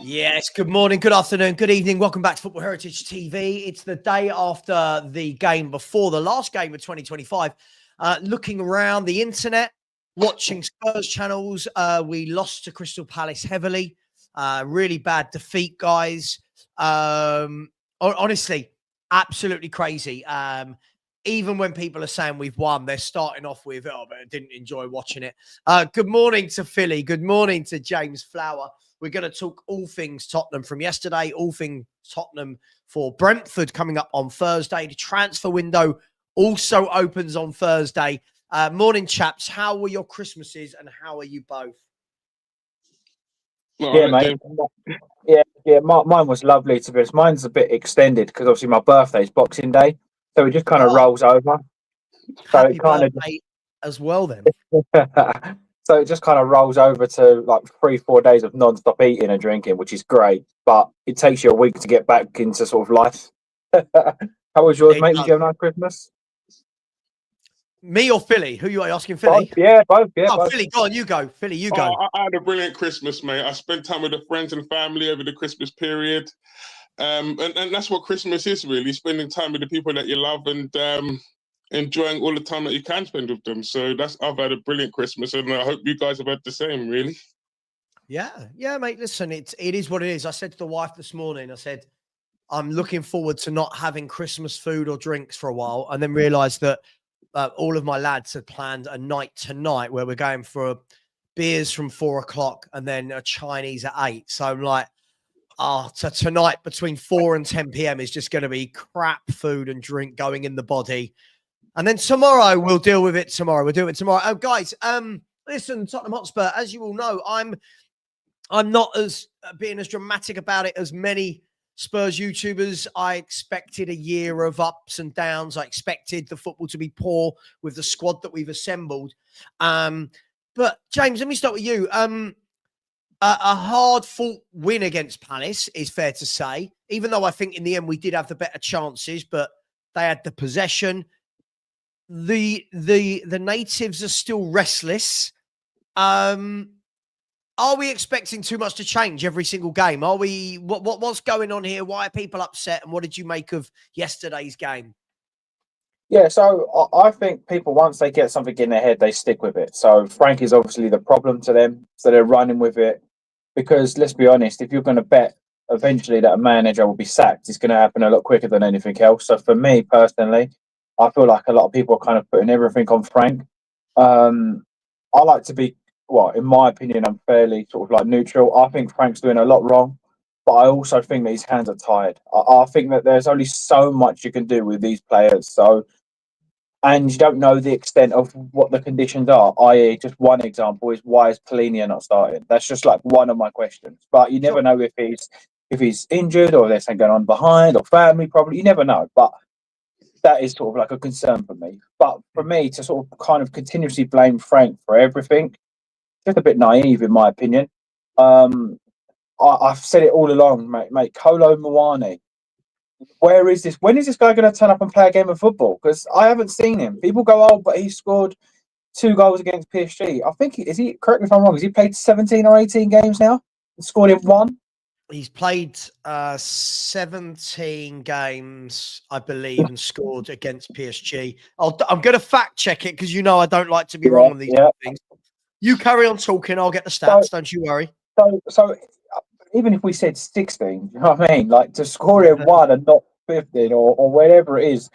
Yes, good morning, good afternoon, good evening. Welcome back to Football Heritage TV. It's the day after the game before the last game of 2025. Looking around the internet, watching Spurs channels. We lost to Crystal Palace heavily. Really bad defeat, guys. Honestly, absolutely crazy. Even when people are saying we've won, they're starting off with, oh, but I didn't enjoy watching it. Good morning to Philly. Good morning to James Flower. We're going to talk all things Tottenham from yesterday, all things Tottenham for Brentford coming up on Thursday. The transfer window also opens on Thursday. Morning, chaps. How were your Christmases and how are you both? Yeah, mate. Yeah. Mine was lovely, to be honest. Mine's a bit extended because obviously my birthday's Boxing Day, so it just kind of rolls over. Happy birthday as well, then. So it just kind of rolls over to like 3-4 days of non-stop eating and drinking, which is great. But it takes you a week to get back into sort of life. How was yours, mate? Did you have a nice Christmas? Me or Philly? Who are you asking, Philly? Both. Yeah, both. Philly, go on, you go. Philly, you go. I had a brilliant Christmas, mate. I spent time with the friends and family over the Christmas period. And that's what Christmas is, really, spending time with the people that you love and enjoying all the time that you can spend with them. So I've had a brilliant Christmas, and I hope you guys have had the same, really. Yeah, mate. Listen, it is what it is. I said to the wife this morning, I said, I'm looking forward to not having Christmas food or drinks for a while, and then realised that all of my lads had planned a night tonight where we're going for beers from 4 o'clock and then a Chinese at 8. So I'm like, so tonight between 4 and 10 p.m. is just going to be crap food and drink going in the body. And then tomorrow we'll deal with it tomorrow. We'll do it tomorrow. Oh, guys, listen, Tottenham Hotspur, as you all know, I'm not as being as dramatic about it as many Spurs YouTubers. I expected a year of ups and downs. I expected the football to be poor with the squad that we've assembled. But James, let me start with you. A hard-fought win against Palace is fair to say, even though I think in the end we did have the better chances, but they had the possession. The natives are still restless. Are we expecting too much to change every single game? Are we? What's going on here? Why are people upset? And what did you make of yesterday's game? Yeah, so I think people, once they get something in their head, they stick with it. So Frank is obviously the problem to them, so they're running with it. Because let's be honest, if you're going to bet eventually that a manager will be sacked, it's going to happen a lot quicker than anything else. So for me personally, I feel like a lot of people are kind of putting everything on Frank. I like to be, well, in my opinion, I'm fairly sort of like neutral. I think Frank's doing a lot wrong, but I also think that his hands are tied. I think that there's only so much you can do with these players. And you don't know the extent of what the conditions are. I.e., just one example is, why is Polina not starting? That's just like one of my questions. But you never know if he's injured or there's something going on behind or family problem. You never know. But that is sort of like a concern for me. But for me to sort of kind of continuously blame Frank for everything, just a bit naive in my opinion. I've said it all along, mate. Kolo Muani. Where is this? When is this guy going to turn up and play a game of football? Because I haven't seen him. People go, oh, but he scored 2 goals against PSG. I think, correct me if I'm wrong, has he played 17 or 18 games now and scored in 1? He's played 17 games, I believe, and scored against PSG. I'm going to fact check it because I don't like to be wrong on these things. You carry on talking. I'll get the stats. Don't you worry. So even if we said 16, you know what I mean? Like, to score in 1 and not 15 or whatever it is.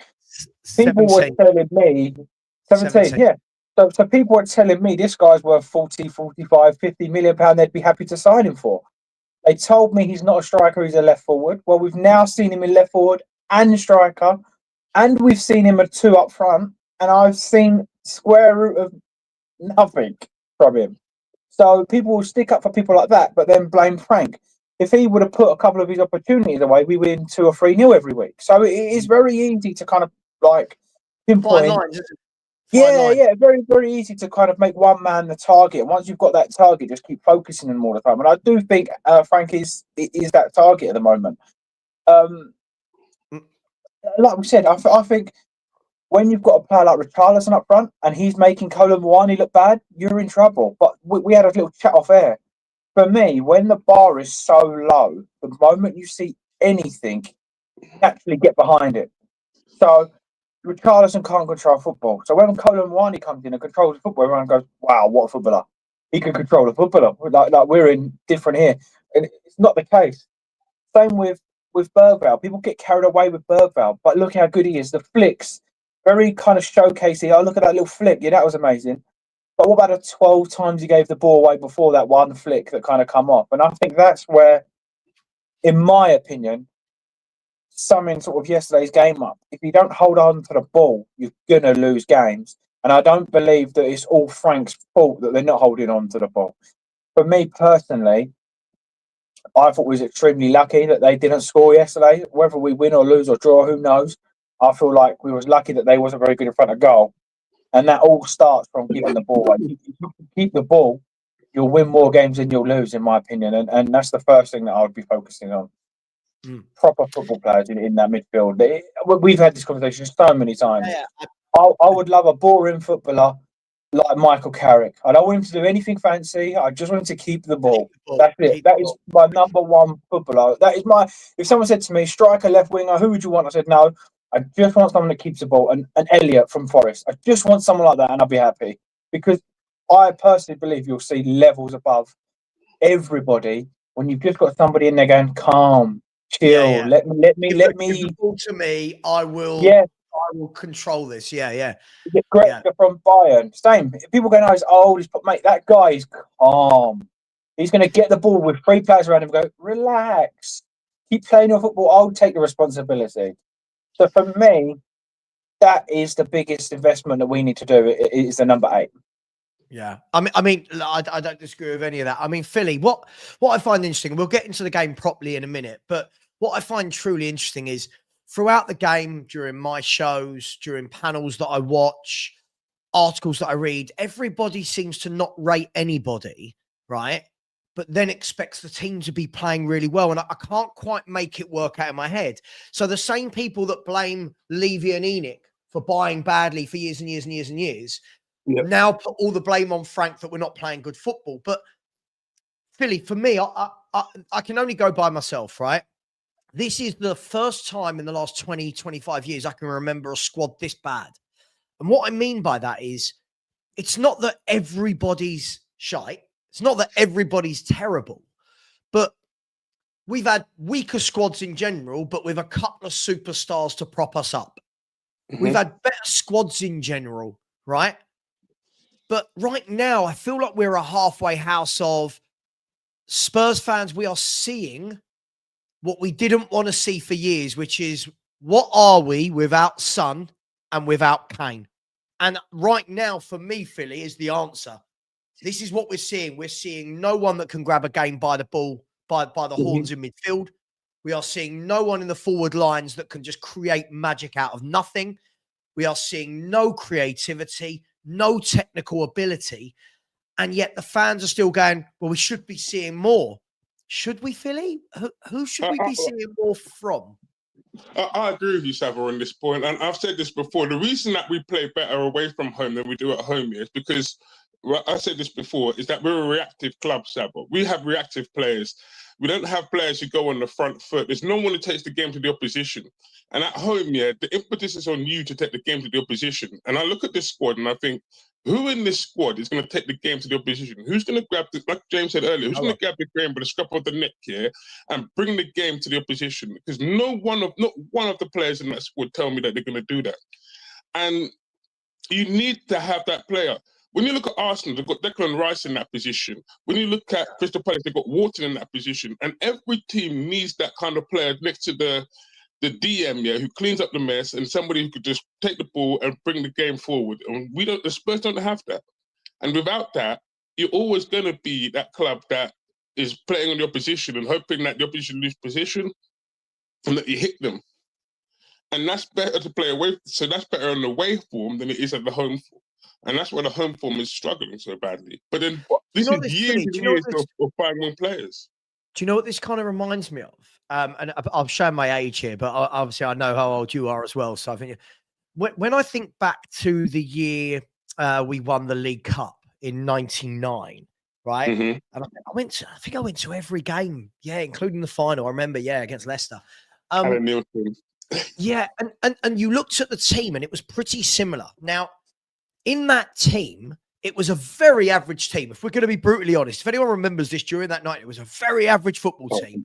17. People were telling me 17. Yeah. So people were telling me this guy's worth 40, 45, 50 million pounds. They'd be happy to sign him for. They told me he's not a striker, he's a left forward. Well, we've now seen him in left forward and striker, and we've seen him at 2 up front, and I've seen square root of nothing from him. So people will stick up for people like that, but then blame Frank. If he would have put a couple of his opportunities away, we win 2 or 3-0 every week. So it is very easy to kind of like pinpoint. Yeah, very, very easy to kind of make one man the target. And once you've got that target, just keep focusing on him all the time. And I do think Frank is that target at the moment. Like we said, I think when you've got a player like Richarlison up front and he's making Kolo Muani look bad, you're in trouble. But we had a little chat off air. for me, when the bar is so low, the moment you see anything, actually get behind it. So Richarlison can't control football. So when Kulu comes in and controls football, everyone goes, "Wow, what a footballer! He can control a footballer." Like we're in different here, and it's not the case. Same with Bergvall. People get carried away with Bergvall, but look how good he is. The flicks, very kind of showcasey. Oh, look at that little flick. Yeah, that was amazing. But what about the 12 times he gave the ball away before that one flick that kind of come off? And I think that's where, in my opinion, summing sort of yesterday's game up, if you don't hold on to the ball, you're going to lose games. And I don't believe that it's all Frank's fault that they're not holding on to the ball. For me personally, I thought we was extremely lucky that they didn't score yesterday. Whether we win or lose or draw, who knows? I feel like we was lucky that they wasn't very good in front of goal. And that all starts from giving the ball away. If you keep the ball, you'll win more games than you'll lose, in my opinion. And that's the first thing that I would be focusing on. Proper football players in that midfield. We've had this conversation so many times. Yeah. I would love a boring footballer like Michael Carrick. I don't want him to do anything fancy. I just want him to keep the ball. That's it. That is my number one footballer. That is my. If someone said to me, striker, left winger, who would you want? I said, no. I just want someone that keeps the ball. And Elliot from Forest. I just want someone like that, and I'll be happy. Because I personally believe you'll see levels above everybody when you've just got somebody in there going, calm, chill. Yeah. Let me. Give the ball to me. I will. Yeah. I will control this. Yeah. Greg from Bayern. Same. People go, no, he's old. Mate, that guy is calm. He's going to get the ball with 3 players around him and go, relax. Keep playing your football. I'll take the responsibility. So for me, that is the biggest investment that we need to do. It is the number 8. Yeah. I mean, I don't disagree with any of that. I mean, Philly, what I find interesting, we'll get into the game properly in a minute, but what I find truly interesting is throughout the game, during my shows, during panels that I watch, articles that I read, everybody seems to not rate anybody, right? But then expects the team to be playing really well. And I can't quite make it work out in my head. So the same people that blame Levy and Enoch for buying badly for years and years and years and years, now put all the blame on Frank that we're not playing good football. But Philly, for me, I can only go by myself, right? This is the first time in the last 20, 25 years I can remember a squad this bad. And what I mean by that is it's not that everybody's shite. It's not that everybody's terrible. But we've had weaker squads in general, but with a couple of superstars to prop us up. Mm-hmm. We've had better squads in general, right? But right now, I feel like we're a halfway house of Spurs fans. We are seeing what we didn't want to see for years, which is what are we without Son and without Kane? And right now, for me, Philly, is the answer. This is what we're seeing. We're seeing no one that can grab a game by the ball, by the horns in midfield. We are seeing no one in the forward lines that can just create magic out of nothing. We are seeing no creativity, no technical ability. And yet the fans are still going, well, we should be seeing more. Should we, Philly? Who should we be seeing more from? I agree with you, Savva, on this point. And I've said this before. The reason that we play better away from home than we do at home is because, well, I said this before, is that we're a reactive club, Savva. We have reactive players. We don't have players who go on the front foot. There's no one who takes the game to the opposition. And at home, the impetus is on you to take the game to the opposition. And I look at this squad and I think, who in this squad is going to take the game to the opposition? Who's going to grab the, like James said earlier, who's going to grab the game by the scruff of the neck here and bring the game to the opposition? Because not one of the players in that squad tell me that they're going to do that. And you need to have that player. When you look at Arsenal, they've got Declan Rice in that position. When you look at Crystal Palace, they've got Wharton in that position. And every team needs that kind of player next to the DM, who cleans up the mess and somebody who could just take the ball and bring the game forward. And the Spurs don't have that. And without that, you're always going to be that club that is playing on the opposition and hoping that the opposition lose position and that you hit them. And that's better to play away. So that's better on the away form than it is at the home form. And that's why the home form is struggling so badly. But then this is years and years of finding players. Do you know what this kind of reminds me of? And I'm showing my age here, but obviously I know how old you are as well. So I think when I think back to the year we won the League Cup in '99, right? Mm-hmm. And I think I went to every game, yeah, including the final. I remember, yeah, against Leicester. Alan Nielsen. Yeah, and you looked at the team, and it was pretty similar. Now, in that team, it was a very average team. If we're going to be brutally honest, if anyone remembers this during that night, it was a very average football team.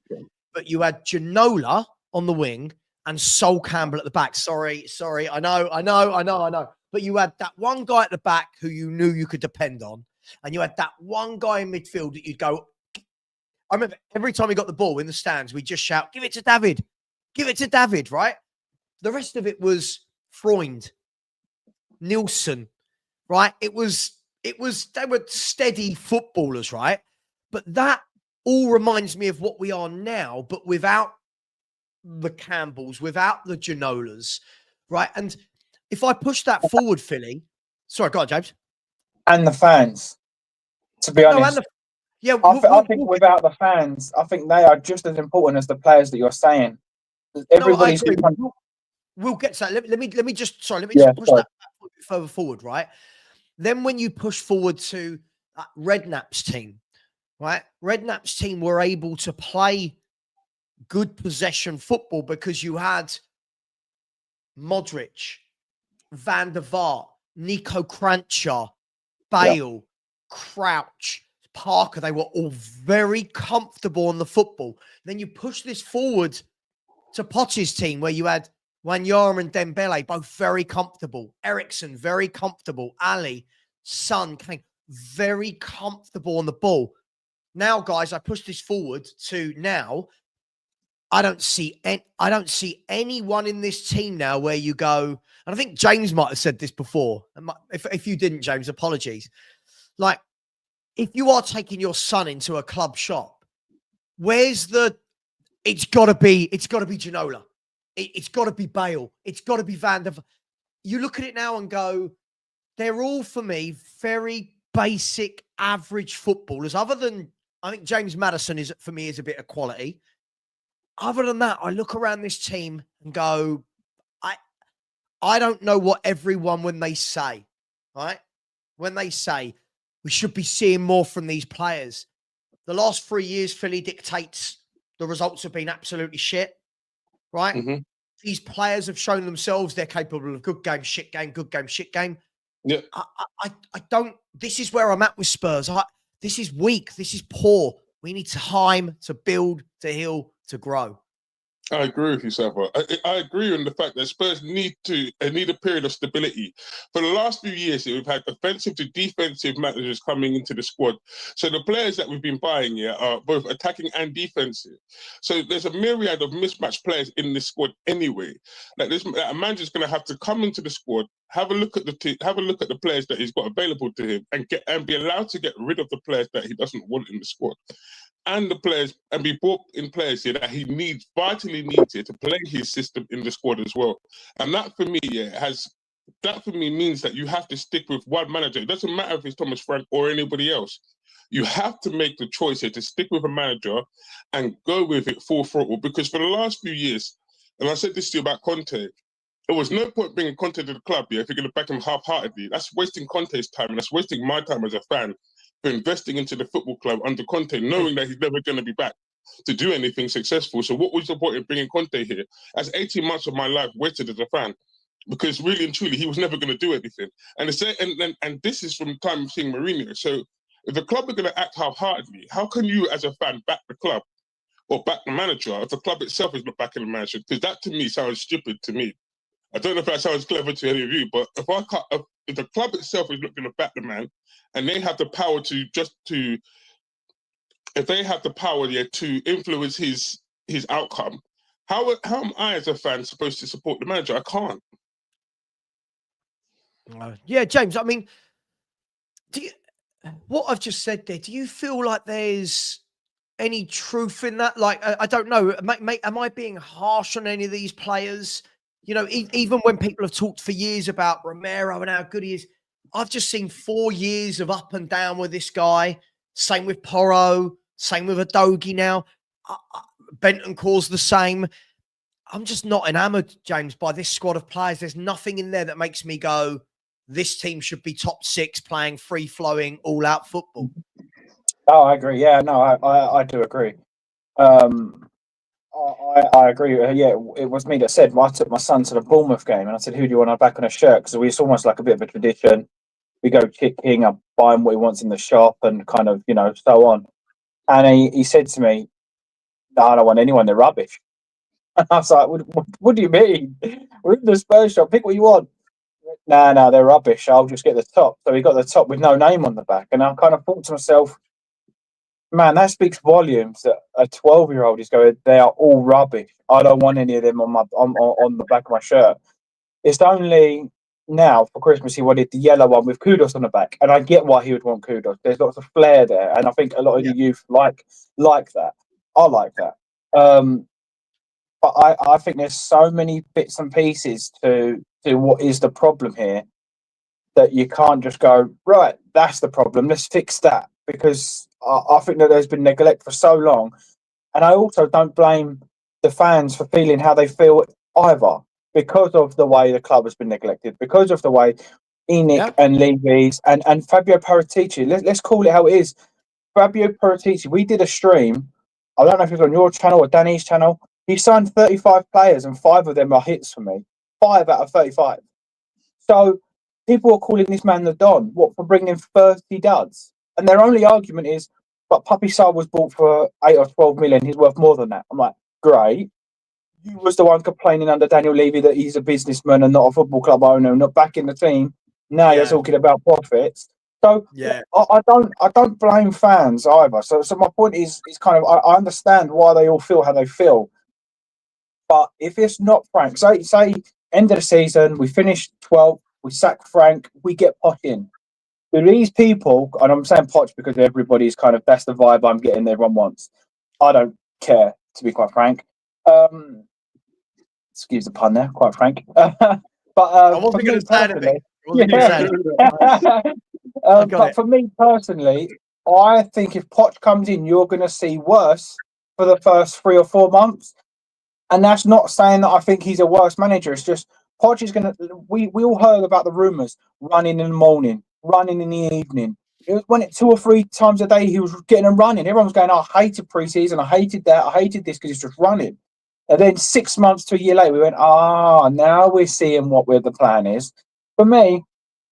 But you had Ginola on the wing and Sol Campbell at the back. Sorry. I know. But you had that one guy at the back who you knew you could depend on. And you had that one guy in midfield that you'd go. I remember every time we got the ball in the stands, we'd just shout, give it to David. Give it to David, right? The rest of it was Freund, Nielsen, right? They were steady footballers, right? But that all reminds me of what we are now, but without the Campbells, without the Ginolas, right? And if I push that forward, Philly, sorry, go on, James. And the fans, to be honest. I think without the fans, I think they are just as important as the players that you're saying. Everybody's we'll get to that. Let me just push that further forward, right? Then when you push forward to Redknapp's team, right? Redknapp's team were able to play good possession football because you had Modric, Van der Vaart, Nico Kranjčar, Bale, Crouch, Parker. They were all very comfortable on the football. Then you push this forward to Poch's team where you had Wanyama and Dembele, both very comfortable. Ericsson, very comfortable. Ali, Son, Kane, very comfortable on the ball. Now, guys, I push this forward to now. I don't see anyone in this team now where you go, and I think James might have said this before. If you didn't, James, apologies. Like, if you are taking your son into a club shop, where's it's got to be Ginola. It's got to be Bale. It's got to be Van der Vaart. You look at it now and go, they're all, for me, very basic, average footballers. Other than, I think James Madison is a bit of quality. Other than that, I look around this team and go, I don't know what everyone, when they say, right? When they say, we should be seeing more from these players. The last 3 years, Philly dictates the results have been absolutely shit, right? Mm-hmm. These players have shown themselves they're capable of good game, shit game, good game, shit game. Yeah. I don't, this is where I'm at with Spurs. This is weak. This is poor. We need time to build, to heal, to grow. I agree with you, Savva. I agree on the fact that Spurs need a period of stability. For the last few years, we've had offensive to defensive managers coming into the squad. So the players that we've been buying here are both attacking and defensive. So there's a myriad of mismatched players in this squad anyway. A manager's going to have to come into the squad, have a look at the players that he's got available to him, and be allowed to get rid of the players that he doesn't want in the squad. And the players, and be brought in players here that he vitally needs here to play his system in the squad as well. And that for me, means that you have to stick with one manager. It doesn't matter if it's Thomas Frank or anybody else. You have to make the choice here to stick with a manager and go with it full throttle. Because for the last few years, and I said this to you about Conte, there was no point bringing Conte to the club here if you're going to back him half-heartedly. That's wasting Conte's time, and that's wasting my time as a fan for investing into the football club under Conte, knowing that he's never going to be back to do anything successful. So what was the point in bringing Conte here? That's 18 months of my life wasted as a fan, because really and truly, he was never going to do anything. And this is from the time of seeing Mourinho. So if the club are going to act half-heartedly, how can you as a fan back the club or back the manager if the club itself is not backing the manager? Because that to me sounds stupid to me. I don't know if that sounds clever to any of you, but if the club itself is not going to back the man, and they have the power to influence his outcome, how am I as a fan supposed to support the manager? I can't. Yeah, James. I mean, what I've just said there, do you feel like there's any truth in that? Like, I don't know. Mate, am I being harsh on any of these players? You know, even when people have talked for years about Romero and how good he is, I've just seen 4 years of up and down with this guy. Same with Porro, same with Udogie now. Bentancur's the same. I'm just not enamored, James, by this squad of players. There's nothing in there that makes me go, this team should be top 6 playing free-flowing, all-out football. Oh, I agree. Yeah, no, I do agree. Um, I agree. Yeah, it was me that said, I took my son to the Bournemouth game, and I said, "Who do you want to back on a shirt?" Because it's almost like a bit of a tradition. We go kicking, I buy him what he wants in the shop, and kind of, so on. And he said to me, "No, I don't want anyone. They're rubbish." And I was like, what do you mean? We're in the Spurs shop. Pick what you want." No, they're rubbish. I'll just get the top. So he got the top with no name on the back, and I kind of thought to myself, man, that speaks volumes that a 12-year-old is going, they are all rubbish. I don't want any of them on the back of my shirt. It's only now for Christmas he wanted the yellow one with kudos on the back. And I get why he would want kudos. There's lots of flair there. And I think a lot of the youth like that. I like that. But I think there's so many bits and pieces to what is the problem here that you can't just go, right, that's the problem, let's fix that. Because I think that there's been neglect for so long. And I also don't blame the fans for feeling how they feel either, because of the way the club has been neglected, because of the way Enoch and Levy's and Fabio Paratici, let's call it how it is. Fabio Paratici, we did a stream, I don't know if it was on your channel or Danny's channel. He signed 35 players and 5 of them are hits for me. 5 out of 35. So people are calling this man the Don. What, for bringing in 30 duds? And their only argument is, but Puppy Sarr was bought for 8 or 12 million. He's worth more than that. I'm like, great. You was the one complaining under Daniel Levy that he's a businessman and not a football club owner, not backing the team. Now you're talking about profits. So I don't blame fans either. So my point is kind of, I understand why they all feel how they feel. But if it's not Frank, say end of the season, we finish 12th, we sack Frank, we get Poch in. Do these people, and I'm saying Poch because everybody's kind of, that's the vibe I'm getting, everyone wants. I don't care, to be quite frank. Excuse the pun there, quite frank. But I wasn't going to say anything. But for me personally, I think if Poch comes in, you're going to see worse for the first 3 or 4 months. And that's not saying that I think he's a worse manager. It's just Poch is going to. We all heard about the rumours, running in the morning, running in the evening. It was when 2 or 3 times a day he was getting and running. Everyone was going, "Oh, I hated pre-season. I hated that. I hated this because it's just running." And then 6 months to a year later, we went, now we're seeing what the plan is. For me,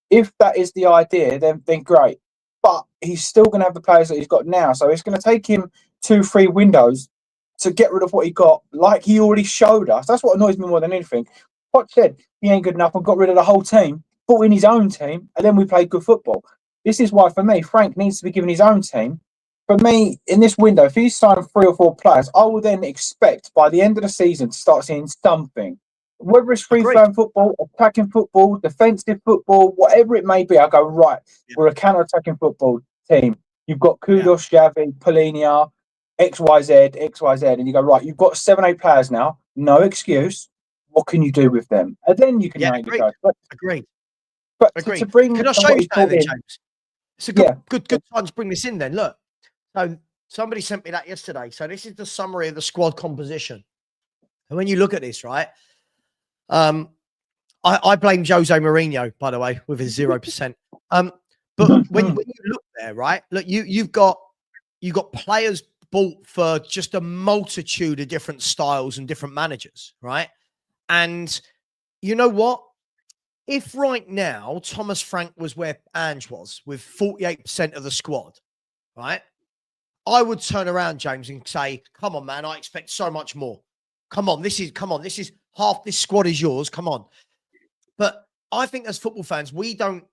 if that is the idea, then great. But he's still going to have the players that he's got now. So it's going to take him 2-3 windows to get rid of what he got, like he already showed us. That's what annoys me more than anything. Poch said he ain't good enough and got rid of the whole team, brought in his own team, and then we played good football. This is why, for me, Frank needs to be given his own team. For me, in this window, if he's signed 3 or 4 players, I will then expect by the end of the season to start seeing something. Whether it's free-flowing football, attacking football, defensive football, whatever it may be, I go, right, we're a counter-attacking football team. You've got Kudos, Xavi, Polinia, XYZ, and you go, right, you've got 7-8 players now, no excuse. What can you do with them? And then you can make the go. Agreed. But to bring, can I show you something, James? It's a good time to bring this in then. Look, so somebody sent me that yesterday. So this is the summary of the squad composition. And when you look at this, right, I blame Jose Mourinho, by the way, with his 0%. But when you look there, right, look, you've got players bought for just a multitude of different styles and different managers, right? And you know what? If right now Thomas Frank was where Ange was with 48% of the squad, right? I would turn around, James, and say, "Come on, man, I expect so much more. Come on, this is half this squad is yours. Come on." But I think as football fans, we don't,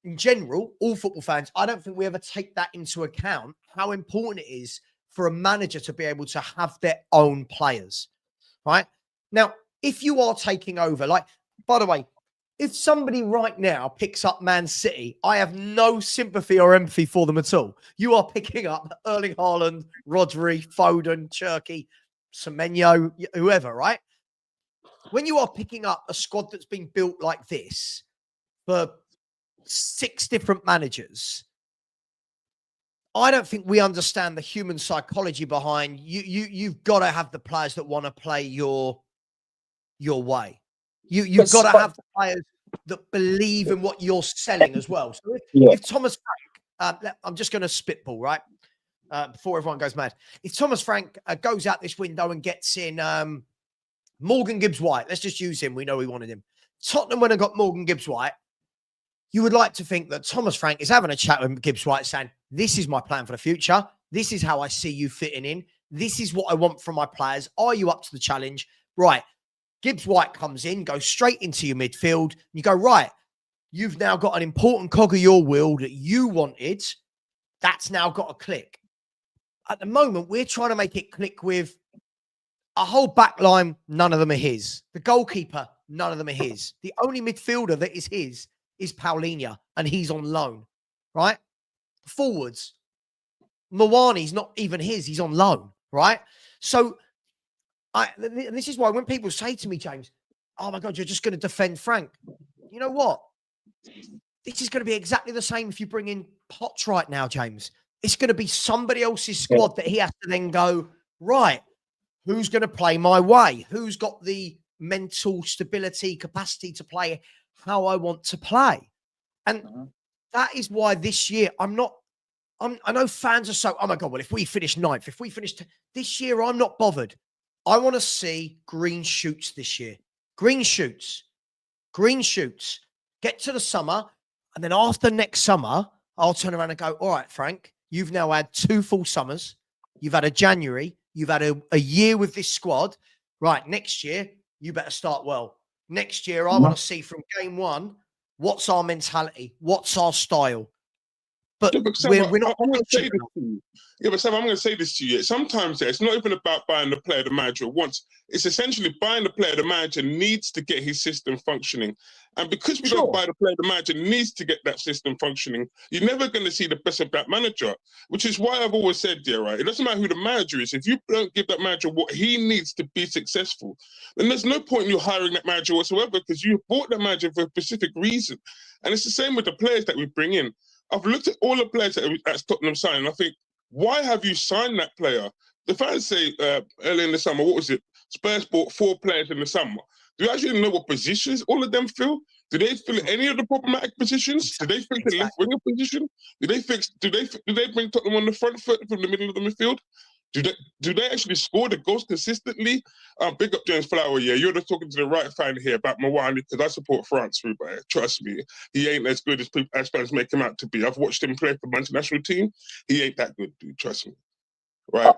in general, all football fans, I don't think we ever take that into account, how important it is for a manager to be able to have their own players, right? Now, if you are taking over, like, by the way, if somebody right now picks up Man City, I have no sympathy or empathy for them at all. You are picking up Erling Haaland, Rodri, Foden, Cherky, Semenyo, whoever, right? When you are picking up a squad that's been built like this for 6 different managers, I don't think we understand the human psychology behind you've got to have the players that want to play your way. You've got to have the players that believe in what you're selling as well. So if Thomas Frank, I'm just going to spitball, right? before everyone goes mad. If Thomas Frank goes out this window and gets in Morgan Gibbs-White, let's just use him. We know we wanted him. Tottenham went and got Morgan Gibbs-White. You would like to think that Thomas Frank is having a chat with Gibbs-White saying, this is my plan for the future. This is how I see you fitting in. This is what I want from my players. Are you up to the challenge? Right. Gibbs-White comes in, goes straight into your midfield. You go, right, you've now got an important cog of your wheel that you wanted. That's now got to click. At the moment, we're trying to make it click with a whole back line. None of them are his. The goalkeeper, none of them are his. The only midfielder that is his is Paulinho, and he's on loan, right? Forwards, Mwani's not even his. He's on loan, right? So this is why when people say to me, James, oh my God, you're just going to defend Frank. You know what? This is going to be exactly the same if you bring in Potts right now, James. It's going to be somebody else's squad that he has to then go, right, who's going to play my way? Who's got the mental stability, capacity to play how I want to play? And that is why this year I know fans are so, oh my God, well, if we finish ninth, if we finish this year, I'm not bothered. I want to see green shoots this year. Green shoots. Get to the summer. And then after next summer, I'll turn around and go, all right, Frank, you've now had 2 full summers. You've had a January. You've had a year with this squad. Right, next year, you better start well. Next year, I want to see from game 1, what's our mentality? What's our style? But we're not. I'm going to say this to you. Yeah, but Sam, I'm going to say this to you. Sometimes it's not even about buying the player the manager wants. It's essentially buying the player the manager needs to get his system functioning. And because we don't buy the player the manager needs to get that system functioning, you're never going to see the best of that manager, which is why I've always said, yeah, right, it doesn't matter who the manager is. If you don't give that manager what he needs to be successful, then there's no point in you hiring that manager whatsoever, because you bought that manager for a specific reason. And it's the same with the players that we bring in. I've looked at all the players that Tottenham signed, and I think, why have you signed that player? The fans say earlier in the summer, what was it? Spurs bought 4 players in the summer. Do you actually know what positions all of them fill? Do they fill any of the problematic positions? Do they fix the left winger position? Do they bring Tottenham on the front foot from the middle of the midfield? Do they actually score the goals consistently? Big up James Flower, yeah. You're just talking to the right fan here about Mwani, because I support France, but trust me, he ain't as good as fans make him out to be. I've watched him play for the international team. He ain't that good, dude. Trust me. Right.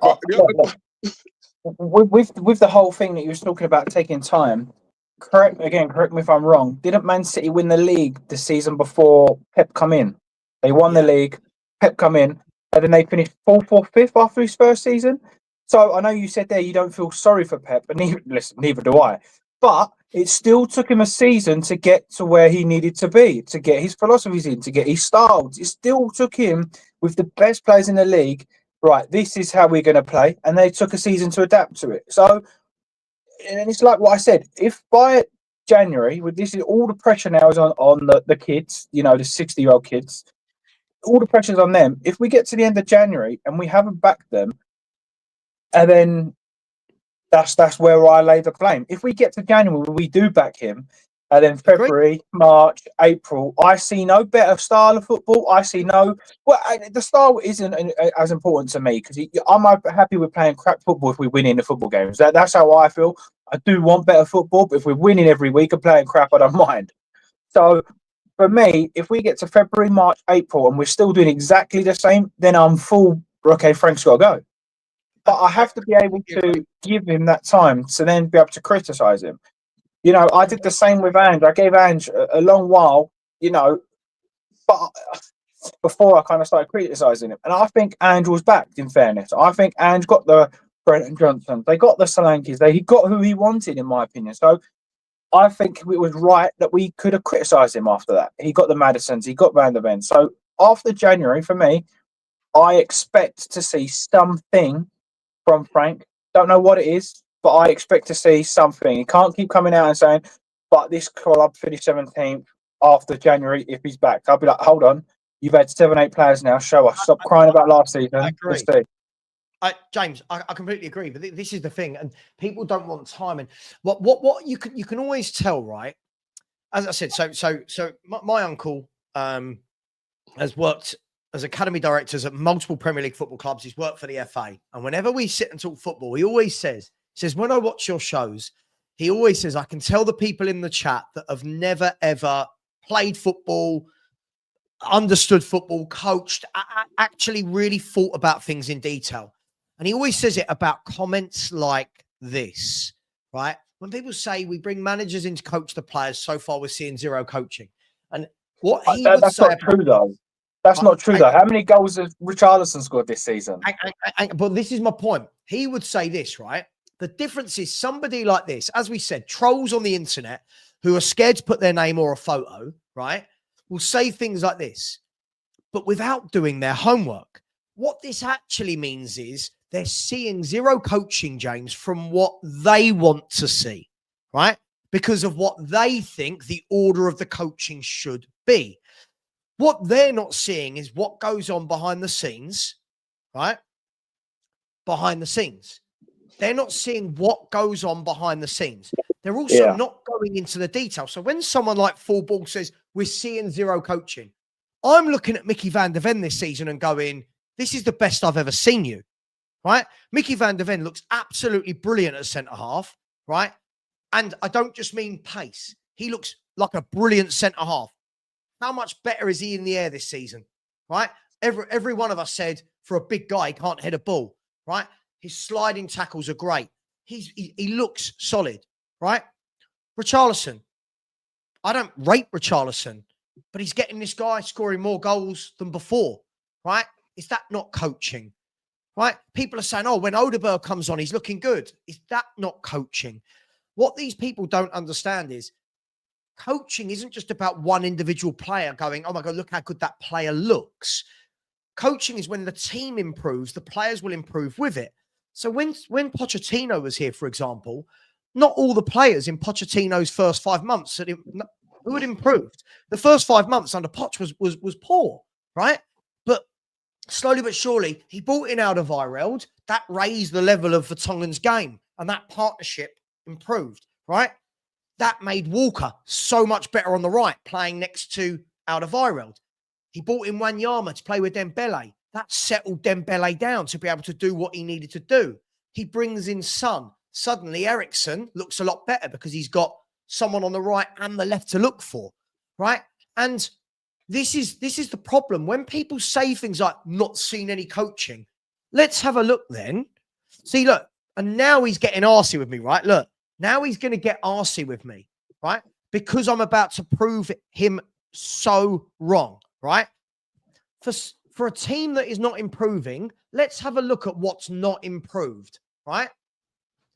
With the whole thing that you were talking about taking time, correct me if I'm wrong. Didn't Man City win the league the season before Pep come in? They won the league, Pep come in, and then they finished 4th or 5th after his first season. So I know you said there you don't feel sorry for Pep, but neither do I. But it still took him a season to get to where he needed to be, to get his philosophies in, to get his styles. It still took him, with the best players in the league, right, this is how we're going to play. And they took a season to adapt to it. So, and it's like what I said, if by January, this is all the pressure now is on the kids, the 60-year-old kids, all the pressure's on them. If we get to the end of January and we haven't backed them, and then that's where I lay the blame. If we get to January, we do back him, and then February, March, April, I see no better style of football. I see no. Well, the style isn't as important to me, because I'm happy with playing crap football if we win in the football games. That's how I feel. I do want better football, but if we're winning every week and playing crap, I don't mind. So for me, if we get to February, March, April, and we're still doing exactly the same, then I'm full. Okay, Frank's got to go. But I have to be able to give him that time to then be able to criticise him. I did the same with Ange. I gave Ange a long while, but before I kind of started criticising him. And I think Ange was backed, in fairness. I think Ange got the Brenton Johnson. They got the Solankis. He got who he wanted, in my opinion. So I think it was right that we could have criticised him after that. He got the Madisons. He got Van der Ven. So after January, for me, I expect to see something from Frank. Don't know what it is, but I expect to see something. He can't keep coming out and saying, but this club finished 17th after January if he's back. I'll be like, hold on. You've had 7-8 players now. Show us. Stop crying about last season. I agree. Let's see. James, I completely agree. But this is the thing. And people don't want time. And what you can always tell, right? As I said, so my uncle has worked as academy directors at multiple Premier League football clubs. He's worked for the FA. And whenever we sit and talk football, he always says, when I watch your shows, he always says, I can tell the people in the chat that have never, ever played football, understood football, coached, actually really thought about things in detail. And he always says it about comments like this, right? When people say we bring managers in to coach the players, so far we're seeing zero coaching. And what he would that's say not true, though. That's not true, though. How many goals has Richarlison scored this season? But this is my point. He would say this, right? The difference is somebody like this, as we said, trolls on the internet who are scared to put their name or a photo, right, will say things like this, but without doing their homework. What this actually means is they're seeing zero coaching, James, from what they want to see, right? Because of what they think the order of the coaching should be. What they're not seeing is what goes on behind the scenes, right? Behind the scenes. They're not seeing what goes on behind the scenes. They're also not going into the detail. So when someone like Full Ball says, we're seeing zero coaching, I'm looking at Mickey van der Ven this season and going, this is the best I've ever seen you, right? Mickey van der Ven looks absolutely brilliant at centre-half, right? And I don't just mean pace. He looks like a brilliant centre-half. How much better is he in the air this season, right? Every one of us said, for a big guy, he can't hit a ball, right? His sliding tackles are great. He looks solid, right? Richarlison. I don't rate Richarlison, but he's getting this guy scoring more goals than before, right? Is that not coaching, right? People are saying, oh, when Odeberg comes on, he's looking good. Is that not coaching? What these people don't understand is coaching isn't just about one individual player going, oh my God, look how good that player looks. Coaching is when the team improves, the players will improve with it. So when Pochettino was here, for example, not all the players in Pochettino's first 5 months who had improved. The first 5 months under Poch was poor, right? But slowly but surely, he brought in Alderweireld. That raised the level of Vertonghen's game, and that partnership improved, right? That made Walker so much better on the right, playing next to Alderweireld. He brought in Wanyama to play with Dembele. That settled Dembele down to be able to do what he needed to do. He brings in Son. Suddenly, Eriksen looks a lot better because he's got someone on the right and the left to look for, right? And this is the problem. When people say things like not seen any coaching, let's have a look then. See, look, and now he's getting arsey with me, right? Look, now he's going to get arsey with me, right? Because I'm about to prove him so wrong, right? For a team that is not improving, let's have a look at what's not improved, right?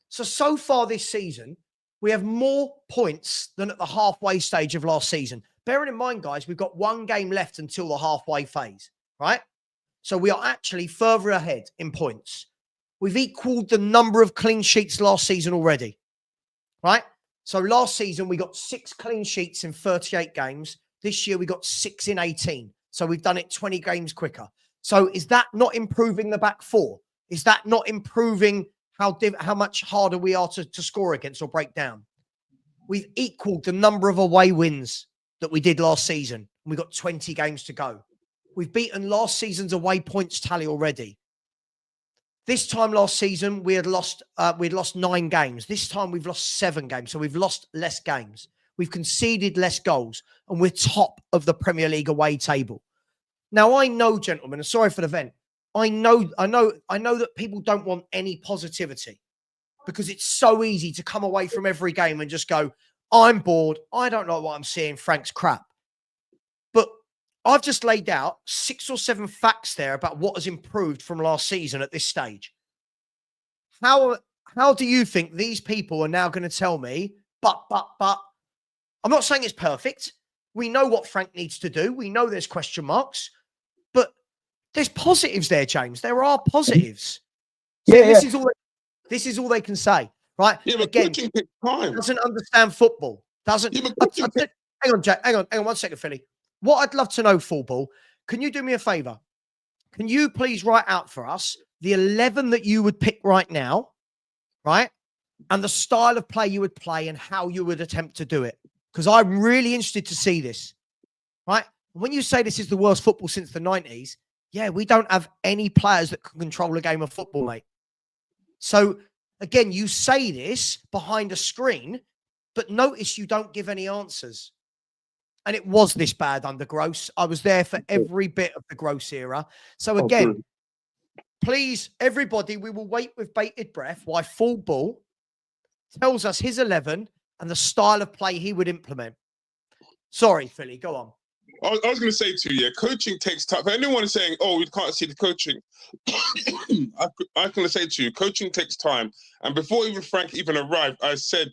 So far this season, we have more points than at the halfway stage of last season. Bearing in mind, guys, we've got one game left until the halfway phase, right? So we are actually further ahead in points. We've equaled the number of clean sheets last season already, right? So last season, we got 6 clean sheets in 38 games. This year, we got 6 in 18. So we've done it 20 games quicker. So is that not improving the back four? Is that not improving how much harder we are to score against or break down? We've equaled the number of away wins that we did last season. We've got 20 games to go. We've beaten last season's away points tally already. This time last season, we'd lost 9 games. This time we've lost 7 games. So we've lost less games. We've conceded less goals, and we're top of the Premier League away table. Now, I know, gentlemen, and sorry for the vent, I know that people don't want any positivity because it's so easy to come away from every game and just go, I'm bored. I don't know what I'm seeing. Frank's crap. But I've just laid out 6 or 7 facts there about what has improved from last season at this stage. How do you think these people are now going to tell me, but, I'm not saying it's perfect. We know what Frank needs to do. We know there's question marks, but there's positives there, James. There are positives. Yeah, This is all they can say, right? Yeah, but again, coaching takes time. doesn't understand football. Doesn't. Yeah, but Hang on, Jack. Hang on 1 second, Philly. What I'd love to know, football. Can you do me a favor? Can you please write out for us the 11 that you would pick right now, right? And the style of play you would play and how you would attempt to do it. Because I'm really interested to see this, right? When you say this is the worst football since the 90s, Yeah, we don't have any players that can control a game of football, mate. So, again, you say this behind a screen, but notice you don't give any answers. And it was this bad under Gross. I was there for every bit of the Gross era. So, again, please, everybody, we will wait with bated breath while Full Ball tells us his 11 and the style of play he would implement. Sorry, Philly, go on. I was going to say to you, coaching takes time. For anyone saying, "Oh, we can't see the coaching," I'm going to say to you, coaching takes time. And before even Frank even arrived, I said,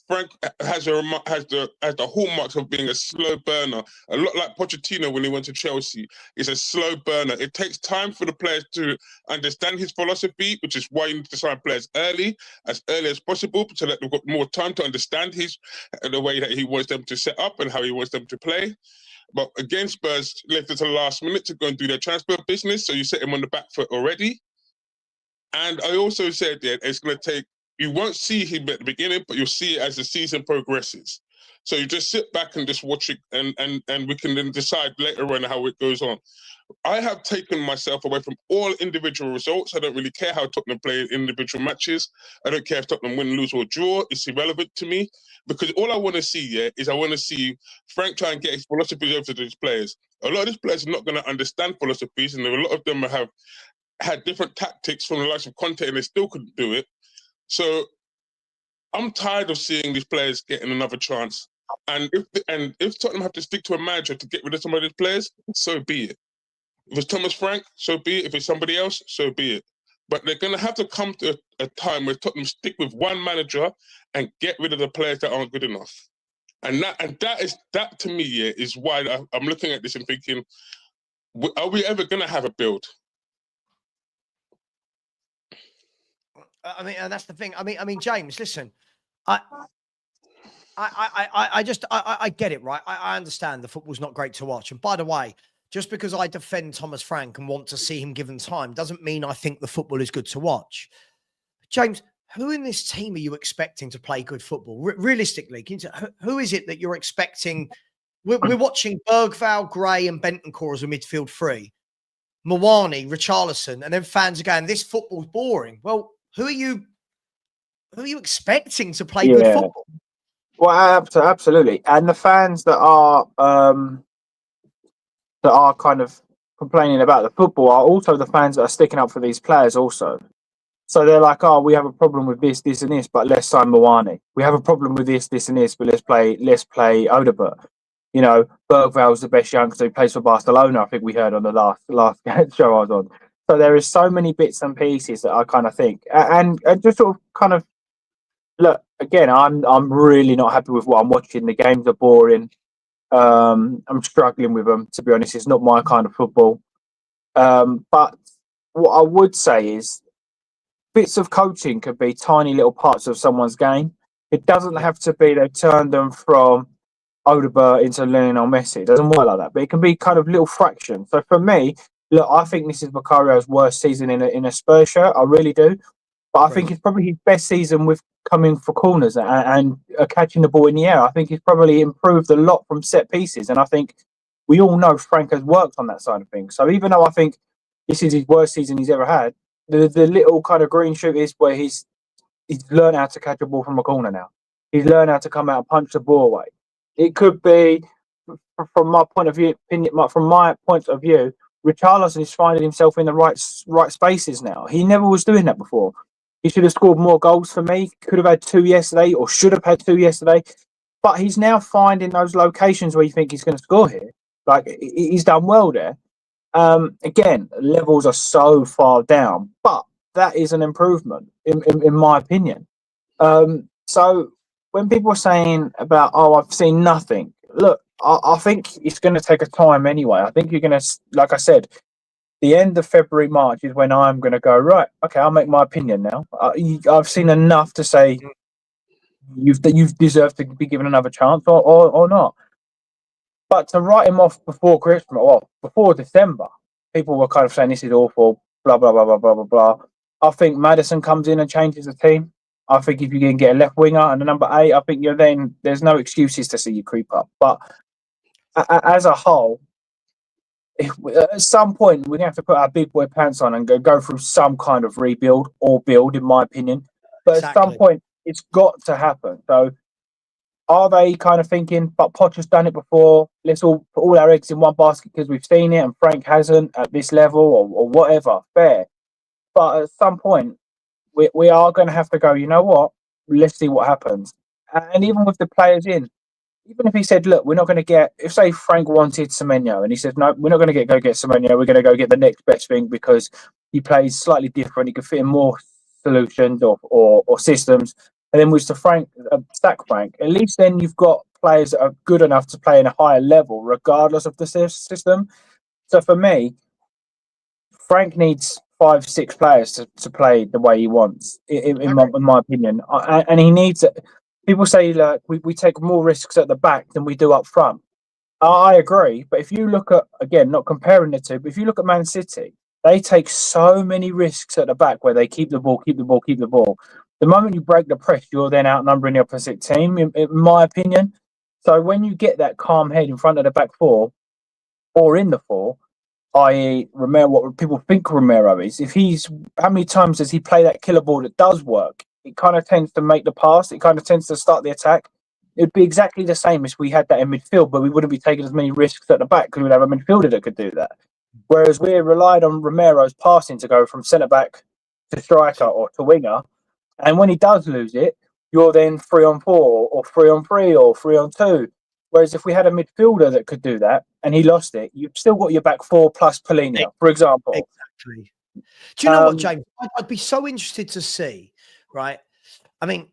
Frank has the hallmarks of being a slow burner. A lot like Pochettino when he went to Chelsea. He's a slow burner. It takes time for the players to understand his philosophy, which is why you need to sign players as early as possible, so that they've got more time to understand the way that he wants them to set up and how he wants them to play. But again, Spurs left it to the last minute to go and do their transfer business, so you set him on the back foot already. And I also said that it's going to take, you won't see him at the beginning, but you'll see it as the season progresses. So you just sit back and just watch it, and we can then decide later on how it goes on. I have taken myself away from all individual results. I don't really care how Tottenham play in individual matches. I don't care if Tottenham win, lose, or draw. It's irrelevant to me, because all I want to see is I want to see Frank try and get his philosophies over to these players. A lot of these players are not going to understand philosophies, and a lot of them have had different tactics from the likes of Conte, and they still couldn't do it. So I'm tired of seeing these players getting another chance. And if Tottenham have to stick to a manager to get rid of some of these players, so be it. If it's Thomas Frank, so be it. If it's somebody else, so be it. But they're going to have to come to a time where Tottenham stick with one manager and get rid of the players that aren't good enough. And that to me, is why I'm looking at this and thinking, are we ever going to have a build? I mean, and that's the thing. I mean, James, listen, I get it, right? I understand the football's not great to watch. And by the way, just because I defend Thomas Frank and want to see him given time doesn't mean I think the football is good to watch. James, who in this team are you expecting to play good football? Realistically, who is it that you're expecting? We're watching Bergvall, Gray, and Bentancur as a midfield three. Mawani, Richarlison, and then fans are going, this football's boring. Well, who are you expecting to play good football? Well, absolutely. And the fans that are kind of complaining about the football are also the fans that are sticking up for these players also. So they're like, oh, we have a problem with this, and this, but let's sign Mawani. We have a problem with this, and this, but let's play Odebert. You know, Bergvall's the best youngster who plays for Barcelona, I think we heard on the last show I was on. So there is so many bits and pieces that I kind of think. And just sort of kind of, look, again, I'm really not happy with what I'm watching. The games are boring. I'm struggling with them, to be honest. It's not my kind of football. But what I would say is bits of coaching could be tiny little parts of someone's game. It doesn't have to be they've turned them from Odebert into Lionel Messi. It doesn't work like that, but it can be kind of little fractions. So for me, look, I think this is Vicario's worst season in a Spurs shirt. I really do. But I think it's probably his best season with coming for corners and catching the ball in the air. I think he's probably improved a lot from set pieces. And I think we all know Frank has worked on that side of things. So even though I think this is his worst season he's ever had, the little kind of green shoot is where he's learned how to catch a ball from a corner now. He's learned how to come out and punch the ball away. It could be, from my point of view, Richarlison is finding himself in the right spaces now. He never was doing that before. He should have scored more goals for me. Could have had 2 yesterday, or should have had 2 yesterday. But he's now finding those locations where you think he's going to score here. Like, he's done well there. Again, levels are so far down, but that is an improvement, in my opinion. So when people are saying about, oh, I've seen nothing, look, I think it's going to take a time anyway. I think you're going to, like I said, the end of February, March is when I'm going to go, right, okay, I'll make my opinion now. I've seen enough to say you've deserved to be given another chance or not. But to write him off before Christmas, or before December, people were kind of saying this is awful, blah, blah, blah, blah, blah, blah, blah. I think Madison comes in and changes the team. I think if you can get a left winger and a number 8, I think there's no excuses to see you creep up. But as a whole, at some point we're gonna have to put our big boy pants on and go through some kind of rebuild or build, in my opinion. But at some point, it's got to happen. So, are they kind of thinking, but Potter's done it before, let's all put all our eggs in one basket because we've seen it and Frank hasn't at this level or whatever? Fair. But at some point, we are going to have to go, you know what? Let's see what happens. And even with the players in, even if he said, look, we're not going to get, if say Frank wanted Semenyo and he said, no, we're not going to go get Semenyo, we're going to go get the next best thing because he plays slightly different, he can fit in more solutions or systems. And then with the Frank, stack Frank, at least then you've got players that are good enough to play in a higher level, regardless of the system. So for me, Frank needs 5-6 players to play the way he wants, in my opinion. And he needs it. People say like we take more risks at the back than we do up front. I agree, but if you look at, again, not comparing the two, but if you look at Man City, they take so many risks at the back where they keep the ball. The moment you break the press, you're then outnumbering the opposite team, in my opinion. So when you get that calm head in front of the back four or in the four, i.e. Romero, what people think Romero is, how many times does he play that killer ball that does work? It kind of tends to make the pass. It kind of tends to start the attack. It'd be exactly the same as we had that in midfield, but we wouldn't be taking as many risks at the back because we'd have a midfielder that could do that. Whereas we relied on Romero's passing to go from centre-back to striker or to winger. And when he does lose it, you're then 3-on-4 or 3-on-3 or 3-on-2. Whereas if we had a midfielder that could do that and he lost it, you've still got your back four plus Polina, for example. Exactly. Do you know what, James? I'd be so interested to see, right? I mean,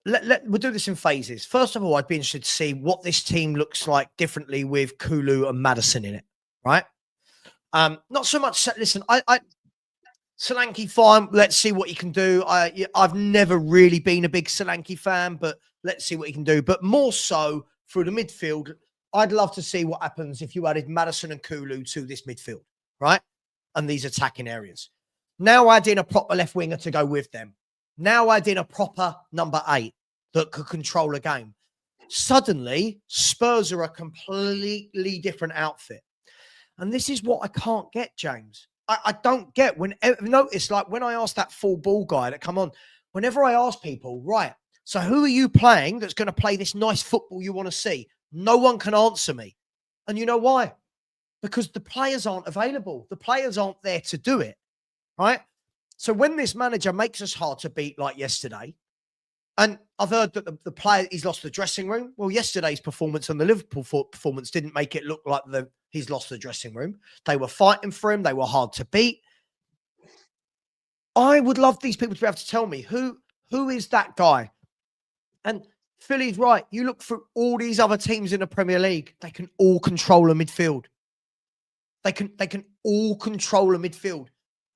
we'll do this in phases. First of all, I'd be interested to see what this team looks like differently with Kulu and Madison in it, right? Not so much. Listen, Solanke, fine. Let's see what he can do. I've never really been a big Solanke fan, but let's see what he can do. But more so through the midfield, I'd love to see what happens if you added Madison and Kulu to this midfield, right? And these attacking areas. Now add in a proper left winger to go with them. Now add in a proper number 8 that could control a game. Suddenly, Spurs are a completely different outfit. And this is what I can't get, James. I don't get notice, like when I asked that full ball guy that come on, whenever I ask people, right, so who are you playing that's going to play this nice football you want to see? No one can answer me. And you know why? Because the players aren't available. The players aren't there to do it, right? So when this manager makes us hard to beat like yesterday, and I've heard that the player, he's lost the dressing room. Well, yesterday's performance and the Liverpool performance didn't make it look like he's lost the dressing room. They were fighting for him. They were hard to beat. I would love these people to be able to tell me who is that guy. And Philly's right. You look through all these other teams in the Premier League, they can all control a midfield. They can all control a midfield.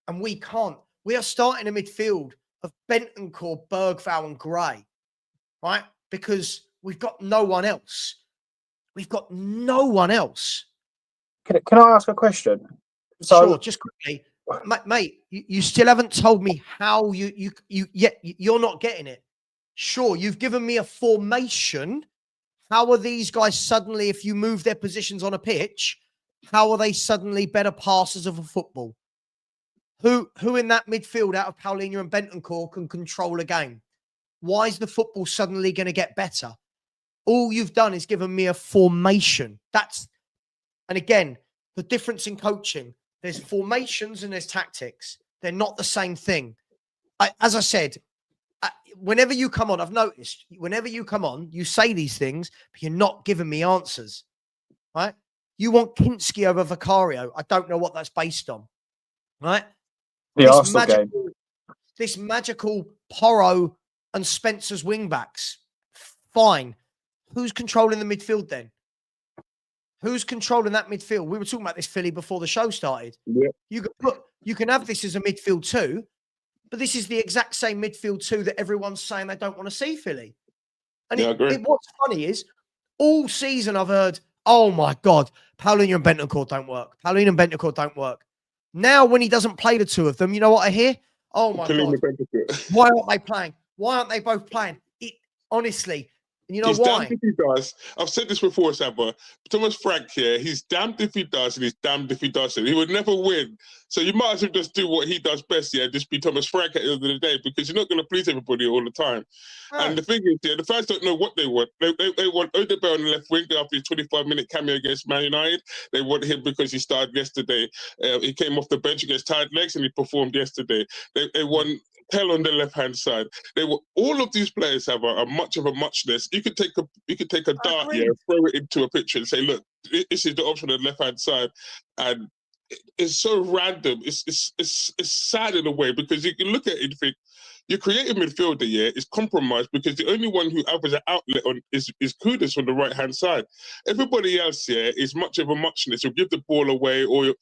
And we can't. We are starting a midfield of Bentancur, Bergvall and Gray, right? Because we've got no one else. We've got no one else. Can I ask a question? Sure, just quickly. Mate, you still haven't told me how you're not getting it. Sure, you've given me a formation. How are these guys suddenly, if you move their positions on a pitch, how are they suddenly better passers of a football? Who in that midfield out of Paulinho and Bentancur can control a game? Why is the football suddenly going to get better? All you've done is given me a formation. And again, the difference in coaching, there's formations and there's tactics. They're not the same thing. As I said, whenever you come on, I've noticed, whenever you come on, you say these things, but you're not giving me answers, right? You want Kinski over Vicario. I don't know what that's based on, right? This magical Porro and Spencer's wingbacks. Fine. Who's controlling the midfield then? Who's controlling that midfield? We were talking about this, Philly, before the show started. Yeah. You can have this as a midfield 2, but this is the exact same midfield 2 that everyone's saying they don't want to see, Philly. And what's funny is all season I've heard, oh my God, Paulinho and Bentancur don't work. Paulinho and Bentancur don't work. Now, when he doesn't play the two of them, you know what I hear? Oh my God, why aren't they playing? Why aren't they both playing? Honestly, And you know He's why? damned if he does. I've said this before, Savva. Thomas Frank here, he's damned if he does and he's damned if he doesn't. He would never win. So you might as well just do what he does best, just be Thomas Frank at the end of the day, because you're not going to please everybody all the time. Right. And the thing is, the fans don't know what they want. They want Odegaard on the left wing after his 25-minute cameo against Man United. They want him because he started yesterday. He came off the bench against tired legs and he performed yesterday. They want Tell on the left-hand side. All of these players have a much of a muchness. You could take a dart here, throw it into a picture, and say, "Look, this is the option on the left-hand side," and it's so random. It's sad in a way, because you can look at it and think your creative midfielder is compromised, because the only one who offers an outlet on is Kudus on the right-hand side. Everybody else is much of a muchness. You'll give the ball away, or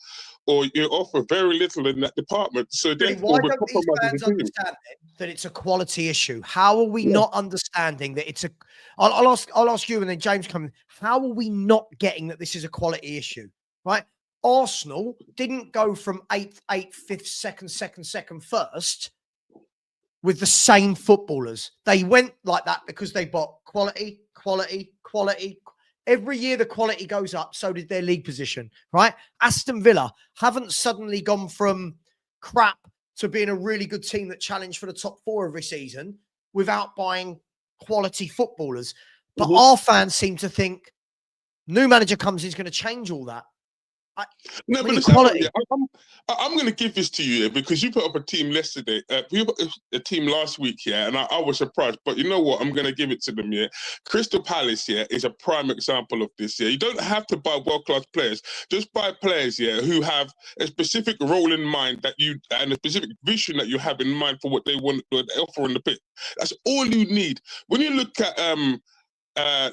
you offer very little in that department. So therefore, why don't these fans understand that it's a quality issue? How are we not understanding that it's a? I'll ask you, and then James come. How are we not getting that this is a quality issue? Right? Arsenal didn't go from 8th, 5th, 2nd, 1st with the same footballers. They went like that because they bought quality. Every year the quality goes up, so did their league position, right? Aston Villa haven't suddenly gone from crap to being a really good team that challenged for the top 4 every season without buying quality footballers. But our fans seem to think new manager comes, he's going to change all that. No, but I'm going to give this to you because you put up a team yesterday. You put a team last week, and I was surprised. But you know what? I'm going to give it to them. Crystal Palace, is a prime example of this. You don't have to buy world-class players. Just buy players, who have a specific role in mind and a specific vision that you have in mind for what they want to offer on the pitch. That's all you need. When you look at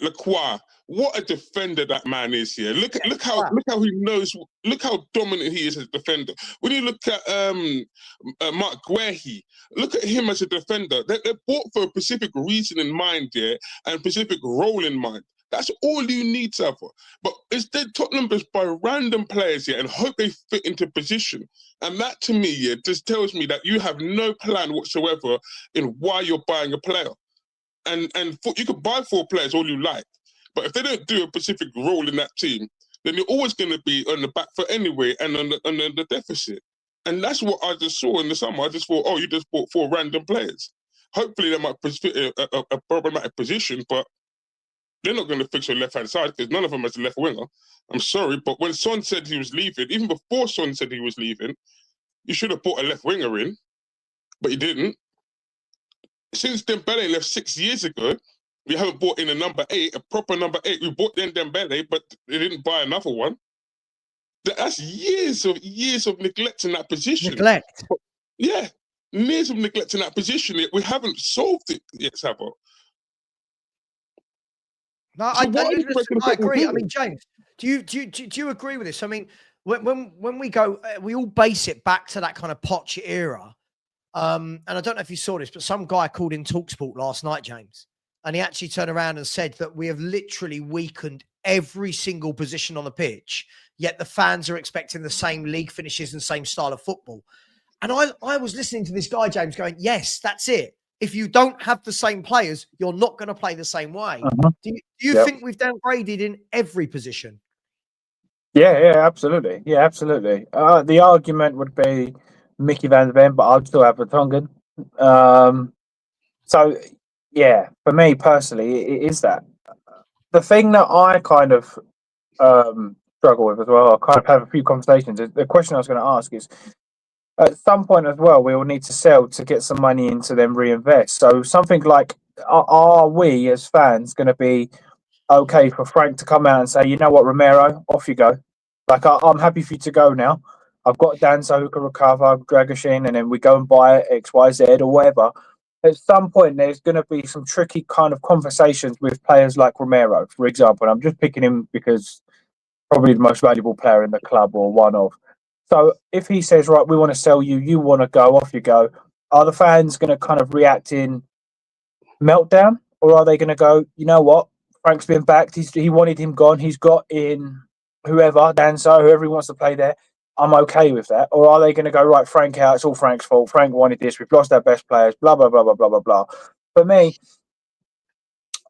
Lacroix, what a defender that man is here. Look how he knows. Look how dominant he is as a defender. When you look at Mark Guehi, look at him as a defender. They're bought for a specific reason in mind, and a specific role in mind. That's all you need, Savva. But instead, Tottenham just buy random players and hope they fit into position. And that, to me, just tells me that you have no plan whatsoever in why you're buying a player. And you could buy 4 players all you like, but if they don't do a specific role in that team, then you're always going to be on the back foot anyway and on the deficit. And that's what I just saw in the summer. I just thought, oh, you just bought 4 random players. Hopefully they might fit a problematic position, but they're not going to fix your left-hand side because none of them has a left winger. I'm sorry, but when Son said he was leaving, even before Son said he was leaving, you should have brought a left winger in, but you didn't. Since Dembele left 6 years ago, we haven't bought in a proper number 8. We bought in Dembele, but they didn't buy another one. That's years of neglect in that position. Neglect. Yeah, years of neglect in that position. We haven't solved it yet, Savva. No, I agree. I mean, James, do you agree with this? I mean, when we go, we all base it back to that kind of Poch era. And I don't know if you saw this, but some guy called in TalkSport last night, James, and he actually turned around and said that we have literally weakened every single position on the pitch, yet the fans are expecting the same league finishes and same style of football. And I was listening to this guy, James, going, yes, that's it. If you don't have the same players, you're not going to play the same way. Do you think we've downgraded in every position? Yeah, absolutely. Yeah, absolutely. The argument would be Mickey van der Ven, but I'd still have Vertonghen. So, yeah, for me personally, it is that. The thing that I kind of struggle with as well, I kind of have a few conversations. The question I was going to ask is, at some point as well, we will need to sell to get some money in to then reinvest. So something like, are we as fans going to be okay for Frank to come out and say, you know what, Romero, off you go. Like, I'm happy for you to go now. I've got Danso who can recover, Dragoshin, and then we go and buy X, Y, Z or whatever. At some point, there's going to be some tricky kind of conversations with players like Romero, for example. And I'm just picking him because probably the most valuable player in the club or one of. So if he says, right, we want to sell you, you want to go, off you go, are the fans going to kind of react in meltdown? Or are they going to go, you know what, Frank's been backed, he wanted him gone, he's got in whoever, Danso, whoever he wants to play there, I'm okay with that? Or are they going to go, right, Frank out, it's all Frank's fault, Frank wanted this, we've lost our best players, blah, blah, blah, blah, blah, blah, blah. For me,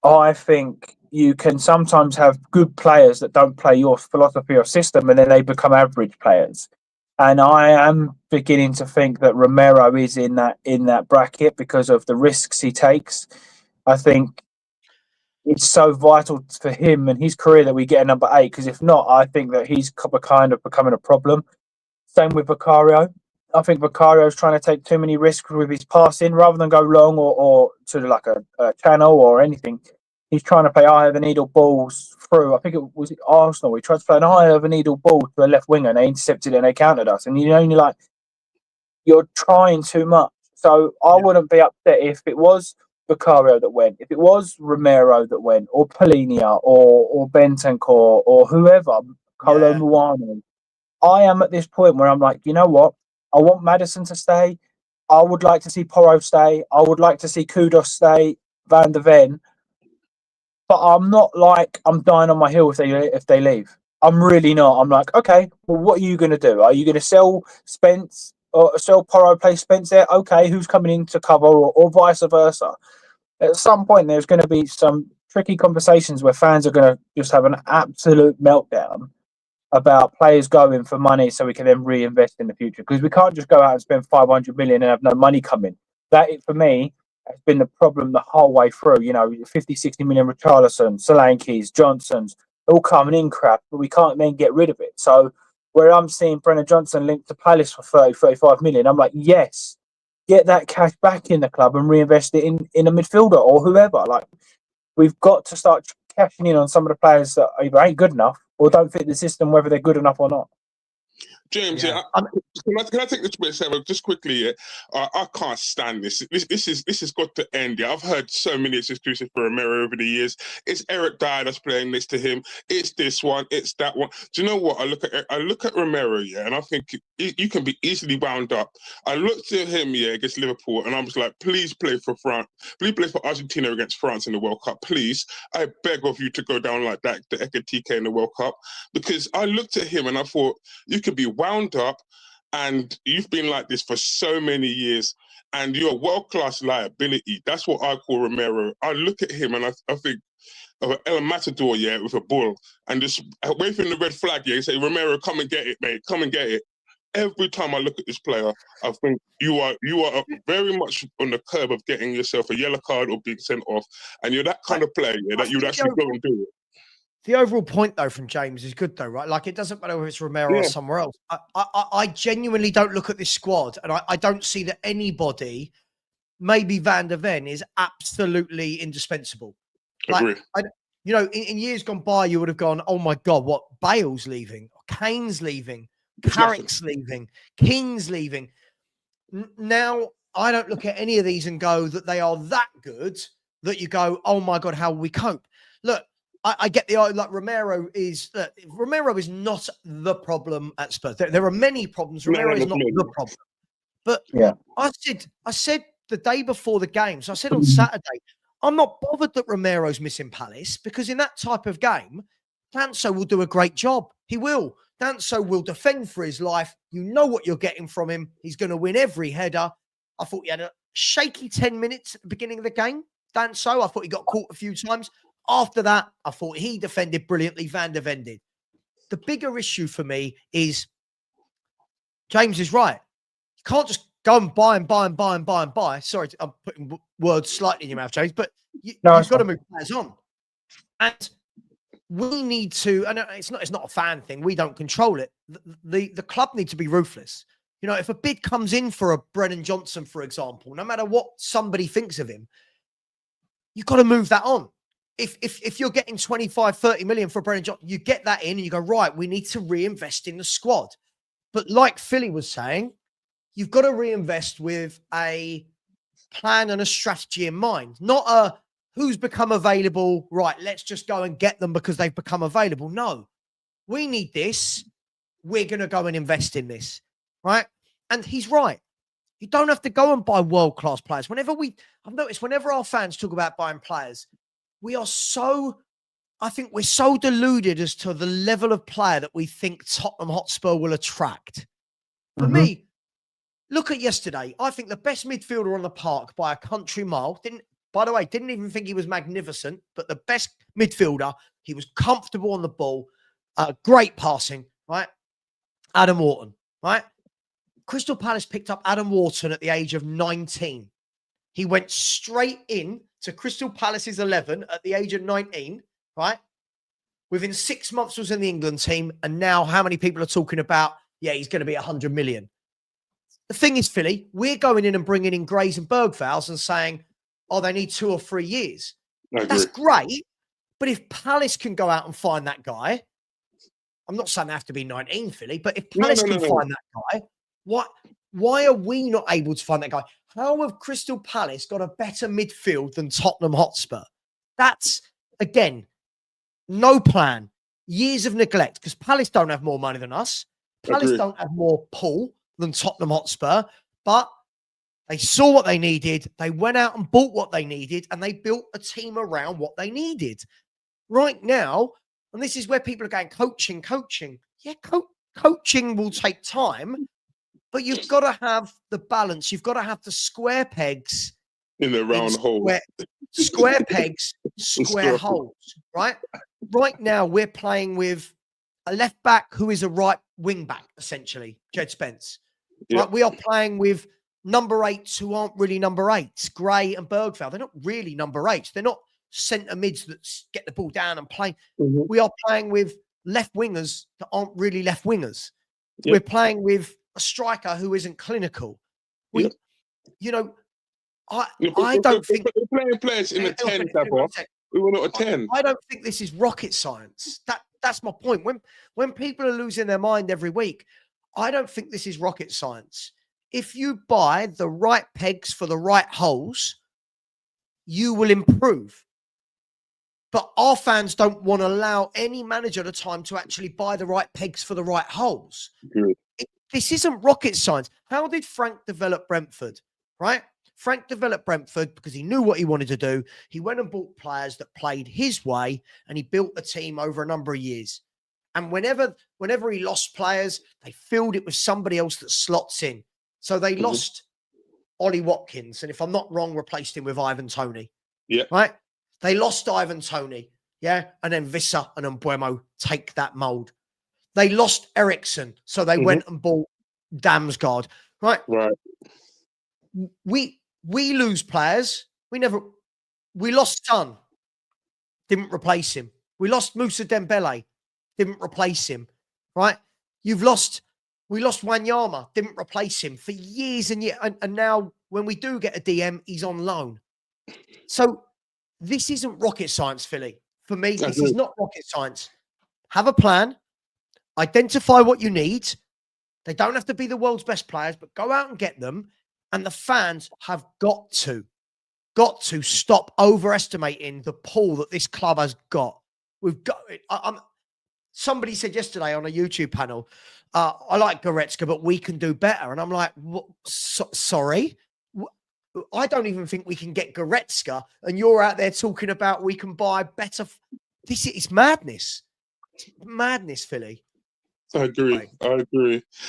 I think you can sometimes have good players that don't play your philosophy or system, and then they become average players. And I am beginning to think that Romero is in that bracket because of the risks he takes. I think it's so vital for him and his career that we get a number 8. Because if not, I think that he's kind of becoming a problem. Same with Vicario. I think Vicario's trying to take too many risks with his passing rather than go long or to like a channel or anything. He's trying to play eye of the needle balls through. I think it was Arsenal. He tried to play an eye of a needle ball to a left winger and they intercepted it and they countered us. And you're like, you're trying too much. So I wouldn't be upset if it was Vicario that went, if it was Romero that went, or Polinia or Bentancur or whoever, Kolo Muani. I am at this point where I'm like, you know what? I want Madison to stay. I would like to see Porro stay. I would like to see Kudos stay, Van der Ven. But I'm not like I'm dying on my heel if they leave. I'm really not. I'm like, okay, well, what are you going to do? Are you going to sell Spence or sell Porro, play Spence there? Okay, who's coming in to cover or vice versa? At some point, there's going to be some tricky conversations where fans are going to just have an absolute meltdown about players going for money so we can then reinvest in the future, because we can't just go out and spend 500 million and have no money coming. That, for me, has been the problem the whole way through. 50, 60 million Richarlison, Solankes, Johnsons, all coming in crap, but we can't then get rid of it. So where I'm seeing Brennan Johnson linked to Palace for 30, 35 million, I'm like, yes, get that cash back in the club and reinvest it in a midfielder or whoever. Like, we've got to start cashing in on some of the players that either ain't good enough or don't fit the system, whether they're good enough or not. James, can I take this bit, Savva, just quickly? I can't stand this. This has got to end. I've heard so many excuses for Romero over the years. It's Eric Dyer that's playing next to him. It's this one. It's that one. Do you know what? I look at Romero, and I think you can be easily wound up. I looked at him, against Liverpool, and I was like, please play for France. Please play for Argentina against France in the World Cup. Please, I beg of you to go down like that, the Ekatike in the World Cup, because I looked at him and I thought, you could be wound up, and you've been like this for so many years, and you're a world-class liability. That's what I call Romero. I look at him and I think of El Matador, with a bull, and just waving the red flag, you say, Romero, come and get it, mate, come and get it. Every time I look at this player, I think you are very much on the curb of getting yourself a yellow card or being sent off, and you're that kind of player that you'd actually go and do it. The overall point, though, from James is good, though, right? Like, it doesn't matter if it's Romero or somewhere else. I genuinely don't look at this squad, and I don't see that anybody, maybe Van der Ven, is absolutely indispensable. Like, in years gone by, you would have gone, oh, my God, what? Bale's leaving, Kane's leaving, Carrick's leaving, King's leaving. Now, I don't look at any of these and go that they are that good that you go, oh, my God, how will we cope? Look, I get the like Romero is not the problem at Spurs. There are many problems. Romero is not the problem. But I said the day before the game, so I said on Saturday, I'm not bothered that Romero's missing Palace, because in that type of game, Danso will do a great job. He will. Danso will defend for his life. You know what you're getting from him. He's going to win every header. I thought he had a shaky 10 minutes at the beginning of the game. Danso, I thought he got caught a few times. After that, I thought he defended brilliantly. Van der Ven did. The bigger issue for me is James is right. You can't just go and buy. Sorry, I'm putting words slightly in your mouth, James, but you've got to move players on. And we need to, and it's not a fan thing. We don't control it. The club need to be ruthless. If a bid comes in for a Brennan Johnson, for example, no matter what somebody thinks of him, you've got to move that on. If you're getting 25, 30 million for Brennan Johnson, you get that in and you go, right, we need to reinvest in the squad. But like Philly was saying, you've got to reinvest with a plan and a strategy in mind, not a who's become available, right, let's just go and get them because they've become available. No, we need this. We're going to go and invest in this, right? And he's right. You don't have to go and buy world-class players. I've noticed whenever our fans talk about buying players, we're so deluded as to the level of player that we think Tottenham Hotspur will attract. For me, look at yesterday. I think the best midfielder on the park by a country mile By the way, didn't even think he was magnificent, but the best midfielder. He was comfortable on the ball, great passing, right? Adam Wharton, right? Crystal Palace picked up Adam Wharton at the age of 19. He went straight in to Crystal Palace's 11 at the age of 19, right? Within 6 months was in the England team. And now how many people are talking about, yeah, he's going to be 100 million. The thing is, Philly, we're going in and bringing in Grays and Bergvals and saying, oh, they need 2 or 3 years. That's great. But if Palace can go out and find that guy, I'm not saying they have to be 19, Philly, but if Palace can find that guy, why are we not able to find that guy? How have Crystal Palace got a better midfield than Tottenham Hotspur? That's, again, no plan. Years of neglect, because Palace don't have more money than us. Palace don't have more pull than Tottenham Hotspur, but they saw what they needed. They went out and bought what they needed, and they built a team around what they needed. Right now, and this is where people are going, coaching. Yeah, coaching will take time, but you've got to have the balance. You've got to have the square pegs in the round hole. Square pegs, square holes, right? Right now, we're playing with a left back who is a right wing back, essentially, Jed Spence. Yeah. Right? We are playing with number 8s who aren't really number 8s, Gray and Bergvall. They're not really number 8s. They're not centre mids that get the ball down and play. Mm-hmm. We are playing with left wingers that aren't really left wingers. Yep. We're playing with a striker who isn't clinical. I don't think we're playing players in a 10. We were not a 10. I don't think this is rocket science. That's my point. When people are losing their mind every week, I don't think this is rocket science. If you buy the right pegs for the right holes, you will improve. But our fans don't want to allow any manager at a time to actually buy the right pegs for the right holes. This isn't rocket science. How did Frank develop Brentford, right? Frank developed Brentford because he knew what he wanted to do. He went and bought players that played his way, and he built a team over a number of years. And whenever he lost players, they filled it with somebody else that slots in. So they lost Ollie Watkins, and if I'm not wrong, replaced him with Ivan Toney. Yeah. Right? They lost Ivan Toney, yeah? And then Visser and Mbuemo take that mould. They lost Ericsson, so they went and bought Damsgaard, right? Right. We lose players. We lost Son, didn't replace him. We lost Moussa Dembele, didn't replace him, right? We lost Wanyama, didn't replace him for years and years. And now when we do get a DM, he's on loan. So this isn't rocket science, Philly. For me, this is not rocket science. Have a plan. Identify what you need. They don't have to be the world's best players, but go out and get them. And the fans have got to stop overestimating the pull that this club has got. We've got it. Somebody said yesterday on a YouTube panel, I like Goretzka, but we can do better. And I'm like, sorry? I don't even think we can get Goretzka. And you're out there talking about we can buy better. This is madness. It's madness, Philly. I agree.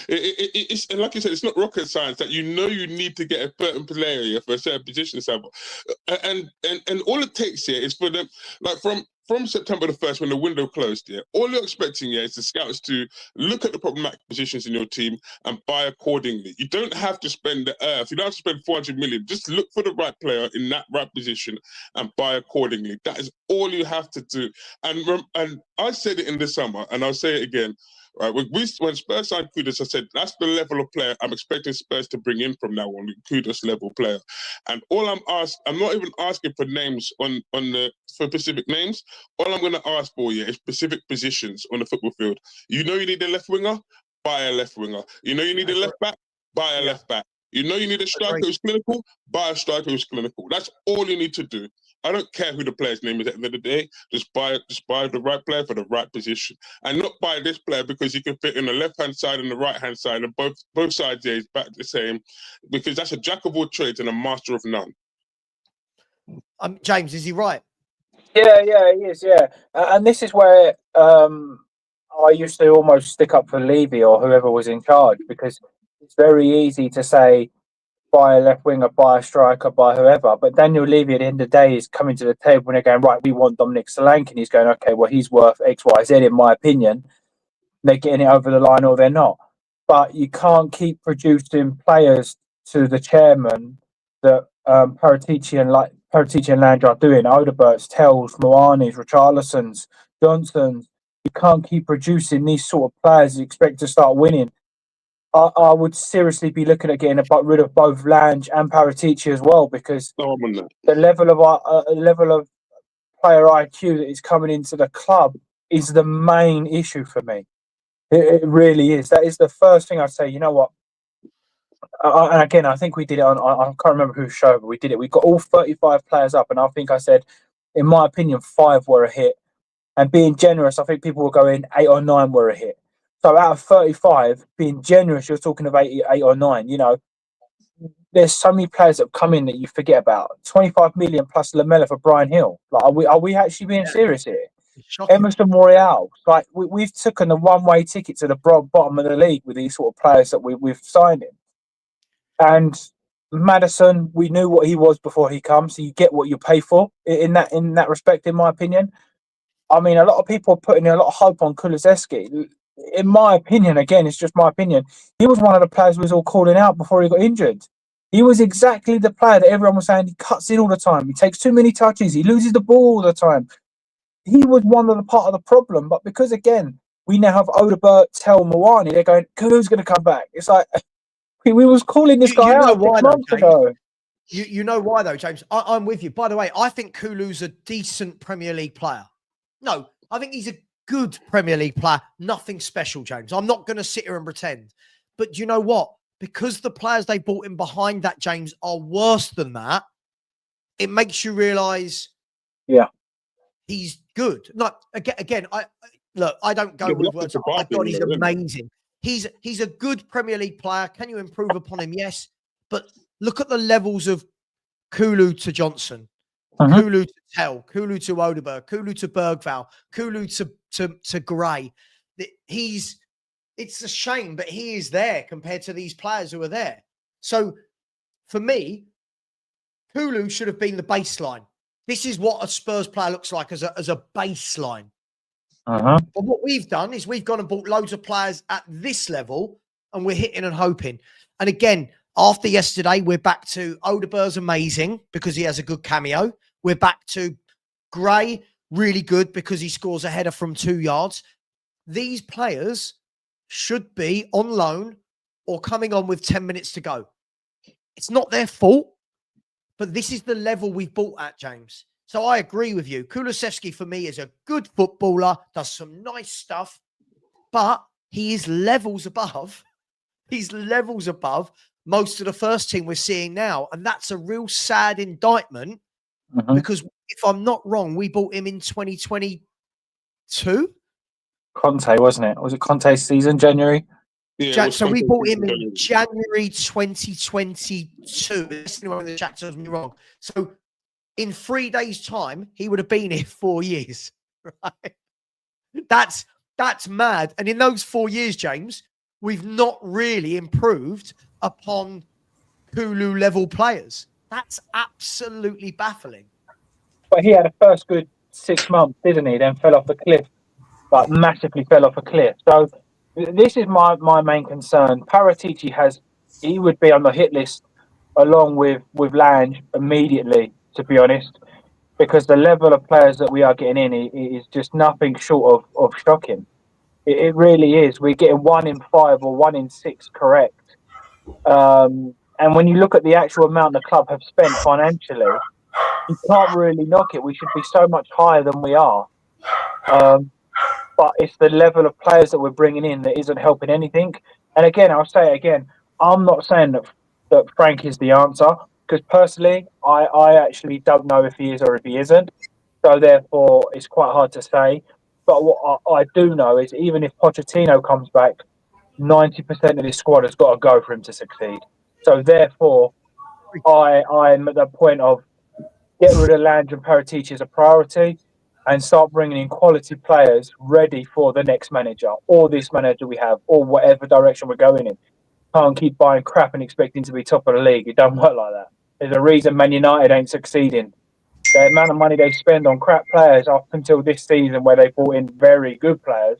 It's like you said, it's not rocket science that you need to get a certain player for a certain position, Savva. And all it takes here is for them, like from September the 1st when the window closed, all you're expecting is the scouts to look at the problematic positions in your team and buy accordingly. You don't have to spend the earth. You don't have to spend 400 million. Just look for the right player in that right position and buy accordingly. That is all you have to do. And I said it in the summer, and I'll say it again. Right, when Spurs signed Kudus, I said that's the level of player I'm expecting Spurs to bring in from now on, Kudus level player. And all I'm not even asking for names for specific names. All I'm going to ask for is specific positions on the football field. You need a left winger, buy a left winger. You need a left back, buy a left back. You need a striker who's clinical, buy a striker who's clinical. That's all you need to do. I don't care who the player's name is at the end of the day. Just buy the right player for the right position. And not buy this player because he can fit in the left-hand side and the right-hand side, and both sides there is back the same, because that's a jack of all trades and a master of none. James, is he right? Yeah, he is, yeah. And this is where I used to almost stick up for Levy or whoever was in charge, because it's very easy to say, by a left winger, by a striker, by whoever. But Daniel Levy at the end of the day is coming to the table and they're going, right, we want Dominic Solanke. And he's going, okay, well, he's worth X, Y, Z, in my opinion. They're getting it over the line or they're not. But you can't keep producing players to the chairman that Paratici and Land are doing. Odeberts, Tells, Moanis, Richarlisons, Johnsons. You can't keep producing these sort of players you expect to start winning. I would seriously be looking at getting rid of both Lange and Paratici as well, because the level of player IQ that is coming into the club is the main issue for me. It really is. That is the first thing I'd say. You know what? And again, I think we did it on. I can't remember whose show, but we did it. We got all 35 players up, and I think I said, in my opinion, 5 were a hit. And being generous, I think people were going 8 or 9 were a hit. So out of 35, being generous, you're talking about 8 or 9. You know, there's so many players that have come in that you forget about. 25 million plus Lamella for Brian Hill. Like, are we actually being serious here? Emerson Royale. Like, we've taken the one-way ticket to the bottom of the league with these sort of players that we've signed in. And Madison, we knew what he was before he comes, so you get what you pay for in that respect, in my opinion. I mean, a lot of people are putting a lot of hope on Kulusevski. In my opinion, again, it's just my opinion, he was one of the players who was all calling out before he got injured. He was exactly the player that everyone was saying he cuts in all the time. He takes too many touches. He loses the ball all the time. He was one of the part of the problem. But because, again, we now have Odebert, Tel, Moani, they're going, Kulu's going to come back. It's like, we was calling this guy out 6 months ago. You know why, though, James? I'm with you. By the way, I think Kulu's a decent Premier League player. No, I think he's a good Premier League player. Nothing special, James. I'm not going to sit here and pretend. But you know what? Because the players they brought in behind that, James, are worse than that, it makes you realise he's good. No, again, I don't go with words. Oh my God, he's amazing. He's a good Premier League player. Can you improve upon him? Yes. But look at the levels of Kulu to Johnson. Kulu to Tell, Kulu to Odeberg, Kulu to Bergval, Kulu to Gray. It's a shame, but he is there compared to these players who are there. So for me, Kulu should have been the baseline. This is what a Spurs player looks like as a baseline. But what we've done is we've gone and bought loads of players at this level, and we're hitting and hoping. And again, after yesterday, we're back to Odeberg's amazing because he has a good cameo. We're back to Gray, really good because he scores a header from 2 yards. These players should be on loan or coming on with 10 minutes to go. It's not their fault, but this is the level we've bought at, James. So I agree with you. Kulusevski, for me, is a good footballer, does some nice stuff, but he is levels above. He's levels above most of the first team we're seeing now. And that's a real sad indictment because if I'm not wrong, we bought him in 2022. Conte, wasn't it? Was it Conte's season, January? Yeah, so we bought him in January 2022. Anyone in the chat tells me wrong. So in 3 days' time, he would have been here 4 years. Right? That's mad. And in those 4 years, James, we've not really improved upon Kulu level players. That's absolutely baffling. But he had a first good 6 months, didn't he? Then fell off a cliff, like massively fell off a cliff. So this is my main concern. Paratici he would be on the hit list along with Lange immediately, to be honest, because the level of players that we are getting in is just nothing short of shocking. It really is. We're getting 1 in 5 or 1 in 6 correct. And when you look at the actual amount the club have spent financially, you can't really knock it. We should be so much higher than we are. But it's the level of players that we're bringing in that isn't helping anything. And again, I'll say it again, I'm not saying that Frank is the answer, because personally, I actually don't know if he is or if he isn't. So therefore, it's quite hard to say. But what I do know is even if Pochettino comes back, 90% of this squad has got to go for him to succeed. So therefore, I'm at the point of get rid of Lange and Paratici as a priority and start bringing in quality players ready for the next manager or this manager we have or whatever direction we're going in. can't keep buying crap and expecting to be top of the league. It don't work like that. There's a reason Man United ain't succeeding. The amount of money they spend on crap players up until this season, where they brought in very good players,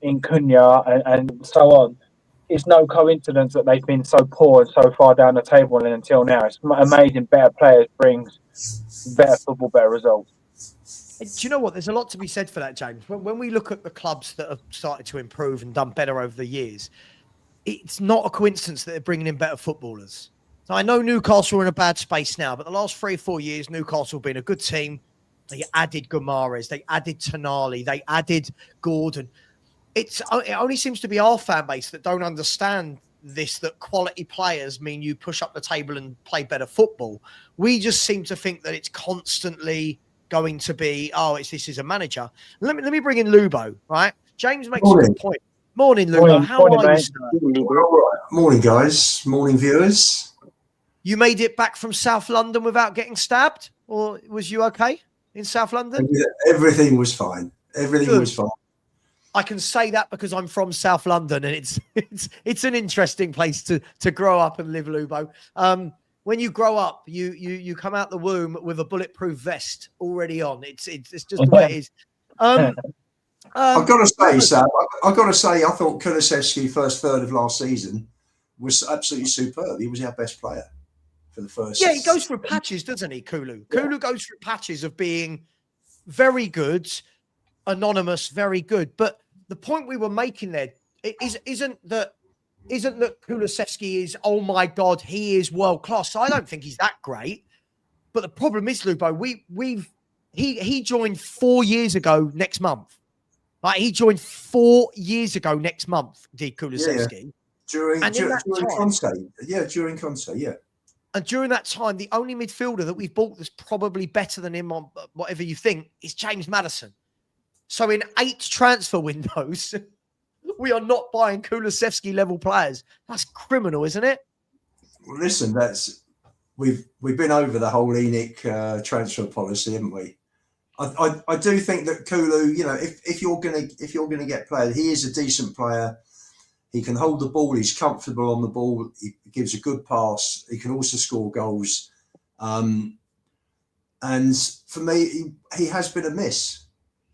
in Cunha and so on, it's no coincidence that they've been so poor and so far down the table and until now. It's amazing. Better players brings better football, better results. Do you know what? There's a lot to be said for that, James. When we look at the clubs that have started to improve and done better over the years, it's not a coincidence that they're bringing in better footballers. So I know Newcastle are in a bad space now, but the last 3 or 4 years, Newcastle have been a good team. They added Guimaraes, they added Tonali, they added Gordon. It only seems to be our fan base that don't understand this, that quality players mean you push up the table and play better football. We just seem to think that it's constantly going to be, this is a manager. Let me bring in Lubo, right? James makes a good point. Morning, Lubo. How are you, sir? Morning, guys. Morning, viewers. You made it back from South London without getting stabbed? Or was you okay in South London? Everything was fine. Everything was fine. I can say that because I'm from South London, and it's an interesting place to grow up and live, Lubo. When you grow up, you come out the womb with a bulletproof vest already on. It's just the way it is. I've got to say, Sam, I thought Kulusevski first third of last season was absolutely superb. He was our best player for the first. Yeah, he goes through patches, doesn't he, Kulu? Yeah. Kulu goes through patches of being very good, anonymous, very good. But the point we were making there isn't that Kulusevski is, oh my God, he is world class. So I don't think he's that great. But the problem is, Lubo, he joined 4 years ago next month. Like, he joined 4 years ago next month, did Kulusevski. Yeah. During Conte. Yeah, during Conte, yeah. And during that time, the only midfielder that we've bought that's probably better than him on whatever you think is James Madison. So in 8 transfer windows, we are not buying Kulusevski level players. That's criminal, isn't it? Well, listen, we've been over the whole ENIC transfer policy, haven't we? I do think that Kulu, if you're gonna get players, he is a decent player. He can hold the ball. He's comfortable on the ball. He gives a good pass. He can also score goals. And for me, he has been a miss.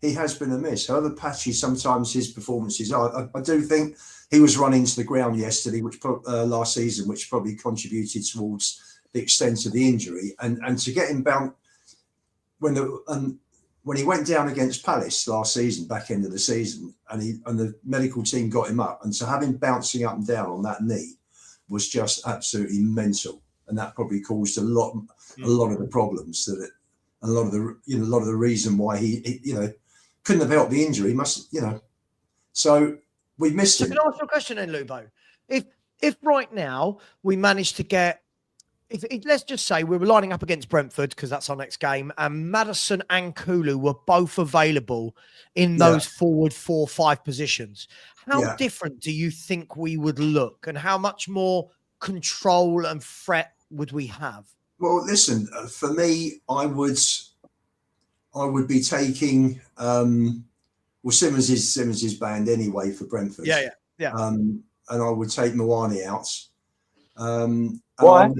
He has been a miss. However patchy sometimes his performances are, I do think he was run into the ground yesterday, last season, which probably contributed towards the extent of the injury. And to get him bound when he went down against Palace last season, back end of the season, and the medical team got him up, and to have him bouncing up and down on that knee was just absolutely mental, and that probably caused a lot of the problems a lot of the reason why he couldn't have helped the injury. So we missed him. Can I ask you a question then, Lubo? If right now we managed to get, let's just say we were lining up against Brentford, because that's our next game, and Madison and Kulu were both available in those forward 4-5 positions, how different do you think we would look, and how much more control and threat would we have? Well, listen, for me, I would be taking Simmons is banned anyway for Brentford. Yeah. And I would take Mwani out. Why?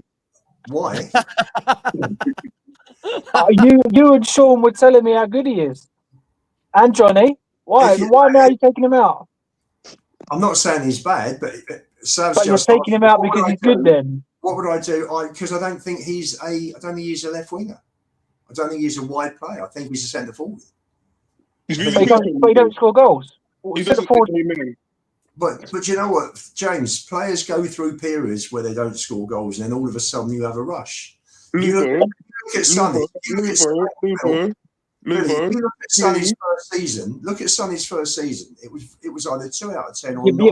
Why? You and Sean were telling me how good he is, and Johnny. Why now are you taking him out? I'm not saying he's bad, but you're taking him out because he's good. Then what would I do? Because I don't think he's a left winger. I don't think he's a wide player. I think he's a centre forward. But he don't score goals. But you know what, James? Players go through periods where they don't score goals, and then all of a sudden you have a rush. You look at Sonny. Look at Sonny's first season. Look at Sonny's first season. It was either 2 out of 10 or 9.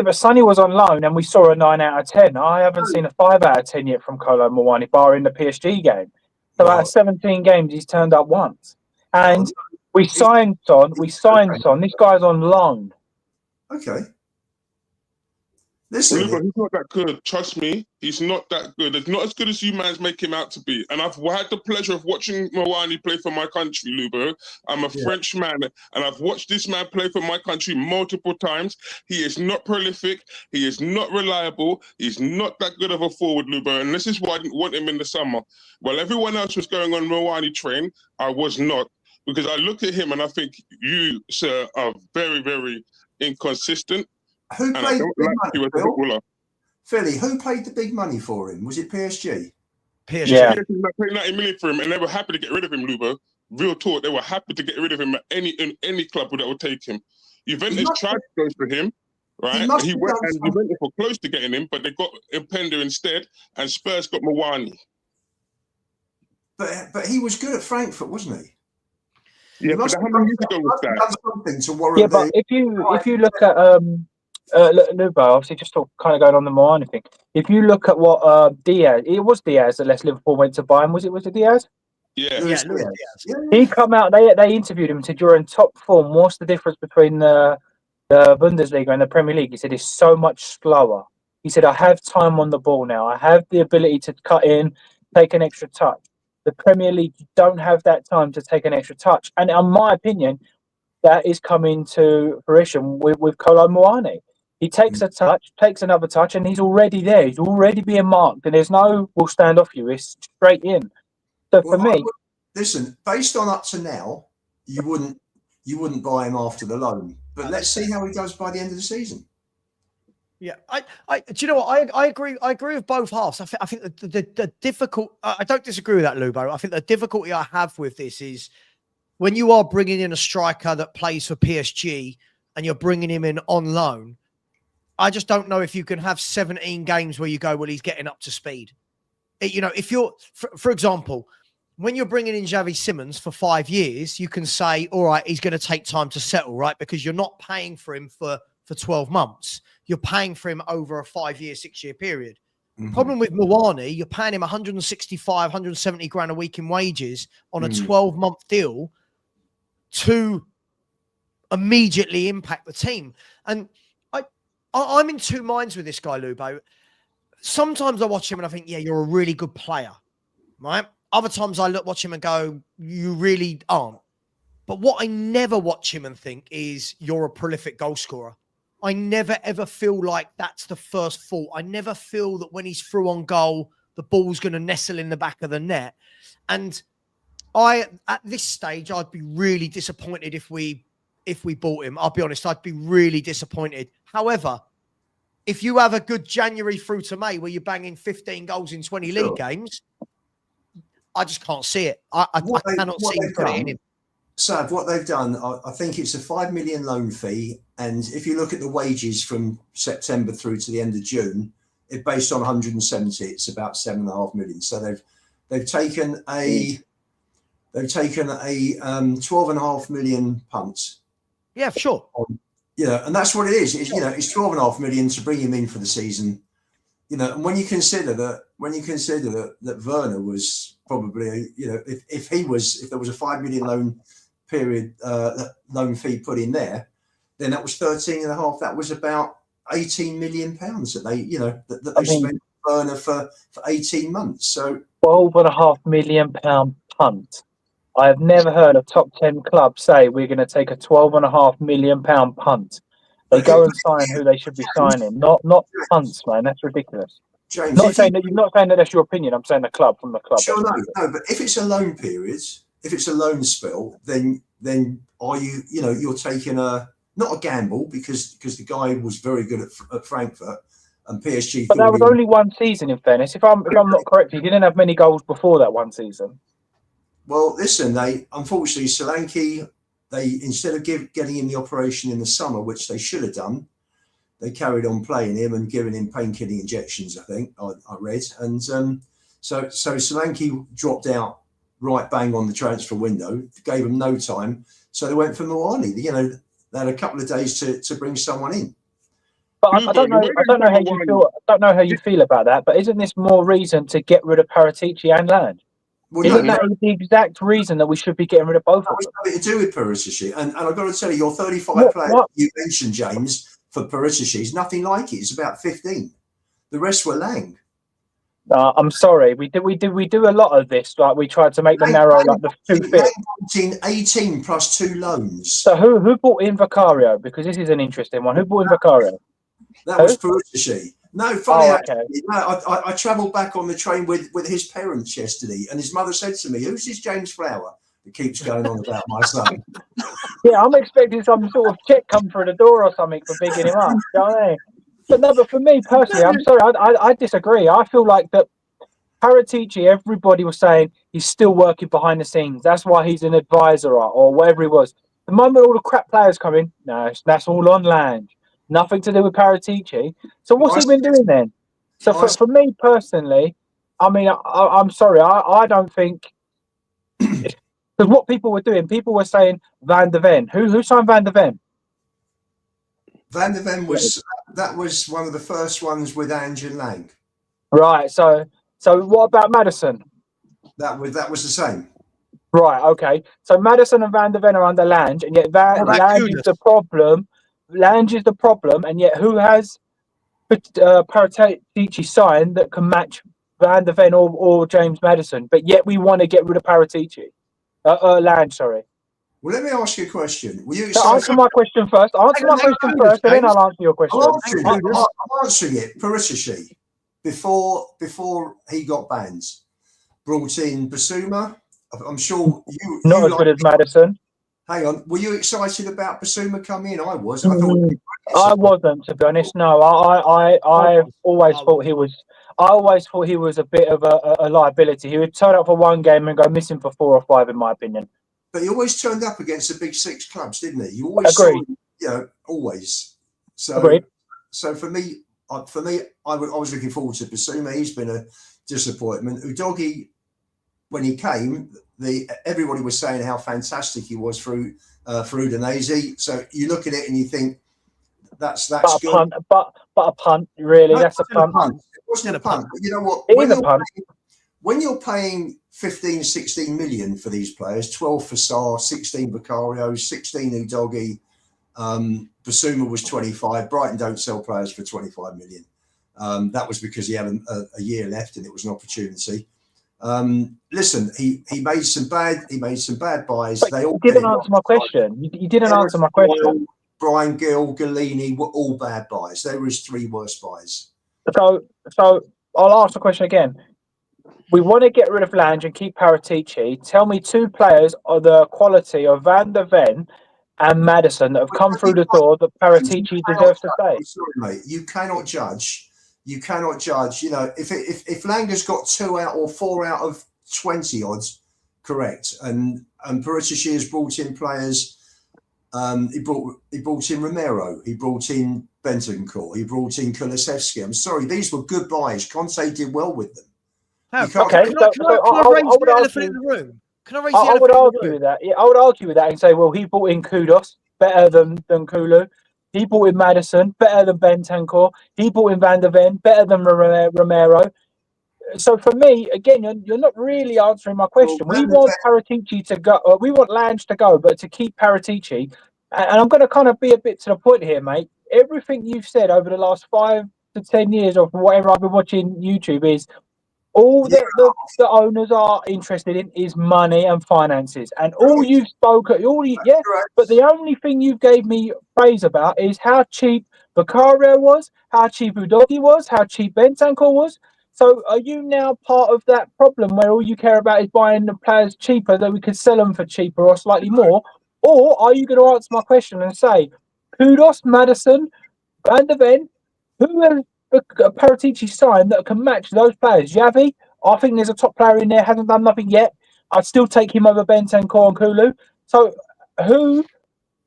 But Sonny was on loan, and we saw a 9 out of 10. I haven't seen a 5 out of 10 yet from Kolo Muani, bar in the PSG game. So out of 17 games, he's turned up once. And we signed Son. This guy's on loan. Okay. Listen, Luba, he's not that good. Trust me, he's not that good. It's not as good as you man's make him out to be. And I've had the pleasure of watching Mawani play for my country, Luba. I'm a French man, and I've watched this man play for my country multiple times. He is not prolific. He is not reliable. He's not that good of a forward, Luba. And this is why I didn't want him in the summer. While everyone else was going on Mawani train, I was not. Because I look at him and I think you, sir, are very, very inconsistent. Who played the big money, as a footballer. Philly, who paid the big money for him? Was it PSG? PSG. Yeah. PSG paid 90 million for him, and they were happy to get rid of him, Lubo. Real talk, they were happy to get rid of him in any club that would take him. Juventus tried to go for him, right? He went and Juventus were close to getting him, but they got Impender instead, and Spurs got Mawani. But he was good at Frankfurt, wasn't he? Yeah, but how many years ago was that? Something to warrant. Yeah, but if you look at Lubo, obviously just kind of going on the Mawani thing. If you look at what Diaz, it was Diaz that left Liverpool went to Bayern. Was it Diaz? Yeah, Luis Diaz. He come out. They interviewed him and said, "You're in top form. What's the difference between the Bundesliga and the Premier League?" He said, "It's so much slower." He said, "I have time on the ball now. I have the ability to cut in, take an extra touch. The Premier League, you don't have that time to take an extra touch." And in my opinion, that is coming to fruition with Kolo Muani. He takes a touch, takes another touch, and he's already there. He's already being marked, and there's no "we'll stand off you." It's straight in. So for me, listen, based on up to now, you wouldn't buy him after the loan. But let's see how he does by the end of the season. Yeah, do you know what? I agree. I agree with both halves. I think the difficult. I don't disagree with that, Lubo. I think the difficulty I have with this is when you are bringing in a striker that plays for PSG and you're bringing him in on loan. I just don't know if you can have 17 games where you go, well, he's getting up to speed. If you're, for example, when you're bringing in Xavi Simons for 5 years, you can say, all right, he's going to take time to settle, right? Because you're not paying for him for 12 months. You're paying for him over a 5-year, 6-year period. Mm-hmm. Problem with Mawani, you're paying him 165, 170 grand a week in wages on a 12-month deal to immediately impact the team. And I'm in two minds with this guy, Lubo. Sometimes I watch him and I think, yeah, you're a really good player, right? Other times I watch him and go, you really aren't. But what I never watch him and think is you're a prolific goal scorer. I never, ever feel like that's the first fault. I never feel that when he's through on goal, the ball's going to nestle in the back of the net. And at this stage, I'd be really disappointed if we bought him. I'll be honest, I'd be really disappointed. However, if you have a good January through to May where you're banging 15 goals in 20 league games, I just can't see it. I cannot see you putting it in him. Sav, what they've done, I think it's a 5 million loan fee. And if you look at the wages from September through to the end of June, it's based on 170. It's about 7.5 million. So they've taken a 12.5 million punt. Yeah, for sure. And that's what it is. It's 12.5 million to bring him in for the season. And when you consider that Werner was probably, if there was a 5 million loan period, loan fee put in there, then that was 13.5. That was about 18 million pounds that they spent Werner for 18 months. So 12.5 million pound punt. I have never heard a top 10 club say we're going to take a 12.5 million pound punt. They go and sign who they should be signing, not punts, man. That's ridiculous. James, not saying that that's your opinion. I'm saying from the club. Sure, no, but if it's a loan period, if it's a loan spell, then are you you're taking not a gamble because the guy was very good at Frankfurt and PSG. But that was only one season. In fairness, if I'm not correct, he didn't have many goals before that one season. Well, listen, unfortunately Solanke, instead of getting him the operation in the summer, which they should have done, they carried on playing him and giving him painkilling injections. I think I read, and so Solanke dropped out right bang on the transfer window, gave him no time, so they went for Mawani. They had a couple of days to bring someone in. But I don't know how you feel. I don't know how you feel about that. But isn't this more reason to get rid of Paratici and Land? Well, isn't that the exact reason that we should be getting rid of both of them? It's nothing to do with Paratici. And I've got to tell you, your 35 players you mentioned, James, for Perisic is nothing like it. It's about 15. The rest were Lang. I'm sorry. We do a lot of this. Like we tried to make the narrow, like the two fit. Lang brought in 18 plus 2 loans. So who brought in Vicario? Because this is an interesting one. Who brought in Vicario? That was Perisic. No, funny. Okay. No, I travelled back on the train with his parents yesterday, and his mother said to me, "Who's this James Flower that keeps going on about my son?" Yeah, I'm expecting some sort of check come through the door or something for bigging him up. You know what I mean? But no, but for me personally, I'm sorry, I disagree. I feel like that Paratici, everybody was saying he's still working behind the scenes. That's why he's an advisor or whatever he was. The moment all the crap players come in, no, that's all on Lange. Nothing to do with Paratici. So what's he been doing then? So for me personally, I mean, I'm sorry, I don't think because what people were doing, people were saying Van de Ven. Who signed Van de Ven? Van de Ven was one of the first ones with Ange and Lang. Right. So what about Madison? That was the same. Right. Okay. So Madison and Van de Ven are under Lange, and yet Lange is the problem. Lange is the problem, and yet who has Paratici signed that can match Van de Ven or James Madison? But yet we want to get rid of Paratici. Lange, sorry. Well, let me ask you a question. Will you answer my question first? Answer my question first, and then I'll answer your question. I'm answering it. Perisic, before he got banned, brought in Basuma. I'm sure you not as good as Madison. Hang on, were you excited about Basuma coming in? I was. I wasn't, to be honest. No, I always thought he was. I always thought he was a bit of a liability. He would turn up for one game and go missing for 4 or 5, in my opinion. But he always turned up against the big 6 clubs, didn't he? You always agreed. Always. So, agreed. So for me, I was looking forward to Basuma. He's been a disappointment. Udogie, when he came, everybody was saying how fantastic he was through Udinese. So you look at it and you think that's good. But a punt, really. No, that's a punt. It wasn't a punt. But you know what? It is a punt. When you're paying 15, 16 million for these players, 12 for Sarr, 16 Vicario, 16 Udogie, Basuma was 25. Brighton don't sell players for 25 million. That was because he had a year left and it was an opportunity. Listen, he made some bad buys. But you didn't answer my question. You didn't answer my question. Brian Gill, Galini were all bad buys. They were his 3 worst buys. So I'll ask the question again. We want to get rid of Lange and keep Paratici. Tell me 2 players of the quality of Van de Ven and Madison that have come through the door that Paratici deserves to stay. Sorry, mate. You cannot judge. You know, if Lang has got 2 out or 4 out of 20 odds, correct. And Perisic has brought in players. He brought in Romero. He brought in Bentancur. He brought in Kulusevski. I'm sorry, these were good buys. Conte did well with them. Okay, can I raise the elephant in the room? I would argue with that. Yeah, I would argue with that and say, well, he brought in Kudos better than Kulu. He brought in Madison better than Bentancur. He brought in Van de Ven better than Romero. So for me, again, you're not really answering my question. We want Paratici to go. We want Lange to go, but to keep Paratici. And I'm going to kind of be a bit to the point here, mate. Everything you've said over the last 5 to 10 years of whatever I've been watching YouTube is all that the owners are interested in is money and finances. And all you've spoken, but the only thing you gave me praise about is how cheap Vicario was, how cheap Udogie was, how cheap Bentancur was. So are you now part of that problem where all you care about is buying the players cheaper that we could sell them for cheaper or slightly more? Or are you going to answer my question and say, Kudos, Madison, Van de Ven, who has Paratici signed that can match those players? Xavi, I think there's a top player in there, hasn't done nothing yet. I'd still take him over Bentancur and Kulu. So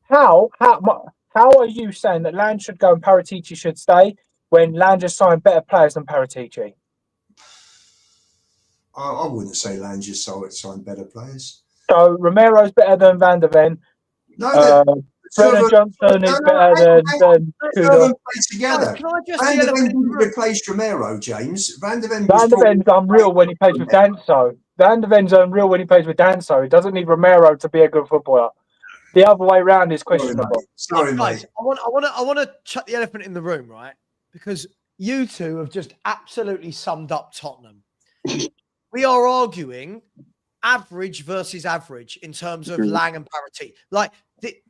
how are you saying that Lange should go and Paratici should stay when Lange has signed better players than Paratici? I wouldn't say Lange has signed better players. So Romero's better than Van de Ven. No, Brennan Johnson is better than Kudo. Together. Can I just Van de Ven didn't replace Romero, James. Van de Ven's unreal when he plays with Danso. Van de Ven's unreal when he plays with Danso. He doesn't need Romero to be a good footballer. The other way round is Sorry, questionable. mate. Sorry, Guys, mate. I want to chuck the elephant in the room, right? Because you two have just absolutely summed up Tottenham. We are arguing average versus average in terms of Lang and Paratici. Like,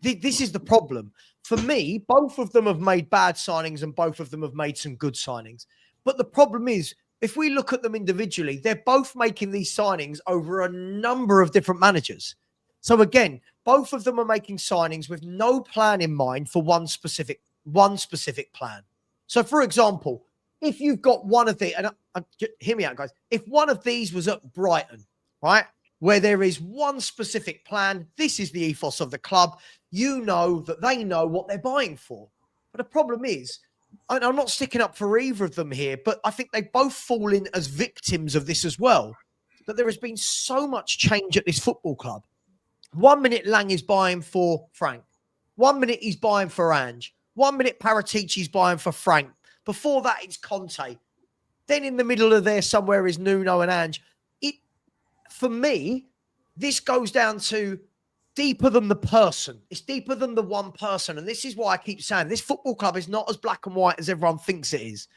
this is the problem. For me, both of them have made bad signings and both of them have made some good signings. But the problem is, if we look at them individually, they're both making these signings over a number of different managers. So again, both of them are making signings with no plan in mind for one specific plan. So, for example, if you've got one of the, and hear me out, guys, if one of these was at Brighton, right, where there is one specific plan, this is the ethos of the club, you know that they know what they're buying for. But the problem is, and I'm not sticking up for either of them here, but I think they both fall in as victims of this as well, that there has been so much change at this football club. 1 minute Lang is buying for Frank. 1 minute he's buying for Ange. 1 minute Paratici's buying for Frank. Before that, it's Conte. Then in the middle of there somewhere is Nuno and Ange. For me, this goes down to deeper than the person. It's deeper than the one person. And this is why I keep saying this football club is not as black and white as everyone thinks it is.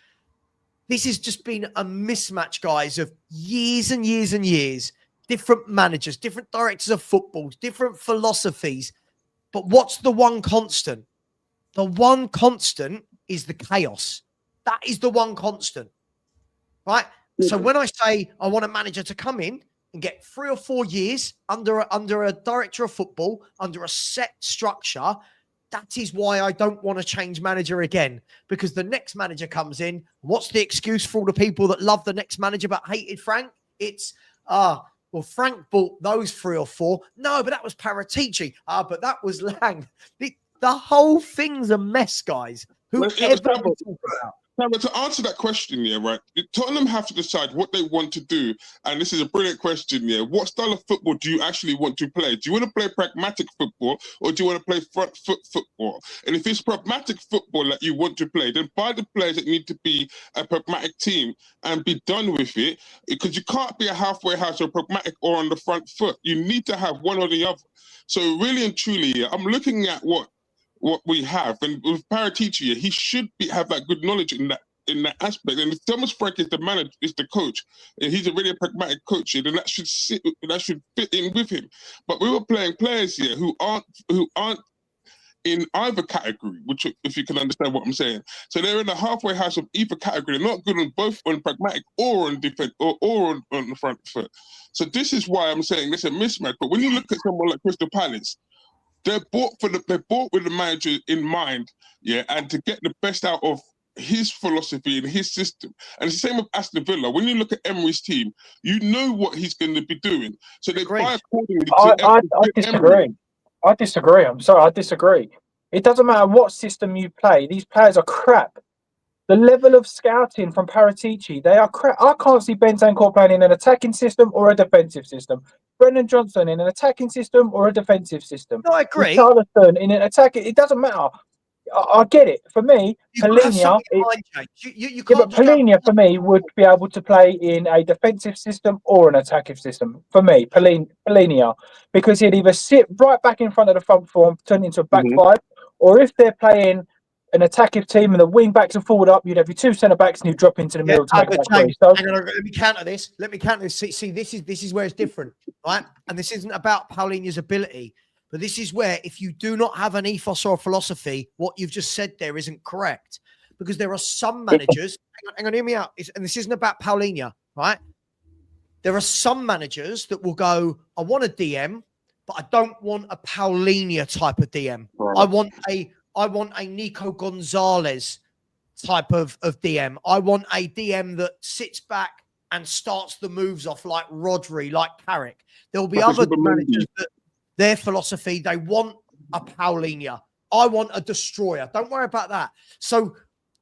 This has just been a mismatch, guys, of years and years and years. Different managers, different directors of football, different philosophies. But what's the one constant? The one constant is the chaos. That is the one constant, right? So when I say I want a manager to come in and get 3 or 4 years under a director of football, under a set structure, that is why I don't want to change manager again. Because the next manager comes in. What's the excuse for all the people that love the next manager but hated Frank? It's, well, Frank bought those 3 or 4. No, but that was Paratici. But that was Lang. The whole thing's a mess, guys. Whoever Now, but to answer that question, yeah, right, Tottenham have to decide what they want to do. And this is a brilliant question, yeah. What style of football do you actually want to play? Do you want to play pragmatic football or do you want to play front foot football? And if it's pragmatic football that you want to play, then buy the players that need to be a pragmatic team and be done with it. Because you can't be a halfway house or pragmatic or on the front foot. You need to have one or the other. So really and truly, yeah, I'm looking at what we have, and with Paratici, he should have that good knowledge in that aspect. And if Thomas Frank is the manager, is the coach, and he's a really pragmatic coach, then that should fit in with him. But we were playing players here who aren't in either category, which, if you can understand what I'm saying. So they're in the halfway house of either category. They're not good on both, on pragmatic or on defense or on the front foot. So this is why I'm saying there's a mismatch. But when you look at someone like Crystal Palace, they're bought with the manager in mind, yeah, and to get the best out of his philosophy and his system. And it's the same with Aston Villa. When you look at Emery's team, you know what he's going to be doing. So they buy accordingly to I disagree. I disagree. I'm sorry, I disagree. It doesn't matter what system you play. These players are crap. The level of scouting from Paratici, they are crap. I can't see Bentancur playing in an attacking system or a defensive system. Brendan Johnson in an attacking system or a defensive system. No, I agree. Charlton in an attacking. It doesn't matter. I get it. For me, Palhinha, but Palhinha for me would be able to play in a defensive system or an attacking system. For me, Palhinha, because he'd either sit right back in front of the front four, turn into a back five, or if they're playing an attacking team and the wing backs and forward up, you'd have your 2 centre backs and you drop into the middle to make that play. So, hang on, let me counter this. See, this is where it's different, right? And this isn't about Paulinho's ability, but this is where if you do not have an ethos or a philosophy, what you've just said there isn't correct. Because there are some managers, hang on, hear me out. And this isn't about Paulinho, right? There are some managers that will go, I want a DM, but I don't want a Paulinho type of DM. Right. I want a Nico Gonzalez type of DM. I want a DM that sits back and starts the moves off like Rodri, like Carrick. There will be other managers that their philosophy, they want a Paulinho. I want a destroyer. Don't worry about that. So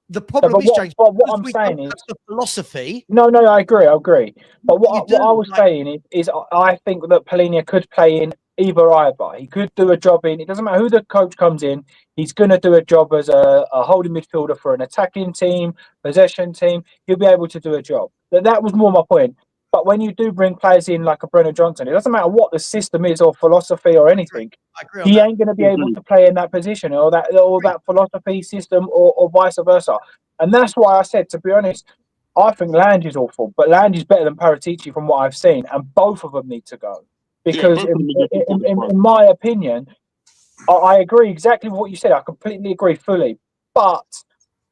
the problem is, James, what I'm saying is the philosophy. No, I agree. But what I was saying is I think that Paulinho could play in either. He could do a job in. It doesn't matter who the coach comes in. He's going to do a job as a holding midfielder for an attacking team, possession team. He'll be able to do a job. That was more my point. But when you do bring players in like a Brennan Johnson, it doesn't matter what the system is or philosophy or anything. I agree on He that. ain't going to be able to play in that position or that philosophy system or vice versa. And that's why I said, to be honest, I think Land is awful, but Land is better than Paratici from what I've seen, and both of them need to go. Because both of them are good footballers, in my opinion, I agree exactly with what you said. I completely agree fully. But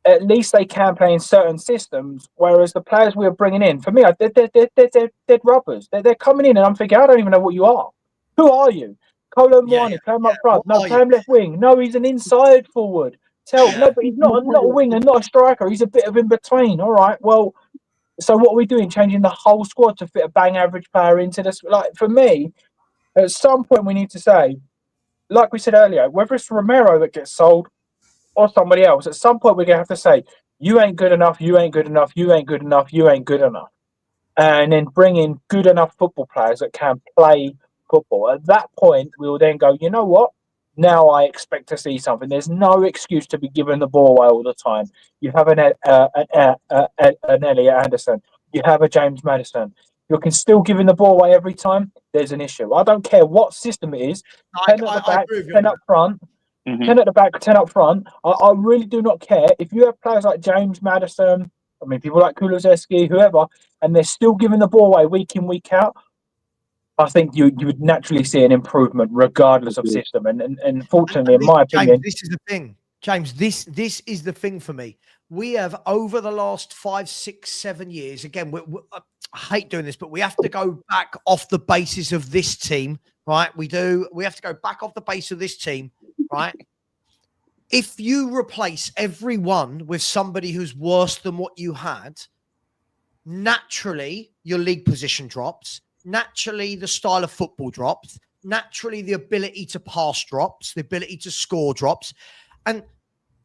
at least they can play in certain systems, whereas the players we are bringing in, for me, they're rubbers. They're coming in, and I'm thinking, I don't even know what you are. Who are you? Kolo Muani, play him up front. No, play him left wing. No, he's an inside forward. No, but he's not a winger, not a striker. He's a bit of in between. All right, well, so what are we doing? Changing the whole squad to fit a bang average player into this? Like, for me, at some point we need to say, like we said earlier, whether it's Romero that gets sold or somebody else, at some point we're going to have to say, you ain't good enough, you ain't good enough, you ain't good enough, you ain't good enough. And then bring in good enough football players that can play football. At that point, we will then go, you know what? Now I expect to see something. There's no excuse to be giving the ball away all the time. You have an Elliot Anderson. You have a James Madison. You can still giving the ball away every time. There's an issue. I don't care what system it is. 10 at the back, 10 up front. 10 at the back, 10 up front. I really do not care. If you have players like James Madison, I mean, people like Kulusevski, whoever, and they're still giving the ball away week in, week out, I think you would naturally see an improvement regardless of system. And fortunately, in my opinion... James, this is the thing. James, this is the thing for me. We have, over the last 5, 6, 7 years, again, I hate doing this, but we have to go back off the basis of this team, right? We have to go back off the base of this team, right? If you replace everyone with somebody who's worse than what you had, naturally your league position drops. Naturally the style of football drops. Naturally the ability to pass drops. The ability to score drops. And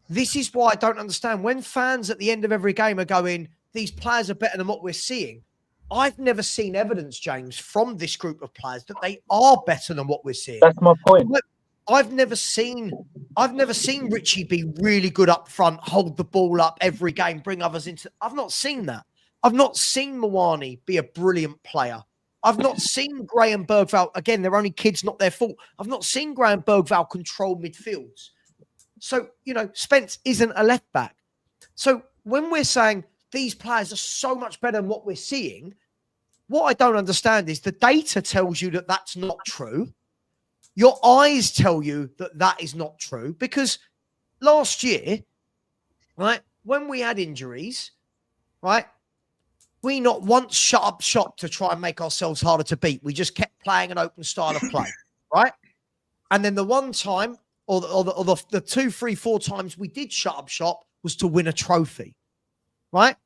this is why I don't understand when fans at the end of every game are going, these players are better than what we're seeing. I've never seen evidence, James, from this group of players that they are better than what we're seeing. That's my point. I've never seen Richie be really good up front, hold the ball up every game, bring others into. I've not seen that. I've not seen Muani be a brilliant player. I've not seen Graham Bergvall. Again, they're only kids, not their fault. I've not seen Graham Bergvall control midfields. So, Spence isn't a left back. So when we're saying these players are so much better than what we're seeing, what I don't understand is the data tells you that that's not true. Your eyes tell you that that is not true, because last year, right, when we had injuries, right, we not once shut up shop to try and make ourselves harder to beat. We just kept playing an open style of play, right? And then the one time, or the 2, 3, 4 times we did shut up shop was to win a trophy, right?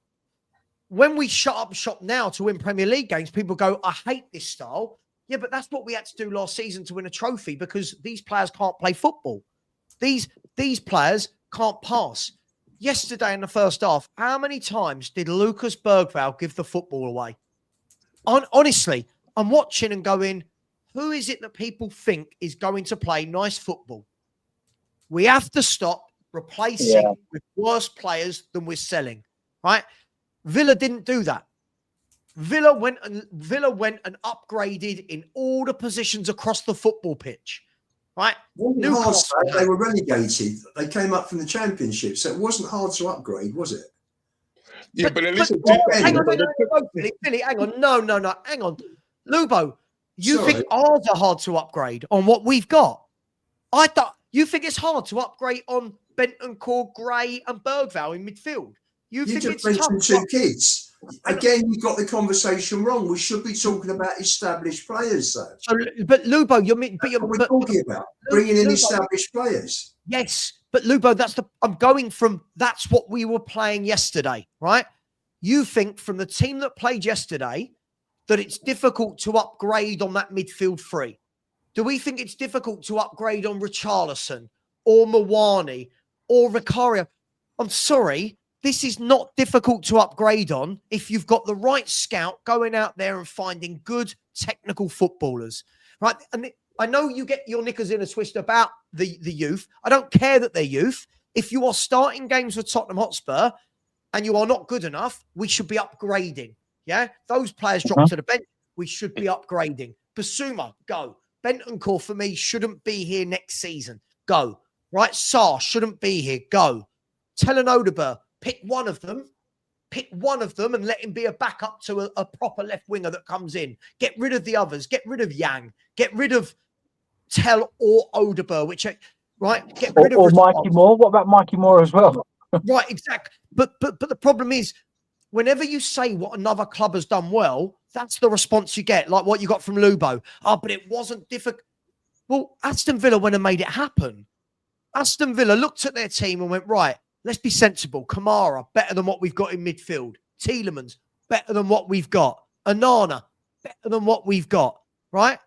When we shut up shop now to win Premier League games, people go, I hate this style. Yeah, but that's what we had to do last season to win a trophy, because these players can't play football. These players can't pass. Yesterday in the first half, how many times did Lucas Bergvall give the football away? Honestly, I'm watching and going, who is it that people think is going to play nice football? We have to stop replacing with worse players than we're selling, right? Villa didn't do that. Villa went and upgraded in all the positions across the football pitch, right? Newcastle, they were relegated. They came up from the Championship, so it wasn't hard to upgrade, was it? Yeah, but listen, hang on, Billy, hang on. No, hang on. Lubo, you think ours are hard to upgrade on what we've got? I thought you think it's hard to upgrade on Bentancur, Gray, and Bergvall in midfield. You think just it's tough? mentioned 2 kids. Again, you got the conversation wrong. We should be talking about established players, though. So, but Lubo, we're talking about bringing in established players. Yes, but Lubo, I'm going from that's what we were playing yesterday, right? You think from the team that played yesterday that it's difficult to upgrade on that midfield 3? Do we think it's difficult to upgrade on Richarlison or Muani or Vicario? I'm sorry. This is not difficult to upgrade on if you've got the right scout going out there and finding good technical footballers, right? And I know you get your knickers in a twist about the youth. I don't care that they're youth. If you are starting games for Tottenham Hotspur and you are not good enough, we should be upgrading, Yeah, those players drop to the bench. We should be upgrading. Basuma, go. Bentancur for me shouldn't be here next season. Go. Right, Sarr shouldn't be here. Go. Telenodeber, pick one of them. Pick one of them and let him be a backup to a proper left winger that comes in. Get rid of the others. Get rid of Yang. Get rid of Tell or Odeber, right? Get rid or of Mikey Moore. What about Mikey Moore as well? Right, exactly. But the problem is, whenever you say what another club has done well, that's the response you get, like what you got from Lubo. Oh, but it wasn't difficult. Well, Aston Villa went and made it happen. Aston Villa looked at their team and went, right, let's be sensible. Kamara, better than what we've got in midfield. Tielemans, better than what we've got. Anana, better than what we've got, right?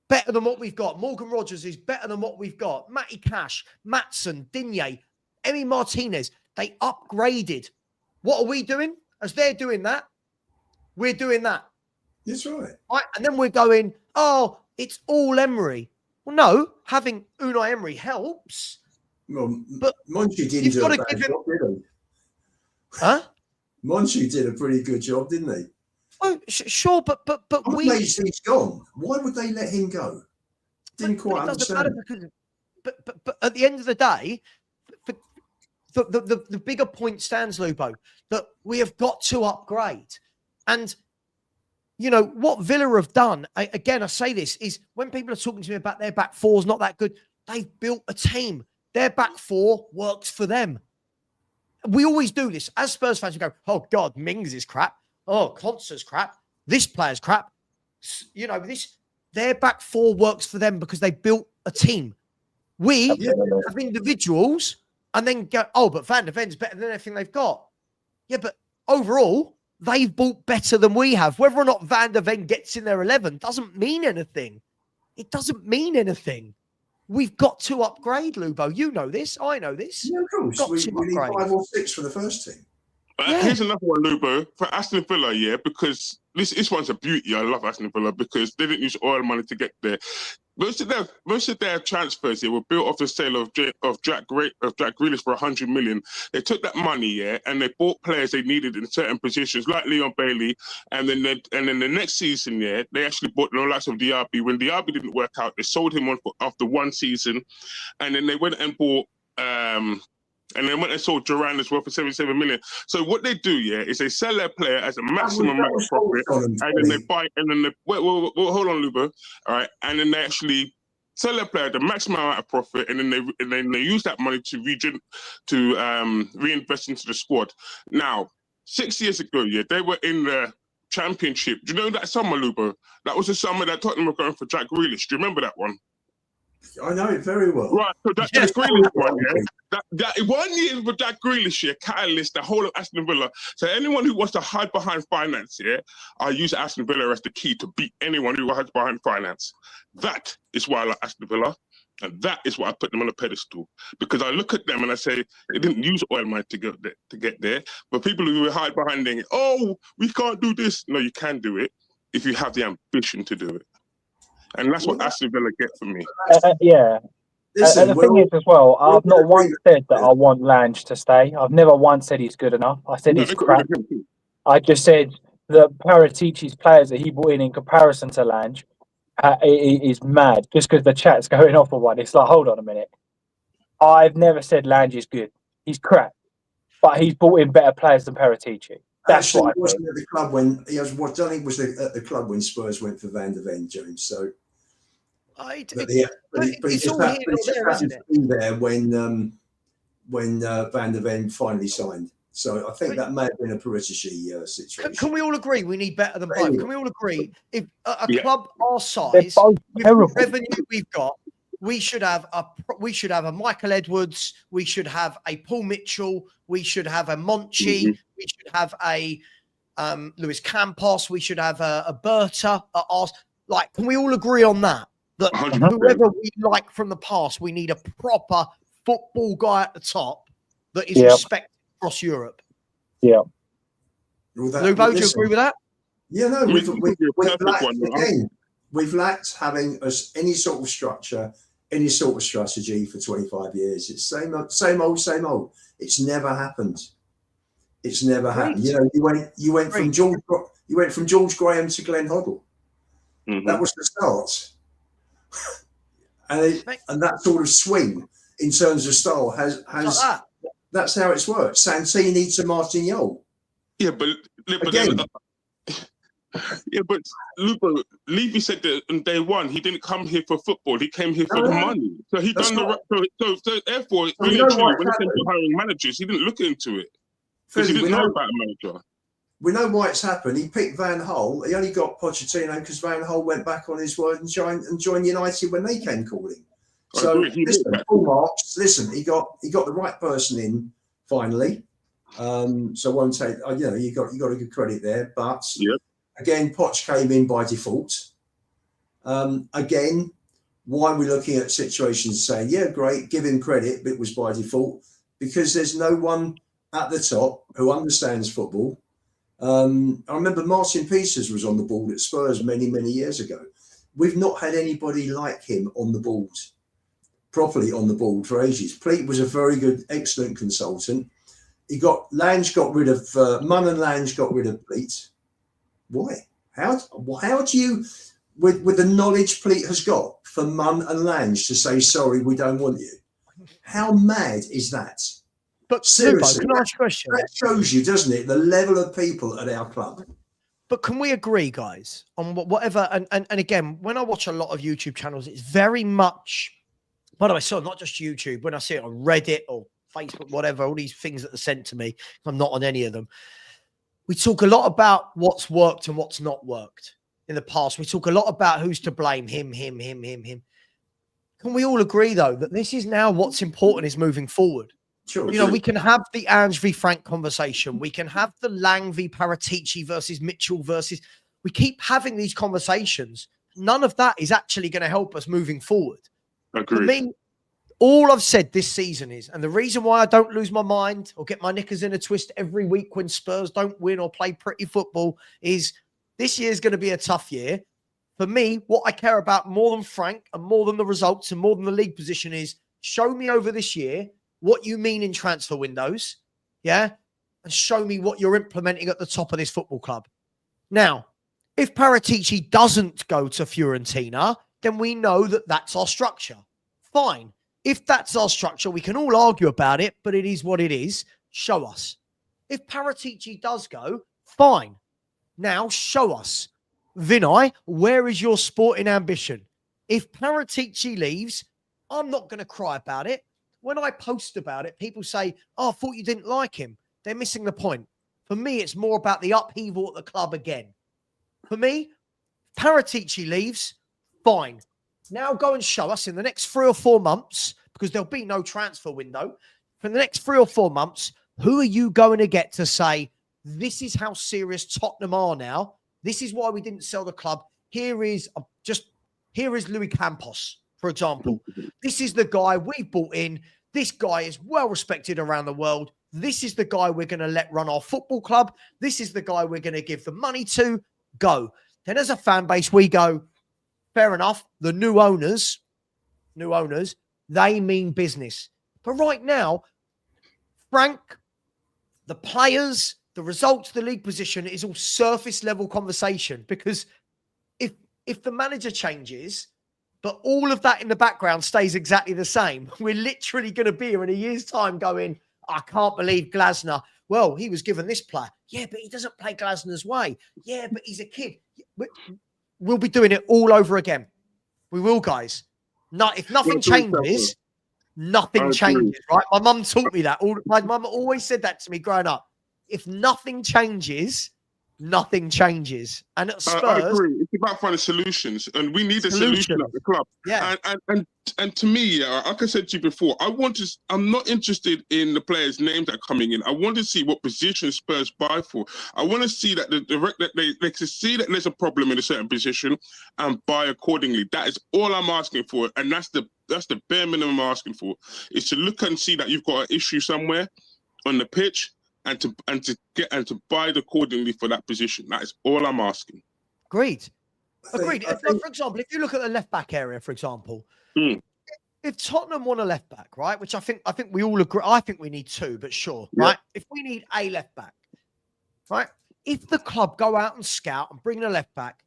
Better than what we've got. Morgan Rogers is better than what we've got. Matty Cash, Matson, Digne, Emi Martinez, they upgraded. What are we doing? As they're doing that, we're doing that. That's right. Right? And then we're going, oh, it's all Emery. Well, no, having Unai Emery helps. Well, but Monchi didn't do a bad job, did he? Huh? Monchi did a pretty good job, didn't he? Oh, sure, but he's gone. Why would they let him go? Didn't quite understand. But at the end of the day, the bigger point stands, Lubo, that we have got to upgrade. And, you know, what Villa have done, again, I say this, is when people are talking to me about their back four's not that good, they've built a team. Their back four works for them. We always do this. As Spurs fans, we go, oh, God, Mings is crap. Oh, Konsa's crap. This player's crap. You know, their back four works for them because they built a team. We have individuals and then go, oh, but Van der Ven's better than everything they've got. Yeah, but overall, they've bought better than we have. Whether or not Van der Ven gets in their 11 doesn't mean anything. It doesn't mean anything. We've got to upgrade, Lubo. You know this. I know this. Yeah, of course. We need 5 or 6 for the first team. Here's another one, Lubo, for Aston Villa, because this one's a beauty. I love Aston Villa because they didn't use oil money to get there. Most of their transfers here were built off the sale of Jack Grealish for 100 million. They took that money, and they bought players they needed in certain positions, like Leon Bailey. And then the next season, they actually bought the likes of Diaby. When Diaby didn't work out, they sold him on after one season, and then they went and bought. And then when they sold Duran as well for 77 million. So what they do, is they sell their player as a maximum amount of profit, and then they buy, and then hold on, Lubo, all right, and then they actually sell their player at the maximum amount of profit, and then they use that money to reinvest into the squad. Now, 6 years ago, they were in the Championship. Do you know that summer, Lubo? That was the summer that Tottenham were going for Jack Grealish. Do you remember that one? I know it very well. Right, so that Jack Grealish one, that 1 year for Jack Grealish, catalyst the whole of Aston Villa. So anyone who wants to hide behind finance, I use Aston Villa as the key to beat anyone who hides behind finance. That is why I like Aston Villa, and that is why I put them on a pedestal. Because I look at them and I say, they didn't use oil money to get there. But people who hide behind them, oh, we can't do this. No, you can do it if you have the ambition to do it. And that's what Aston Villa get for me. Listen, and the thing is as well, I've not once said that I want Lange to stay. I've never once said he's good enough. I said he's crap. I just said that Paratici's players that he brought in comparison to Lange is mad. Just because the chat's going off of one. It's like, hold on a minute. I've never said Lange is good. He's crap. But he's brought in better players than Paratici. That's Actually, what he wasn't at the club when he was. I think was at the club when Spurs went for Van der Ven, James. So, it's all here or there, isn't it? Be there when Van der Ven finally signed. So I think that may have been a Paratici situation. Can we all agree we need better than both? Can we all agree if a club our size, with the revenue we've got, we should have a Michael Edwards, we should have a Paul Mitchell, we should have a Monchi, we should have a Luis Campos, we should have a Berta at us. Like, can we all agree on that? That whoever we like from the past, we need a proper football guy at the top that is respected across Europe. Yeah. Lubo, do you agree with that? Yeah, no, we've lacked having any sort of structure, any sort of strategy for 25 years. It's same old. It's never happened. It's never happened. You know, you went from You went from George Graham to Glenn Hoddle. Mm-hmm. That was the start. And that sort of swing in terms of style has like that's how it's worked. Santini to Martignol. Yeah, but Again. Yeah, but Lupo, Levy said that on day one he didn't come here for football. He came here for the money. So he done the so therefore, really and truly, when it came to hiring managers, he didn't look into it because he didn't know about a manager. We know why it's happened. He picked Van Gaal. He only got Pochettino because Van Gaal went back on his word and joined United when they came calling. So listen, full marks. Listen, he got the right person in finally. So I won't take. You got a good credit there, but. Yep. Again, Poch came in by default. Again, why are we looking at situations saying, yeah, great, give him credit, but it was by default? Because there's no one at the top who understands football. I remember Martin Peters was on the board at Spurs many, many years ago. We've not had anybody like him on the board, properly on the board for ages. Pleat was a very good, excellent consultant. Lange got rid of, Munn and Lange got rid of Pleat. Why? How do you, with the knowledge Pleat has got, for Munn and Lange to say, sorry, we don't want you? How mad is that? But seriously, Lupo, can I ask a question? That shows you, doesn't it, the level of people at our club. But can we agree, guys, on whatever? And again, when I watch a lot of YouTube channels, it's very much, by the way, so not just YouTube, when I see it on Reddit or Facebook, whatever, all these things that are sent to me, I'm not on any of them. We talk a lot about what's worked and what's not worked in the past. We talk a lot about who's to blame, him. Can we all agree, though, that this is now what's important is moving forward? Sure. You know, we can have the Ange v Frank conversation. We can have the Lang v Paratici versus Mitchell versus... We keep having these conversations. None of that is actually going to help us moving forward. Agreed. For me, all I've said this season is, and the reason why I don't lose my mind or get my knickers in a twist every week when Spurs don't win or play pretty football, is this year's going to be a tough year. For me, what I care about more than Frank and more than the results and more than the league position is show me over this year what you mean in transfer windows, yeah? And show me what you're implementing at the top of this football club. Now, if Paratici doesn't go to Fiorentina, then we know that that's our structure. Fine. If that's our structure, we can all argue about it, but it is what it is. Show us. If Paratici does go, fine. Now show us. Vinay, where is your sporting ambition? If Paratici leaves, I'm not going to cry about it. When I post about it, people say, oh, I thought you didn't like him. They're missing the point. For me, it's more about the upheaval at the club again. For me, Paratici leaves, fine. Now go and show us in the next 3 or 4 months, because there'll be no transfer window. For the next 3 or 4 months, who are you going to get to say, this is how serious Tottenham are now. This is why we didn't sell the club. Here is Louis Campos, for example. This is the guy we bought in. This guy is well respected around the world. This is the guy we're going to let run our football club. This is the guy we're going to give the money to. Go. Then as a fan base, we go, fair enough. The new owners, they mean business. But right now, Frank, the players, the results, the league position is all surface level conversation, because if the manager changes, but all of that in the background stays exactly the same, we're literally going to be here in a year's time going, I can't believe Glasner. Well, he was given this player. Yeah, but he doesn't play Glasner's way. Yeah, but he's a kid. We'll be doing it all over again. We will, guys. If nothing changes, nothing changes, right? My mum taught me that. My mum always said that to me growing up. If nothing changes, nothing changes. And at Spurs, I agree. It's about finding solutions, and we need a solution at the club. Yeah. And to me, like I said to you before, I'm not interested in the players' names that are coming in. I want to see what position Spurs buy for. I want to see that they can see that there's a problem in a certain position and buy accordingly. That is all I'm asking for, and that's the bare minimum I'm asking for, is to look and see that you've got an issue somewhere on the pitch, and to buy it accordingly for that position. That is all I'm asking. Agreed. For example, if you look at the left back area, for example, if Tottenham want a left back, right, which I think we all agree, I think we need 2, but sure, right? If we need a left back, right, if the club go out and scout and bring the left back,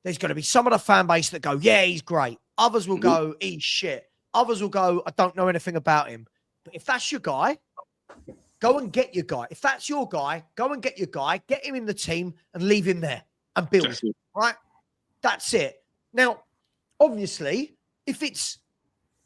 there's going to be some of the fan base that go, yeah, he's great. Others will go, he's shit. Others will go, I don't know anything about him. But if that's your guy, go and get your guy. If that's your guy, go and get your guy, get him in the team and leave him there and build, right? That's it. Now, obviously, if it's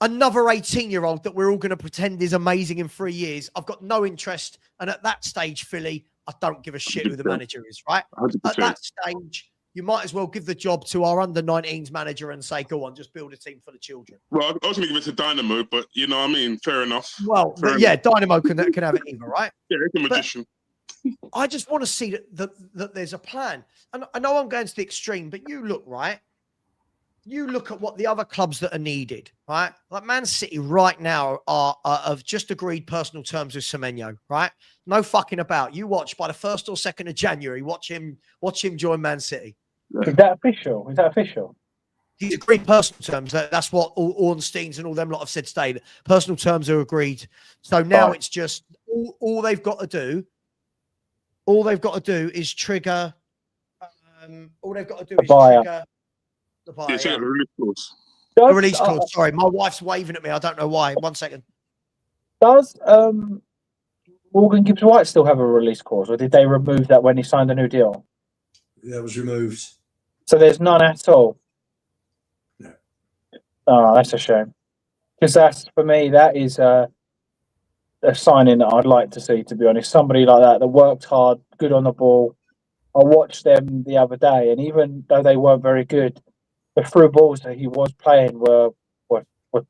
another 18-year-old that we're all going to pretend is amazing in 3 years, I've got no interest. And at that stage, Philly, I don't give a shit who the manager is, right? 100%. At that stage, you might as well give the job to our under-19s manager and say, go on, just build a team for the children. Well, I was going to give it to Dynamo, but you know what I mean? Fair enough. Well, yeah, Dynamo can have it either, right? Yeah, it's a magician. I just want to see that there's a plan. And I know I'm going to the extreme, but you look, right? You look at what the other clubs that are needed, right? Like Man City right now are have just agreed personal terms with Semenyo, right? No fucking about. You watch by the 1st or 2nd of January, watch him join Man City. Is that official? Is that official? He's agreed personal terms. That's what Ornsteins and all them lot have said today. That personal terms are agreed. So now it's just all they've got to do. All they've got to do is trigger. All they've got to do is trigger the buyer. Yeah, the release clause. The release clause. Sorry, my wife's waving at me. I don't know why. 1 second. Does Morgan Gibbs-White still have a release clause, or did they remove that when he signed a new deal? That was removed. So there's none at all. No. Oh, that's a shame. Because that's, for me, that is a signing that I'd like to see, to be honest. Somebody like that worked hard, good on the ball. I watched them the other day, and even though they weren't very good, the through balls that he was playing were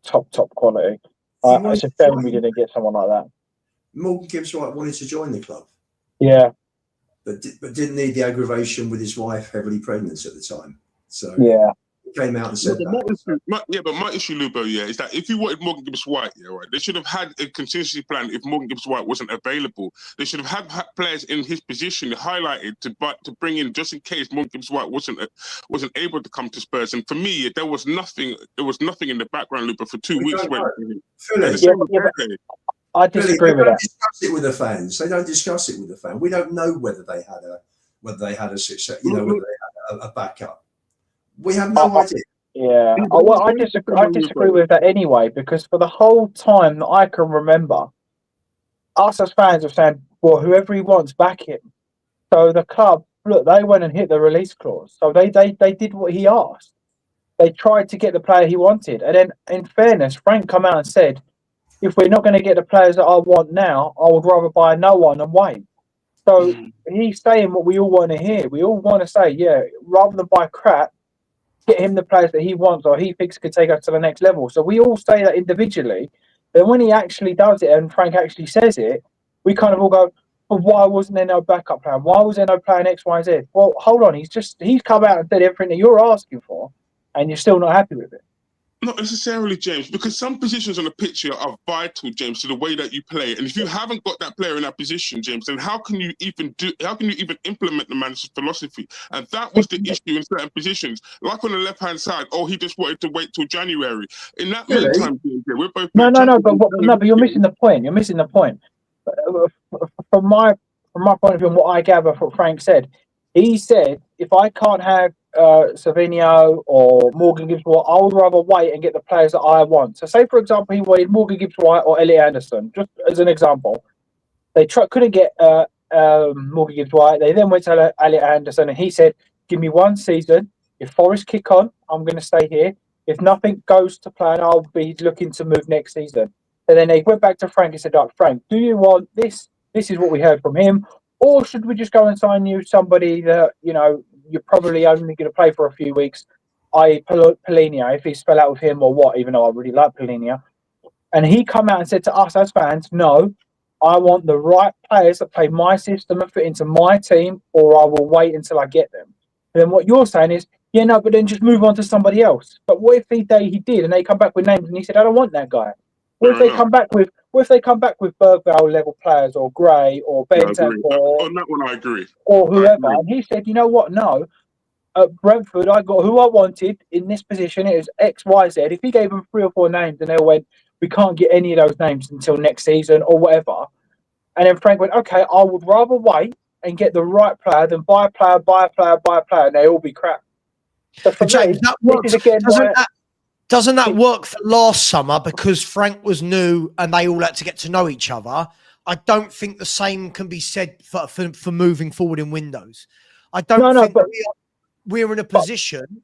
top quality. It's a shame we didn't get someone like that. Morgan Gibbs-White wanted to join the club. Yeah. But didn't need the aggravation with his wife heavily pregnant at the time. So yeah, he came out and said but my issue, Lubo, is that if you wanted Morgan Gibbs-White, right, they should have had a contingency plan if Morgan Gibbs-White wasn't available. They should have had players in his position highlighted to bring in just in case Morgan Gibbs-White wasn't able to come to Spurs. And for me, there was nothing in the background, Lubo, for 2 weeks. I disagree with that. Discuss it with the fans. They don't discuss it with the fan. We don't know whether they had a success. You know, whether they had a backup. We have no idea. Yeah. Well, I disagree with that anyway, because for the whole time that I can remember, us as fans are saying, well, whoever he wants, back him. So the club, look, they went and hit the release clause. So they did what he asked. They tried to get the player he wanted. And then, in fairness, Frank come out and said, if we're not going to get the players that I want now, I would rather buy no one and wait. So he's saying what we all want to hear. We all want to say, yeah, rather than buy crap, get him the players that he wants or he thinks could take us to the next level. So we all say that individually. But when he actually does it and Frank actually says it, we kind of all go, well, why wasn't there no backup plan? Why was there no plan X, Y, Z? Well, hold on. He's come out and said everything that you're asking for and you're still not happy with it. Not necessarily, James, because some positions on the pitch are vital, James, to the way that you play. And if you haven't got that player in that position, James, then how can you even implement the manager's philosophy? And that was the issue in certain positions. Like on the left-hand side, he just wanted to wait till January. In that meantime, James, we're both... But you're missing the point. You're missing the point. From my point of view and what I gather from what Frank said, he said, if I can't have Savinho or Morgan Gibbs-White, I would rather wait and get the players that I want. So say, for example, he wanted Morgan Gibbs-White or Elliot Anderson, just as an example. They couldn't get Morgan Gibbs-White. They then went to Elliot Anderson and he said, give me 1 season. If Forest kick on, I'm going to stay here. If nothing goes to plan, I'll be looking to move next season. And then they went back to Frank and said, Frank, do you want this? This is what we heard from him. Or should we just go and sign you somebody that, you know, you're probably only going to play for a few weeks, i.e. Polinia, if he's fell out with him or what, even though I really like Polinia. And he come out and said to us as fans, no, I want the right players that play my system and fit into my team, or I will wait until I get them. And then what you're saying is, yeah, no, but then just move on to somebody else. But what if he did and they come back with names and he said, I don't want that guy? What if they come back with Bergvall level players or Gray or Bentancur on that one I agree. Or whoever? And he said, you know what? No. At Brentford, I got who I wanted in this position. It was X, Y, Z. If he gave them 3 or 4 names and they went, we can't get any of those names until next season or whatever. And then Frank went, okay, I would rather wait and get the right player than buy a player, and they all be crap. So for James, me, that this works. is again Doesn't that work for last summer because Frank was new and they all had to get to know each other? I don't think the same can be said for moving forward in windows. I don't think we're in a position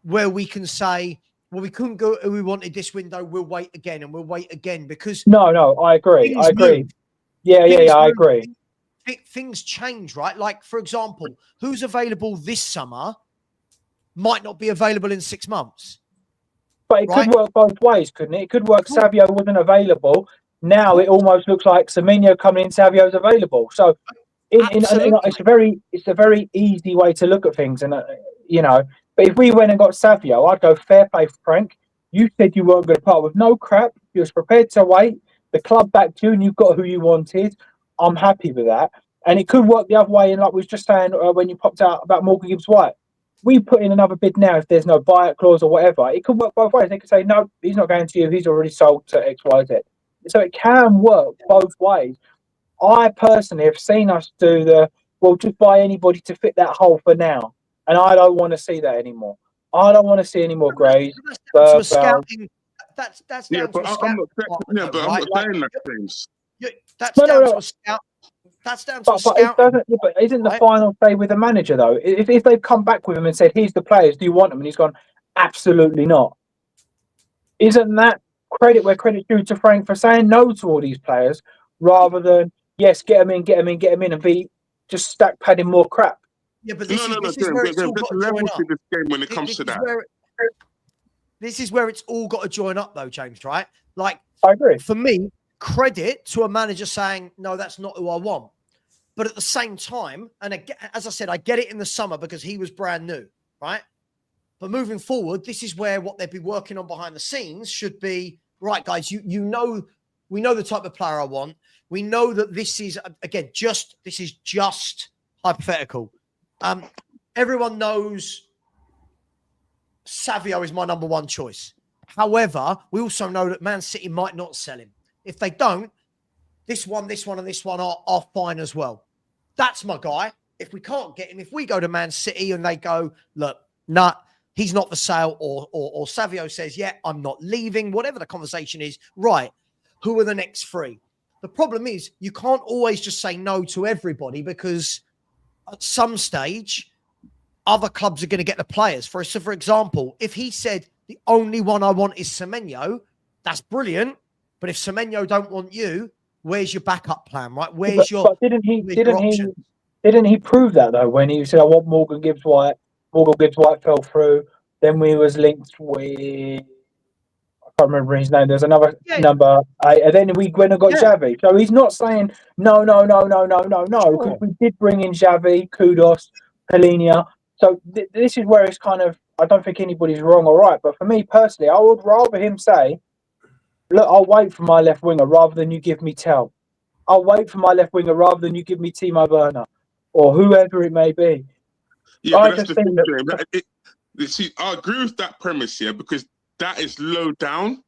where we can say, well, we couldn't go, we wanted this window, we'll wait again and we'll wait again because... No, I agree. Move. Yeah, I agree. Things change, right? Like, for example, who's available this summer might not be available in 6 months. But it could work both ways, couldn't it? It could work. Savio wasn't available. Now it almost looks like Semenyo coming in, Savio's available. So it's a very easy way to look at things. And, but if we went and got Savio, I'd go fair play, Frank. You said you weren't going to part with no crap. You was prepared to wait. The club backed you and you got who you wanted. I'm happy with that. And it could work the other way. And like we was just saying when you popped out about Morgan Gibbs-White, we put in another bid now if there's no buyout clause or whatever. It could work both ways. They could say, no, he's not going to you. He's already sold to X, Y, Z. So it can work both ways. I personally have seen us do just buy anybody to fit that hole for now. And I don't want to see that anymore. I don't want to see any more Grays. That's down to a scout. I'm not saying that, James. That's down to a scout. That's down to a scout. But isn't the final say with the manager, though? If they've come back with him and said, here's the players, do you want them? And he's gone, absolutely not. Isn't that credit where credit's due to Frank for saying no to all these players rather than, yes, get them in, and be just stack padding more crap? Yeah, but this is where it's all got to join up. This game when it comes to that. This is where it's all got to join up, though, James, right? Like, I agree. For me, credit to a manager saying, no, that's not who I want. But at the same time, and as I said, I get it in the summer because he was brand new, right? But moving forward, this is where what they'd be working on behind the scenes should be, right, guys, we know the type of player I want. We know that this is, again, this is just hypothetical. Everyone knows Savio is my number one choice. However, we also know that Man City might not sell him. If they don't, this one, and this one are fine as well. That's my guy. If we can't get him, if we go to Man City and they go, look, nah, he's not for sale, or Savio says, yeah, I'm not leaving, whatever the conversation is, right, who are the next three? The problem is you can't always just say no to everybody because at some stage, other clubs are going to get the players. So, for example, if he said, the only one I want is Semenyo, that's brilliant. But if Semenyo don't want you, where's your backup plan, right? But didn't he prove that though when he said I want Morgan Gibbs-White? Morgan Gibbs-White fell through. Then we was linked with, I can't remember his name. There's another number 8, and then we went and got Xavi. So he's not saying no. Because we did bring in Xavi, Kudos, Palinia. So this is where it's kind of, I don't think anybody's wrong or right. But for me personally, I would rather him say, look, I'll wait for my left winger rather than you give me Tel. I'll wait for my left winger rather than you give me Timo Werner or whoever it may be. Yeah, but that's the thing, James. See, I agree with that premise here because that is low down.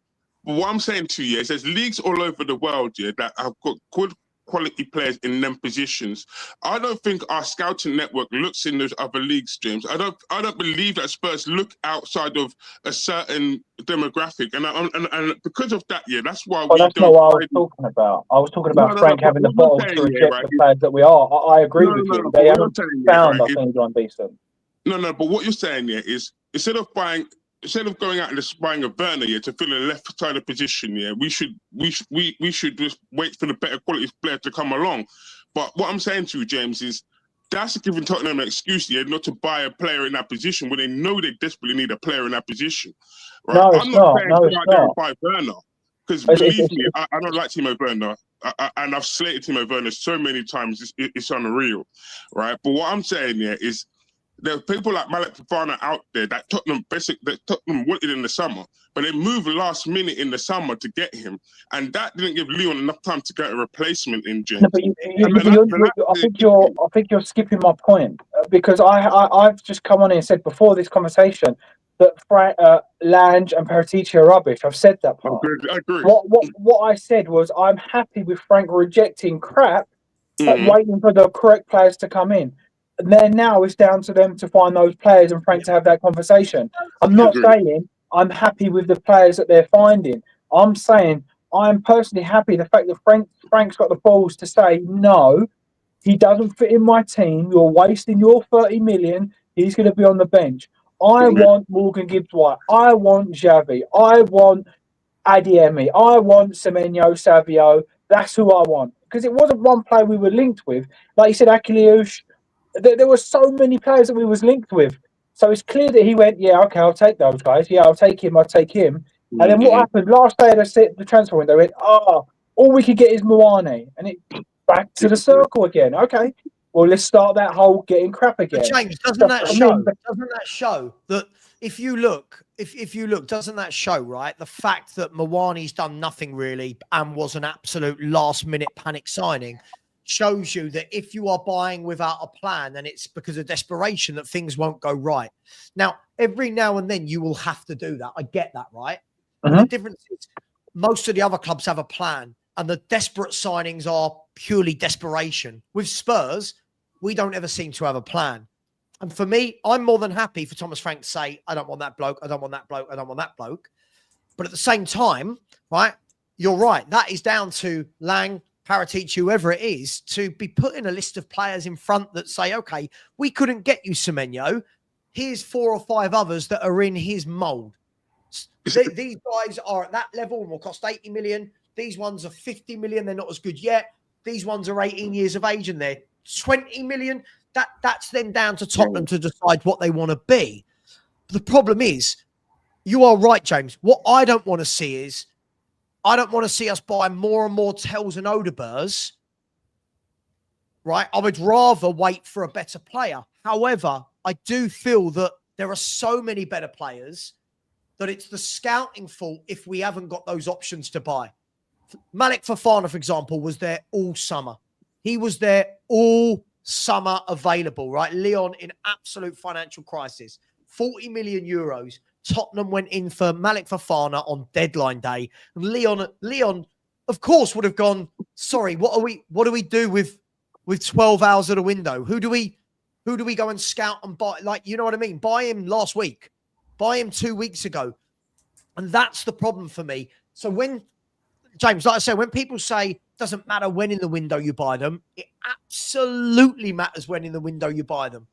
But what I'm saying to you is there's leagues all over the world that have got good quality players in them positions. I don't think our scouting network looks in those other leagues, James. I don't believe that Spurs look outside of a certain demographic, and because of that, that's why that's not what I was talking about. I was talking about Frank having the balls to reject the players that we are. I agree with you. They haven't found us anyone decent. No, but what you're saying here is instead of going out and just buying a Werner to fill the left side of position, we should just wait for the better quality player to come along. But what I'm saying to you, James, is that's giving Tottenham an excuse not to buy a player in that position when they know they desperately need a player in that position. Right? No, I'm not saying go out there and buy Werner because believe me, I don't like Timo Werner, and I've slated Timo Werner so many times it's unreal, right? But what I'm saying here is, there are people like Malik Fofana out there that Tottenham wanted in the summer, but they moved last minute in the summer to get him, and that didn't give Leon enough time to get a replacement in. James. No, I think you're skipping my point because I've just come on and said before this conversation that Lange and Paratici are rubbish. I've said that part. I agree. What I said was I'm happy with Frank rejecting crap waiting for the correct players to come in. And then now it's down to them to find those players and Frank to have that conversation. I'm not saying I'm happy with the players that they're finding. I'm saying I'm personally happy the fact that Frank's got the balls to say, no, he doesn't fit in my team. You're wasting your 30 million. He's going to be on the bench. I want Morgan Gibbs-White. I want Xavi. I want Adeyemi. I want Semenyo, Savio. That's who I want. Because it wasn't one player we were linked with. Like you said, Akiliush. There were so many players that we was linked with. So it's clear that he went, yeah, okay, I'll take those guys. Yeah, I'll take him. And then what happened? Last day of the transfer window, went, all we could get is Moane. And it back to the circle again. Okay, well, let's start that whole getting crap again. But James, doesn't that show that if you look, doesn't that show, right, the fact that Moane's done nothing really and was an absolute last-minute panic signing shows you that if you are buying without a plan and it's because of desperation that things won't go right. Now, every now and then you will have to do that. I get that, right? But the difference is most of the other clubs have a plan and the desperate signings are purely desperation. With Spurs, we don't ever seem to have a plan. And for me, I'm more than happy for Thomas Frank to say, I don't want that bloke, I don't want that bloke, I don't want that bloke. But at the same time, right, you're right. That is down to Lang, Paratici, whoever it is, to be putting a list of players in front that say, okay, we couldn't get you Semenyo. Here's 4 or 5 others that are in his mould. These guys are at that level and will cost 80 million. These ones are 50 million. They're not as good yet. These ones are 18 years of age and they're 20 million. That's then down to Tottenham to decide what they want to be. The problem is, you are right, James. What I don't want to see is, I don't want to see us buy more and more Tells and Odebers, right? I would rather wait for a better player. However, I do feel that there are so many better players that it's the scouting fault if we haven't got those options to buy. Malik Fofana, for example, was there all summer. He was there all summer available, right? Lyon in absolute financial crisis. 40 million euros. Tottenham went in for Malik Fofana on deadline day. And Lyon, of course, would have gone, sorry, what do we do with 12 hours at a window? Who do we go and scout and buy? Like, you know what I mean? Buy him last week. Buy him 2 weeks ago. And that's the problem for me. So when, James, like I said, when people say it doesn't matter when in the window you buy them, it absolutely matters when in the window you buy them.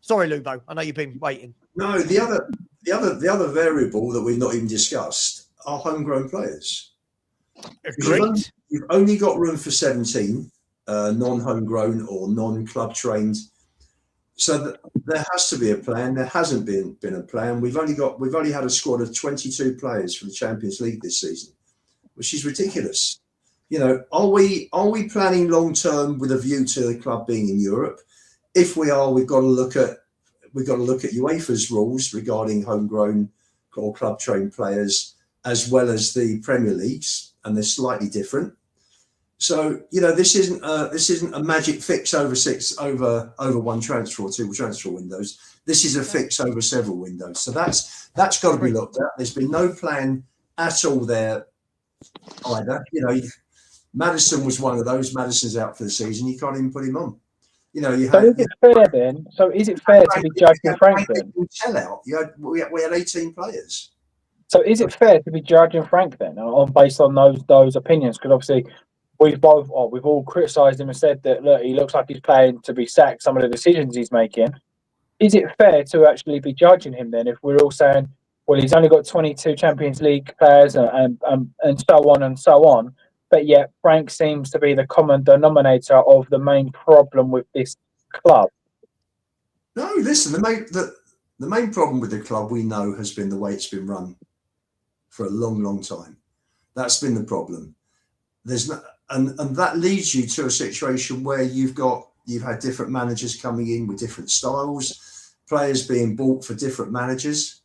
Sorry, Lubo. I know you've been waiting. No, the other variable that we've not even discussed are homegrown players. Great. You've only got room for 17 non-homegrown or non-club trained. So there has to be a plan. There hasn't been a plan. We've only had a squad of 22 players for the Champions League this season, which is ridiculous. You know, are we planning long term with a view to the club being in Europe? If we are, we've got to look at UEFA's rules regarding homegrown or club trained players, as well as the Premier League's, and they're slightly different. So, you know, this isn't a magic fix over one transfer or 2 transfer windows. This is a fix over several windows. So that's got to be looked at. There's been no plan at all there either. You know, Madison was one of those. Madison's out for the season. You can't even put him on. You know, you so is it fair then? So is it fair to be judging Frank then? We had 18 players. So is it fair to be judging Frank then, based on those opinions? Because obviously we've all criticised him and said that, look, he looks like he's playing to be sacked. Some of the decisions he's making. Is it fair to actually be judging him then if we're all saying, well, he's only got 22 Champions League players and so on and so on, but yet Frank seems to be the common denominator of the main problem with this club? No, listen, the main problem with the club we know has been the way it's been run for a long, long time. That's been the problem. And that leads you to a situation where you've had different managers coming in with different styles, players being bought for different managers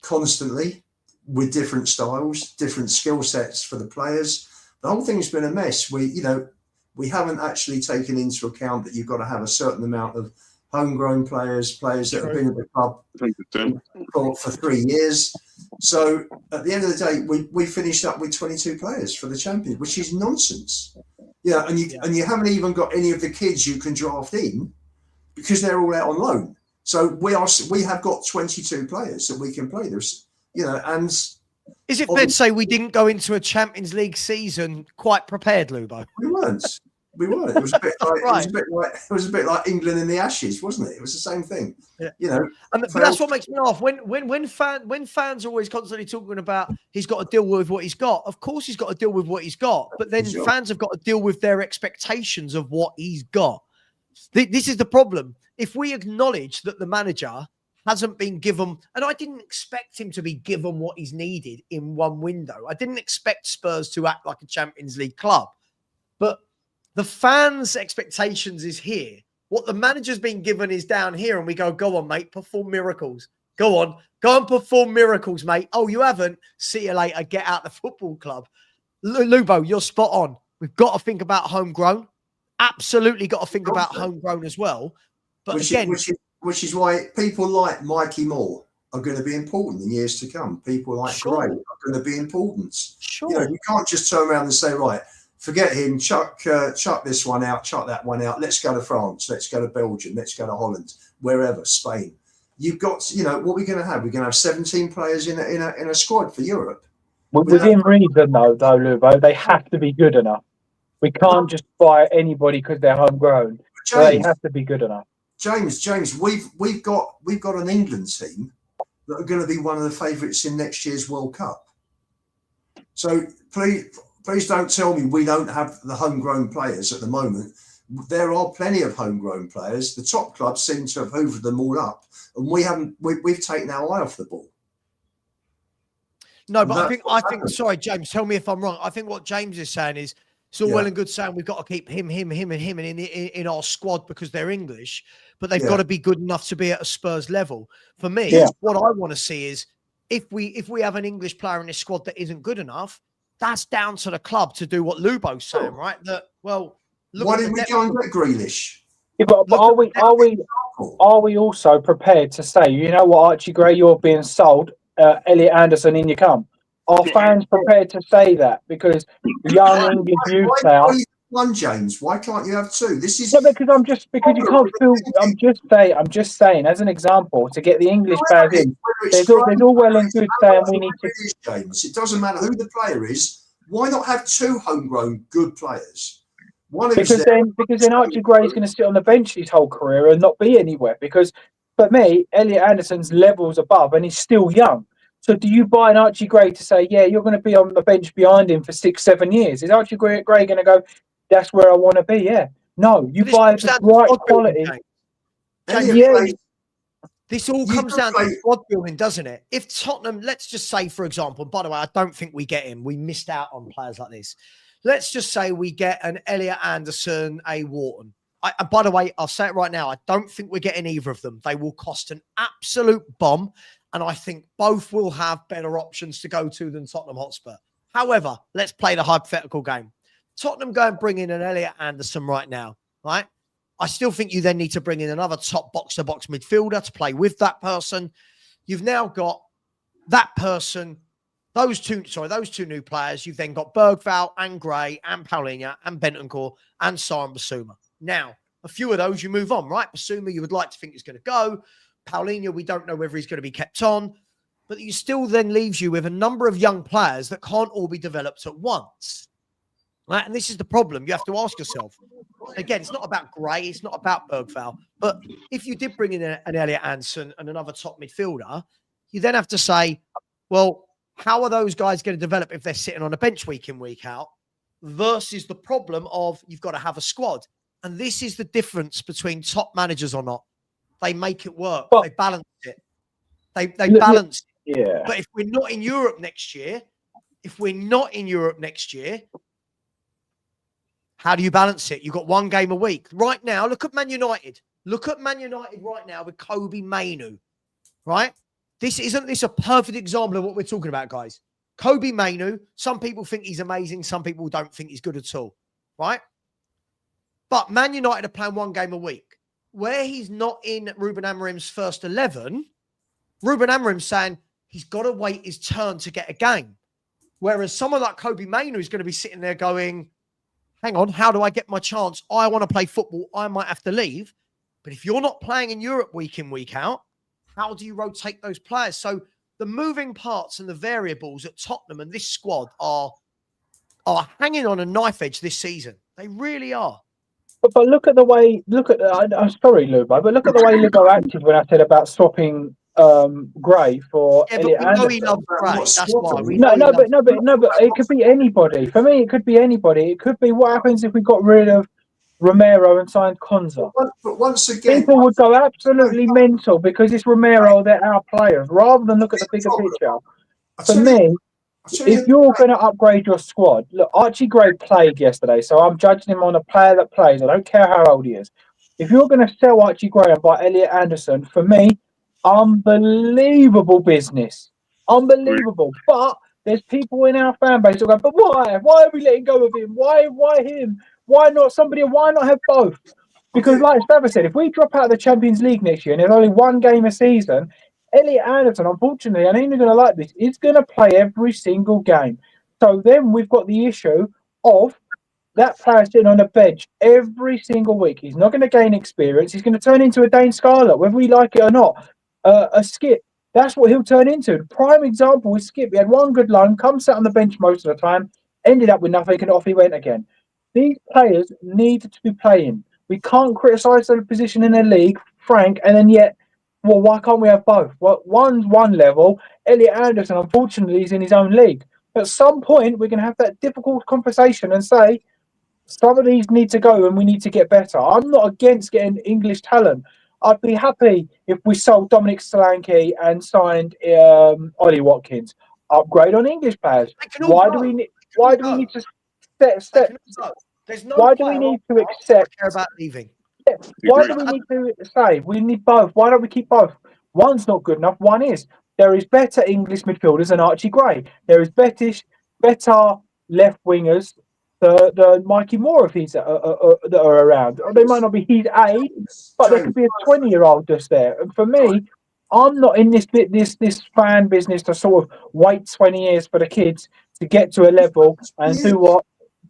constantly with different styles, different skill sets for the players. The whole thing's been a mess. We haven't actually taken into account that you've got to have a certain amount of homegrown players that have been at the club for 3 years. So at the end of the day, we finished up with 22 players for the Champions, which is nonsense. Yeah, and you haven't even got any of the kids you can draft in because they're all out on loan. So we have got 22 players that we can play. There's, and is it fair to say we didn't go into a Champions League season quite prepared, Lubo? We weren't. It was a bit like right. it was a bit like England in the Ashes, wasn't it? It was the same thing. Yeah. But that's what makes me laugh. When fans are always constantly talking about he's got to deal with what he's got. Of course, he's got to deal with what he's got. But then fans have got to deal with their expectations of what he's got. This is the problem. If we acknowledge that the manager hasn't been given, and I didn't expect him to be given what he's needed in one window. I didn't expect Spurs to act like a Champions League club. But the fans' expectations is here. What the manager's been given is down here, and we go on, mate, perform miracles. Go and perform miracles, mate. Oh, you haven't? See you later. Get out the football club. Lubo, you're spot on. We've got to think about homegrown. Absolutely got to think about homegrown as well. But which is why people like Mikey Moore are going to be important in years to come. People like Gray are going to be important. Sure. You can't just turn around and say, right, forget him, chuck this one out, chuck that one out. Let's go to France. Let's go to Belgium. Let's go to Holland, wherever, Spain. You've got, what we're going to have. We're going to have 17 players in a squad for Europe. Within reason, though, Lubo, they have to be good enough. We can't just buy anybody because they're homegrown. They have to be good enough. James, we've got an England team that are going to be one of the favourites in next year's World Cup. So please don't tell me we don't have the homegrown players at the moment. There are plenty of homegrown players. The top clubs seem to have hoovered them all up, and we've taken our eye off the ball. No, but I think. Sorry, James. Tell me if I'm wrong. I think what James is saying is it's all well and good saying we've got to keep him, and in our squad because they're English, but they've got to be good enough to be at a Spurs level. For me, what I want to see is if we have an English player in this squad that isn't good enough, that's down to the club to do what Lubo's saying, right? Why didn't we go and get Grealish? Yeah, but are we also prepared to say, you know what, Archie Gray, you're being sold, Elliot Anderson, in you come? Are fans prepared to say that? Because young English youth now. One, James. Why can't you have two? This is because you can't feel. I'm just saying as an example to get the English players in. There's all well and good saying we need to. James, it doesn't matter who the player is. Why not have two homegrown good players? Because then Archie Gray is going to sit on the bench his whole career and not be anywhere. Because for me, Elliot Anderson's levels above, and he's still young. So do you buy an Archie Gray to say, yeah, you're going to be on the bench behind him for 6-7 years? Is Archie Gray going to go, that's where I want to be? Yeah. No, you buy the right quality. This all comes down to squad building, doesn't it? If Tottenham, let's just say, for example, by the way, I don't think we get him. We missed out on players like this. Let's just say we get an Elliot Anderson, a Wharton. By the way, I'll say it right now. I don't think we're getting either of them. They will cost an absolute bomb. And I think both will have better options to go to than Tottenham Hotspur. However, let's play the hypothetical game. Tottenham go and bring in an Elliot Anderson right now, right? I still think you then need to bring in another top box-to-box midfielder to play with that person. You've now got that person, those two new players. You've then got Bergvall and Gray and Paulinho and Bentancur and Sarr and Basuma. Now, a few of those you move on, right? Basuma, you would like to think is going to go. Paulinho, we don't know whether he's going to be kept on, but you still then leaves you with a number of young players that can't all be developed at once. Right? And this is the problem. You have to ask yourself. Again, it's not about Gray, it's not about Bergvall, but if you did bring in an Elliot Anderson and another top midfielder, you then have to say, well, how are those guys going to develop if they're sitting on a bench week in, week out, versus the problem of you've got to have a squad. And this is the difference between top managers or not. They make it work. They balance it. They balance it. Yeah. But if we're not in Europe next year, how do you balance it? You've got one game a week. Right now, look at Man United. Look at Man United right now with Kobe Mainoo. Right? Isn't this a perfect example of what we're talking about, guys? Kobe Mainoo, some people think he's amazing. Some people don't think he's good at all. Right? But Man United are playing one game a week. Where he's not in Ruben Amorim's first 11, Ruben Amorim's saying he's got to wait his turn to get a game. Whereas someone like Kobe Mainoo is going to be sitting there going, hang on, how do I get my chance? I want to play football. I might have to leave. But if you're not playing in Europe week in, week out, how do you rotate those players? So the moving parts and the variables at Tottenham and this squad are hanging on a knife edge this season. They really are. But look at the way. I'm sorry, Lubo, but look at the way Lubo acted when I said about swapping Gray for Yeah, but Elliot we know Anderson. he loves Gray. That's why. But it could be anybody. For me, it could be anybody. It could be what happens if we got rid of Romero and signed Konza. But once again, People would go absolutely mental because it's Romero, they're our players, rather than look at the bigger picture. For me, if you're going to upgrade your squad, look, Archie Gray played yesterday, so I'm judging him on a player that plays. I don't care how old he is. If you're going to sell Archie Gray and buy Elliot Anderson, for me, unbelievable business. Unbelievable. But there's people in our fan base who go, but why? Why are we letting go of him? Why him? Why not somebody? Why not have both? Because like Savva said, if we drop out of the Champions League next year and there's only one game a season, Elliot Anderson, unfortunately, and he's going to like this, is going to play every single game. So then we've got the issue of that player sitting on the bench every single week. He's not going to gain experience. He's going to turn into a Dane Scarlett, whether we like it or not. A Skip. That's what he'll turn into. The prime example is Skip. He had one good loan, sat on the bench most of the time, ended up with nothing, and off he went again. These players need to be playing. We can't criticise their position in the league, Frank, and then yet, well, why can't we have both? Well, one's one level. Elliot Anderson, unfortunately, is in his own league. At some point, we're going to have that difficult conversation and say, some of these need to go and we need to get better. I'm not against getting English talent. I'd be happy if we sold Dominic Solanke and signed Ollie Watkins. Upgrade on English players. Why do we need to set? There's no why do we need to accept? Care about leaving. Yeah, why do we need to say we need both? Why don't we keep both? One's not good enough. One is. There is better English midfielders than Archie Gray. There is better left wingers than Mikey Moore if he's that are around. They might not be his age, but there could be a 20-year-old just there. And for me, I'm not in this fan business to sort of wait 20 years for the kids to get to a level and do what.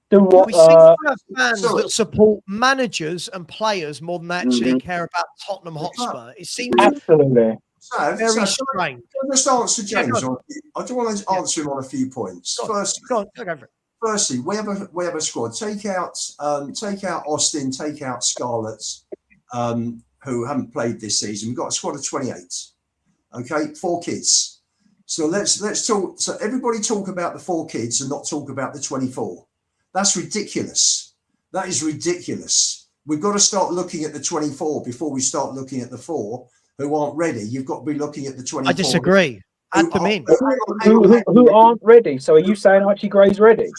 We seem to have fans that support managers and players more than they actually care about Tottenham Hotspur. It seems absolutely very strange. Can I just answer James? I do want to answer him on a few points. Firstly, we have a squad. Take out Austin, take out Scarlets, who haven't played this season. We've got a squad of 28. Okay, 4 kids. So let's talk. So everybody talk about the 4 kids and not talk about the 24. That's ridiculous. That is ridiculous. We've got to start looking at the 24 before we start looking at the 4 who aren't ready. You've got to be looking at the 24. I disagree. Add them in. Who aren't ready? So are you saying Archie Gray's ready?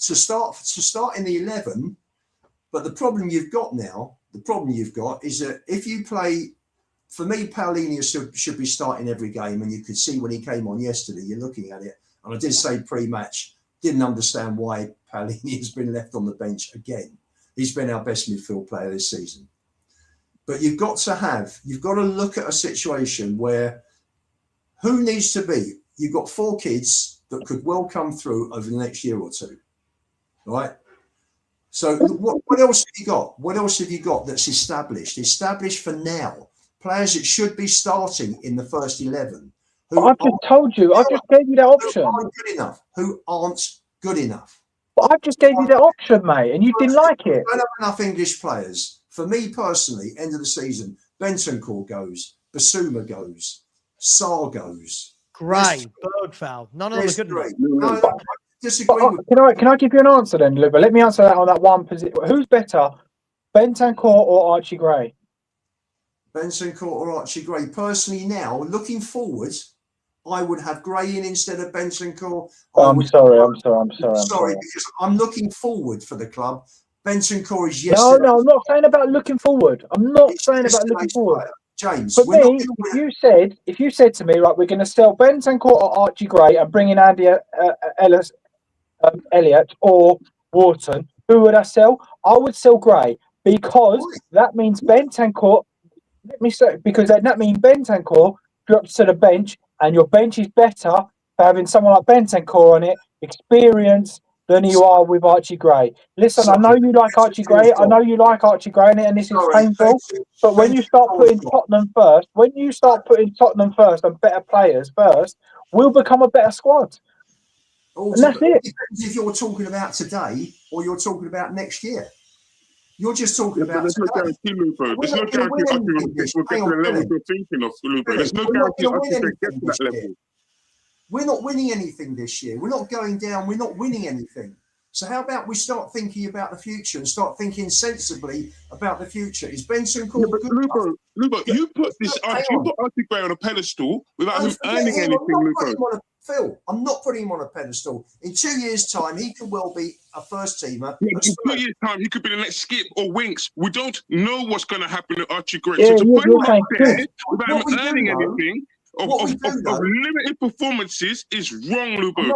To start in the 11. But the problem you've got is that if you play, for me, Paulinho should be starting every game. And you could see when he came on yesterday, you're looking at it. And I did say pre-match, didn't understand why Paulinho has been left on the bench again. He's been our best midfield player this season. But you've got to look at a situation where who needs to be? You've got 4 kids that could well come through over the next year or 2, right? So what else have you got? What else have you got that's established? Established for now. Players that should be starting in the first 11. I've just told you. I just gave you that option. Who aren't good enough. But I just gave you that option, mate, and you didn't like it. We don't have enough English players. For me personally, end of the season, Bentancur goes, Basuma goes, Sarr goes. Gray, Bergfowl. None of them are good enough. No, I disagree with Can I give you an answer then, Luba? Let me answer that on that one position. Who's better, Bentancur or Archie Gray? Bentancur or Archie Gray. Personally now, looking forward, I would have Gray in instead of Bentancur. I'm sorry. Because I'm looking forward for the club. Bentancur is yesterday. No, I'm not saying about looking forward. I'm not saying about looking forward. James, for me, if you said to me, right, we're going to sell Bentancur or Archie Gray and bring in Andy Elliott or Wharton, who would I sell? I would sell Gray because that means Bentancur. Let me say, because that means Bentancur drops to the bench, and your bench is better for having someone like Bentancur on it, experience, than you are with Archie Gray. Listen, Sorry. I know you like Archie Gray. I know you like Archie Gray, and this is painful. But when you start putting Tottenham first, and better players first, we'll become a better squad. And that's it. Depends if you're talking about today or you're talking about next year. You're just talking about there's no today. guarantee, Lubo. There's no guarantee Archie will get to the level you're thinking of, Lubo. There's no guarantee Archie can get to that level. We're not winning anything this year. We're not going down. We're not winning anything. So how about we start thinking about the future and start thinking sensibly about the future? Is Benson called good? Lubo, you put Archie Gray on a pedestal without him earning anything, Lubo. Phil, I'm not putting him on a pedestal. In 2 years' time, he could well be a first teamer. In 2 years' time, he could be the next Skip or Winks. We don't know what's going to happen to Archie Gray. Yeah, so to put him up there What without him earning anything of limited performances is wrong, Lubo.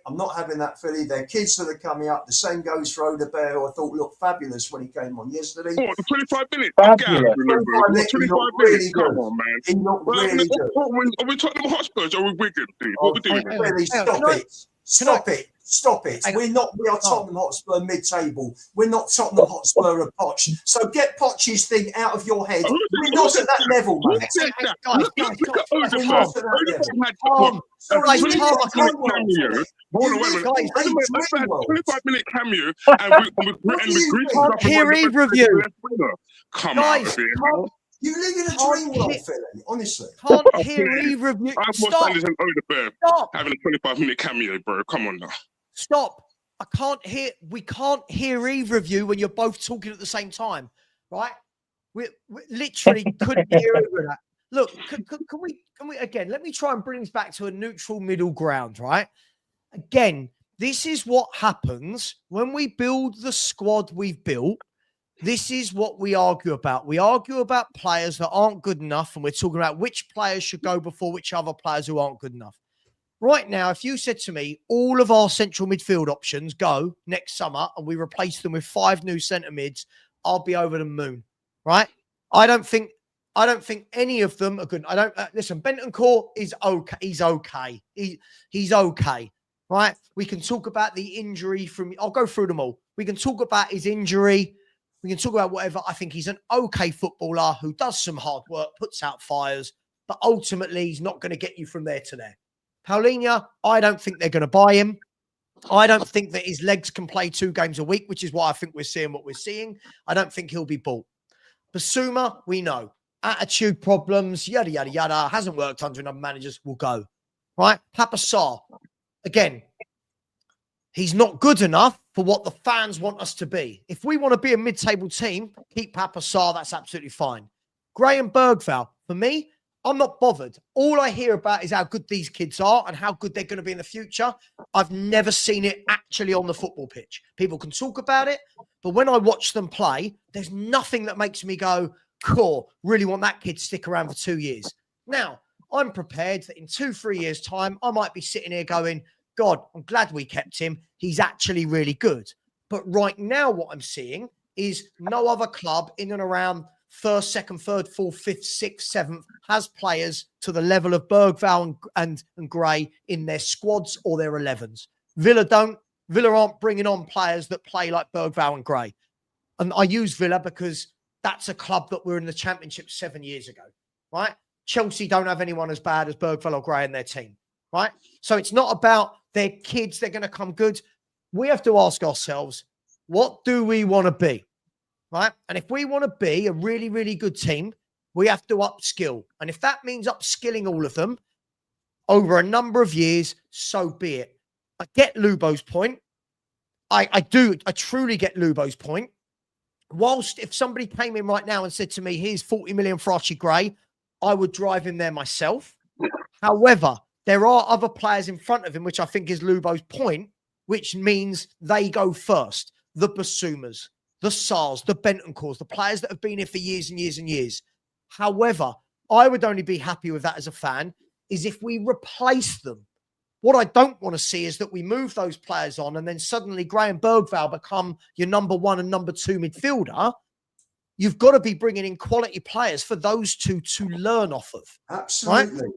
I'm not having that, Philly. They're kids that are coming up. The same goes for Odebear, who I thought looked fabulous when he came on yesterday. Oh, the 25 minutes. Fabulous. 25 minutes. Come on, man. He looked really good. Are we Tottenham Hotspurs or are we Wigan? What are we doing? Philly, stop it. We are Tottenham Hotspur mid-table. We're not Tottenham Hotspur of Poch. So get Poch's thing out of your head. We're not at that level, man. Look at Odegaard. Had a 25-minute cameo and we peer review. Come on, you live in a dream world, Philly, honestly. Can't hear review. I have more standards than Odegaard having a 25-minute cameo, bro. Come on now. Stop. We can't hear either of you when you're both talking at the same time, right? We literally couldn't hear either of that. Look, can we again, let me try and bring this back to a neutral middle ground, right? Again, this is what happens when we build the squad we've built. This is what we argue about. We argue about players that aren't good enough, and we're talking about which players should go before which other players who aren't good enough. Right now, if you said to me, all of our central midfield options go next summer and we replace them with 5 new centre mids, I'll be over the moon, right? I don't think any of them are good. I don't listen. Bentancur is okay. He's okay. He's okay, right? We can talk about the injury I'll go through them all. We can talk about his injury. We can talk about whatever. I think he's an okay footballer who does some hard work, puts out fires, but ultimately he's not going to get you from there to there. Paulinho, I don't think they're going to buy him. I don't think that his legs can play 2 games a week, which is why I think we're seeing what we're seeing. I don't think he'll be bought. Basuma, we know. Attitude problems, yada, yada, yada. Hasn't worked under another managers, will go. Right? Papa Sarr, again, he's not good enough for what the fans want us to be. If we want to be a mid-table team, keep Papa Sarr, that's absolutely fine. Graham Bergvall, for me, I'm not bothered. All I hear about is how good these kids are and how good they're going to be in the future. I've never seen it actually on the football pitch. People can talk about it, but when I watch them play, there's nothing that makes me go, cool, really want that kid to stick around for 2 years. Now, I'm prepared that in 2-3 years' time, I might be sitting here going, God, I'm glad we kept him. He's actually really good. But right now, what I'm seeing is no other club in and around 1st, 2nd, 3rd, 4th, 5th, 6th, 7th has players to the level of Bergvall and Gray in their squads or their 11s. Villa aren't bringing on players that play like Bergvall and Gray. And I use Villa because that's a club that were in the Championship 7 years ago, right? Chelsea don't have anyone as bad as Bergvall or Gray in their team, right? So it's not about their kids, they're going to come good. We have to ask ourselves, what do we want to be? Right? And if we want to be a really, really good team, we have to upskill. And if that means upskilling all of them over a number of years, so be it. I get Lubo's point. I truly get Lubo's point. Whilst if somebody came in right now and said to me, here's 40 million for Archie Gray, I would drive him there myself. However, there are other players in front of him, which I think is Lubo's point, which means they go first. The Basumas, the Sars, the Bentancurs, the players that have been here for years and years and years. However, I would only be happy with that as a fan is if we replace them. What I don't want to see is that we move those players on and then suddenly Graham Bergvall become your number 1 and number 2 midfielder. You've got to be bringing in quality players for those two to learn off of. Absolutely. Right?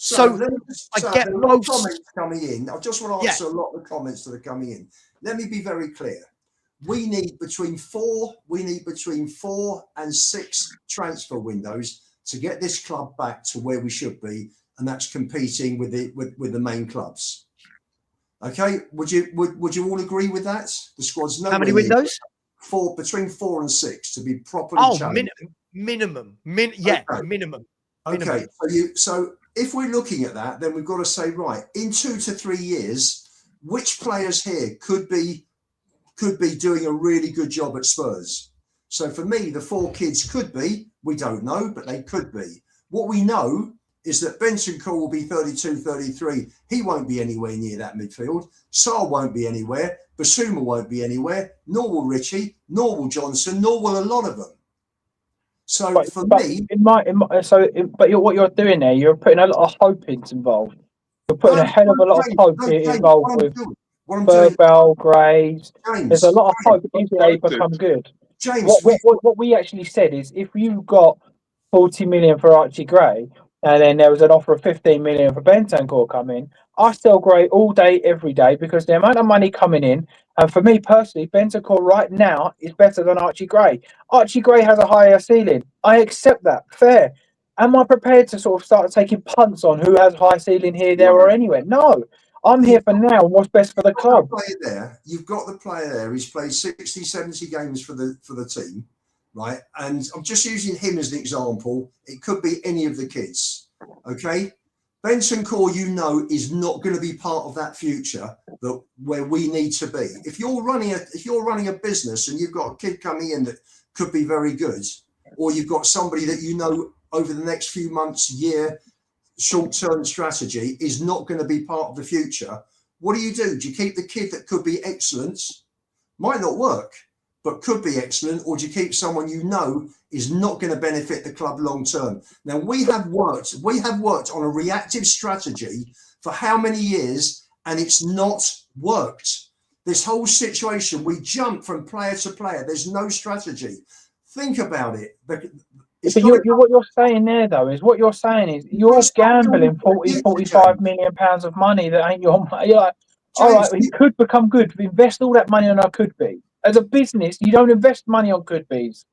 So let me I say, get there are a lot of most. comments coming in. I just want to answer a lot of the comments that are coming in. Let me be very clear. We need between 4 and 6 transfer windows to get this club back to where we should be, and that's competing with the main clubs. Okay, would you all agree with that? The squad's How many windows? Between 4 and 6 to be properly challenged. Minimum. Okay. Minimum. Okay, so if we're looking at that, then we've got to say, right, in 2 to 3 years, which players here could be doing a really good job at Spurs? So for me, the 4 kids could be, we don't know, but they could be. What we know is that Bentancur will be 32, 33. He won't be anywhere near that midfield. Sarr won't be anywhere. Basuma won't be anywhere. Nor will Richie, nor will Johnson, nor will a lot of them. So what you're doing there, you're putting a lot of hope involved. You're putting a hell of a lot of hope involved with Burwell, Graves. There's a lot of hope if they become good. James, what we actually said is, if you got 40 million for Archie Gray, and then there was an offer of 15 million for Bentancur coming, I sell Gray all day, every day, because the amount of money coming in, and for me personally, Bentancur right now is better than Archie Gray. Archie Gray has a higher ceiling. I accept that. Fair. Am I prepared to sort of start taking punts on who has high ceiling here, there, or anywhere? No. I'm here for now and what's best for the club. You've got the player there. He's played 60, 70 games for the team, right? And I'm just using him as an example. It could be any of the kids, okay? Bentancur, is not going to be part of that future where we need to be. If you're running a business and you've got a kid coming in that could be very good, or you've got somebody that over the next few months, year, short-term strategy is not going to be part of the future, what do? Do you keep the kid that could be excellent, might not work, but could be excellent, or do you keep someone is not going to benefit the club long term? Now we have worked on a reactive strategy for how many years, and it's not worked. This whole situation, we jump from player to player. There's no strategy. Think about it. But what you're saying there, though, is you're gambling 45 million pounds of money that ain't your money. You're like, all right, we could become good. Invest all that money on our could be. As a business, you don't invest money on could be's.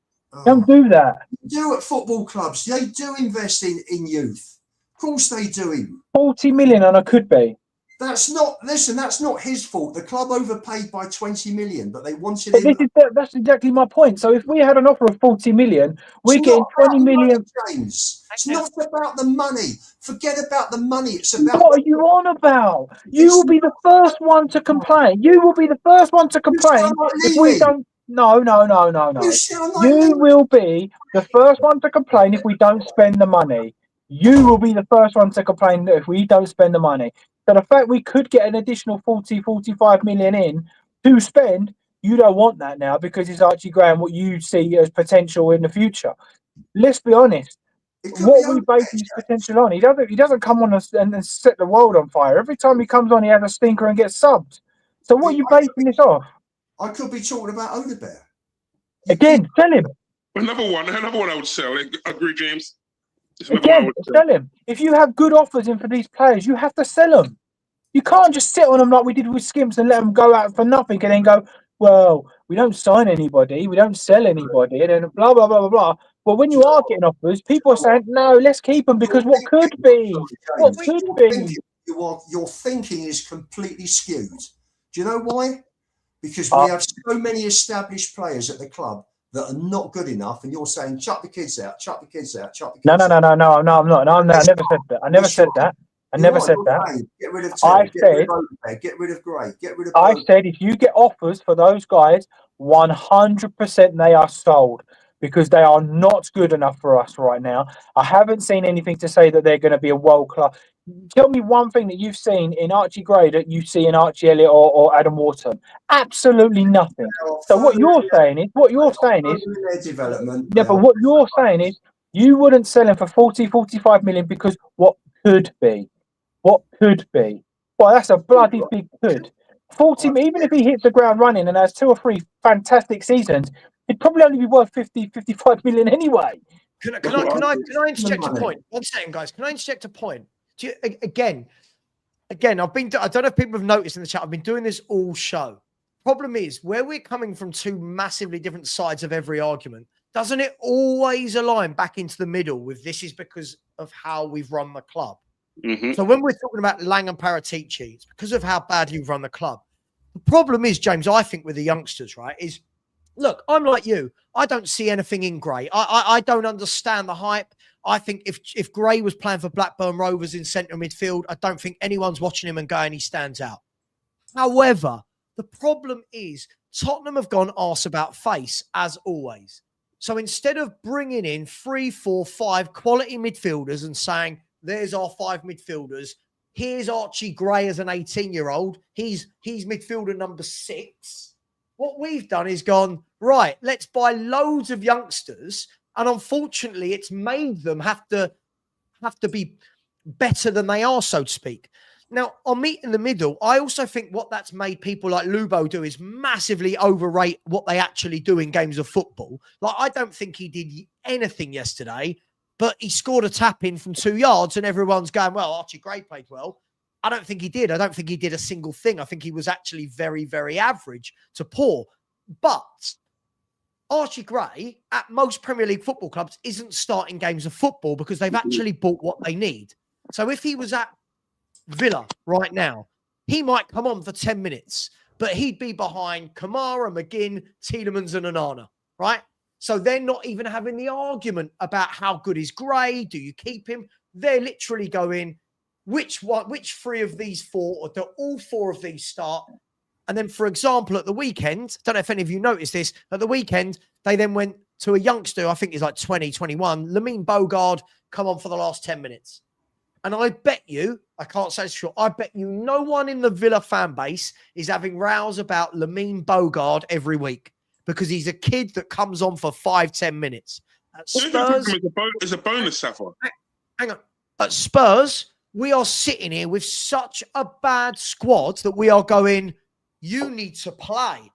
Don't do that. You do at football clubs. They do invest in youth. Of course they do. 40 million on a could be. That's not his fault. The club overpaid by 20 million, but they wanted him. That's exactly my point. So if we had an offer of 40 million, we're getting 20 million. James, it's not about the money. Forget about the money. It's about what are you on about? You will be the first one to complain. You will be the first one to complain if we don't. No. You will be the first one to complain if we don't spend the money. You will be the first one to complain if we don't spend the money. So the fact we could get an additional 45 million in to spend, you don't want that now because it's Archie Gray and what you see as potential in the future. Let's be honest. What we base his potential on, he doesn't come on and set the world on fire. Every time he comes on, he has a stinker and gets subbed. So what are you basing this off? I could be talking about Odebear. Again, sell him. Another one I would sell. I agree, James. Again, sell him. If you have good offers in for these players, you have to sell them. You can't just sit on them like we did with Skimps and let them go out for nothing and then go, well, we don't sign anybody, we don't sell anybody, and then blah, blah, blah, blah, blah. But when you are getting offers, people are saying, no, let's keep them because what could be? What could be? Your thinking is completely skewed. Do you know why? Because we have so many established players at the club that are not good enough, and you're saying, chuck the kids out, chuck the kids out, chuck the kids out. No, I'm not. No, I never said that. I never said that. Get rid of Taylor, get rid of Gray, get rid of I said if you get offers for those guys, 100% they are sold because they are not good enough for us right now. I haven't seen anything to say that they're going to be a world class. Tell me one thing that you've seen in Archie Gray that you see in Archie Elliott or Adam Wharton. Absolutely nothing. So what you're saying is their development. Yeah, but what you're saying is you wouldn't sell him for 45 million because what could be. What could be? Well, that's a bloody big could. 40, even if he hits the ground running and has 2 or 3 fantastic seasons, it'd probably only be worth 55 million anyway. Can I interject a point? 1 second, guys. Can I interject a point? Again, I don't know if people have noticed in the chat, I've been doing this all show. Problem is, where we're coming from two massively different sides of every argument, doesn't it always align back into the middle with this is because of how we've run the club? Mm-hmm. So when we're talking about Lang and Paratici, it's because of how badly we've run the club. The problem is, James, I think with the youngsters, right, is, look, I'm like you. I don't see anything in Gray. I don't understand the hype. I think if Gray was playing for Blackburn Rovers in central midfield, I don't think anyone's watching him and going, he stands out. However, the problem is Tottenham have gone arse about face, as always. So instead of bringing in 3, 4, 5 quality midfielders and saying, there's our 5 midfielders, here's Archie Gray as an 18-year-old, he's midfielder number 6. What we've done is gone, right, let's buy loads of youngsters. And unfortunately, it's made them have to be better than they are, so to speak. Now, I'll meet in the middle. I also think what that's made people like Lubo do is massively overrate what they actually do in games of football. Like, I don't think he did anything yesterday, but he scored a tap-in from 2 yards and everyone's going, well, Archie Gray played well. I don't think he did. I don't think he did a single thing. I think he was actually very, very average to poor. But Archie Gray, at most Premier League football clubs, isn't starting games of football because they've actually bought what they need. So if he was at Villa right now, he might come on for 10 minutes, but he'd be behind Kamara, McGinn, Tielemans and Onana, right? So they're not even having the argument about how good is Gray, do you keep him? They're literally going, which 3 of these 4, or do all 4 of these start? And then, for example, at the weekend, don't know if any of you noticed this, at the weekend, they then went to a youngster, I think he's like 20, 21, Lamine Bogard, come on for the last 10 minutes. And I bet you, I can't say it's sure, I bet you no one in the Villa fan base is having rows about Lamine Bogard every week because he's a kid that comes on for 5-10 minutes. At Spurs, it's a bonus, Savva. Hang on. At Spurs, we are sitting here with such a bad squad that we are going, you need to play,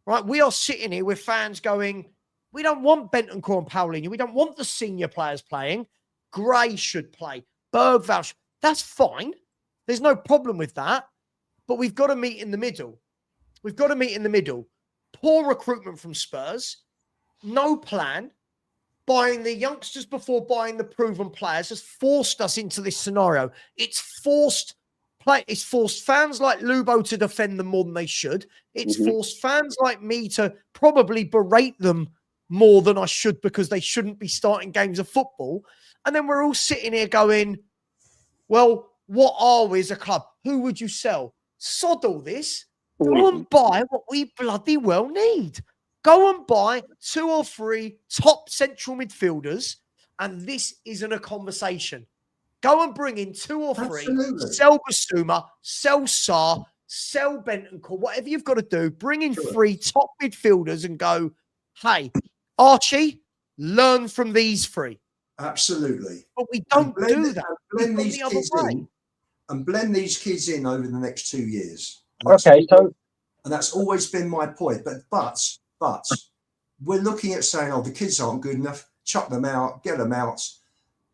right? We are sitting here with fans going, we don't want Bentancur and Paulinho. We don't want the senior players playing. Gray should play. Bergvall, that's fine. There's no problem with that. But we've got to meet in the middle. We've got to meet in the middle. Poor recruitment from Spurs. No plan. Buying the youngsters before buying the proven players has forced us into this scenario. It's forced fans like Lubo to defend them more than they should. It's forced fans like me to probably berate them more than I should because they shouldn't be starting games of football. And then we're all sitting here going, well, what are we as a club? Who would you sell? Sod all this. Go and buy what we bloody well need. Go and buy 2 or 3 top central midfielders. And this isn't a conversation. Go and bring in 2 or 3. Absolutely. Sell Basuma, sell Sarr, sell Bentancur, whatever you've got to do. Bring in 3 top midfielders and go, hey, Archie, learn from these 3. Absolutely. But we don't do that. Blend these kids in over the next 2 years. And that's always been my point. But we're looking at saying, oh, the kids aren't good enough. Chuck them out, get them out.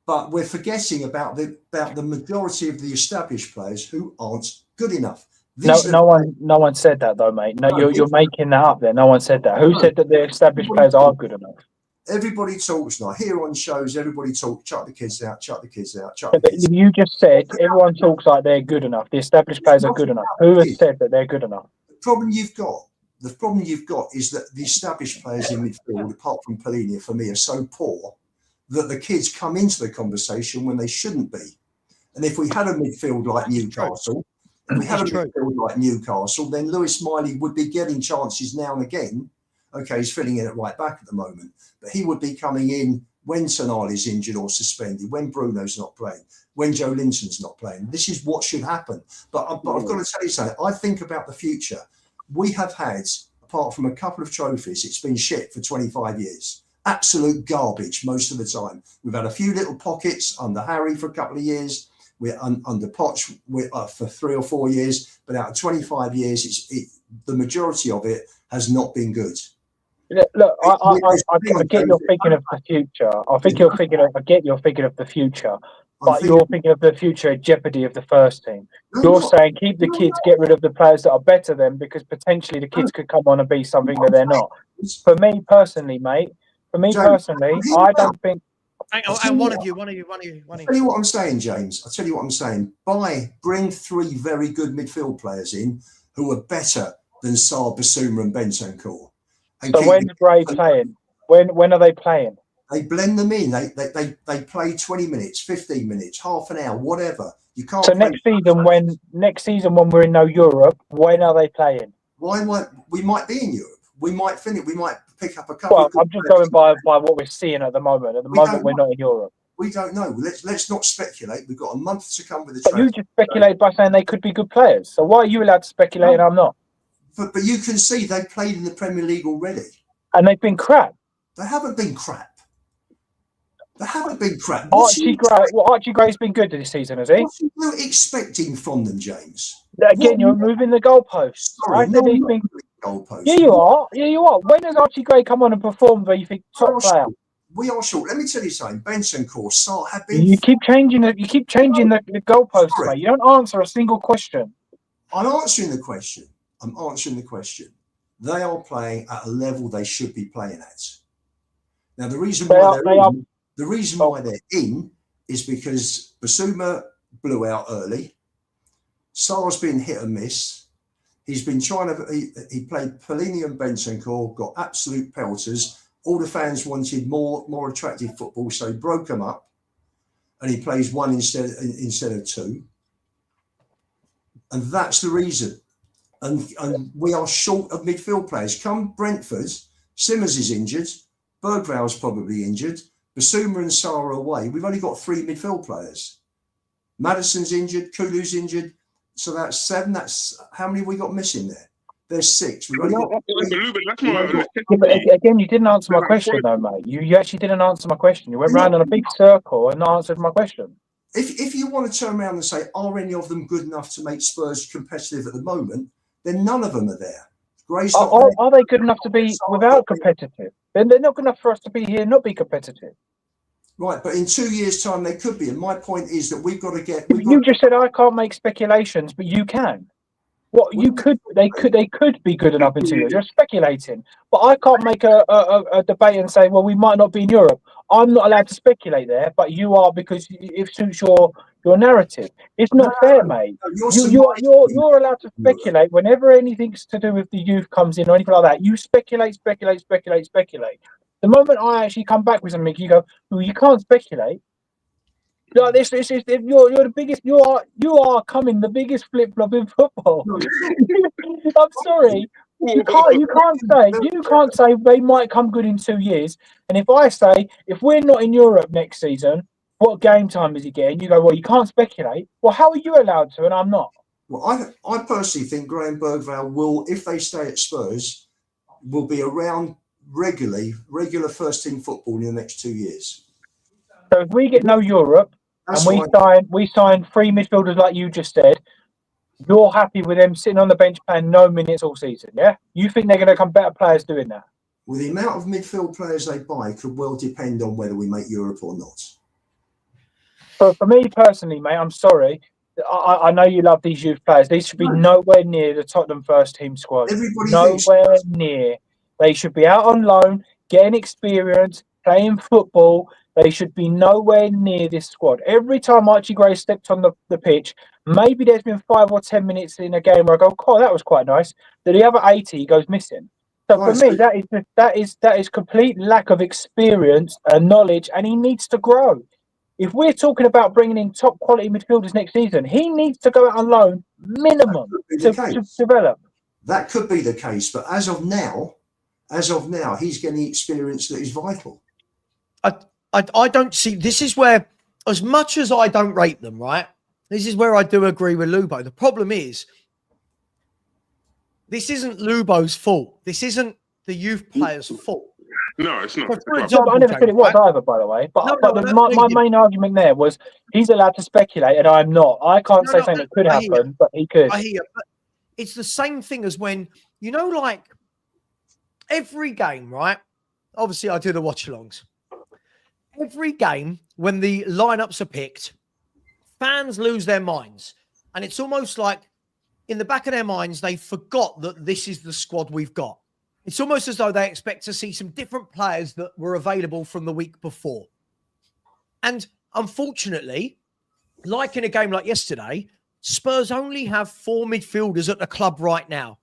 But we're forgetting about the majority of the established players who aren't good enough. No one said that though, mate. No, you're making that up there. No one said that. Who said that the established players are good enough? Everybody talks now. Here on shows, everybody talks, chuck the kids out, chuck the kids out, chuck the the kids out. You just said everyone talks like they're good enough. The established players are good enough. Who has said that they're good enough? The problem you've got is that the established players in midfield, apart from Paulinho, for me, are so poor that the kids come into the conversation when they shouldn't be. And if we had a midfield like Newcastle, then Lewis Miley would be getting chances now and again. Okay, he's filling in at right back at the moment, but he would be coming in when Tonali's injured or suspended, when Bruno's not playing, when Joe Linton's not playing. This is what should happen. But I've got to tell you something. I think about the future. We have had, apart from a couple of trophies, it's been shit for 25 years. Absolute garbage most of the time. We've had a few little pockets under Harry for a couple of years. We're under Poch for 3 or 4 years. But out of 25 years, the majority of it has not been good. Look, I get you're thinking of the future. I get you're thinking of the future. But you're thinking of the future jeopardy of the first team. You're saying keep the kids, get rid of the players that are better than, because potentially the kids could come on and be something that they're not. For me personally, mate, I don't think. And one of you. I'll tell you what I'm saying, James. I'll tell you what I'm saying. Bring 3 very good midfield players in who are better than Sarr, Basuma and Bentancur. So when's Gray playing? When are they playing? They blend them in. They play 20 minutes, 15 minutes, half an hour, whatever. You can't. So next season when we're in no Europe, when are they playing? We might be in Europe. We might finish. We might pick up a couple. Well, I'm just going by what we're seeing at the moment. At the moment, we're not in Europe. We don't know. Let's not speculate. We've got a month to come with the. But you just speculate by saying they could be good players. So why are you allowed to speculate and I'm not? But you can see they've played in the Premier League already. And they've been crap. They haven't been crap. Archie Gray's been good this season, has he? What are you expecting from them, James? Again, you're moving the goalposts. Sorry, goalposts. Yeah, you are. When does Archie Gray come on and perform where you think top player? We are short. Let me tell you something. Bentancur, Sarr have been. You keep changing the goalposts, mate. You don't answer a single question. I'm answering the question. They are playing at a level they should be playing at. Now, the reason why they're in is because Basuma blew out early. Sarr's been hit and miss. He's been he played Pelini and Bentancur, got absolute pelters. All the fans wanted more attractive football, so he broke them up, and he plays 1 instead of 2. And that's the reason. And we are short of midfield players. Come Brentford, Simmers is injured, Bergval's probably injured, Basuma and Sarr are away. We've only got 3 midfield players. Madison's injured, Kulu's injured, so that's 7. That's how many we got missing there? There's 6. We've only got. Again, you didn't answer my question, though, mate. You actually didn't answer my question. You went round in a big circle and not answered my question. If you want to turn around and say, are any of them good enough to make Spurs competitive at the moment, then none of them are there. Are they good enough to be without competitive? Then they're not good enough for us to be here and not be competitive. Right, but in 2 years' time they could be. And my point is that we've got to get. You just said I can't make speculations, but you can. They could be good enough in 2 years. You're speculating, but I can't make a debate and say, well, we might not be in Europe. I'm not allowed to speculate there, but you are, because it suits your narrative. It's not fair, mate. You're allowed to speculate whenever anything's to do with the youth comes in or anything like that. You speculate. The moment I actually come back with something, you go, well, you can't speculate. No, you're the biggest. You are coming the biggest flip flop in football. I'm sorry. You can't say they might come good in 2 years. And if I say, if we're not in Europe next season, what game time is he getting? You go, well, you can't speculate. Well, how are you allowed to and I'm not? Well, I personally think Graham Bergvall will, if they stay at Spurs, will be around regular first team football in the next 2 years. So if we get no Europe and we sign 3 midfielders like you just said, you're happy with them sitting on the bench playing no minutes all season, yeah? You think they're going to come better players doing that? Well, the amount of midfield players they buy could well depend on whether we make Europe or not. So for me personally, mate, I'm sorry. I know you love these youth players. These should be nowhere near the Tottenham first team squad. Nowhere near. They should be out on loan, getting experience, playing football. They should be nowhere near this squad. Every time Archie Gray stepped on the pitch, maybe there's been 5 or 10 minutes in a game where I go, "Oh, that was quite nice." The other 80 he goes missing. So for me, that is complete lack of experience and knowledge, and he needs to grow. If we're talking about bringing in top quality midfielders next season, he needs to go out on loan minimum to develop. That could be the case, but as of now, he's getting experience that is vital. I don't see. This is where, as much as I don't rate them, right? This is where I do agree with Lubo. The problem is, this isn't Lubo's fault. This isn't the youth players' fault. No, it's not. For example, I never said it was either, by the way. But my main argument there was he's allowed to speculate, and I'm not. I can't say something that could happen, but he could. I hear, but it's the same thing as when, like every game, right? Obviously, I do the watch-alongs. Every game, when the lineups are picked, fans lose their minds. And it's almost like in the back of their minds, they forgot that this is the squad we've got. It's almost as though they expect to see some different players that were available from the week before. And unfortunately, like in a game like yesterday, Spurs only have 4 midfielders at the club right now.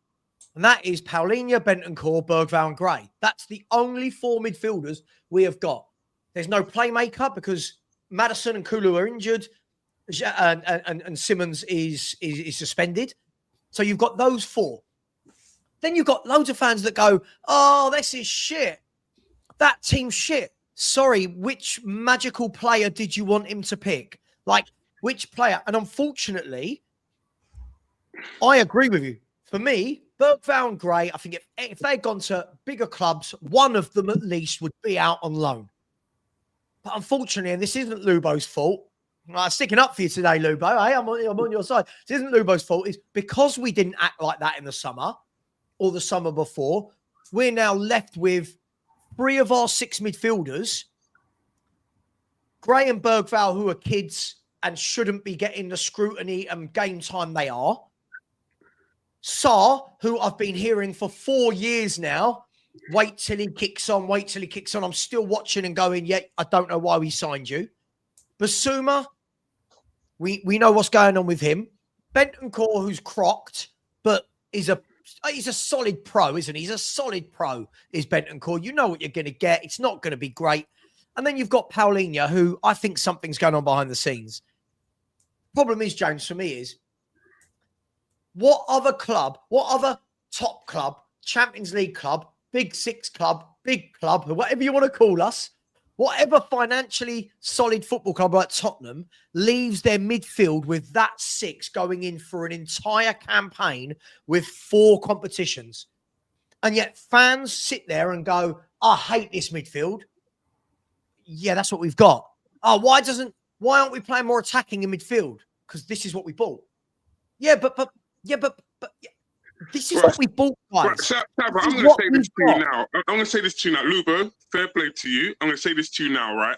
And that is Paulinho, Bentancur, Bergvall and Gray. That's the only 4 midfielders we have got. There's no playmaker because Madison and Kulu are injured and Simmons is suspended. So you've got those 4. Then you've got loads of fans that go, oh, this is shit. That team's shit. Sorry, which magical player did you want him to pick? Like, which player? And unfortunately, I agree with you. For me, Bergvall and Gray, I think if they'd gone to bigger clubs, one of them at least would be out on loan. But unfortunately, and this isn't Lubo's fault, I'm sticking up for you today, Lubo. Hey, I'm on your side. This isn't Lubo's fault. It's because we didn't act like that in the summer or the summer before. We're now left with 3 of our 6 midfielders, Gray and Bergvall, who are kids and shouldn't be getting the scrutiny and game time they are. Sarr, who I've been hearing for 4 years now, wait till he kicks on, wait till he kicks on. I'm still watching and going, yeah, I don't know why we signed you. Basuma, we know what's going on with him. Bentancur, who's crocked, but he's a solid pro, isn't he? He's a solid pro, is Bentancur. You know what you're going to get. It's not going to be great. And then you've got Paulinho, who I think something's going on behind the scenes. Problem is, James, for me is, what other top club, Champions League club, Big Six club, big club, whatever you want to call us, whatever financially solid football club like Tottenham leaves their midfield with that 6 going in for an entire campaign with 4 competitions? And yet fans sit there and go, I hate this midfield. Yeah, that's what we've got. Oh, why aren't we playing more attacking in midfield? Because this is what we bought. Yeah, but this is what we bought, guys. Right, Savva, I'm going to say this to you now. I'm going to say this to you now. Lubo, fair play to you. I'm going to say this to you now, right?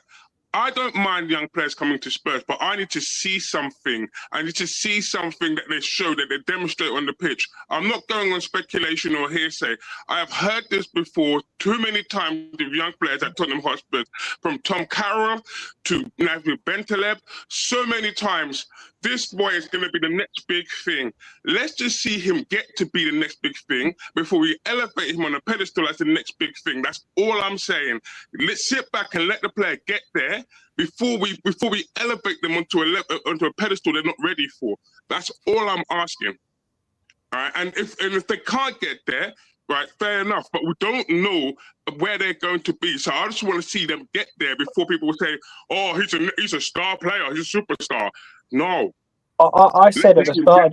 I don't mind young players coming to Spurs, but I need to see something. I need to see something that they show, that they demonstrate on the pitch. I'm not going on speculation or hearsay. I have heard this before too many times with young players at Tottenham Hotspur, from Tom Carroll to Navi Bentaleb, so many times. This boy is going to be the next big thing. Let's just see him get to be the next big thing before we elevate him on a pedestal as the next big thing. That's all I'm saying. Let's sit back and let the player get there before we elevate them onto a pedestal they're not ready for. That's all I'm asking. All right, and if they can't get there, right, fair enough. But we don't know where they're going to be. So I just want to see them get there before people say, "Oh, he's a star player. He's a superstar." No. I said at the start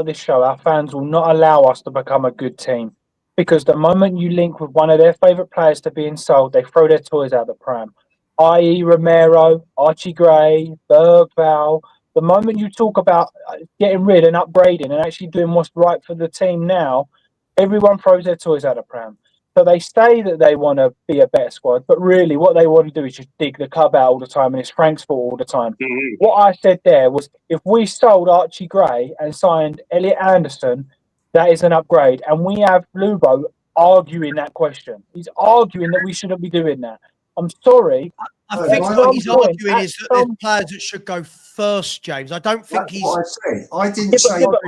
of this show, our fans will not allow us to become a good team, because the moment you link with one of their favourite players to being sold, they throw their toys out the pram. I.e. Romero, Archie Gray, Bergvall. The moment you talk about getting rid and upgrading and actually doing what's right for the team now, everyone throws their toys out the pram. So they say that they want to be a better squad, but really what they want to do is just dig the club out all the time, and it's Frank's fault all the time. Mm-hmm. What I said there was, if we sold Archie Gray and signed Elliot Anderson, that is an upgrade. And we have Lubo arguing that question. He's arguing that we shouldn't be doing that. I'm sorry. I think what he's arguing is that there's players that should go first, James. I don't think he's. What I said. I didn't say. But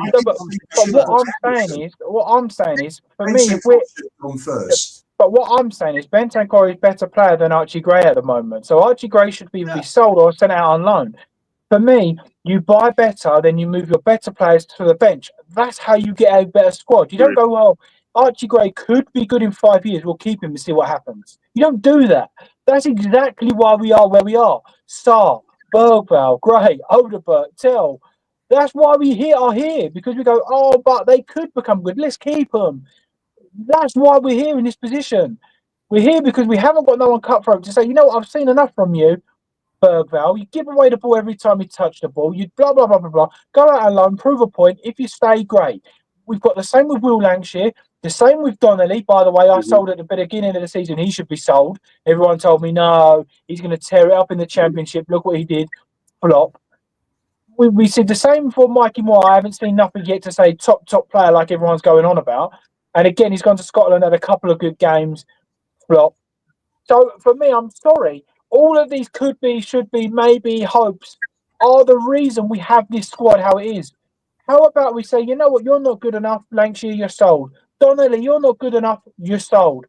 what I'm saying is, for me, if we're on first. But what I'm saying is, Bentancur is a better player than Archie Gray at the moment. So Archie Gray should be sold or sent out on loan. For me, you buy better, then you move your better players to the bench. That's how you get a better squad. You don't go, well, Archie Gray could be good in 5 years. We'll keep him and see what happens. You don't do that. That's exactly why we are where we are. Sarr, Bergvall, Gray, Odegaard, Tell. That's why we are here, because we go, oh, but they could become good. Let's keep them. That's why we're here in this position. We're here because we haven't got no one cutthroat to say, you know what, I've seen enough from you, Bergvall. You give away the ball every time you touch the ball. You blah, blah, blah, blah, blah. Go out alone, prove a point. If you stay, great. We've got the same with Will Lancashire. The same with Donnelly. By the way, I sold at the beginning of the season. He should be sold. Everyone told me, no, he's going to tear it up in the Championship. Look what he did. flop. We see the same for Mikey Moore. I haven't seen nothing yet to say top player like everyone's going on about. And again, he's gone to Scotland, had a couple of good games, flop. So for me, I'm sorry. All of these could be, should be, maybe hopes are the reason we have this squad how it is. How about we say, you know what, you're not good enough, Lancashire, you're sold. Donnelly, you're not good enough, you're sold.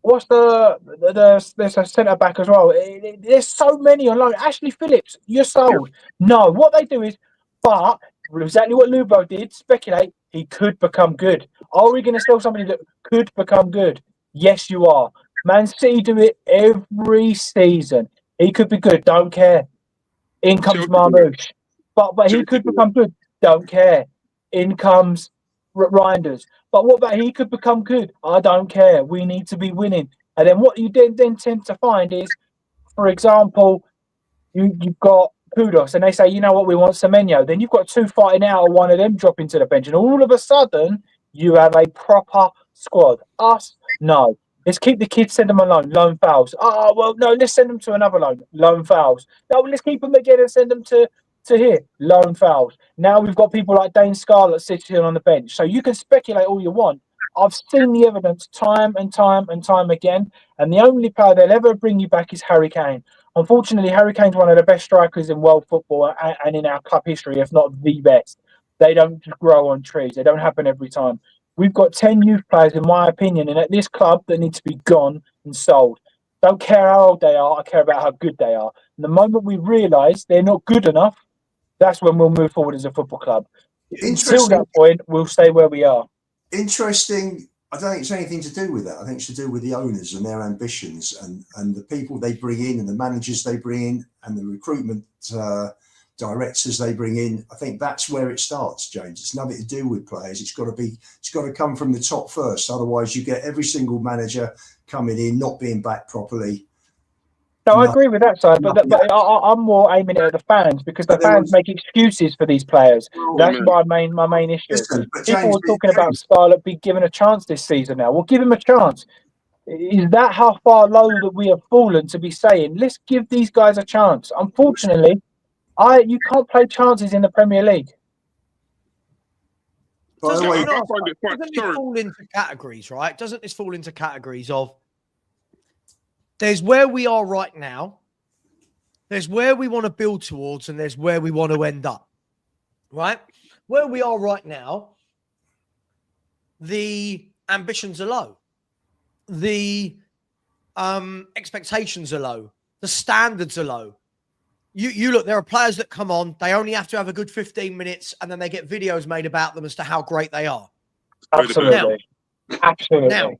What's there's a centre back as well. There's so many on loan. Ashley Phillips, you're sold. No, what they do is, but exactly what Lubo did, speculate, he could become good. Are we going to sell somebody that could become good? Yes, you are. Man City do it every season. He could be good, don't care. In comes Marmoush. But he could become good, don't care. In comes Reinders. But what about he could become good? I don't care. We need to be winning. And then what you then tend to find is, for example, you've got Kudos and they say, you know what, we want Semenyo. Then you've got two fighting out, one of them dropping to the bench. And all of a sudden, you have a proper squad. Us, no. Let's keep the kids, send them on loan fouls. Oh, well, no, let's send them to another loan fouls. No, let's keep them again and send them to here, loan fouls. Now we've got people like Dane Scarlett sitting on the bench. So you can speculate all you want. I've seen the evidence time and time and time again. And the only player they'll ever bring you back is Harry Kane. Unfortunately, Harry Kane's one of the best strikers in world football and in our club history, if not the best. They don't grow on trees. They don't happen every time. We've got 10 youth players, in my opinion, and at this club that need to be gone and sold. Don't care how old they are. I care about how good they are. And the moment we realise they're not good enough, that's when we'll move forward as a football club. Until that point, we'll stay where we are. Interesting. I don't think it's anything to do with that. I think it's to do with the owners and their ambitions and the people they bring in and the managers they bring in and the recruitment directors they bring in. I think that's where it starts, James. It's nothing to do with players. It's got to come from the top first. Otherwise, you get every single manager coming in not being backed properly. No, I agree with that side, but I'm more aiming at the fans because the fans make excuses for these players. That's my main issue. Listen, people were talking about Scarlett being given a chance this season now. Well, give him a chance. Is that how far low that we have fallen to be saying, let's give these guys a chance? Unfortunately, you can't play chances in the Premier League. Doesn't this fall into categories, right? Doesn't this fall into categories of there's where we are right now, there's where we want to build towards, and there's where we want to end up, right? Where we are right now, the ambitions are low. The expectations are low. The standards are low. You look, there are players that come on, they only have to have a good 15 minutes and then they get videos made about them as to how great they are. Absolutely. Absolutely. Now,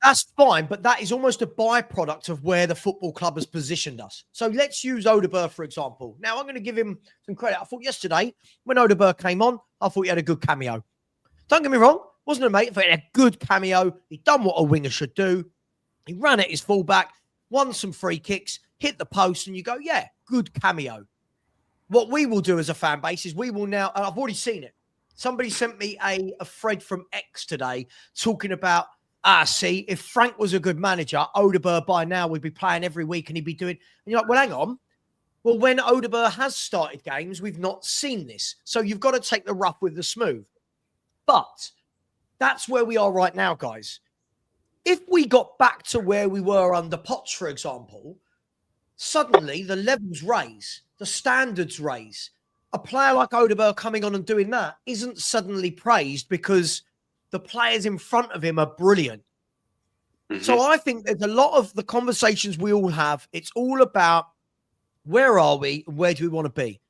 that's fine, but that is almost a byproduct of where the football club has positioned us. So let's use Odegaard, for example. Now, I'm going to give him some credit. I thought yesterday, when Odegaard came on, I thought he had a good cameo. Don't get me wrong, wasn't a mate, but he had a good cameo. He done what a winger should do. He ran at his fullback, won some free kicks, hit the post, and you go, yeah, good cameo. What we will do as a fan base is we will now, and I've already seen it. Somebody sent me a thread from X today talking about, see, if Frank was a good manager, Odegaard by now would be playing every week and he'd be doing, and you're like, well, hang on. Well, when Odegaard has started games, we've not seen this. So you've got to take the rough with the smooth. But that's where we are right now, guys. If we got back to where we were under Potts, for example, suddenly the levels raise, the standards raise. A player like Odegaard coming on and doing that isn't suddenly praised because the players in front of him are brilliant. Mm-hmm. So I think there's a lot of the conversations we all have. It's all about where are we and where do we want to be?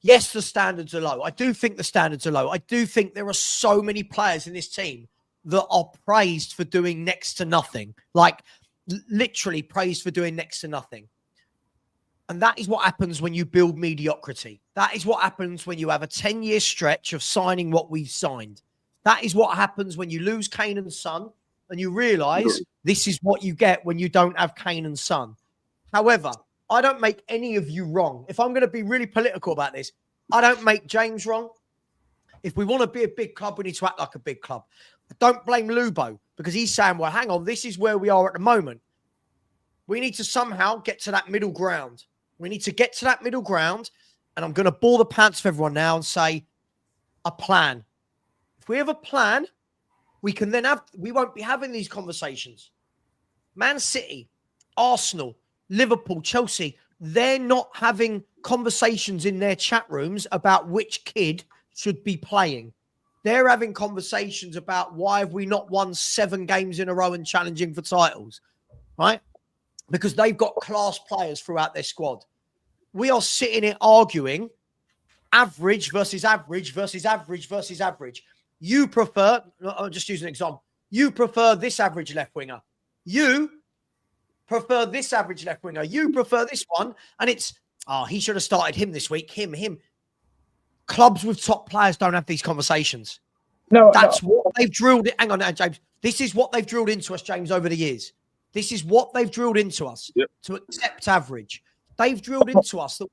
Yes, the standards are low. I do think the standards are low. I do think there are so many players in this team that are praised for doing next to nothing. Like literally praised for doing next to nothing. And that is what happens when you build mediocrity. That is what happens when you have a 10-year stretch of signing what we've signed. That is what happens when you lose Kane and Son and you realise this is what you get when you don't have Kane and Son. However, I don't make any of you wrong. If I'm going to be really political about this, I don't make James wrong. If we want to be a big club, we need to act like a big club. I don't blame Lubo because he's saying, well, hang on, this is where we are at the moment. We need to somehow get to that middle ground. We need to get to that middle ground. And I'm going to bore the pants of everyone now and say a plan. If we have a plan, we won't be having these conversations. Man City, Arsenal, Liverpool, Chelsea, they're not having conversations in their chat rooms about which kid should be playing. They're having conversations about why have we not won 7 games in a row and challenging for titles, right? Because they've got class players throughout their squad. We are sitting here arguing average versus average versus average versus average. You prefer, I'll just use an example. You prefer this average left winger. You prefer this average left winger. You prefer this one. And it's, he should have started him this week. Him. Clubs with top players don't have these conversations. That's what they've drilled. Hang on, James. This is what they've drilled into us, James, over the years. This is what they've drilled into us to accept average. They've drilled into us that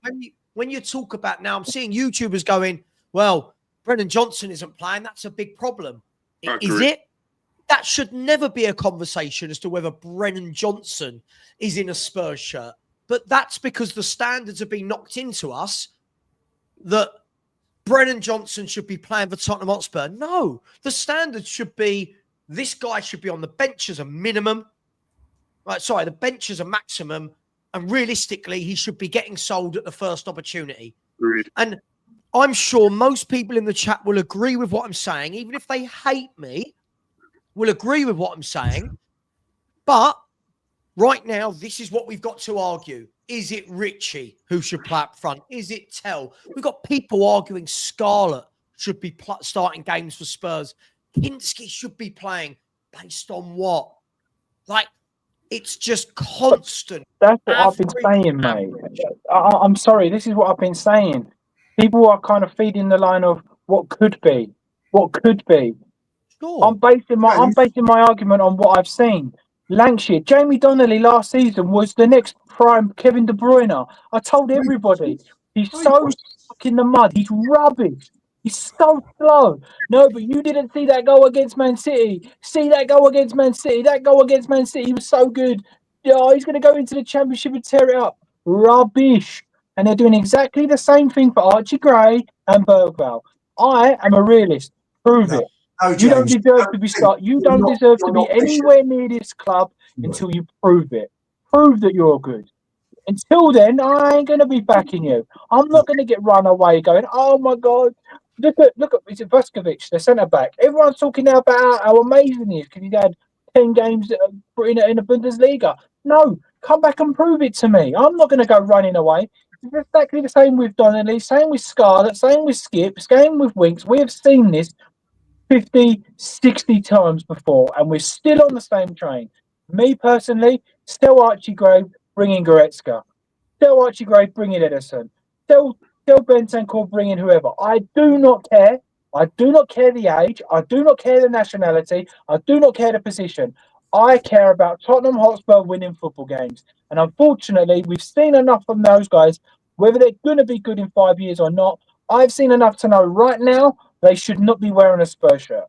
when you talk about now, I'm seeing YouTubers going, well, Brennan Johnson isn't playing. That's a big problem. Is it? That should never be a conversation as to whether Brennan Johnson is in a Spurs shirt. But that's because the standards have been knocked into us that Brennan Johnson should be playing for Tottenham Hotspur. No, the standards should be this guy should be on the bench as a minimum. Right, sorry, the bench as a maximum. And realistically, he should be getting sold at the first opportunity. Agreed. And I'm sure most people in the chat will agree with what I'm saying, even if they hate me, will agree with what I'm saying. But right now, this is what we've got to argue. Is it Richie who should play up front? Is it Tell? We've got people arguing Scarlett should be starting games for Spurs. Kinski should be playing based on what? Like, it's just constant. That's what I've been saying, mate. I'm sorry. This is what I've been saying. People are kind of feeding the line of what could be. What could be. Sure. I'm basing my argument on what I've seen. Lancashire, Jamie Donnelly last season was the next prime Kevin De Bruyne. I told everybody he's so stuck in the mud. He's rubbish. He's so slow. No, but you didn't see that goal against Man City. See that goal against Man City. That goal against Man City, he was so good. Yeah, he's going to go into the Championship and tear it up. Rubbish. And they're doing exactly the same thing for Archie Gray and Bergvall. I am a realist. Prove it. No, you don't deserve to be start. You don't deserve to be anywhere near this club until you prove it. Prove that you're good. Until then, I ain't going to be backing you. I'm not going to get run away going, oh my God. Look at is it Vuskovic, the centre back. Everyone's talking now about how amazing he is because he's had 10 games in the Bundesliga. No, come back and prove it to me. I'm not going to go running away. It's exactly the same with Donnelly, same with Scarlett, same with Skip, same with Winks. We have seen this 50, 60 times before, and we're still on the same train. Me personally, still Archie Gray bringing Goretzka. Still Archie Gray bringing Edison. Still Bentancur bringing whoever. I do not care. I do not care the age. I do not care the nationality. I do not care the position. I care about Tottenham Hotspur winning football games. And unfortunately, we've seen enough from those guys, whether they're going to be good in 5 years or not. I've seen enough to know right now they should not be wearing a Spurs shirt.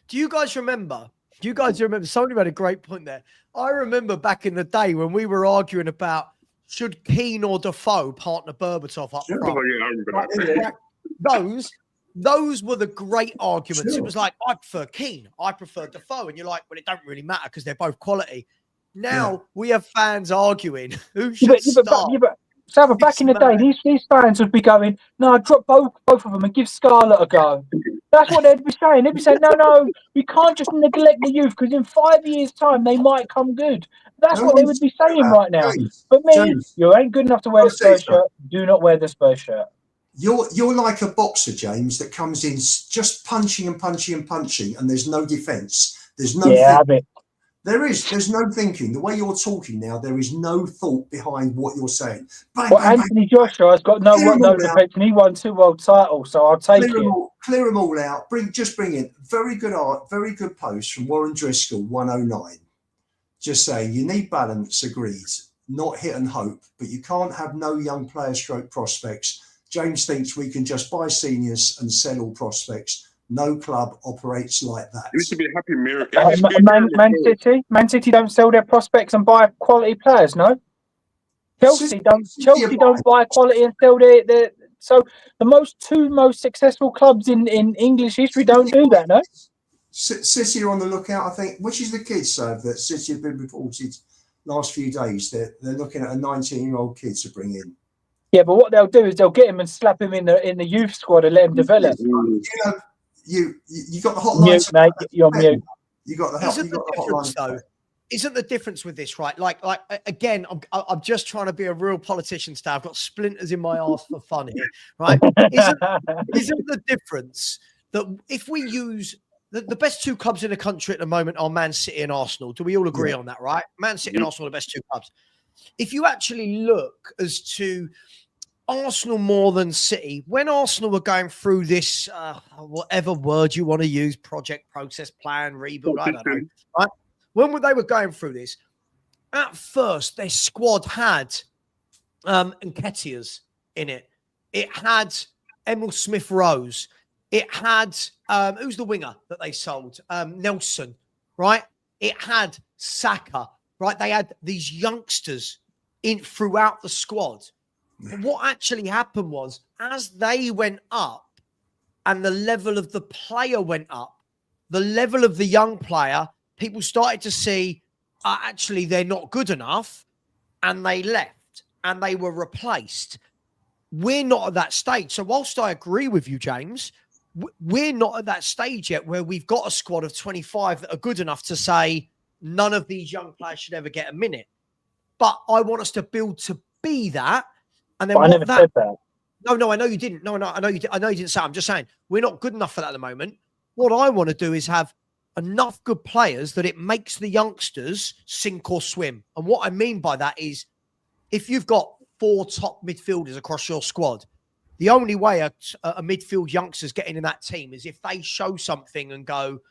Do you guys remember? Somebody made a great point there. I remember back in the day when we were arguing about should Keane or Defoe partner Berbatov up front. Oh, yeah, I remember that. Those were the great arguments. Sure. It was like, I prefer Keane, I prefer Defoe. And you're like, well, it don't really matter because they're both quality. Now we have fans arguing who should start. Savva, back in the day, these fans would be going, no, drop both of them and give Scarlett a go. That's what they'd be saying. They'd be saying, no, we can't just neglect the youth because in 5 years' time, they might come good. That's what they would be saying right now. But me, you ain't good enough to wear the Spurs shirt. Do not wear the Spurs shirt. You're like a boxer, James, that comes in just punching and punching and punching, and there's no defence. There's no there's no thinking. The way you're talking now, there is no thought behind what you're saying. Bang, well, Anthony Joshua has got no defence, and he won 2 world titles, so I'll take it. Clear them all out. Bring in very good art, very good post from Warren Driscoll, 109. Just saying, you need balance, agreed. Not hit and hope, but you can't have no young player stroke prospects. James thinks we can just buy seniors and sell all prospects. No club operates like that. It used to be a happy mirror. Man City don't sell their prospects and buy quality players, no? Chelsea don't City buy quality and sell their so the two most successful clubs in English history don't do that, no? City are on the lookout, I think. Which is the kids, Sav, that City have been reported last few days. They're looking at a 19-year-old kid to bring in. Yeah, but what they'll do is they'll get him and slap him in the youth squad and let him develop. You know, you got the hotline. Mute, mate. You're mute. You got the hotline. Though, isn't the difference with this, right? Like again, I'm just trying to be a real politician today. I've got splinters in my arse for fun here, right? Isn't the difference that if we use the best two clubs in the country at the moment are Man City and Arsenal? Do we all agree on that, right? Man City and Arsenal are the best two clubs. If you actually look as to Arsenal more than City, when Arsenal were going through this, whatever word you want to use, project, process, plan, rebuild, I don't know, right? When they were going through this, at first, their squad had Nketiahs in it. It had Emil Smith-Rowe. It had, who's the winger that they sold? Nelson, right? It had Saka, right? They had these youngsters in throughout the squad. But what actually happened was, as they went up and the level of the player went up, the level of the young player, people started to see, actually, they're not good enough, and they left and they were replaced. We're not at that stage. So whilst I agree with you, James, we're not at that stage yet where we've got a squad of 25 that are good enough to say none of these young players should ever get a minute. But I want us to build to be that. And then I never said that. No, I know you didn't. No, I know you didn't say. I'm just saying we're not good enough for that at the moment. What I want to do is have enough good players that it makes the youngsters sink or swim. And what I mean by that is, if you've got 4 top midfielders across your squad, the only way a midfield youngster's getting in that team is if they show something and go,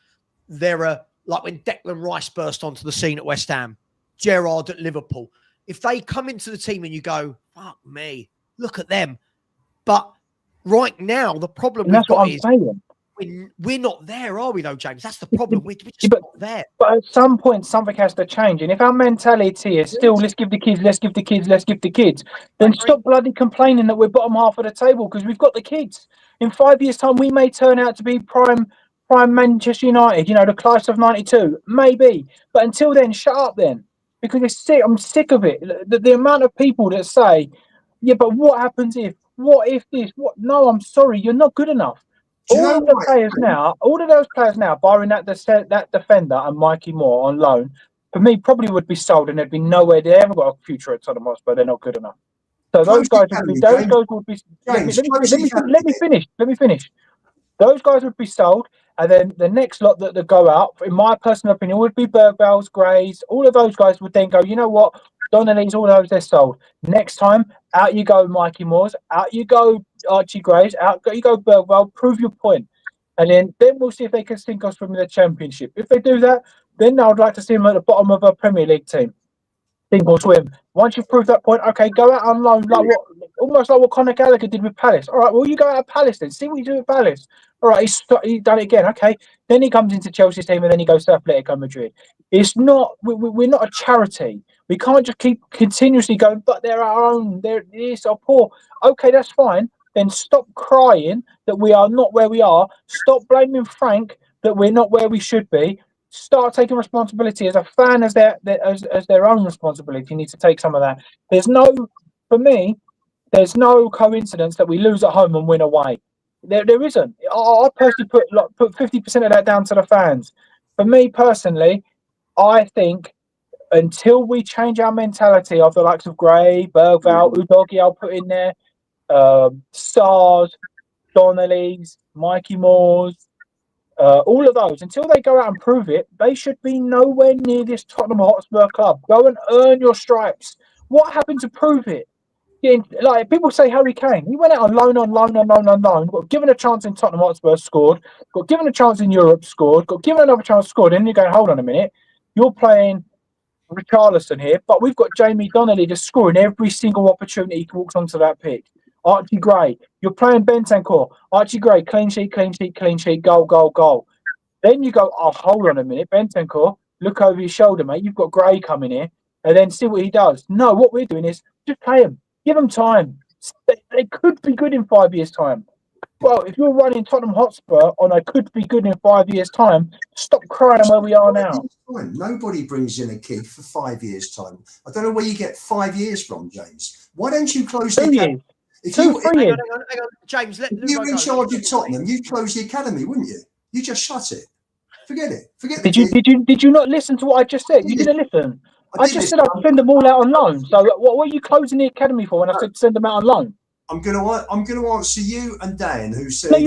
like when Declan Rice burst onto the scene at West Ham, Gerrard at Liverpool. If they come into the team and you go, fuck me, look at them. But right now, the problem we've got is we're not there, are we, though, James? That's the problem. We're just not there. But at some point, something has to change. And if our mentality is still, let's give the kids, then stop bloody complaining that we're bottom half of the table, because we've got the kids. In 5 years' time, we may turn out to be prime Manchester United, the class of 92. Maybe. But until then, shut up then. Because I'm sick of it. The amount of people that say, yeah, but what happens if? What if this? What? No, I'm sorry, you're not good enough. All of those players now, barring that defender and Mikey Moore on loan, for me, probably would be sold, and there'd be nowhere they ever got a future at Tottenham Hotspur. They're not good enough. So those guys would be. Let me finish. Those guys would be sold, and then the next lot that go out, in my personal opinion, would be Bergvall's, Grays. All of those guys would then go, you know what? Donnelly's, all those, they're sold. Next time, out you go, Mikey Moores. Out you go, Archie Grays. Out you go, Bergvall. Prove your point. And then we'll see if they can sink us from the Championship. If they do that, then I would like to see them at the bottom of a Premier League team. Sink or swim. Once you've proved that point, okay, go out on loan, almost like what Conor Gallagher did with Palace. All right, well, you go out of Palace then. See what you do with Palace. All right, he's done it again. Okay, then he comes into Chelsea's team and then he goes to Atletico Madrid. It's not. We're not a charity. We can't just keep continuously going. But they're our own. They're this or poor. Okay, that's fine. Then stop crying that we are not where we are. Stop blaming Frank that we're not where we should be. Start taking responsibility as a fan, as their own responsibility. You need to take some of that. For me, there's no coincidence that we lose at home and win away. There isn't. I personally put 50% of that down to the fans. For me personally, I think until we change our mentality of the likes of Gray, Bergvall, Udogie, I'll put in there, Stars, Donnelly's, Mikey Moores, all of those, until they go out and prove it, they should be nowhere near this Tottenham Hotspur club. Go and earn your stripes. What happened to prove it? Like people say, Harry Kane, he went out on loan, got given a chance in Tottenham Hotspur, scored, got given a chance in Europe, scored, got given another chance, scored, and you're going, hold on a minute, you're playing Richarlison here, but we've got Jamie Donnelly just scoring every single opportunity he walks onto that pitch. Archie Gray, you're playing Bentancur, Archie Gray, clean sheet, goal. Then you go, oh, hold on a minute, Bentancur, look over your shoulder, mate, you've got Gray coming here. and then see what he does. No, what we're doing is just play him, give them time. They could be good in 5 years' time. Well, if you're running Tottenham Hotspur on I could be good in 5 years' time, stop crying where we are now. Nobody brings in a kid for 5 years' time. I don't know where you get 5 years from, James. Why don't you close the academy? If 2, 3 years. Hang on. James, let you were in charge of Tottenham, you'd close the academy, wouldn't you? You just shut it. Forget it. Did you not listen to what I just said? You didn't listen. I just said I'd send them all out on loan. So what were you closing the academy for when I said send them out on loan? I'm going to answer you and Dan, who said no.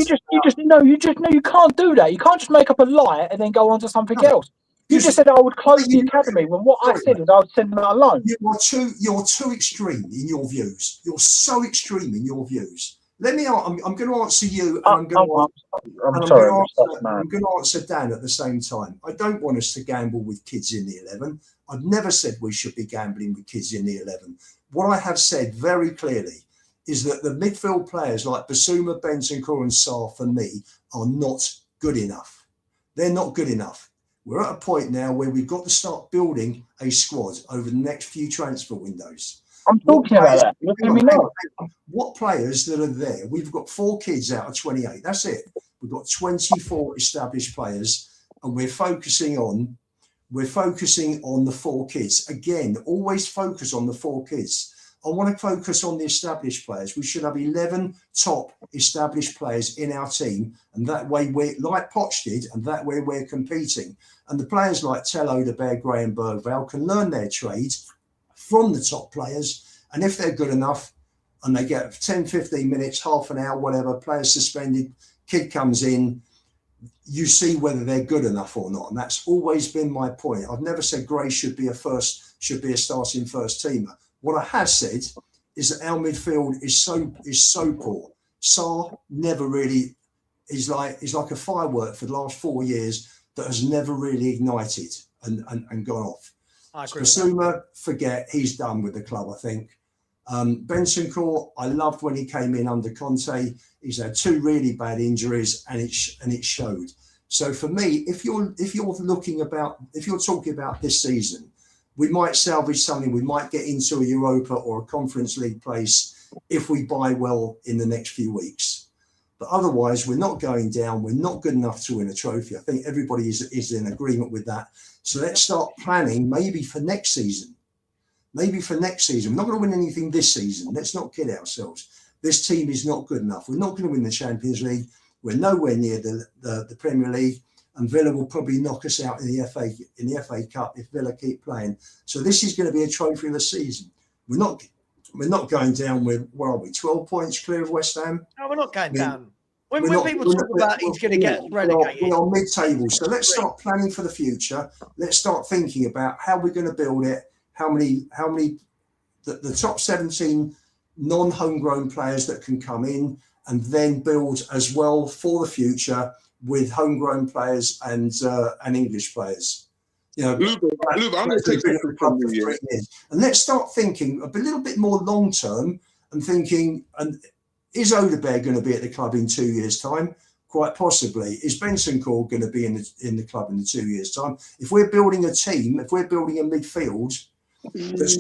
You can't do that. You can't just make up a lie and then go on to something else. You just said I would close the academy when what I said is I would send them out on loan. You're too extreme in your views. You're so extreme in your views. I'm going to answer you, and I'm going to answer Dan at the same time. I don't want us to gamble with kids in the 11. I've never said we should be gambling with kids in the 11. What I have said very clearly is that the midfield players like Basuma, Bentancur and Sarr, for me, are not good enough. They're not good enough. We're at a point now where we've got to start building a squad over the next few transfer windows. I'm talking about that. Let me know. What players that are there? We've got 4 kids out of 28. That's it. We've got 24 established players, and we're focusing on the 4 kids. Again, always focus on the 4 kids. I want to focus on the established players. We should have 11 top established players in our team, and that way we're like Poch did, and that way we're competing. And the players like Tel Odeberg, Graham Bergvall can learn their trades from the top players, and if they're good enough and they get 10, 15 minutes, half an hour, whatever, players suspended, kid comes in, you see whether they're good enough or not. And that's always been my point. I've never said Gray should be a starting first teamer. What I have said is that our midfield is so poor. Sarr never really is like a firework for the last 4 years that has never really ignited and gone off. Basuma, forget, he's done with the club, I think. Bentancur, I loved when he came in under Conte. He's had 2 really bad injuries, and it showed. So for me, if you're talking about this season, we might salvage something. We might get into a Europa or a Conference League place if we buy well in the next few weeks. But otherwise, we're not going down. We're not good enough to win a trophy. I think everybody is in agreement with that. So let's start planning maybe for next season. Maybe for next season. We're not going to win anything this season. Let's not kid ourselves. This team is not good enough. We're not going to win the Champions League. We're nowhere near the Premier League. And Villa will probably knock us out in the FA Cup if Villa keep playing. So this is going to be a trophy of the season. We're not going down with, where are we, 12 points clear of West Ham? No, we're not going down. When people talk about he's going to get relegated. We're on mid-table. So let's start planning for the future. Let's start thinking about how we're going to build it, how many the top 17 non-homegrown players that can come in, and then build as well for the future with homegrown players and English players. You know, Luke, I'm going to take the club for 3 years. And let's start thinking a little bit more long term and thinking, and is Odeberg going to be at the club in 2 years' time? Quite possibly. Is Bentancur going to be in the club in 2 years' time? If we're building a team, if we're building a midfield that's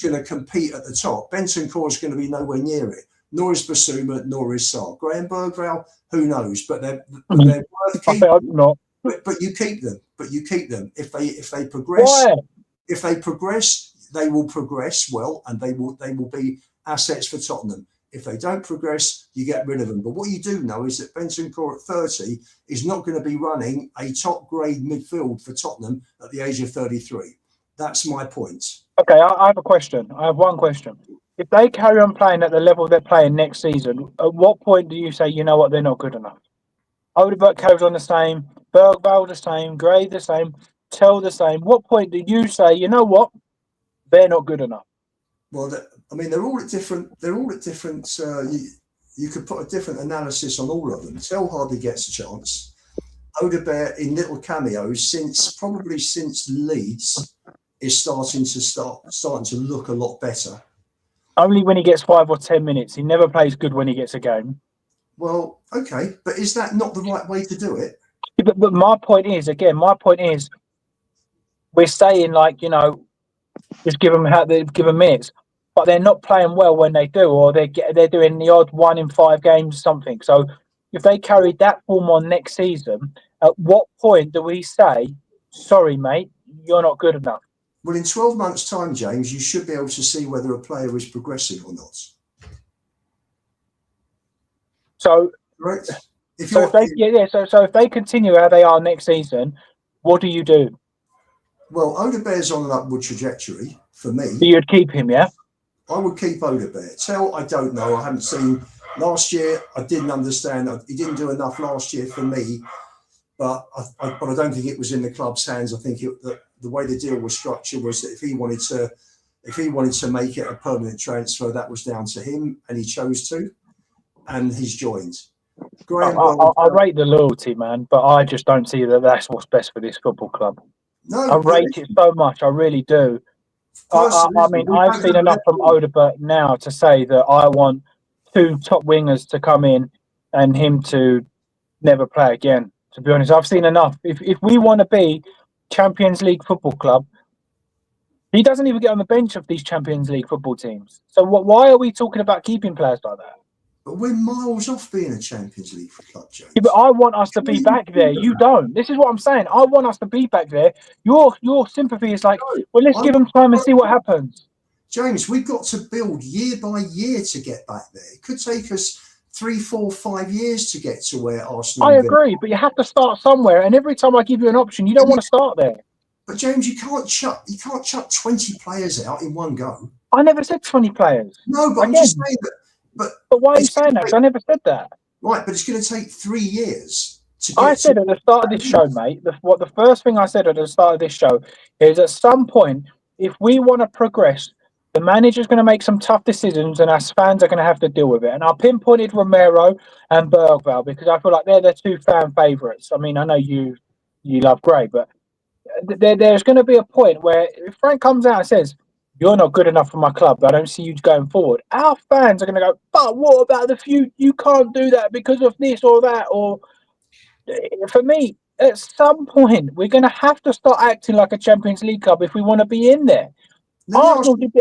going to compete at the top, Bentancur is going to be nowhere near it. Nor is Basuma, nor is Sarr. Graham Bergvall, who knows? But they're worth keeping. But you keep them. But you keep them. If they progress, why? If they progress, they will progress well, and they will be assets for Tottenham. If they don't progress, you get rid of them. But what you do know is that Bentancur at 30 is not going to be running a top grade midfield for Tottenham at the age of 33. That's my point. Okay, I have a question. I have one question. If they carry on playing at the level they're playing next season, at what point do you say, you know what, they're not good enough? Odeberg carries on the same, Bergvall the same, Gray the same, Tell the same. What point do you say, you know what, they're not good enough? Well, they're all at different. You could put a different analysis on all of them. Tell hardly gets a chance. Odeberg in little cameos since Leeds is starting to look a lot better. Only when he gets 5 or 10 minutes. He never plays good when he gets a game. Well, okay, but is that not the right way to do it? But my point is, we're saying, like, you know, Just give them minutes, but they're not playing well when they do, or they're doing the odd 1 in 5 games something. So if they carry that form on next season, at what point do we say, sorry, mate, you're not good enough? Well, in 12 months' time, James, you should be able to see whether a player is progressing or not. So, Correct? So if they continue how they are next season, what do you do? Well, Odebear's on an upward trajectory for me. So you'd keep him, yeah? I would keep Odebear. Tell, I don't know. I haven't seen last year. I didn't understand. He didn't do enough last year for me, but I don't think it was in the club's hands. I think the way the deal was structured was that if he wanted to make it a permanent transfer, that was down to him, and he chose to, and he's joined. I rate the loyalty, man, but I just don't see that that's what's best for this football club. No, I rate it so much. I really do. I mean, I've seen enough from Odegaard now to say that I want 2 top wingers to come in and him to never play again. To be honest, I've seen enough. If we want to be Champions League football club, he doesn't even get on the bench of these Champions League football teams. So why are we talking about keeping players like that? But we're miles off being a Champions League club, James. Yeah, but I want us to be back there. You don't. This is what I'm saying. I want us to be back there. Your sympathy is like, well, let's give them time and see what happens. James, we've got to build year by year to get back there. It could take us 3, 4, 5 years to get to where Arsenal. I agree, but you have to start somewhere. And every time I give you an option, you don't want to start there. But James, you can't chuck 20 players out in one go. I never said 20 players. No, but I'm just saying that. But why are you saying that? 'Cause I never said that. Right, but it's going to take 3 years to get. I said at the start of this show, mate, the first thing I said at the start of this show is at some point, if we want to progress, the manager's going to make some tough decisions and us fans are going to have to deal with it. And I pinpointed Romero and Bergvall because I feel like they're the 2 fan favourites. I mean, I know you love Gray, but there's going to be a point where if Frank comes out and says, you're not good enough for my club, I don't see you going forward, our fans are going to go, but what about the few? You can't do that because of this or that. Or for me, at some point, we're going to have to start acting like a Champions League club if we want to be in there. Arsenal did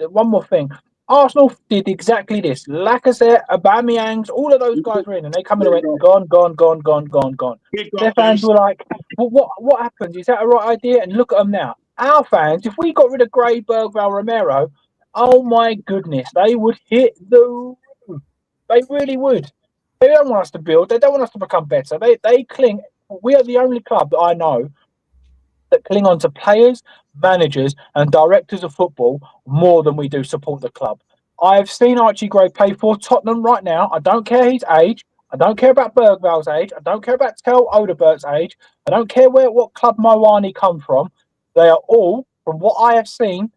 one more thing. Arsenal did exactly this. Lacazette, Aubameyangs, all of those guys were in, and they come in and went, gone. Their fans were like, well, what happened? Is that a right idea? And look at them now. Our fans, if we got rid of Gray, Bergvall, Romero, oh my goodness, they would hit the roof. They really would. They don't want us to build. They don't want us to become better. They cling. We are the only club that I know that cling on to players, managers, and directors of football more than we do support the club. I've seen Archie Gray play for Tottenham right now. I don't care his age. I don't care about Bergvall's age. I don't care about Tel Odebert's age. I don't care what club Moani come from. They are all, from what I have seen,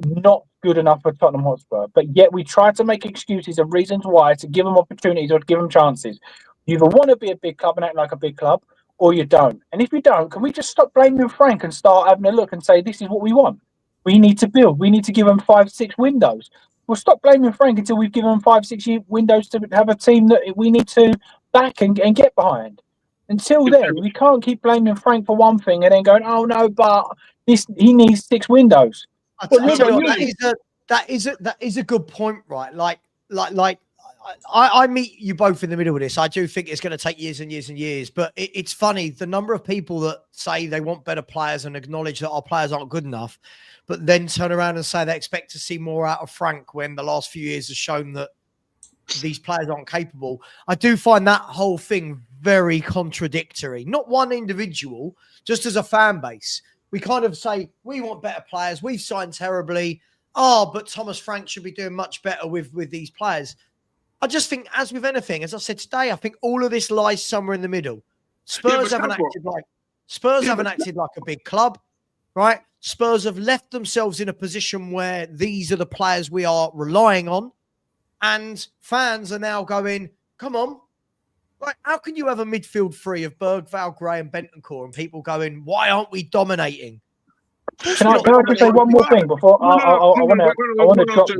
not good enough for Tottenham Hotspur. But yet we try to make excuses and reasons why to give them opportunities or to give them chances. You either want to be a big club and act like a big club, or you don't. And if you don't, can we just stop blaming Frank and start having a look and say, this is what we want? We need to build. We need to give them 5, 6 windows. We'll stop blaming Frank until we've given them 5, 6 windows to have a team that we need to back and get behind. Until then, we can't keep blaming Frank for one thing and then going, oh no, but he needs 6 windows. That is a good point, right? Like I meet you both in the middle of this. I do think it's going to take years and years and years, but it's funny the number of people that say they want better players and acknowledge that our players aren't good enough, but then turn around and say they expect to see more out of Frank when the last few years has shown that these players aren't capable. I do find that whole thing very contradictory. Not one individual, just as a fan base. We kind of say, we want better players. We've signed terribly. Oh, but Thomas Frank should be doing much better with these players. I just think, as with anything, as I said today, I think all of this lies somewhere in the middle. Spurs haven't acted like a big club, right? Spurs have left themselves in a position where these are the players we are relying on. And fans are now going, come on. Like, how can you have a midfield free of Bergvall, Gray and Bentancur and people going, why aren't we dominating? Can I just say one more thing before I want to drop this?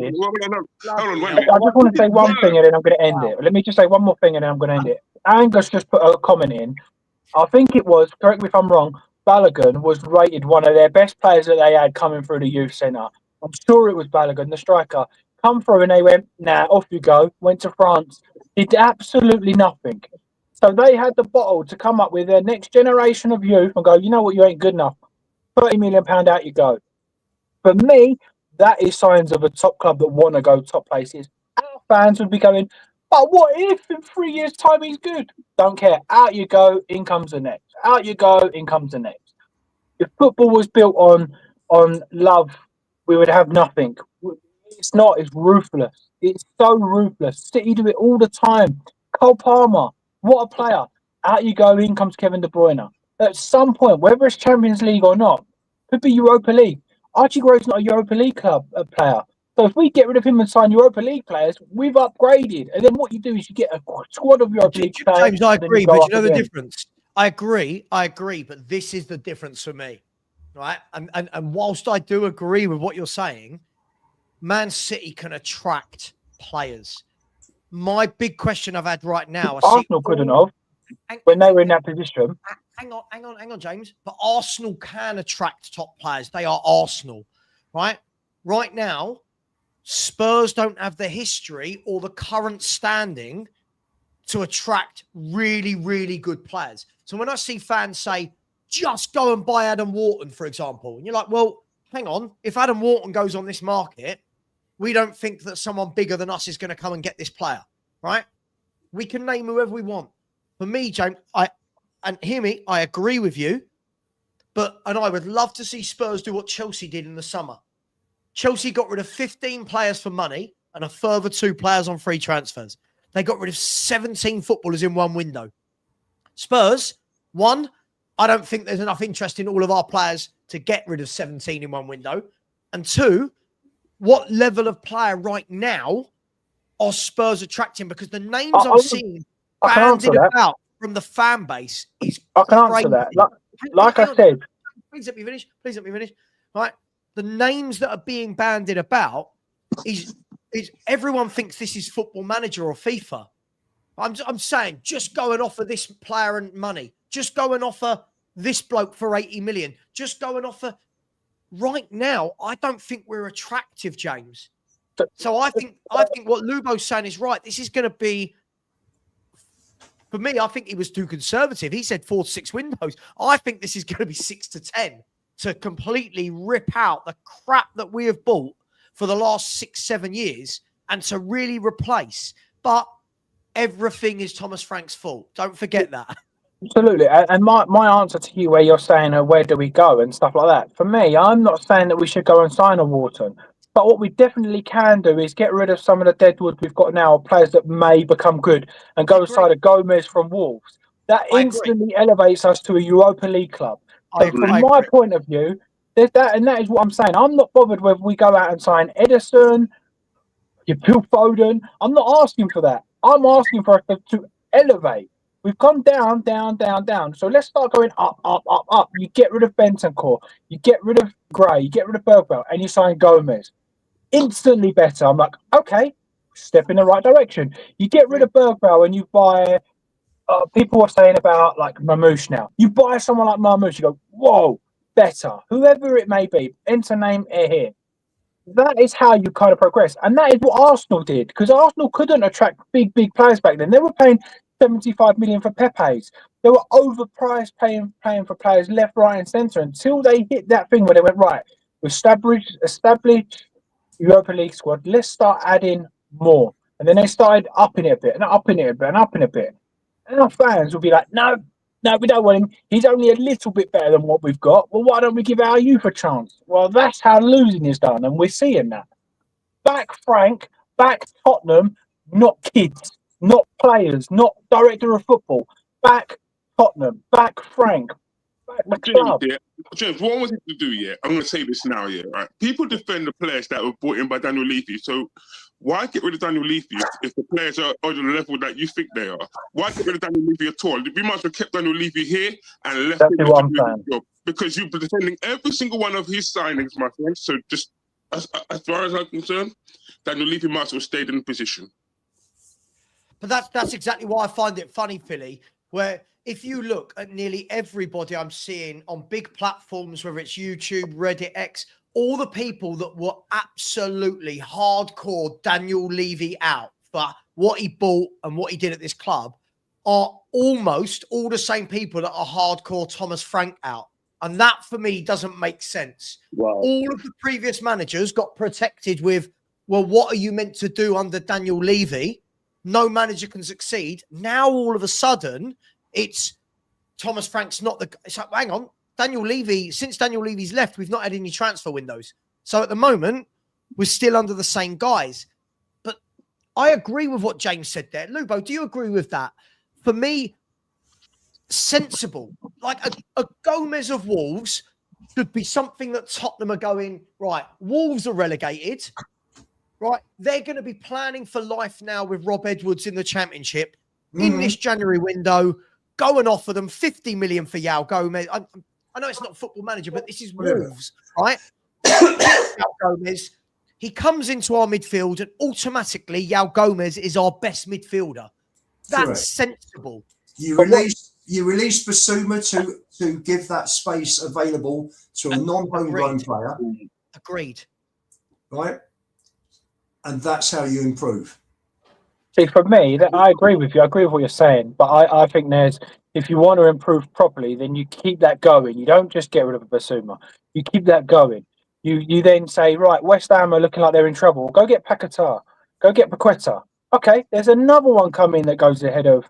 I just want to say one thing and then I'm going to end it. Let me just say one more thing and then I'm going to end it. Angus just put a comment in. I think it was, correct me if I'm wrong, Balogun was rated one of their best players that they had coming through the youth centre. I'm sure it was Balogun, the striker. Come through and they went, nah, off you go. Went to France, did absolutely nothing. So they had the bottle to come up with their next generation of youth and go, you know what, you ain't good enough. £30 million out you go. For me, that is signs of a top club that want to go top places. Our fans would be going, but what if in 3 years' time he's good? Don't care. Out you go, in comes the next. Out you go, in comes the next. If football was built on love, we would have nothing. It's not. It's ruthless. It's so ruthless. City do it all the time. Cole Palmer, what a player. Out you go, in comes Kevin De Bruyne. At some point, whether it's Champions League or not, could be Europa League. Archie Grove's not a Europa League player. So if we get rid of him and sign Europa League players, we've upgraded. And then what you do is you get a squad of Europa League players. James, I agree, but you know the difference? I agree, but this is the difference for me, right? And whilst I do agree with what you're saying, Man City can attract players. My big question I've had right now... Arsenal couldn't have when they were in that position. Hang on, James. But Arsenal can attract top players. They are Arsenal, right? Right now, Spurs don't have the history or the current standing to attract really, really good players. So when I see fans say, just go and buy Adam Wharton, for example, and you're like, well, hang on. If Adam Wharton goes on this market, we don't think that someone bigger than us is going to come and get this player, right? We can name whoever we want. For me, James, and hear me, I agree with you, and I would love to see Spurs do what Chelsea did in the summer. Chelsea got rid of 15 players for money and a further 2 players on free transfers. They got rid of 17 footballers in one window. Spurs, one, I don't think there's enough interest in all of our players to get rid of 17 in one window. And 2, what level of player right now are Spurs attracting? Because the names I'm seeing banded about from the fan base is I can answer that. Like I said. Please let me finish. Right. The names that are being bandied about is everyone thinks this is Football Manager or FIFA. I'm saying just go and offer this player and money. Just go and offer this bloke for 80 million. Just go and offer. Right now, I don't think we're attractive, James. So I think what Lubo's saying is right. This is going to be, for me, I think he was too conservative. He said 4 to 6 windows. I think this is going to be 6 to 10 to completely rip out the crap that we have bought for the last 6-7 years and to really replace. But everything is Thomas Frank's fault. Don't forget that. Absolutely. And my answer to you where you're saying, where do we go and stuff like that, for me, I'm not saying that we should go and sign a Wharton. But what we definitely can do is get rid of some of the deadwood we've got now, players that may become good, and go aside a Gomez from Wolves. That instantly elevates us to a Europa League club. But from my point of view, there's that, and that is what I'm saying. I'm not bothered whether we go out and sign Edison, Phil Foden. I'm not asking for that. I'm asking for us to elevate. We've gone down, down, down, down. So let's start going up, up, up, up. You get rid of Bentancur, you get rid of Gray, you get rid of Bergveld, and you sign Gomez. Instantly better. I'm like, okay, step in the right direction. You get rid of Bergveld and you buy. People are saying about like Mamouche now. You buy someone like Mamouche, you go, whoa, better. Whoever it may be, enter name here. That is how you kind of progress, and that is what Arsenal did, because Arsenal couldn't attract big players back then. They were paying 75 million for Pepe's. They were overpriced paying for players left, right, and centre until they hit that thing where they went, right, we established Europa League squad, let's start adding more. And then they started upping it a bit and upping it a bit and upping it a bit. And our fans will be like, no, we don't want him. He's only a little bit better than what we've got. Well, why don't we give our youth a chance? Well, that's how losing is done, and we're seeing that. Back Frank, back Tottenham, not kids, not players, not director of football. Back Tottenham, back Frank, back the club. James, what I wanted to do, I'm going to say this now, right? People defend the players that were brought in by Daniel Levy. So why get rid of Daniel Levy if the players are on the level that you think they are? Why get rid of Daniel Levy at all? We might as well kept Daniel Levy here and left him to do his job. Because you're defending every single one of his signings, my friend. So just as far as I'm concerned, Daniel Levy might as well stayed in the position. But that's exactly why I find it funny, Philly, where if you look at nearly everybody I'm seeing on big platforms, whether it's YouTube, Reddit, X, all the people that were absolutely hardcore Daniel Levy out for what he bought and what he did at this club are almost all the same people that are hardcore Thomas Frank out. And that, for me, doesn't make sense. Wow. All of the previous managers got protected with, well, what are you meant to do under Daniel Levy? No manager can succeed. Now, all of a sudden, it's Thomas Frank's not the... It's like, hang on, Daniel Levy, since Daniel Levy's left, we've not had any transfer windows. So at the moment, we're still under the same guys. But I agree with what James said there. Lubo, do you agree with that? For me, sensible. Like a Gomez of Wolves should be something that Tottenham are going, right, Wolves are relegated, right? They're going to be planning for life now with Rob Edwards in the Championship in this January window. Go and offer them 50 million for Yao Gomez. I know it's not Football Manager, but this is Wolves, right? Yao Gomez, he comes into our midfield and automatically Yao Gomez is our best midfielder. That's Correct. Sensible. You release Basuma to give that space available to a non-homegrown player. Agreed. Right? And that's how you improve. See, for me, I agree with you. I agree with what you're saying. But I think if you want to improve properly, then you keep that going. You don't just get rid of a Basuma. You keep that going. You then say, right, West Ham are looking like they're in trouble. Go get Paquetá. Go get Paqueta. Okay, there's another one coming that goes ahead of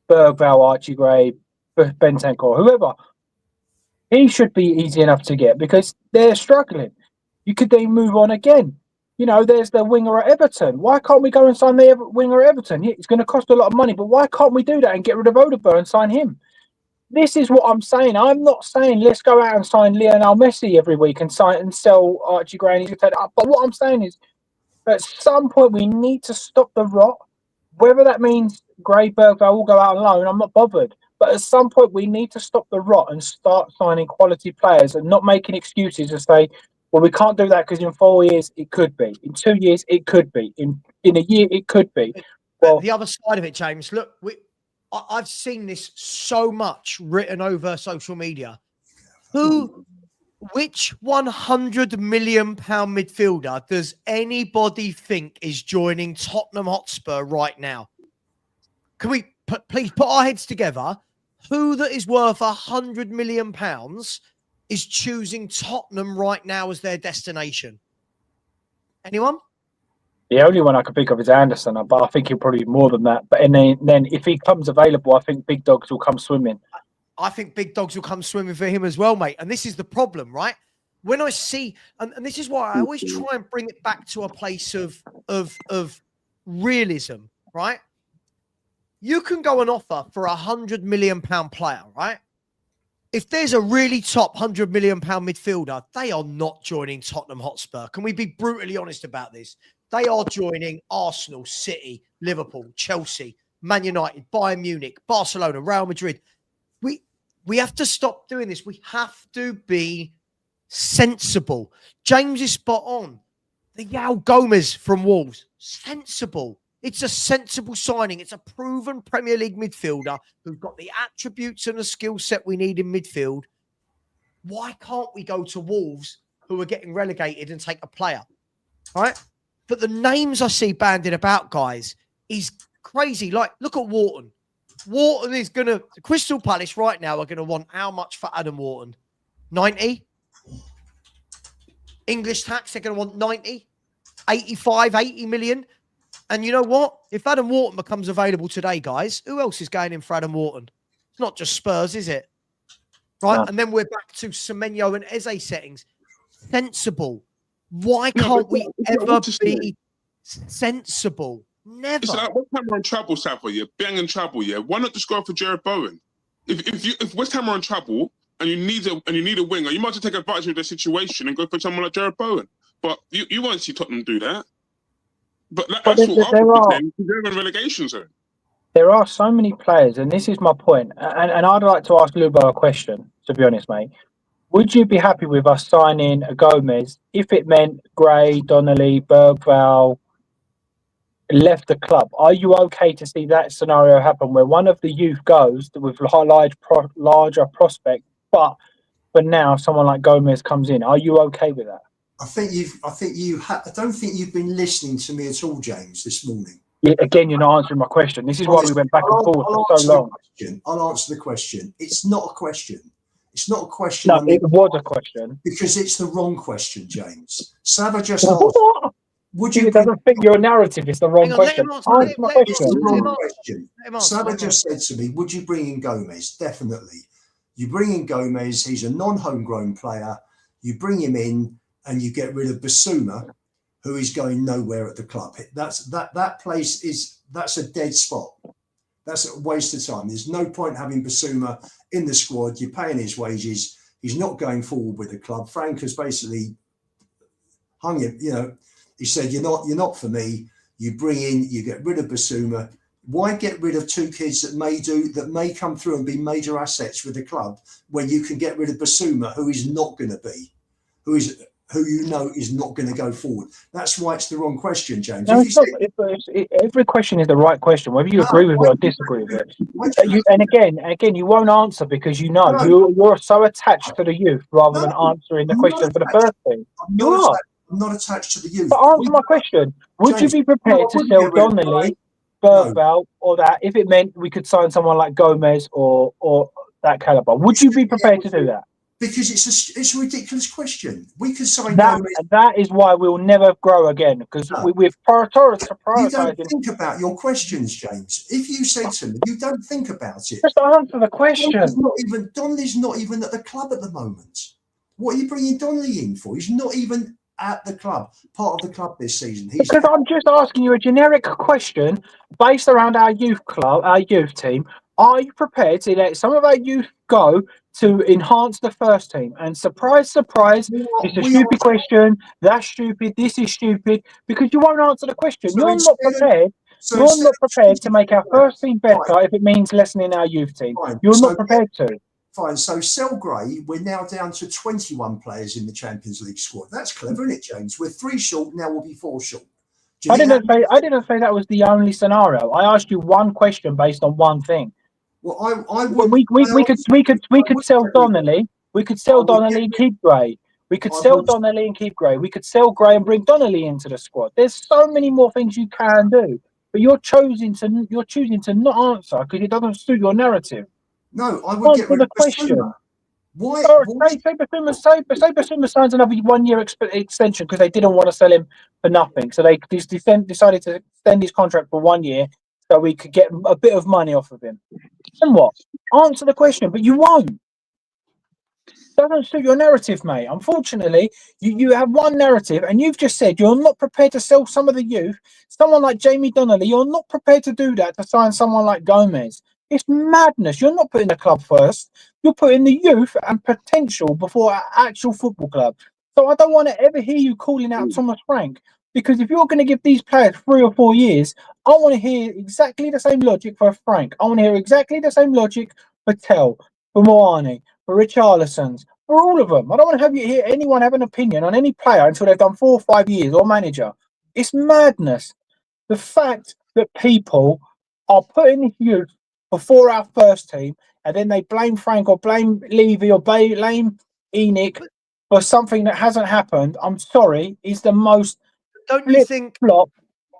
Bergvall, Archie Gray, Bentancur, whoever. He should be easy enough to get because they're struggling. You could then move on again. You know, there's the winger at Everton. Why can't we go and sign the winger at Everton? It's going to cost a lot of money, but why can't we do that and get rid of Odegaard and sign him? This is what I'm saying. I'm not saying let's go out and sign Lionel Messi every week and sign and sell Archie Gray and he's going to take it up. But what I'm saying is, at some point, we need to stop the rot. Whether that means Gray, Bergvall will go out on loan, I'm not bothered. But at some point, we need to stop the rot and start signing quality players and not making excuses and say, well, we can't do that because in 4 years, it could be. In 2 years, it could be. In a year, it could be. Well, the other side of it, James, look, I've seen this so much written over social media. Which £100 million midfielder does anybody think is joining Tottenham Hotspur right now? Can we please put our heads together? Who that is worth £100 million is choosing Tottenham right now as their destination? Anyone? The only one I can think of is Anderson, but I think he'll probably be more than that. But and then if he comes available, I think big dogs will come swimming. I think big dogs will come swimming for him as well, mate. And this is the problem, right? When I see, and this is why I always try and bring it back to a place of realism, right? You can go and offer for £100 million player, right? If there's a really top £100 million midfielder, they are not joining Tottenham Hotspur. Can we be brutally honest about this? They are joining Arsenal, City, Liverpool, Chelsea, Man United, Bayern Munich, Barcelona, Real Madrid. We have to stop doing this. We have to be sensible. James is spot on. The Yao Gomez from Wolves, sensible. It's a sensible signing. It's a proven Premier League midfielder who's got the attributes and the skill set we need in midfield. Why can't we go to Wolves who are getting relegated and take a player? All right? But the names I see bandied about, guys, is crazy. Like, look at Wharton. Wharton is going to... Crystal Palace right now are going to want how much for Adam Wharton? 90? English tax, they're going to want 90? 85, 80 million? And you know what? If Adam Wharton becomes available today, guys, who else is going in for Adam Wharton? It's not just Spurs, is it? Right? No. And then we're back to Semenyo and Eze settings. Sensible. Why can't we ever be sensible? Never. It's like West Ham are in trouble, Savva, yeah, banging trouble, yeah. Why not just go for Jared Bowen? If West Ham are in trouble and you need a winger, you might just take advantage of the situation and go for someone like Jared Bowen. But you won't see Tottenham do that. But that's what I was saying. They're in relegation zone. There are so many players, and this is my point. And I'd like to ask Lubo a question. To be honest, mate. Would you be happy with us signing a Gomez if it meant Gray, Donnelly, Bergvall, left the club. Are you okay to see that scenario happen where one of the youth goes with larger prospect, but for now someone like Gomez comes in? Are you okay with that? I don't think you've been listening to me at all, James, this morning. Yeah, again, you're not answering my question. This is why we went back and forth for so long. I'll answer the question. It's not a question. It's not a question. No, it was a question. Because it's the wrong question, James. Savva just asked, would you... It doesn't fit your narrative. It's the wrong question. It's the wrong question. Savva just said to me, would you bring in Gomez? Definitely. You bring in Gomez. He's a non-homegrown player. You bring him in and you get rid of Basuma, who is going nowhere at the club. That place that's a dead spot. That's a waste of time. There's no point having Basuma in the squad. You're paying his wages. He's not going forward with the club. Frank has basically hung him. You know, he said, "You're not for me." You bring in, you get rid of Basuma. Why get rid of two kids that may come through and be major assets with the club when you can get rid of Basuma, who is not going to be, who you know is not going to go forward? That's why it's the wrong question, James. No, every question is the right question, whether you agree with it or disagree with it. And again, you won't answer because you know you're so attached to the youth rather than answering the question for the first thing. I'm not attached to the youth. But answer my question. Would you be prepared to sell Donnelly, Bergveld, or that if it meant we could sign someone like Gomez or that caliber? Would you be prepared to do that? Because it's a ridiculous question. We could sign that. Gomez. That is why we'll never grow again, because we've prioritizing. You don't think about your questions, James. If you say to me, you don't think about it. Just answer the question. Donnelly's not even at the club at the moment. What are you bringing Donnelly in for? He's not even at the club, part of the club this season. Because I'm just asking you a generic question based around our youth club, our youth team. Are you prepared to let some of our youth go to enhance the first team? And surprise, surprise, it's a stupid question. That's stupid. This is stupid because you won't answer the question. You're not prepared. You're not prepared to make our first team better if it means lessening our youth team. You're not prepared to. Fine. So sell Gray. We're now down to 21 players in the Champions League squad. That's clever, isn't it, James? We're 3 short. Now we'll be 4 short. I didn't say that was the only scenario. I asked you one question based on one thing. Well, we could sell Donnelly. We could sell Donnelly and keep Gray. We could sell Donnelly and keep Gray. We could sell Gray and bring Donnelly into the squad. There's so many more things you can do, but you're choosing to not answer because it doesn't suit your narrative. No, I would get rid of the question. Why? Say Basuma signs another 1 year extension because they didn't want to sell him for nothing, so they decided to extend his contract for 1 year so we could get a bit of money off of him. And what? Answer the question, but you won't. Doesn't suit your narrative, mate. Unfortunately, you have one narrative, and you've just said you're not prepared to sell some of the youth. Someone like Jamie Donnelly, you're not prepared to do that to sign someone like Gomez. It's madness. You're not putting the club first. You're putting the youth and potential before our actual football club. So I don't want to ever hear you calling out Thomas Frank, because if you're going to give these players 3 or 4 years, I want to hear exactly the same logic for Frank. I want to hear exactly the same logic for Tell, for Moani, for Richarlison's, for all of them. I don't want to have you hear anyone have an opinion on any player until they've done 4 or 5 years or manager. It's madness. The fact that people are putting this youth before our first team, and then they blame Frank or blame Levy or blame Enoch for something that hasn't happened, I'm sorry, is the most flop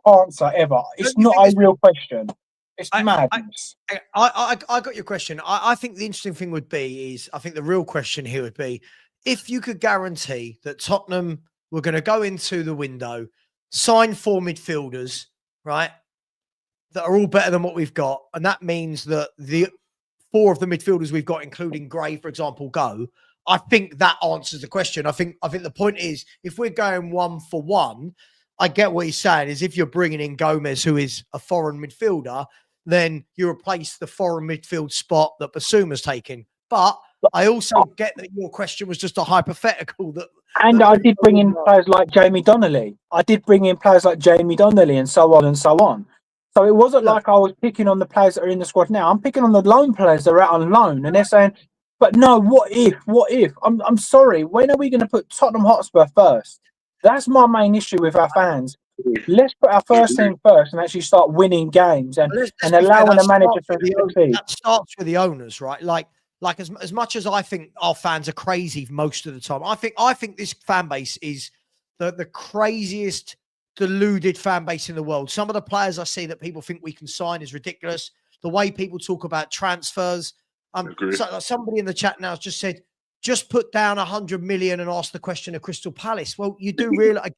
answer ever. It's not a real question. It's madness. I got your question. I think the interesting thing would be I think the real question here would be if you could guarantee that Tottenham were going to go into the window, sign 4 midfielders, right, that are all better than what we've got, and that means that the 4 of the midfielders we've got, including Gray, for example, go. I think that answers the question. I think the point is, if we're going 1 for 1, I get what he's saying. Is if you're bringing in Gomez, who is a foreign midfielder, then you replace the foreign midfield spot that Basuma's taking. But I also get that your question was just a hypothetical. I did bring in players like Jamie Donnelly. And so on and so on. So it wasn't like I was picking on the players that are in the squad now. I'm picking on the loan players that are out on loan. And they're saying, but no, what if? I'm sorry. When are we going to put Tottenham Hotspur first? That's my main issue with our fans. let's put our first team first and actually start winning games and, Let's and be fair, allowing that the manager starts with to the succeed. that starts with the owners, right? Like as much as I think our fans are crazy most of the time, I think this fan base is the craziest deluded fan base in the world. Some of the players I see that people think we can sign is ridiculous. The way people talk about transfers. So somebody in the chat now has just said, just put down 100 million and ask the question of Crystal Palace. Well, you do realize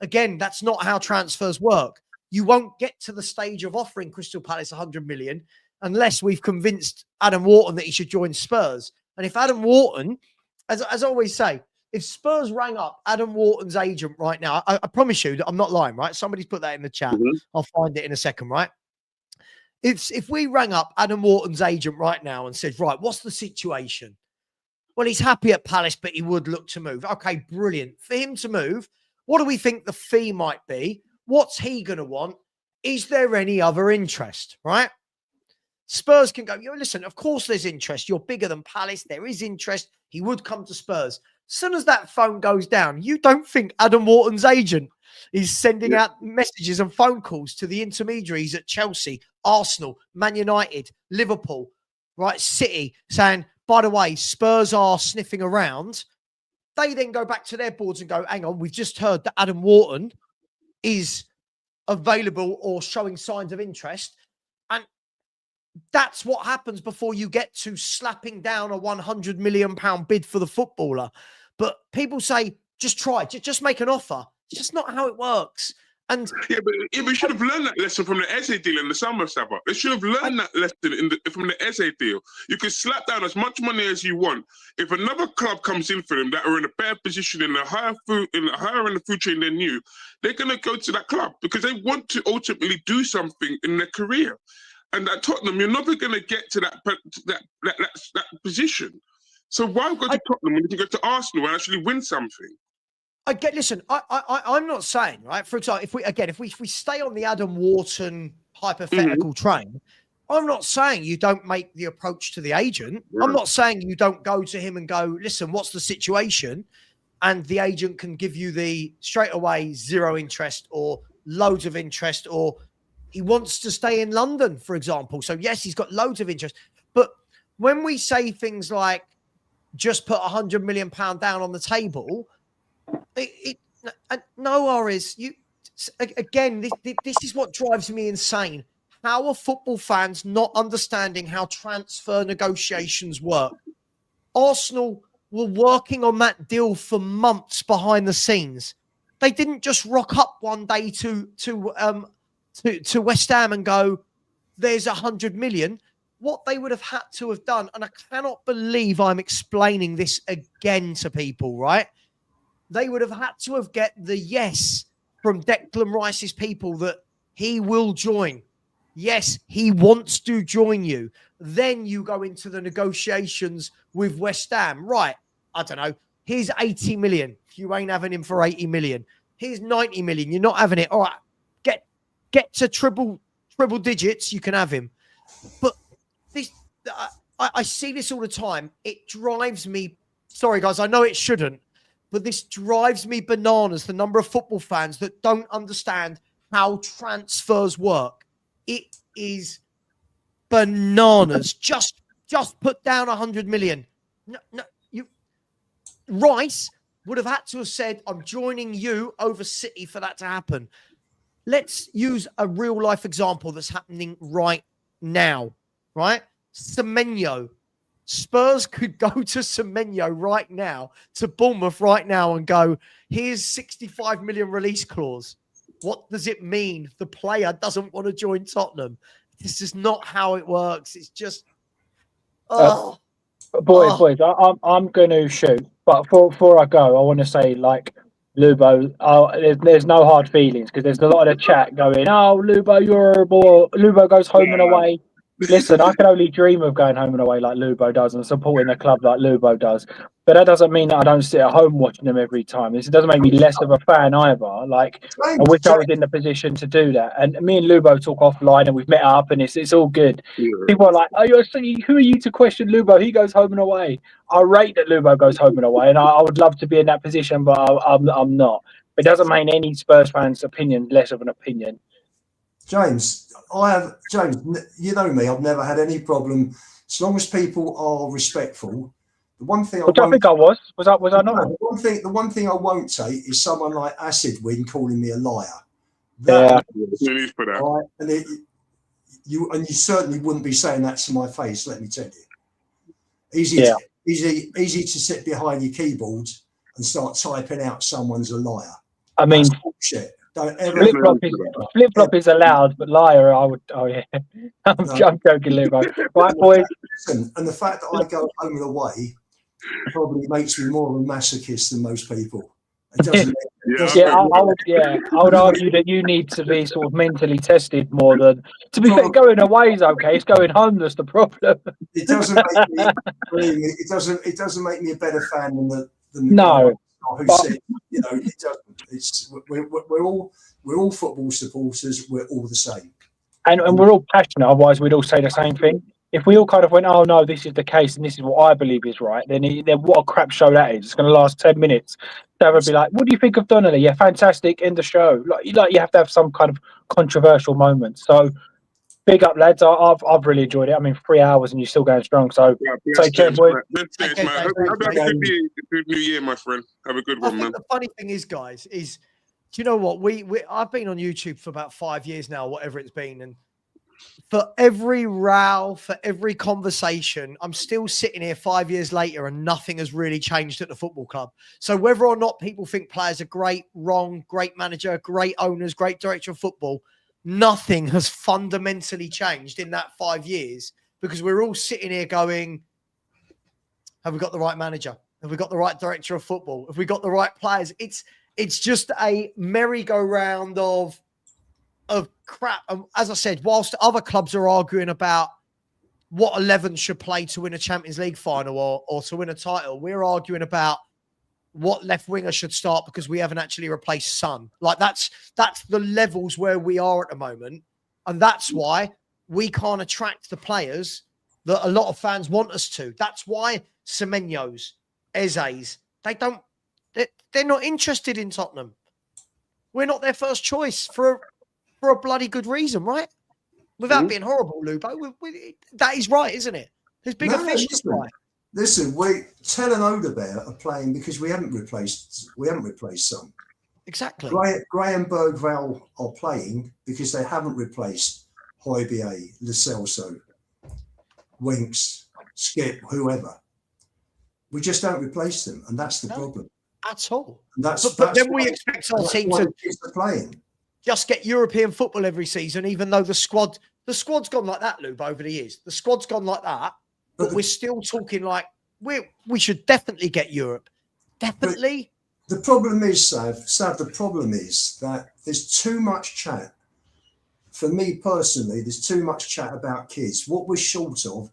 again, that's not how transfers work. You won't get to the stage of offering Crystal Palace 100 million unless we've convinced Adam Wharton that he should join Spurs. And if Adam Wharton, as I always say, if Spurs rang up Adam Wharton's agent right now, I promise you that I'm not lying, right? Somebody's put that in the chat. I'll find it in a second, right? If we rang up Adam Wharton's agent right now and said, right, what's the situation? Well, he's happy at Palace, but he would look to move. Okay, brilliant. For him to move, what do we think the fee might be? What's he going to want? Is there any other interest, right? Spurs can go, listen, of course there's interest. You're bigger than Palace. There is interest. He would come to Spurs. As soon as that phone goes down, you don't think Adam Wharton's agent is sending out messages and phone calls to the intermediaries at Chelsea, Arsenal, Man United, Liverpool, right, City, saying, by the way, Spurs are sniffing around. They then go back to their boards and go, hang on, we've just heard that Adam Wharton is available or showing signs of interest. And that's what happens before you get to slapping down a £100 million bid for the footballer. But people say, just try, just make an offer. It's just not how it works. And but we should have learned that lesson from the Eze deal in the summer, Savva. They should have learned that lesson from the Eze deal. You can slap down as much money as you want. If another club comes in for them that are in a better position in the higher in the food chain than you, they're going to go to that club because they want to ultimately do something in their career. And at Tottenham, you're never going to get to that position. So why go to Tottenham when you can go to Arsenal and actually win something? I'm not saying, right? For example, if we stay on the Adam Wharton hypothetical train, I'm not saying you don't make the approach to the agent. Yeah. I'm not saying you don't go to him and go, listen, what's the situation? And the agent can give you the straight away zero interest or loads of interest, or he wants to stay in London, for example. So yes, he's got loads of interest. But when we say things like just put £100 million down on the table, no, Aris, this is what drives me insane. How are football fans not understanding how transfer negotiations work? Arsenal were working on that deal for months behind the scenes. They didn't just rock up one day to West Ham and go, there's 100 million. What they would have had to have done, and I cannot believe I'm explaining this again to people, right? They would have had to have get the yes from Declan Rice's people that he will join. Yes, he wants to join you. Then you go into the negotiations with West Ham. Right, I don't know. Here's 80 million. You ain't having him for 80 million. Here's 90 million. You're not having it. All right, get to triple digits. You can have him. But this, I see this all the time. It drives me. Sorry, guys. I know it shouldn't. But this drives me bananas, the number of football fans that don't understand how transfers work. It is bananas. Just put down 100 million. No, Rice would have had to have said, I'm joining you over City for that to happen. Let's use a real life example that's happening right now, right? Semenyo. Spurs could go to Semenyo right now, to Bournemouth right now and go, here's 65 million release clause. What does it mean? The player doesn't want to join Tottenham. This is not how it works. It's just, boys, I'm going to shoot. But before I go, I want to say, like, Lubo, there's no hard feelings because there's a lot of the chat going, oh, Lubo, you're horrible. Lubo goes home and away. Listen, I can only dream of going home and away like Lubo does and supporting the club like Lubo does. But that doesn't mean that I don't sit at home watching them every time. This doesn't make me less of a fan either. Like, I wish I was in the position to do that. And me and Lubo talk offline and we've met up and it's all good. Yeah. People are like, oh, who are you to question Lubo? He goes home and away. I rate that Lubo goes home and away, and I would love to be in that position, but I'm not. It doesn't make any Spurs fans' opinion less of an opinion. James, you know me, I've never had any problem as long as people are respectful. The one thing I think I was I not? No, the one thing I won't take is someone like Acid Win calling me a liar. Yeah. Right, and you certainly wouldn't be saying that to my face, let me tell you. Easy to sit behind your keyboard and start typing out someone's a liar. I mean, that's bullshit. Don't ever flip flop is allowed, but liar, I would. Oh yeah, I'm joking, Lubo. Right, boys. Listen, and the fact that I go home and away probably makes me more of a masochist than most people. It doesn't. I would argue that you need to be sort of mentally tested more than. To be fair, going away is okay. It's going home that's the problem. It doesn't make me. It doesn't make me a better fan than the no. guy who said, you know, it doesn't. It's we're all football supporters. We're all the same, and we're all passionate. Otherwise, we'd all say the same thing. If we all kind of went, oh no, this is the case, and this is what I believe is right, then what a crap show that is. It's going to last 10 minutes. They would be like, what do you think of Donnelly? Yeah, fantastic. End the show. Like you have to have some kind of controversial moment. So, big up, lads. I've really enjoyed it. I mean, 3 hours and you're still going strong. So, take care, boy. Have a good New Year, my friend. Have a good one, man. The funny thing is, guys, do you know what? I've been on YouTube for about 5 years now, whatever it's been, and for every row, for every conversation, I'm still sitting here 5 years later and nothing has really changed at the football club. So whether or not people think players are great, wrong, great manager, great owners, great director of football, nothing has fundamentally changed in that 5 years because we're all sitting here going, have we got the right manager? Have we got the right director of football? Have we got the right players? It's just a merry-go-round of crap. As I said, whilst other clubs are arguing about what 11 should play to win a Champions League final or to win a title, we're arguing about what left winger should start because we haven't actually replaced Son. Like that's the levels where we are at the moment. And that's why we can't attract the players that a lot of fans want us to. That's why Semenyo's, Eze's, they're not interested in Tottenham. We're not their first choice for a bloody good reason, right? Without being horrible, Lubo. That is right, isn't it? There's bigger fish to fry. Listen, Tell and Odebear are playing because we haven't replaced some. Exactly. Graham Bergvall are playing because they haven't replaced Højbjerg, Lo Celso, Winks, Skip, whoever. We just don't replace them, and that's the problem. At all. But then we expect our team to playing. Just get European football every season, even though the squad's gone like that, Lube, over the years. The squad's gone like that, but we're still talking like we should definitely get Europe. Definitely. The problem is, Sav, the problem is that there's too much chat. For me personally, there's too much chat about kids. What we're short of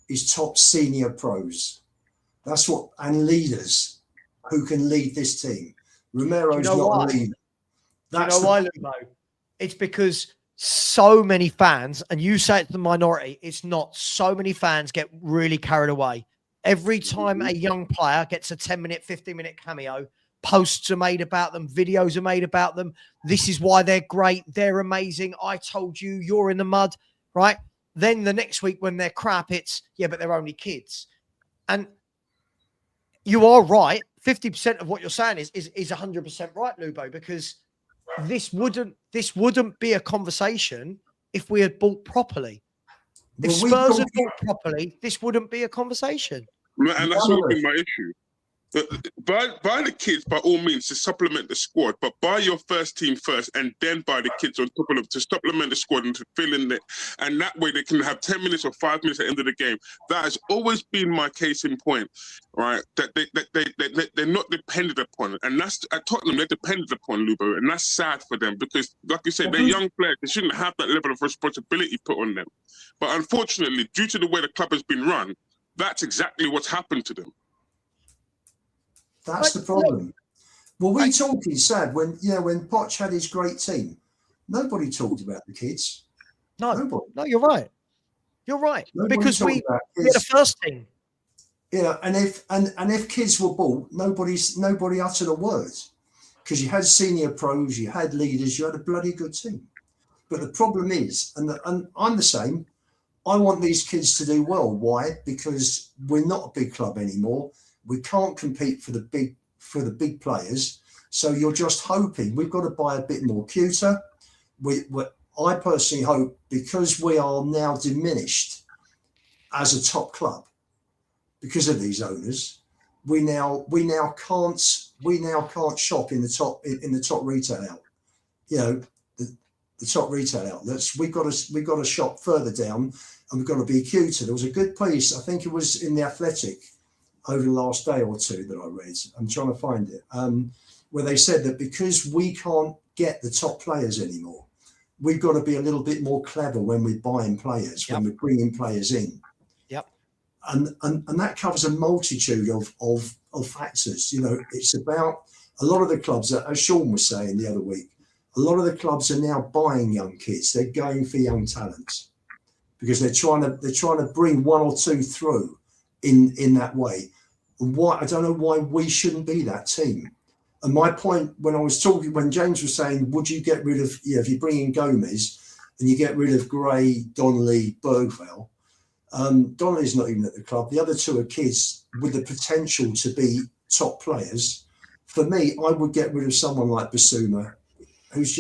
is top senior pros. That's what, and leaders who can lead this team. Romero's not a leader. You know why, Lubo? It's because so many fans, and you say it's the minority, it's not. So many fans get really carried away. Every time a young player gets a 10-minute, 15-minute cameo, posts are made about them, videos are made about them. This is why they're great. They're amazing. I told you, you're in the mud, right? Then the next week when they're crap, it's, yeah, but they're only kids. And you are right. 50% of what you're saying is 100% right, Lubo, because this wouldn't be a conversation if we had bought properly. If Spurs had bought properly, this wouldn't be a conversation. And that's always been my issue. Buy the kids by all means to supplement the squad, but buy your first team first and then buy the kids on top of them to supplement the squad and to fill in it. And that way they can have 10 minutes or 5 minutes at the end of the game. That has always been my case in point, right? That they're not dependent upon. And that's at Tottenham, they're dependent upon Lubo. And that's sad for them because, like you said, they're young players. They shouldn't have that level of responsibility put on them. But unfortunately, due to the way the club has been run, that's exactly what's happened to them. That's the problem. Well, we talking sad when Poch had his great team. Nobody talked about the kids. No, you're right. You're right. Nobody because we had a first team. Yeah, and if kids were bought, nobody uttered a word. because you had senior pros, you had leaders, you had a bloody good team. But the problem is, and I'm the same, I want these kids to do well. Why? Because we're not a big club anymore. We can't compete for the big players. So you're just hoping. We've got to buy a bit more cuter. I personally hope, because we are now diminished as a top club because of these owners, we now can't shop in the top retail outlet. You know, the top retail outlets. We've got to shop further down, and we've got to be cuter. There was a good piece, I think it was in the Athletic, over the last day or two that I read. I'm trying to find it, where they said that because we can't get the top players anymore, we've got to be a little bit more clever when we're buying players, when we're bringing players in. Yep. And that covers a multitude of factors. You know, it's about a lot of the clubs, as Sean was saying the other week, a lot of the clubs are now buying young kids. They're going for young talents because they're trying to bring one or two through in that way. And why, I don't know why we shouldn't be that team. And my point when James was saying, would you get rid of, if you bring in Gomez and you get rid of Gray, Donnelly, Bergvall, Donnelly's not even at the club. The other two are kids with the potential to be top players. For me, I would get rid of someone like Basuma, who's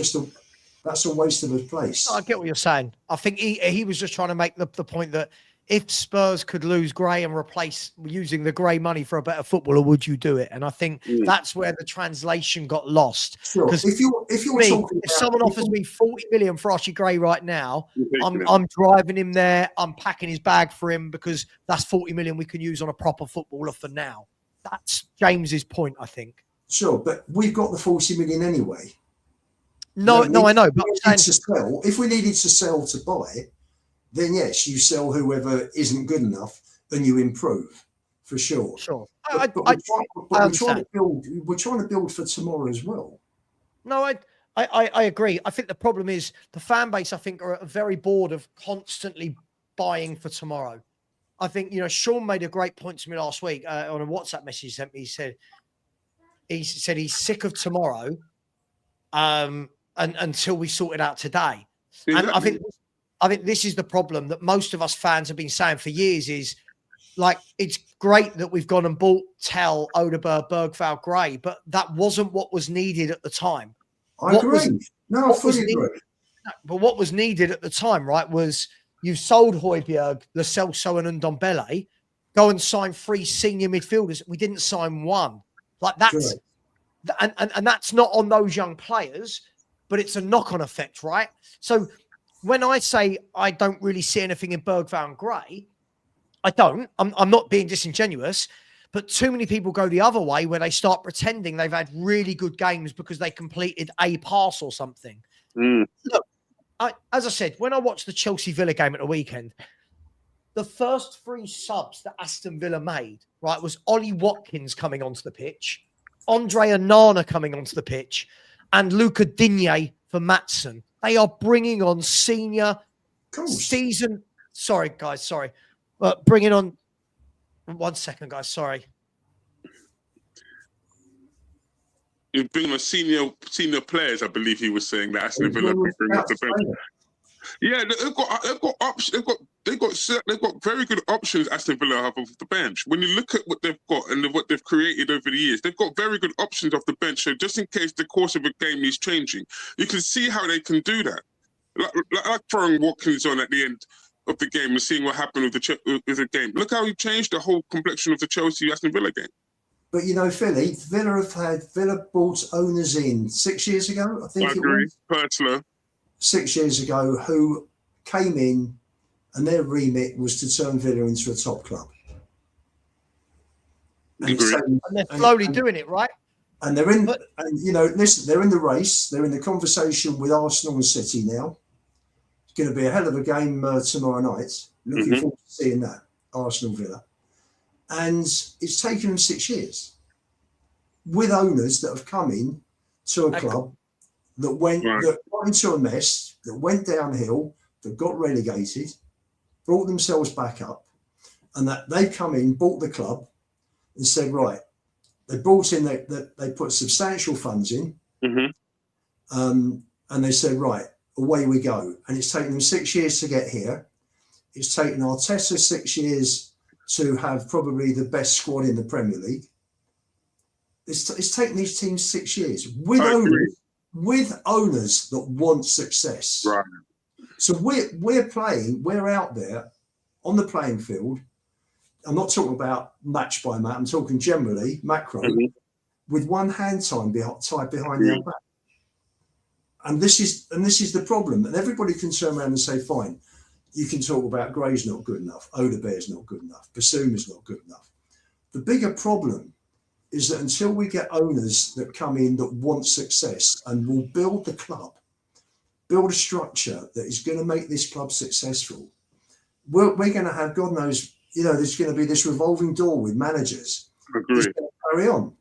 that's a waste of a place. I get what you're saying. I think he was just trying to make the point that if Spurs could lose Gray and replace using the Gray money for a better footballer, would you do it? And I think that's where the translation got lost. Sure. If someone offers me 40 million for Archie Gray right now, I'm driving him there. I'm packing his bag for him because that's 40 million we can use on a proper footballer for now. That's James's point, I think. Sure, but we've got the 40 million anyway. No, I know. But if we needed to sell to buy, then yes, you sell whoever isn't good enough, then you improve for sure. Sure. We're trying to build for tomorrow as well. No, I agree. I think the problem is the fan base, I think, are very bored of constantly buying for tomorrow. I think, Sean made a great point to me last week on a WhatsApp message he sent me. He said he's sick of tomorrow and until we sort it out today. And I think this is the problem that most of us fans have been saying for years is, like, it's great that we've gone and bought Tell, Odeberg, Bergvall, Gray, but that wasn't what was needed at the time. I agree. I fully agree. But what was needed at the time, right, was you sold Højbjerg, Lo Celso and Ndombele, go and sign 3 senior midfielders. We didn't sign one. Like that's, and that's not on those young players, but it's a knock-on effect, right? So when I say I don't really see anything in Bergvall and Gray, I don't. I'm not being disingenuous, but too many people go the other way where they start pretending they've had really good games because they completed a pass or something. Look, as I said, when I watched the Chelsea Villa game at the weekend, the first 3 subs that Aston Villa made, right, was Ollie Watkins coming onto the pitch, Andre Onana coming onto the pitch, and Luca Digne for Madison. They are bringing on senior season. Sorry, guys. Sorry. Bringing on. 1 second, guys. Sorry. You're bringing on senior players, I believe he was saying that Aston Villa can bring off the bench. Yeah, they've got options. They've got very good options. Aston Villa have off the bench. When you look at what they've got and what they've created over the years, they've got very good options off the bench. So just in case the course of a game is changing, you can see how they can do that. Like throwing Watkins on at the end of the game and seeing what happened with the game. Look how he changed the whole complexion of the Chelsea Aston Villa game. But Villa brought owners in 6 years ago. I think it was Pertler. 6 years ago, who came in and their remit was to turn Villa into a top club. And they're slowly doing it, right? And they're in, listen, they're in the race. They're in the conversation with Arsenal and City now. It's going to be a hell of a game tomorrow night. Looking forward to seeing that, Arsenal Villa. And it's taken them 6 years with owners that have come in to a club that got into a mess, that went downhill, that got relegated, brought themselves back up, and that they've come in, bought the club, and said, right, They brought in, they put substantial funds in, and they said, right, away we go. And it's taken them 6 years to get here. It's taken Arteta 6 years to have probably the best squad in the Premier League. It's taken these teams 6 years with owners that want success. Right. So we're out there on the playing field. I'm not talking about match by match. I'm talking generally macro, with one hand tied behind their back. And this is the problem. And everybody can turn around and say, fine, you can talk about Gray's not good enough, Odebear's not good enough, Basuma's not good enough. The bigger problem is that until we get owners that come in that want success and will build the club, build a structure that is going to make this club successful, we're going to have, God knows, there's going to be this revolving door with managers. It's going to carry on.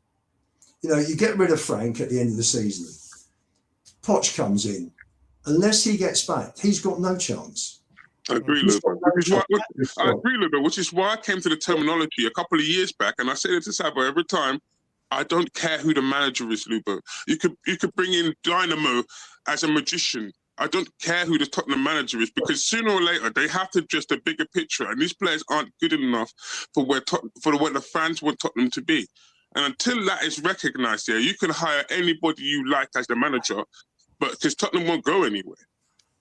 You get rid of Frank at the end of the season. Poch comes in. Unless he gets back, he's got no chance. I agree, Luba. Which is why I came to the terminology a couple of years back, and I said it to Savva every time. I don't care who the manager is, Luba. You could bring in Dynamo as a magician. I don't care who the Tottenham manager is, because sooner or later they have to adjust a bigger picture, and these players aren't good enough for what the fans want Tottenham to be. And until that is recognised, you can hire anybody you like as the manager, but because Tottenham won't go anywhere.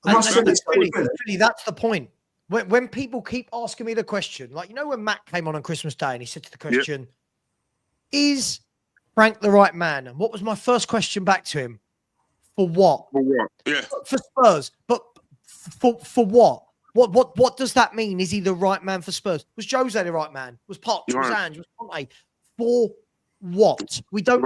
That's the point. When people keep asking me the question, like, when Matt came on Christmas Day and he said to the question, is Frank the right man? And what was my first question back to him? For what? For what? Yeah. For Spurs. But for what? What does that mean? Is he the right man for Spurs? Was Jose the right man? Was Poch? Was Ange? Was Conte? For what? We don't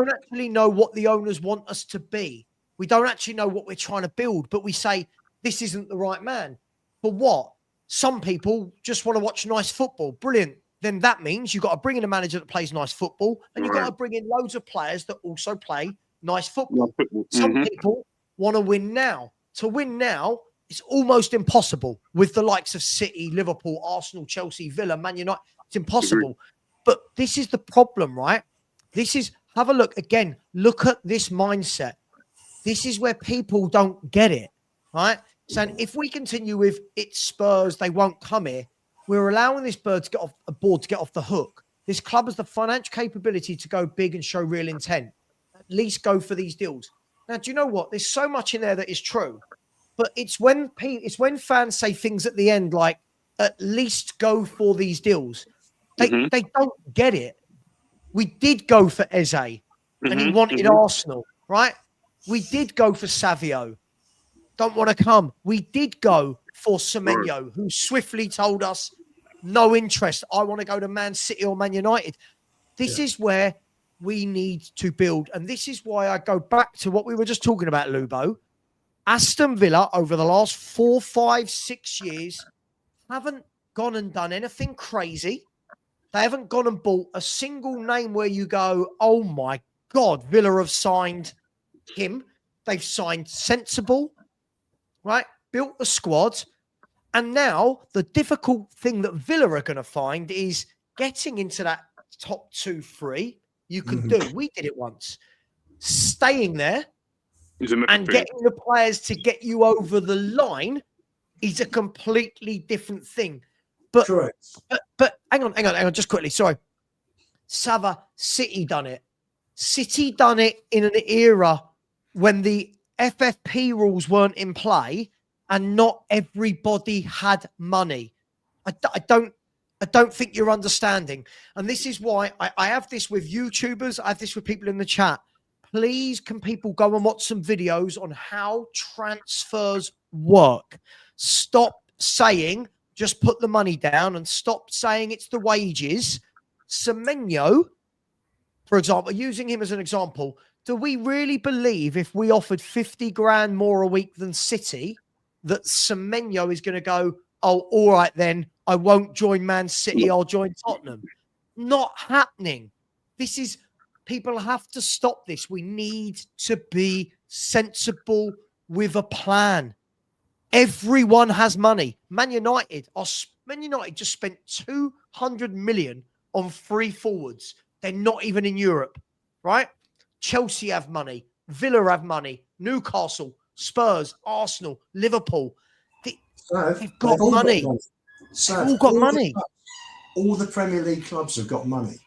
actually know what the owners want us to be. We don't actually know what we're trying to build, but we say this isn't the right man. For what? Some people just want to watch nice football. Brilliant. Then that means you've got to bring in a manager that plays nice football, and you've got to bring in loads of players that also play nice football. Some people want to win now. To win now, it's almost impossible with the likes of City, Liverpool, Arsenal, Chelsea, Villa, Man United. It's impossible. But this is the problem, right? Have a look again. Look at this mindset. This is where people don't get it, right? Saying if we continue with it's Spurs, they won't come here. We're allowing this board to get off the hook. This club has the financial capability to go big and show real intent. At least go for these deals. Now, do you know what? There's so much in there that is true, but it's when fans say things at the end like, "At least go for these deals." They don't get it. We did go for Eze, and he wanted Arsenal, right? We did go for Savio. Don't want to come. We did go for Semenyo, who swiftly told us, no interest. I want to go to Man City or Man United. This is where we need to build. And this is why I go back to what we were just talking about, Lubo. Aston Villa, over the last 4, 5, 6 years, haven't gone and done anything crazy. They haven't gone and bought a single name where you go, oh my God, Villa have signed him. They've signed sensible, right? Built the squad. And now the difficult thing that Villa are going to find is getting into that top 2, 3. You can do. We did it once. Staying there and getting the players to get you over the line is a completely different thing. But, correct. But hang on, just quickly. Sorry. Savva, City done it. City done it in an era when the FFP rules weren't in play and not everybody had money. I don't think you're understanding. And this is why I have this with YouTubers. I have this with people in the chat. Please, can people go and watch some videos on how transfers work? Stop saying, just put the money down, and stop saying it's the wages. Semenyo, for example, using him as an example, do we really believe if we offered 50 grand more a week than City that Semenyo is going to go, oh, all right, then I won't join Man City, I'll join Tottenham? Not happening. People have to stop this. We need to be sensible with a plan. Everyone has money. Man United just spent 200 million on 3 forwards. They're not even in Europe, right? Chelsea have money. Villa have money. Newcastle, Spurs, Arsenal, Liverpool. They've got money. They've all got money. All the Premier League clubs have got money.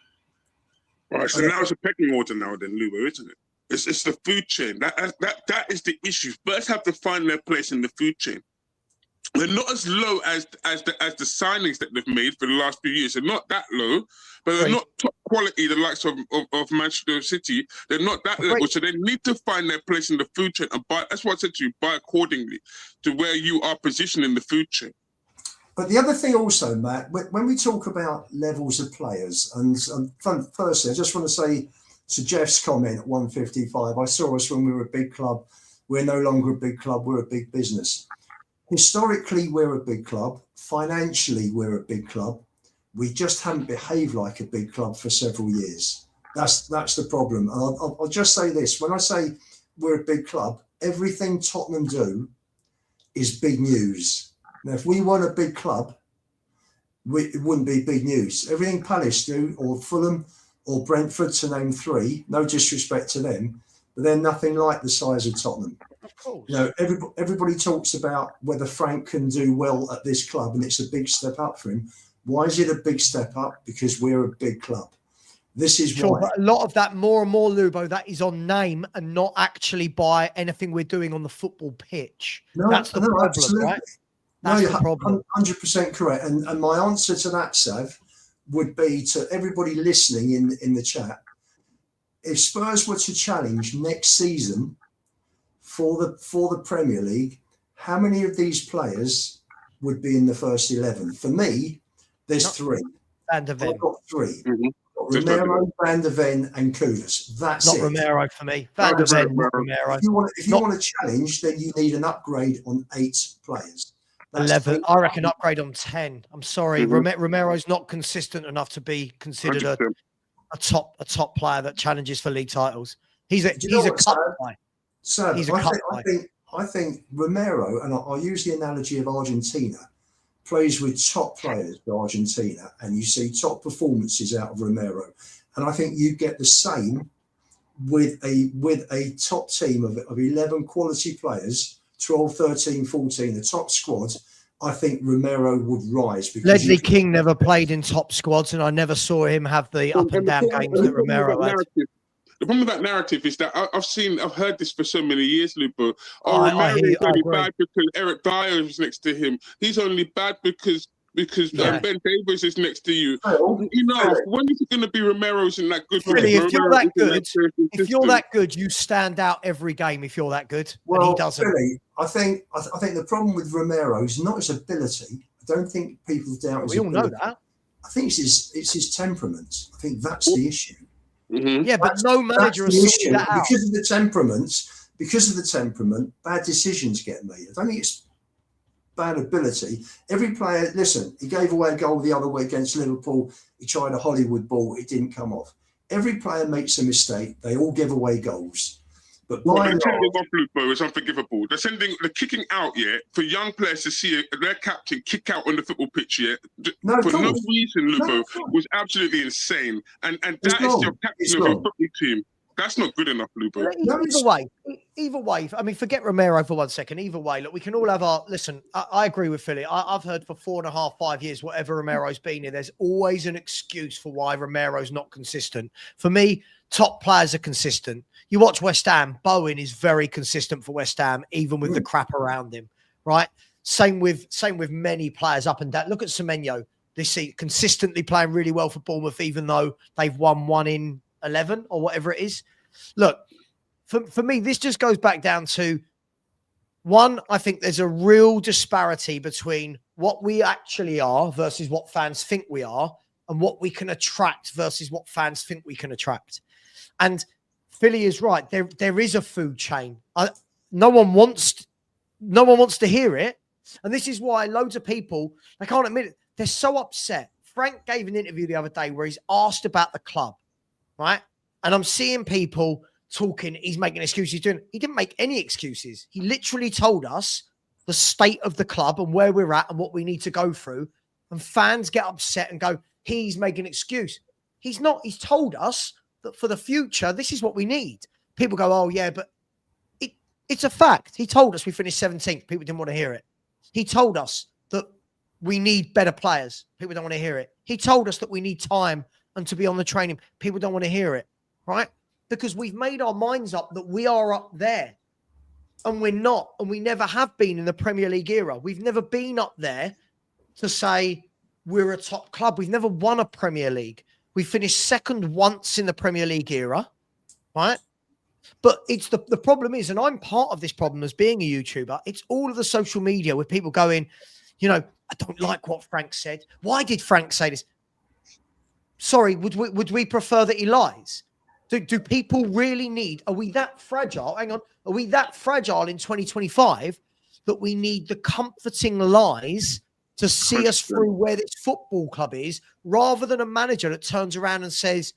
Right, so now it's a pecking order now then, Lubo, isn't it? It's the food chain. That is the issue. Spurs have to find their place in the food chain. They're not as low as the signings that they've made for the last few years. They're not that low, but they're not top quality, the likes of Manchester City. They're not that level. So they need to find their place in the food chain and buy. That's what I said to you, buy accordingly to where you are positioned in the food chain. But the other thing also, Matt, when we talk about levels of players, and firstly, I just want to say to Jeff's comment at 155, I saw us when we were a big club. We're no longer a big club. We're a big business. Historically, we're a big club. Financially, we're a big club. We just haven't behaved like a big club for several years. That's the problem. And I'll just say this. When I say we're a big club, everything Tottenham do is big news. Now, if we weren't a big club, it wouldn't be big news. Everything Palace do, or Fulham, or Brentford, to name three, no disrespect to them, but they're nothing like the size of Tottenham. Of course. You know, everybody talks about whether Frank can do well at this club, and it's a big step up for him. Why is it a big step up? Because we're a big club. This is why. But a lot of that, more and more, Lubo, that is on name and not actually by anything we're doing on the football pitch. That's the problem, absolutely. right? That's the problem. 100% correct. And my answer to that, Sav, would be to everybody listening in the chat. If Spurs were to challenge next season for the Premier League, how many of these players would be in the first 11? For me, there's three. Van der Ven. I've got three. Mm-hmm. Romero, Van der Ven, and Kudus. That's not it. Romero for me. Van der Ven, not Romero. If you want to challenge, then you need an upgrade on 8 players. That's 11. I reckon upgrade on 10. I'm sorry. Romero's not consistent enough to be considered a top player that challenges for league titles. He's a cup guy. So he's a cup guy. I think Romero, and I'll use the analogy of Argentina, plays with top players for Argentina, and you see top performances out of Romero. And I think you get the same with a top team of 11 quality players, 12, 13, 14, the top squad. I think Romero would rise. Because Ledley King never played in top squads, and I never saw him have the up and down games that Romero had. The problem with that narrative is that I've heard this for so many years, Lupo. Romero is only bad because Eric Dyer is next to him. He's only bad because Ben Davies is next to you. When is it going to be Romero's in that good? Really, if you're that good, you stand out every game. If you're that good, well, and he doesn't. Really, I think the problem with Romero is not his ability. I don't think people doubt his ability. We all know that. I think it's his temperament. I think that's the issue. Mm-hmm. Yeah, but no manager has sorted that out. Because of the temperament, bad decisions get made. I don't think it's bad ability. Every player, listen, he gave away a goal the other way against Liverpool. He tried a Hollywood ball. It didn't come off. Every player makes a mistake. They all give away goals. But they're sending off Lupo is unforgivable. They're kicking out, for young players to see their captain kick out on the football pitch, for no reason, Lupo, was absolutely insane. And that is your captain of your football team. That's not good enough, Lupo. Either way, I mean, forget Romero for 1 second. Either way, look, we can all have our... Listen, I agree with Philly. I've heard for 4.5, 5 years, whatever Romero's been in, there's always an excuse for why Romero's not consistent. For me, top players are consistent. You watch West Ham, Bowen is very consistent for West Ham, even with the crap around him, right? Same with many players up and down. Look at Semenyo this season, consistently playing really well for Bournemouth, even though they've won 1 in 11 or whatever it is. Look, for me, this just goes back down to, one, I think there's a real disparity between what we actually are versus what fans think we are, and what we can attract versus what fans think we can attract. And Philly is right. There is a food chain. No one wants to hear it. And this is why loads of people, they can't admit it. They're so upset. Frank gave an interview the other day where he's asked about the club, right? And I'm seeing people talking, he's making excuses. He didn't make any excuses. He literally told us the state of the club and where we're at and what we need to go through. And fans get upset and go, he's making an excuse. He's not. He's told us that for the future, this is what we need. People go, oh, yeah, but it's a fact. He told us we finished 17th. People didn't want to hear it. He told us that we need better players. People don't want to hear it. He told us that we need time and to be on the training. People don't want to hear it, right? Because we've made our minds up that we are up there and we're not. And we never have been in the Premier League era. We've never been up there to say we're a top club. We've never won a Premier League. We finished second once in the Premier League era, right? But it's the problem is, and I'm part of this problem as being a YouTuber, it's all of the social media with people going, you know, I don't like what Frank said. Why did Frank say this? Sorry, would we prefer that he lies? Do people really need, are we that fragile? Hang on. Are we that fragile in 2025 that we need the comforting lies to see us through where this football club is, rather than a manager that turns around and says,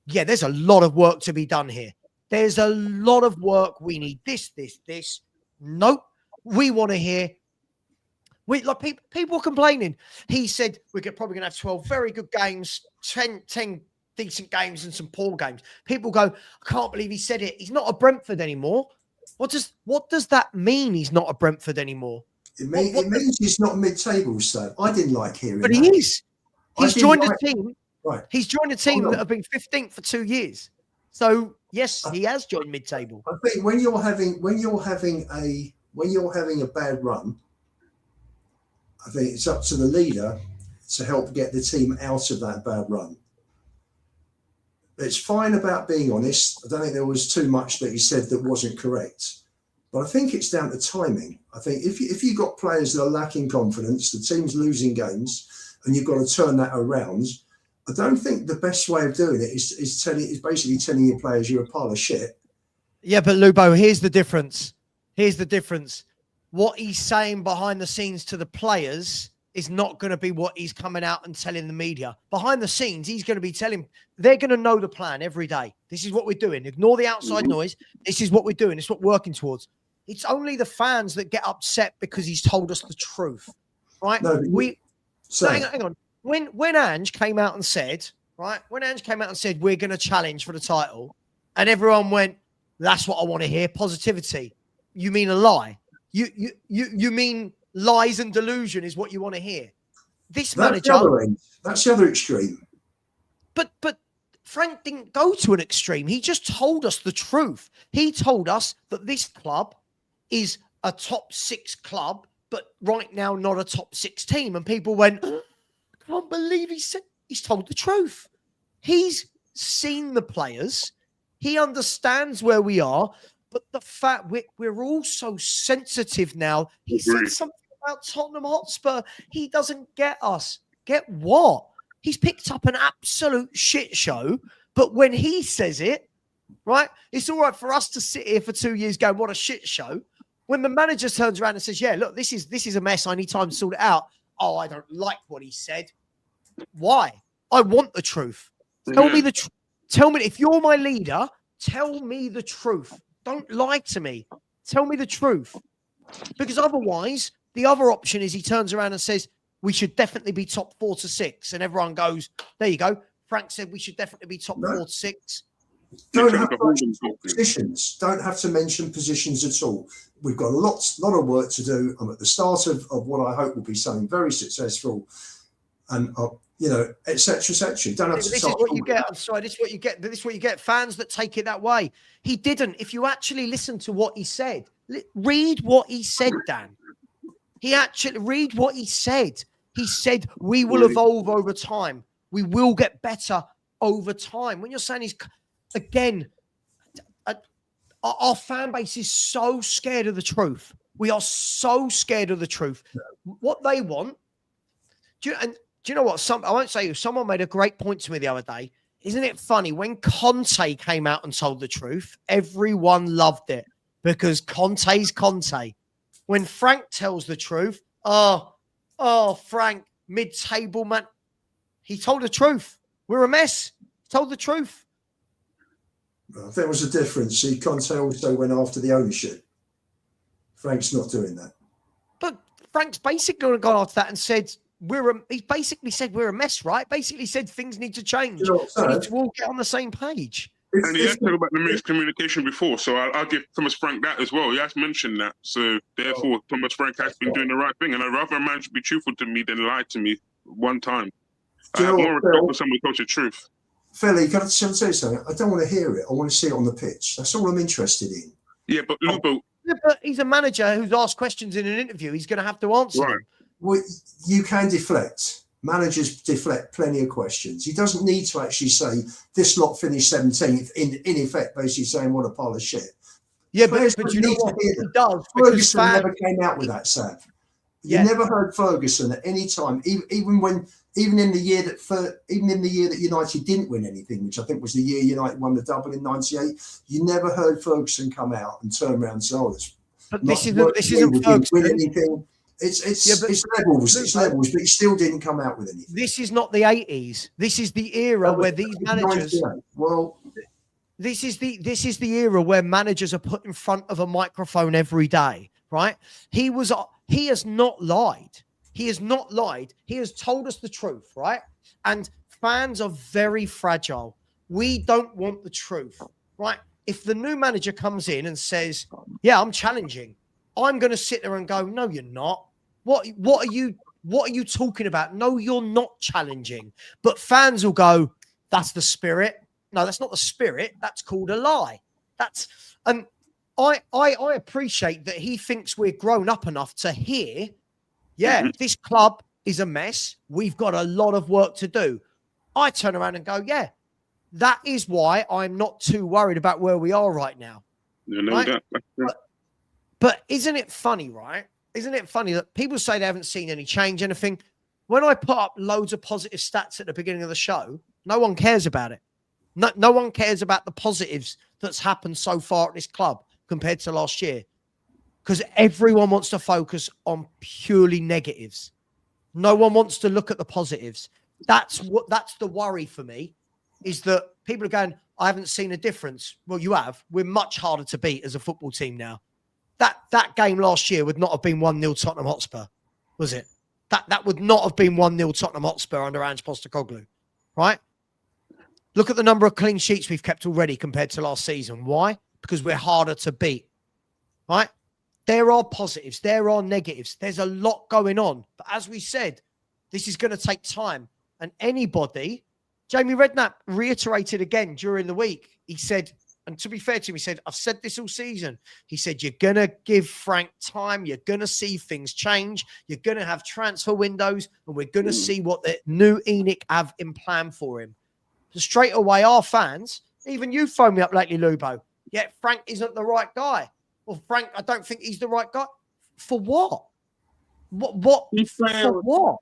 yeah, there's a lot of work to be done here. There's a lot of work. We need this. Nope. We want to hear. People are complaining. He said we're probably going to have 12 very good games, 10 decent games and some poor games. People go, I can't believe he said it. He's not a Brentford anymore. What does that mean, he's not a Brentford anymore? It means he's not mid-table, so I didn't like hearing but that. He is. He's joined a team. Right. He's joined a team that have been 15th for 2 years. So yes, he has joined mid-table. I think when you're having a bad run, I think it's up to the leader to help get the team out of that bad run. It's fine about being honest. I don't think there was too much that he said that wasn't correct. But I think it's down to timing. I think if you've got players that are lacking confidence, the team's losing games, and you've got to turn that around, I don't think the best way of doing it is basically telling your players you're a pile of shit. Yeah, but Lubo, here's the difference. What he's saying behind the scenes to the players is not going to be what he's coming out and telling the media. Behind the scenes, he's going to be telling, they're going to know the plan every day. This is what we're doing. Ignore the outside noise. This is what we're doing. It's what we're working towards. It's only the fans that get upset because he's told us the truth, right? No, hang on. When Ange came out and said, right, we're going to challenge for the title, and everyone went, that's what I want to hear, positivity. You mean a lie? You mean lies and delusion is what you want to hear? This manager, that's the other extreme. But Frank didn't go to an extreme. He just told us the truth. He told us that this club is a top 6 club, but right now not a top 6 team. And people went, I can't believe he's told the truth. He's seen the players. He understands where we are. But the fact we're all so sensitive now. He said something about Tottenham Hotspur. He doesn't get us. Get what? He's picked up an absolute shit show. But when he says it, right, it's all right for us to sit here for 2 years going, what a shit show. When the manager turns around and says, yeah, look, this is a mess. I need time to sort it out. Oh, I don't like what he said. Why? I want the truth. Tell me the truth. Tell me, if you're my leader, tell me the truth. Don't lie to me. Tell me the truth. Because otherwise, the other option is he turns around and says, we should definitely be top 4 to 6. And everyone goes, there you go. Frank said we should definitely be top 4 to 6. Don't have positions. Don't have to mention positions at all. We've got a lot of work to do. I'm at the start of what I hope will be something very successful. And, et cetera, et cetera. Don't have to this is what you get. I'm sorry. This is what you get. This is what you get. Fans that take it that way. He didn't. If you actually listen to what he said, read what he said, Dan. He actually read what he said. He said, we will evolve over time. We will get better over time. When you're saying he's, again, our fan base is so scared of the truth. We are so scared of the truth. What they want, do you know what? I won't say who. Someone made a great point to me the other day. Isn't it funny? When Conte came out and told the truth, everyone loved it because Conte's Conte. When Frank tells the truth, Frank, mid-table man, he told the truth. We're a mess. He told the truth. There was a difference. See, Conte also went after the ownership. Frank's not doing that. But Frank's basically gone after that and said, he basically said we're a mess, right? Basically said things need to change. You know what, We sir? need to all get on the same page. And he has talked about the miscommunication before, so I'll give Thomas Frank that as well. He has mentioned that, so therefore Thomas Frank has been doing the right thing. And I'd rather a man should be truthful to me than lie to me one time. I have more respect for someone who tells the truth. Philly, can I tell you something? I don't want to hear it. I want to see it on the pitch. That's all I'm interested in. Yeah, but Lubo, Yeah, but he's a manager who's asked questions in an interview. He's going to have to answer them. Well, you can deflect. Managers deflect plenty of questions. He doesn't need to actually say this lot finished 17th. In effect, basically saying what a pile of shit. Yeah, Players but don't you know need to what hear he that. does? Ferguson never came out with that, Sav. You Yeah. never heard Ferguson at any time, even in the year that United didn't win anything, which I think was the year United won the double in '98. You never heard Ferguson come out and turn around and say, "Oh, but this isn't Ferguson. Win anything." It's levels, but he still didn't come out with anything. This is not the 80s. This is the era where these managers. Well, this is the era where managers are put in front of a microphone every day, right? He has not lied. He has not lied. He has told us the truth, right? And fans are very fragile. We don't want the truth, right? If the new manager comes in and says, "Yeah, I'm challenging," I'm going to sit there and go, "No, you're not. What are you talking about? No, you're not challenging." But fans will go, "That's the spirit." No, that's not the spirit. That's called a lie. I appreciate that he thinks we're grown up enough to hear, this club is a mess. We've got a lot of work to do. I turn around and go, yeah, that is why I'm not too worried about where we are right now. Right? But isn't it funny, right? Isn't it funny that people say they haven't seen any change, anything? When I put up loads of positive stats at the beginning of the show, no one cares about it. No one cares about the positives that's happened so far at this club compared to last year, because everyone wants to focus on purely negatives. No one wants to look at the positives. That's the worry for me, is that people are going, "I haven't seen a difference." Well, you have. We're much harder to beat as a football team now. That game last year would not have been 1-0 Tottenham Hotspur, was it? That would not have been 1-0 Tottenham Hotspur under Angepostecoglou, right? Look at the number of clean sheets we've kept already compared to last season. Why? Because we're harder to beat, right? There are positives. There are negatives. There's a lot going on. But as we said, this is going to take time. And anybody, Jamie Redknapp reiterated again during the week. He said, and to be fair to him, he said, "I've said this all season." He said, "You're going to give Frank time. You're going to see things change. You're going to have transfer windows, and we're going to see what the new ENIC have in plan for him." So straight away, our fans, even you phoned me up lately, Lubo. Yeah, Frank isn't the right guy. Well, Frank, I don't think he's the right guy. For what? What? He failed. For what?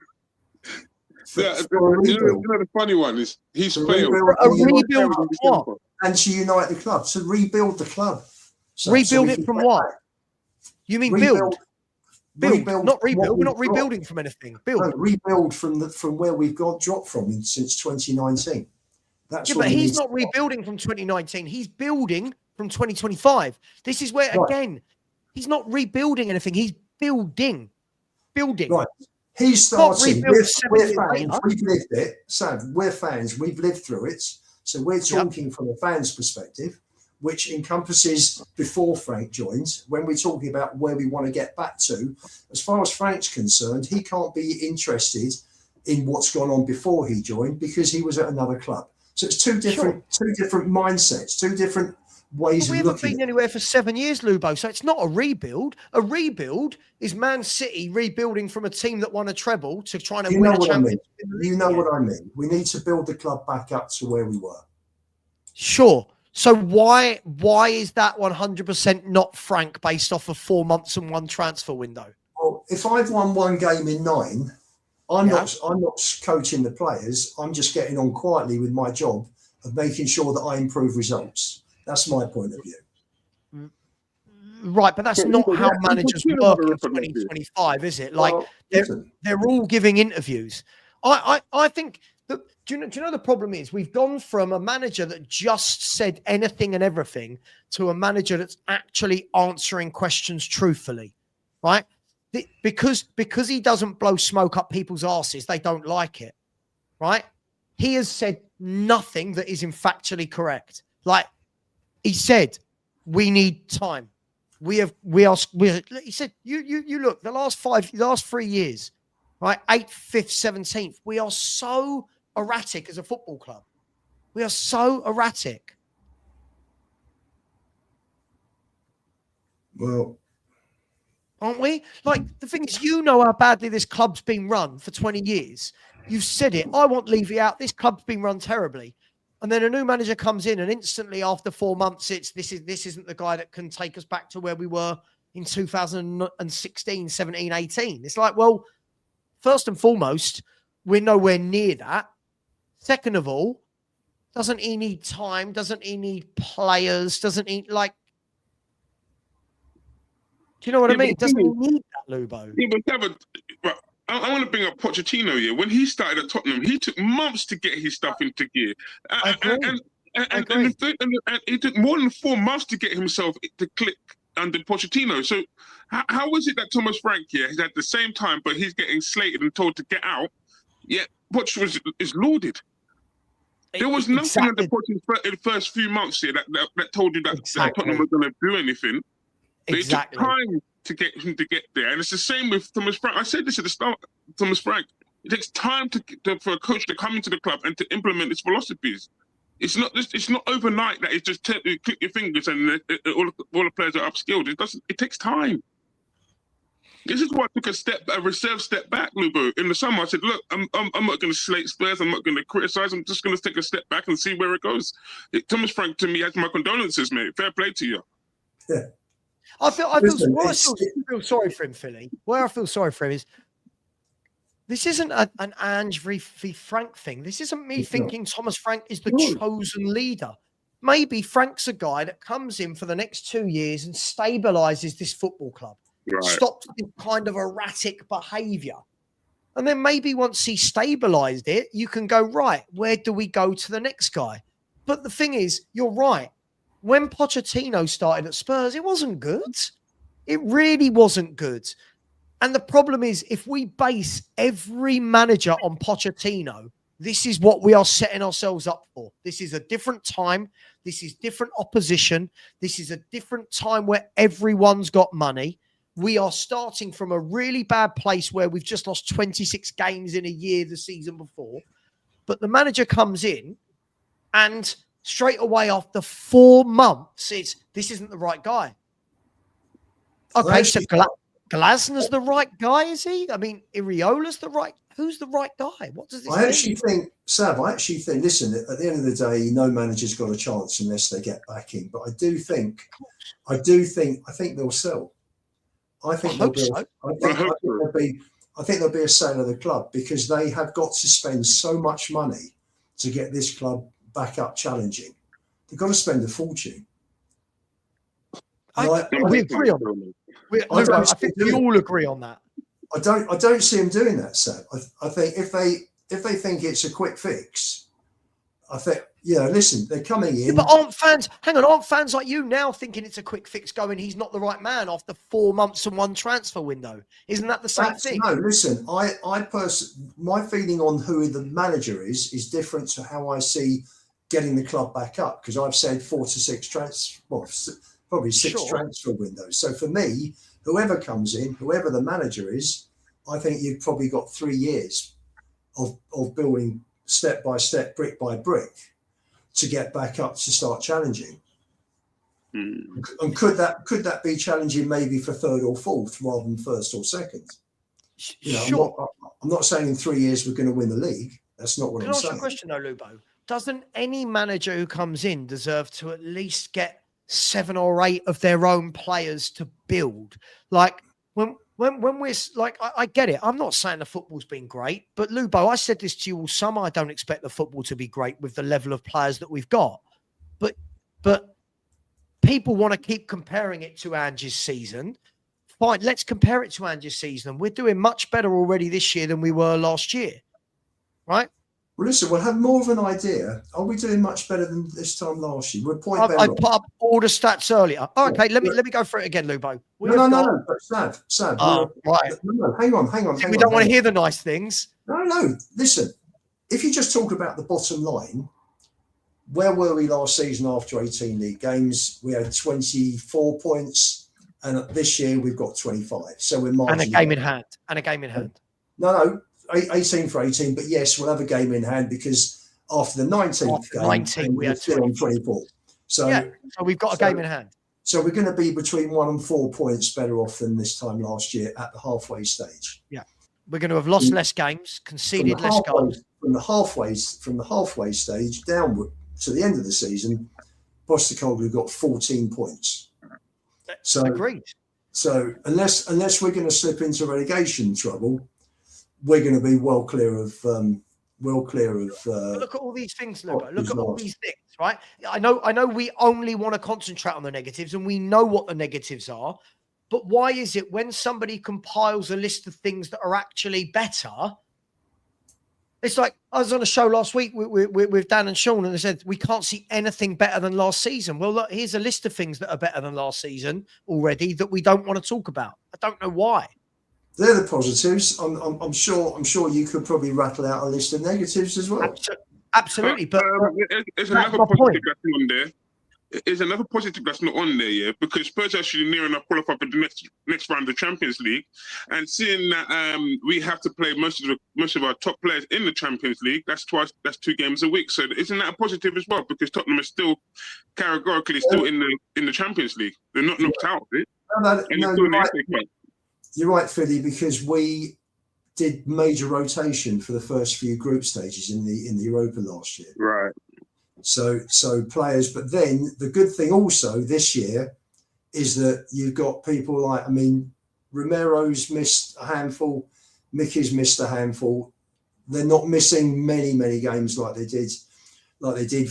Yeah, you know the funny one is he's failed. A rebuild of what? And to unite the club, to rebuild the club. Rebuild it from what? You mean build? Build, not rebuild. We're not rebuilding from anything. Build. No, rebuild from where we've dropped from since 2019. That's but he's not rebuilding from 2019. He's building from 2025. This is where, again, he's not rebuilding anything. He's building. Right. He's starting. We're fans. We've lived it. So we're fans. We've lived through it. So we're talking from a fan's perspective, which encompasses before Frank joins. When we're talking about where we want to get back to, as far as Frank's concerned, he can't be interested in what's gone on before he joined because he was at another club. So it's two different mindsets, two different ways of looking. We haven't been anywhere for 7 years, Lubo. So it's not a rebuild. A rebuild is Man City rebuilding from a team that won a treble to trying to win a championship. You know what I mean. We need to build the club back up to where we were. Sure. So why is that 100% not Frank based off of 4 months and one transfer window? Well, if I've won one game in 9, I'm not coaching the players. I'm just getting on quietly with my job of making sure that I improve results. That's my point of view. Right, but that's not how managers work in 2025, is it? Like, they're all giving interviews. I think that, do you know the problem is we've gone from a manager that just said anything and everything to a manager that's actually answering questions truthfully, right? because he doesn't blow smoke up people's asses, they don't like it, right? He has said nothing that isn't factually correct. Like he said, we need time. He said, you look, the last 3 years, right? 8th, 5th, 17th. We are so erratic as a football club. We are so erratic. Well, aren't we? Like, the thing is, you know how badly this club's been run for 20 years. You've said it. I want Levy out. This club's been run terribly. And then a new manager comes in, and instantly after 4 months, this isn't the guy that can take us back to where we were in 2016, 17, 18. It's like, well, first and foremost, we're nowhere near that. Second of all, doesn't he need time? Doesn't he need players? Doesn't he, like, do you know what I mean? Doesn't he need that, Lubo? Yeah, but I want to bring up Pochettino here. When he started at Tottenham, he took months to get his stuff into gear. I agree. And it took more than 4 months to get himself to click under Pochettino. So how is it that Thomas Frank here has had the same time, but he's getting slated and told to get out, yet Poch is lauded? There was nothing in the first few months here that told you that Tottenham was going to do anything. But it took time to get him to get there. And it's the same with Thomas Frank. I said this at the start, Thomas Frank. It takes time for a coach to come into the club and to implement his philosophies. It's not overnight that it's just click your fingers and all the players are upskilled. It takes time. This is why I took a reserve step back, Lubo. In the summer, I said, look, I'm not going to slate Spurs. I'm not going to criticize. I'm just going to take a step back and see where it goes. Thomas Frank, to me, has my condolences, mate. Fair play to you. yeah. I feel sorry for him, Philly. Where I feel sorry for him is this isn't an Ange v Frank thing. This isn't me thinking Thomas Frank is the chosen leader. Maybe Frank's a guy that comes in for the next 2 years and stabilizes this football club, stops this kind of erratic behavior. And then maybe once he stabilized it, you can go, right, where do we go to the next guy? But the thing is, you're right. When Pochettino started at Spurs, it wasn't good. It really wasn't good. And the problem is, if we base every manager on Pochettino, this is what we are setting ourselves up for. This is a different time. This is different opposition. This is a different time where everyone's got money. We are starting from a really bad place where we've just lost 26 games in a year the season before. But the manager comes in and straight away after 4 months, this isn't the right guy. Okay, so Glasner's the right guy, is he? I mean, Iriola's the right. Who's the right guy? What does this mean? Sav, listen, at the end of the day, no manager's got a chance unless they get backing. But I think they'll sell. I think there'll be a sale of the club because they have got to spend so much money to get this club back up challenging. They've got to spend a fortune. We agree on that. I think we all agree on that. I don't see them doing that, Sam. I think if they think it's a quick fix, I think, listen, they're coming in. Yeah, but aren't fans like you now thinking it's a quick fix going, he's not the right man after 4 months and one transfer window? Isn't that the same thing? No, listen, my feeling on who the manager is different to how I see getting the club back up, because I've said 4 to 6 probably 6 transfer windows. So for me, whoever comes in, whoever the manager is, I think you've probably got 3 years of building step by step, brick by brick, to get back up to start challenging. And could that be challenging maybe for 3rd or 4th rather than 1st or 2nd? I'm not saying in 3 years we're going to win the league. That's not what I'm saying. Can I ask you a question though, Lubo? Doesn't any manager who comes in deserve to at least get 7 or 8 of their own players to build? Like when we're like, I get it. I'm not saying the football's been great, but Lubo, I said this to you all summer. I don't expect the football to be great with the level of players that we've got. But people want to keep comparing it to Ange's season. Fine, let's compare it to Ange's season. We're doing much better already this year than we were last year, right? Well, listen, we'll have more of an idea. Are we doing much better than this time last year? We're point better. I put up all the stats earlier. Oh, okay, let me go through it again, Lubo. No. But Sav. Right. No, hang on. We don't want to hear the nice things. No. Listen, if you just talk about the bottom line, where were we last season after 18 league games? We had 24 points, and this year we've got 25. So we're marginally. And a game in hand. No. 18 for 18, but yes, we'll have a game in hand because after the 19th game, we had still on 24. So we've got a game in hand. So we're going to be between 1 and 4 points better off than this time last year at the halfway stage. Yeah, we're going to have lost less games, conceded less goals. From the halfway stage downward to the end of the season, Postecoglou got 14 points. So agreed. So unless we're going to slip into relegation trouble, we're going to be well clear of. Look at all these things, Lubo. Look at all these things, right? I know. We only want to concentrate on the negatives, and we know what the negatives are. But why is it when somebody compiles a list of things that are actually better? It's like I was on a show last week with Dan and Sean, and they said we can't see anything better than last season. Well, look, here's a list of things that are better than last season already that we don't want to talk about. I don't know why. They're the positives. I'm sure you could probably rattle out a list of negatives as well. Absolutely, but there's another positive that's on there. There's another positive that's not on there, yeah, because Spurs are actually near enough qualify for the next round of the Champions League, and seeing that we have to play most of our top players in the Champions League, that's 2 games a week. So isn't that a positive as well? Because Tottenham is still categorically still in the Champions League. They're not knocked out of it. You're right, Philly, because we did major rotation for the first few group stages in the Europa last year. Right. So players, but then the good thing also this year is that you've got people like, Romero's missed a handful, Mickey's missed a handful. They're not missing many games like they did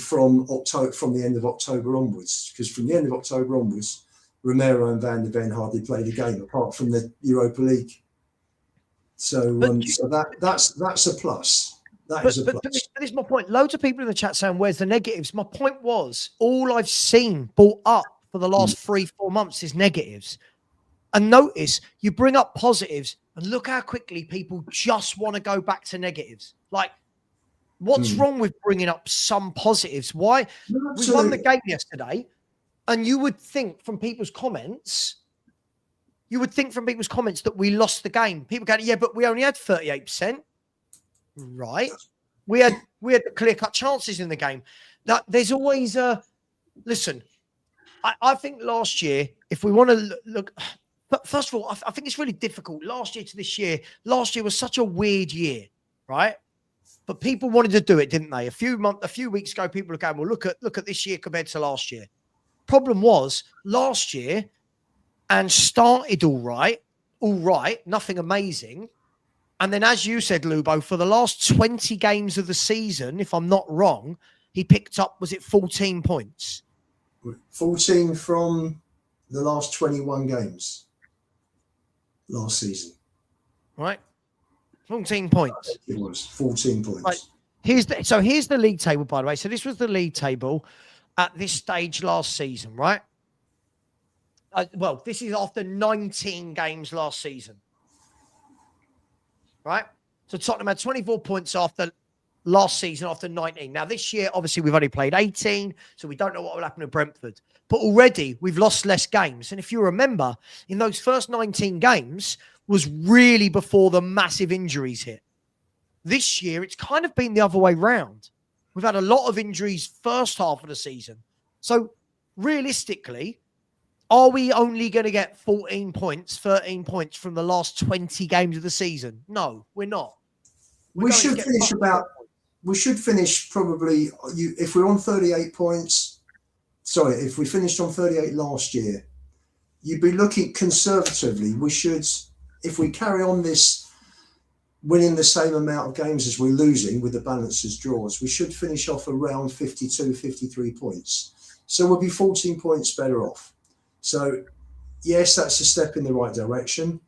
from the end of October onwards, because from the end of October onwards, Romero and Van de Ven hardly played a game apart from the Europa League. So that's a plus. That is a plus. But this is my point. Loads of people in the chat saying, where's the negatives? My point was, all I've seen brought up for the last 3-4 months is negatives. And notice, you bring up positives, and look how quickly people just want to go back to negatives. Like, what's wrong with bringing up some positives? Why? No, we won the game yesterday. And you would think from people's comments, that we lost the game. People go, yeah, but we only had 38%. Right. We had clear-cut chances in the game. Now, there's always a... Listen, I think last year, if we want to look... But first of all, I think it's really difficult. Last year to this year, last year was such a weird year, right? But people wanted to do it, didn't they? A few weeks ago, people were going, well, look at this year compared to last year. Problem was last year and started all right, nothing amazing. And then, as you said, Lubo, for the last 20 games of the season, if I'm not wrong, he picked up, was it 14 points? 14 from the last 21 games last season. Right. 14 points. It was 14 points. Right. Here's the league table, by the way. So this was the league table at this stage last season, right? Well, this is after 19 games last season, right? So Tottenham had 24 points after last season, after 19. Now, this year, obviously, we've only played 18, so we don't know what will happen to Brentford. But already, we've lost less games. And if you remember, in those first 19 games was really before the massive injuries hit. This year, it's kind of been the other way round. We've had a lot of injuries first half of the season. So realistically, are we only going to get 14 points, 13 points from the last 20 games of the season? No, we're not. We should finish probably, if we're on 38 points, if we finished on 38 last year, you'd be looking conservatively. We should, if we carry on this, winning the same amount of games as we're losing with the balance as draws, we should finish off around 52, 53 points. So we'll be 14 points better off. So, yes, that's a step in the right direction.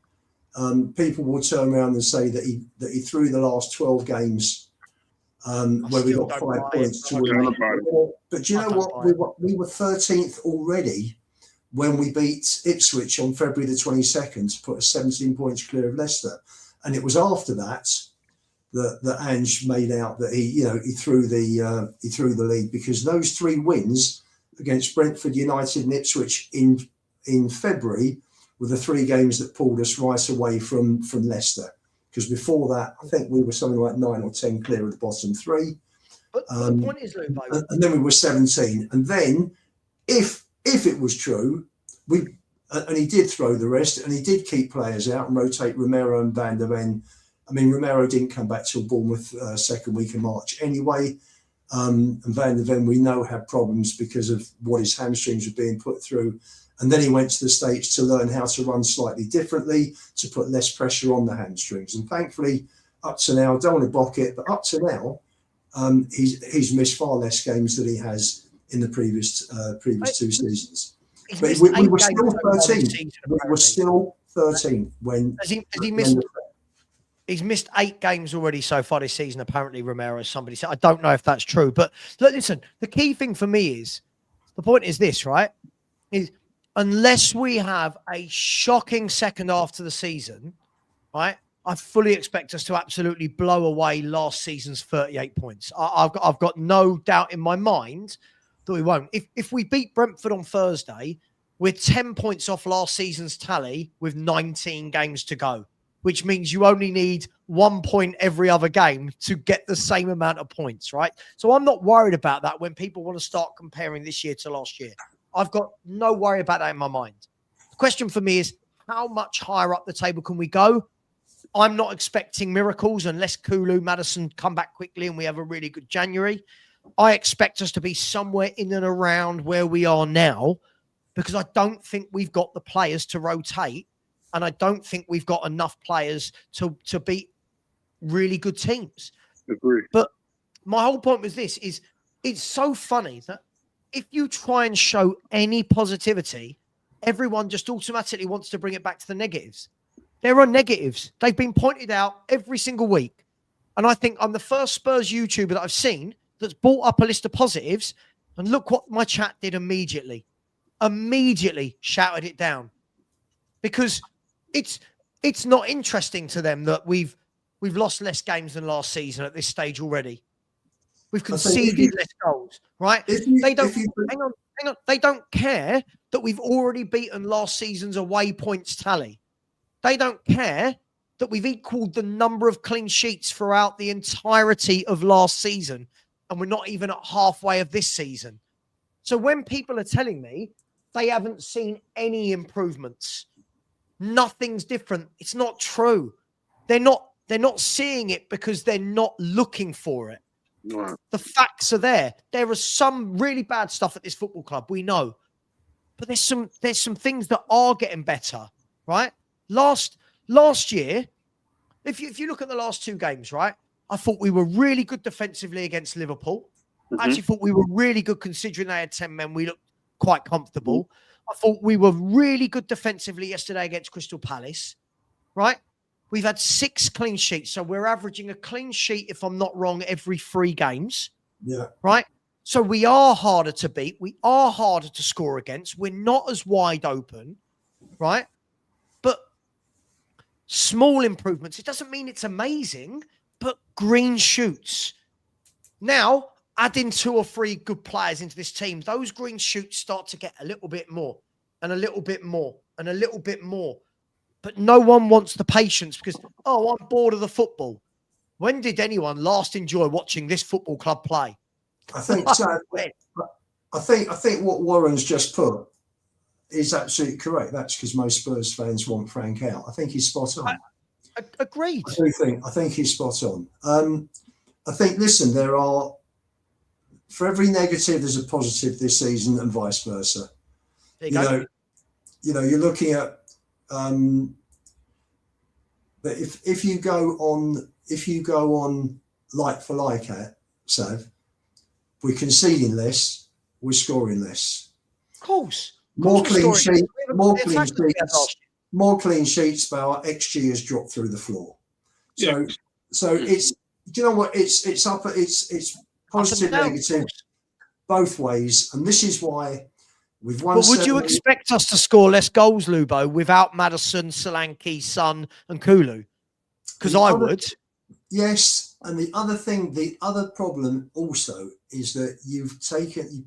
People will turn around and say that he threw the last 12 games where we got 5 points to win. But do you know what? We were 13th already when we beat Ipswich on February the 22nd to put us 17 points clear of Leicester. And it was after that that Ange made out that he threw the lead, because those 3 wins against Brentford, United and Ipswich in February were the 3 games that pulled us right away from Leicester. Because before that, I think we were something like 9 or 10 clear of the bottom 3. But the point is, Lubo, and then we were 17. And then, if it was true, and he did throw the rest, and he did keep players out and rotate Romero and Van der Ven. I mean, Romero didn't come back till Bournemouth second week of March anyway. And Van der Ven, we know, had problems because of what his hamstrings were being put through. And then he went to the States to learn how to run slightly differently, to put less pressure on the hamstrings. And thankfully, up to now, I don't want to block it, but up to now, he's missed far less games than he has in the previous 2 seasons. But we were still 13. We were still 13 when he missed. He's missed 8 games already so far this season, apparently, Romero, somebody said. I don't know if that's true. But look, listen, the key thing for me is, the point is this, right? Is unless we have a shocking second half to the season, right, I fully expect us to absolutely blow away last season's 38 points. I've got no doubt in my mind that we won't. If we beat Brentford on Thursday, we're 10 points off last season's tally with 19 games to go, which means you only need 1 point every other game to get the same amount of points, right? So I'm not worried about that when people want to start comparing this year to last year. I've got no worry about that in my mind. The question for me is, how much higher up the table can we go? I'm not expecting miracles unless Kulu, Madison come back quickly and we have a really good January. I expect us to be somewhere in and around where we are now, because I don't think we've got the players to rotate, and I don't think we've got enough players to beat really good teams. Agree. But my whole point was this, is it's so funny that if you try and show any positivity, everyone just automatically wants to bring it back to the negatives. There are negatives. They've been pointed out every single week. And I think I'm the first Spurs YouTuber that I've seen that's brought up a list of positives. And look what my chat did immediately. Immediately shouted it down. Because it's not interesting to them that we've lost less games than last season at this stage already. We've conceded less goals, right? Hang on. They don't care that we've already beaten last season's away points tally. They don't care that we've equaled the number of clean sheets throughout the entirety of last season, and we're not even at halfway of this season. So when people are telling me they haven't seen any improvements, nothing's different, it's not true. They're not seeing it because they're not looking for it. Right. The facts are there. There is some really bad stuff at this football club, we know. But there's some things that are getting better, right? Last year, if you look at the last 2 games, right? I thought we were really good defensively against Liverpool. I actually thought we were really good considering they had 10 men. We looked quite comfortable. I thought we were really good defensively yesterday against Crystal Palace, right? We've had 6 clean sheets. So we're averaging a clean sheet, if I'm not wrong, every 3 games. Yeah. Right? So we are harder to beat. We are harder to score against. We're not as wide open, right? But small improvements. It doesn't mean it's amazing, but green shoots. Now, adding 2 or 3 good players into this team, those green shoots start to get a little bit more and a little bit more and a little bit more. But no one wants the patience because, I'm bored of the football. When did anyone last enjoy watching this football club play? I think so. I think what Warren's just put is absolutely correct. That's because most Spurs fans want Frank out. I think he's spot on. Agreed. I think he's spot on. I think, listen, there are, for every negative, there's a positive this season and vice versa. You're looking at, but if you go on like for like Sav, we're conceding less, we're scoring less. Of course. More clean sheets, but our XG has dropped through the floor. So it's do you know what? It's positive, down, negative, both ways, and this is why we've won. But would you expect us to score less goals, Lubo, without Madison, Solanke, Son, and Kulu? Because I would. Yes, and the other problem also is that you've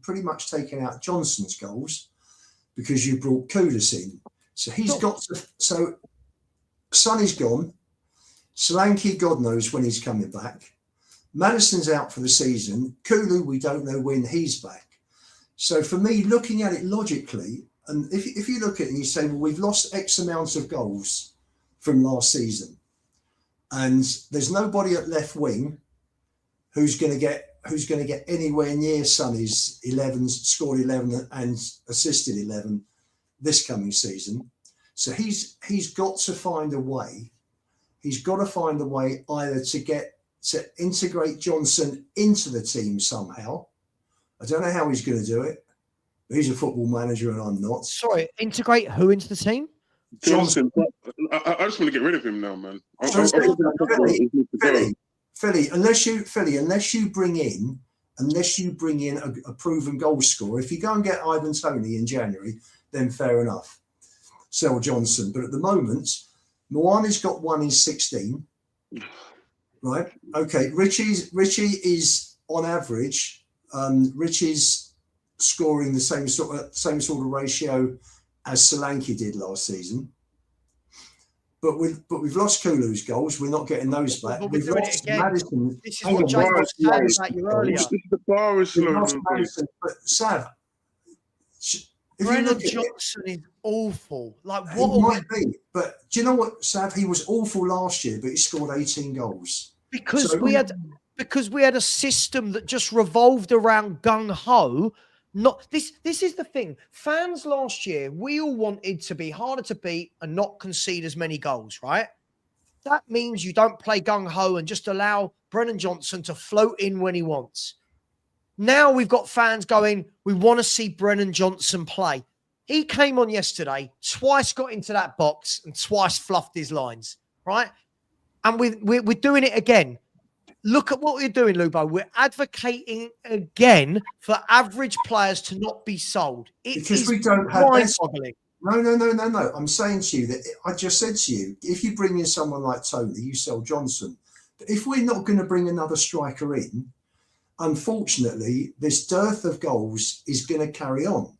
pretty much taken out Johnson's goals because you brought Kudus in. So he's got to. So Sonny's gone. Solanke, God knows when he's coming back. Madison's out for the season. Kulu, we don't know when he's back. So for me, looking at it logically, and if you look at it and you say, well, we've lost X amounts of goals from last season, and there's nobody at left wing who's going to get anywhere near Sonny's 11, scored 11 and assisted 11 this coming season. So he's got to find a way. He's got to find a way either to integrate Johnson into the team somehow. I don't know how he's going to do it. But he's a football manager and I'm not. Sorry, integrate who into the team? Johnson. I just want to get rid of him now, man. Philly, unless you bring in a proven goal scorer, if you go and get Ivan Toney in January, then fair enough. Sell Johnson. But at the moment, Moane's got 1 in 16. Right? Okay. Richie is on average. Richie's scoring the same sort of ratio as Solanke did last season. But we've lost Kulu's goals. We're not getting those back. We've lost Madison. This is what Jake was saying about you earlier. The bar is slow. But Sav, Brennan Johnson is awful. Like he what? Might be, but do you know what, Sav? He was awful last year, but he scored 18 goals. Because we had a system that just revolved around gung ho. Not this. This is the thing. Fans last year, we all wanted to be harder to beat and not concede as many goals, right? That means you don't play gung ho and just allow Brennan Johnson to float in when he wants. Now we've got fans going, we want to see Brennan Johnson play. He came on yesterday, twice got into that box and twice fluffed his lines, right? And we're doing it again. Look at what we're doing, Lubo. We're advocating again for average players to not be sold. Because we don't have mind-boggling. No. I'm saying to you that I just said to you, if you bring in someone like Tony, you sell Johnson. But if we're not going to bring another striker in, unfortunately, this dearth of goals is going to carry on.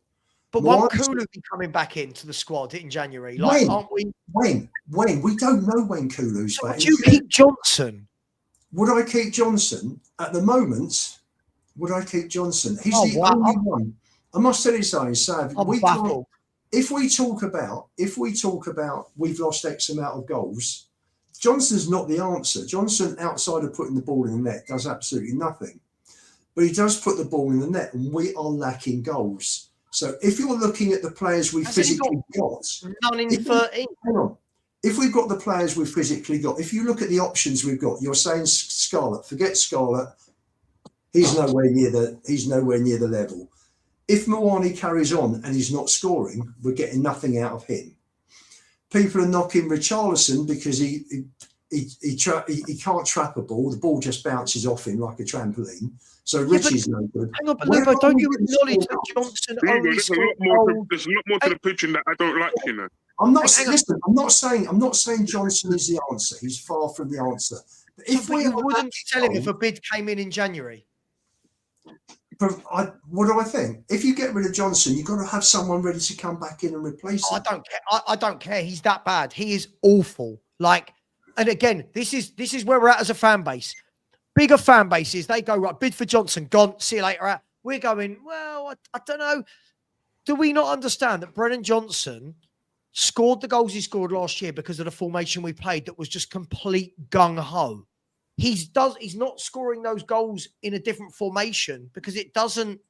But won't Kulu be coming back into the squad in January? Like, aren't we? When? We don't know when Kulu's back. Would you keep Johnson? Would I keep Johnson at the moment? Would I keep Johnson? He's the only one. I must tell you something, Sav. If we talk about we've lost X amount of goals, Johnson's not the answer. Johnson, outside of putting the ball in the net, does absolutely nothing. But he does put the ball in the net, and we are lacking goals. So if you're looking at the players we physically got, none in 13. Hang on. If we've got the players we've physically got, if you look at the options we've got, you're saying Scarlett, forget Scarlett. He's nowhere near the level. If Moane carries on and he's not scoring, we're getting nothing out of him. People are knocking Richarlison because he can't trap a ball. The ball just bounces off him like a trampoline. So Richie's no good. Hang on, but Lubo, don't you acknowledge that Johnson only there's a lot more to the pitching that I don't like, you know. I'm not saying Johnson is the answer. He's far from the answer. But if you wouldn't tell him if a bid came in January. What do I think? If you get rid of Johnson, you've got to have someone ready to come back in and replace him. I don't care. I don't care. He's that bad. He is awful. Like, and again, this is where we're at as a fan base. Bigger fan bases, they go, right, bid for Johnson, gone, see you later. We're going, well, I don't know. Do we not understand that Brennan Johnson scored the goals he scored last year because of the formation we played that was just complete gung-ho? He's not scoring those goals in a different formation because it doesn't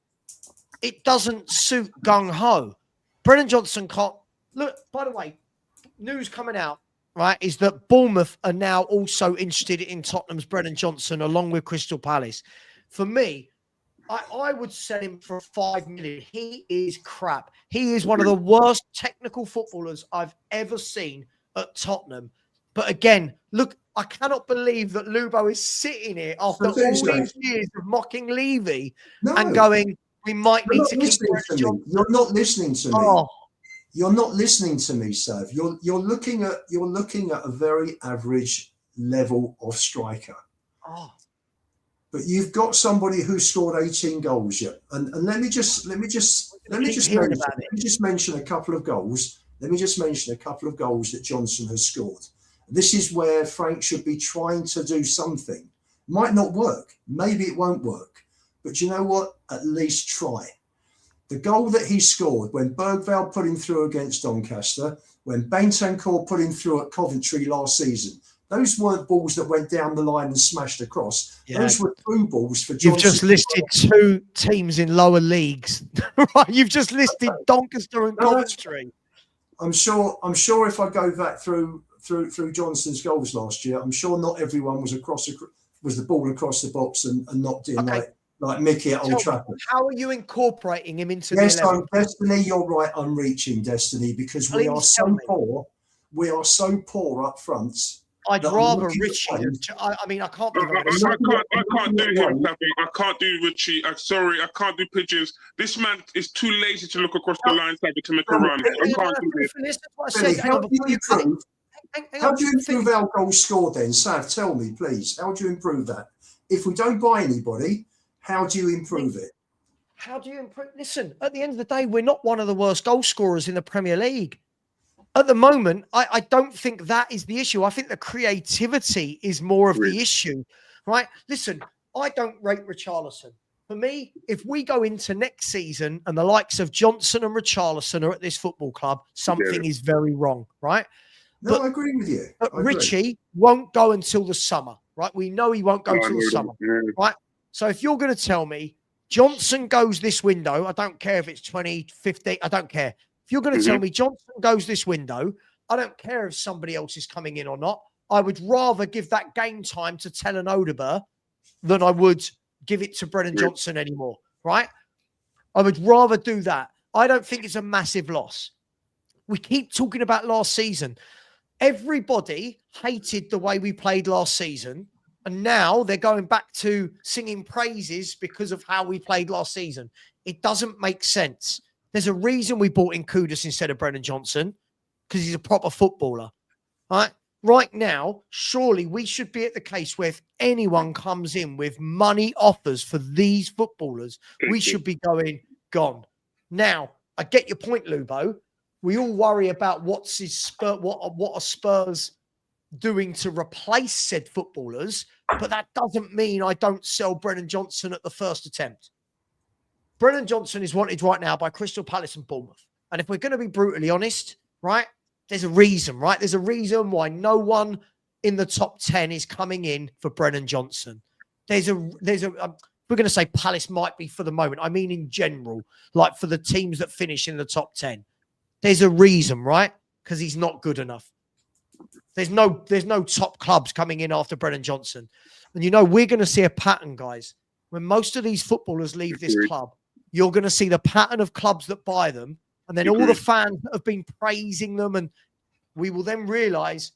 suit gung-ho. Brennan Johnson can't. Look, by the way, news coming out, right, is that Bournemouth are now also interested in Tottenham's Brennan Johnson along with Crystal Palace. For me, I would sell him for $5 million. He is crap. He is one of the worst technical footballers I've ever seen at Tottenham. But again, look, I cannot believe that Lubo is sitting here after all these years of mocking Levy and going, we might need to keep Brennan Johnson. You're not listening to me. Oh. You're not listening to me, Sav. You're looking at a very average level of striker. Oh. But you've got somebody who scored 18 goals yet. And let me just mention a couple of goals. Let me just mention a couple of goals that Johnson has scored. This is where Frank should be trying to do something. Might not work. Maybe it won't work. But you know what? At least try. The goal that he scored when Bergvall put him through against Doncaster, when Bentancur put him through at Coventry last season, those weren't balls that went down the line and smashed across. Yeah. Those were through balls for Johnson. You've just listed 2 teams in lower leagues. Right? You've just listed Doncaster and Coventry. I'm sure if I go back through Johnson's goals last year, I'm sure not everyone was the ball across the box and knocked in like Mickey at Old Trafford. How are you incorporating him into the 11? Destiny, you're right. I'm reaching Destiny because we are so poor. We are so poor up front. I'd rather Richie. I mean, I can't believe I can't do him, Savvy. I can't do Richie. I'm sorry, I can't do Pigeons. This man is too lazy to look across the line, Savvy, to make a run. I can't do this. How do you improve our goal score then, Sav? Tell me, please. How do you improve that? If we don't buy anybody, how do you improve it? How do you improve? Listen, at the end of the day, we're not one of the worst goal scorers in the Premier League. At the moment, I don't think that is the issue. I think the creativity is more of the issue, right? Listen, I don't rate Richarlison. For me, if we go into next season and the likes of Johnson and Richarlison are at this football club, something is very wrong, right? No, I agree with you. But Richie won't go until the summer, right? We know he won't go until the summer, right? So if you're going to tell me Johnson goes this window, I don't care if it's 2015, I don't care. If you're going to tell me Johnson goes this window, I don't care if somebody else is coming in or not. I would rather give that game time to Tellen Odeber than I would give it to Brennan Johnson anymore, right? I would rather do that. I don't think it's a massive loss. We keep talking about last season. Everybody hated the way we played last season, and now they're going back to singing praises because of how we played last season. It doesn't make sense. There's a reason we bought in Kudus instead of Brennan Johnson, because he's a proper footballer. Right? Right now, surely we should be at the case where if anyone comes in with money offers for these footballers, we should be gone. Now, I get your point, Lubo. We all worry about what are Spurs doing to replace said footballers, but that doesn't mean I don't sell Brennan Johnson at the first attempt. Brennan Johnson is wanted right now by Crystal Palace and Bournemouth. And if we're going to be brutally honest, right, there's a reason, right? There's a reason why no one in the top 10 is coming in for Brennan Johnson. We're going to say Palace might be for the moment. I mean, in general, like for the teams that finish in the top 10. There's a reason, right? Because he's not good enough. There's no top clubs coming in after Brennan Johnson. And you know, we're going to see a pattern, guys. When most of these footballers leave this club, you're going to see the pattern of clubs that buy them. And then all the fans that have been praising them. And we will then realize,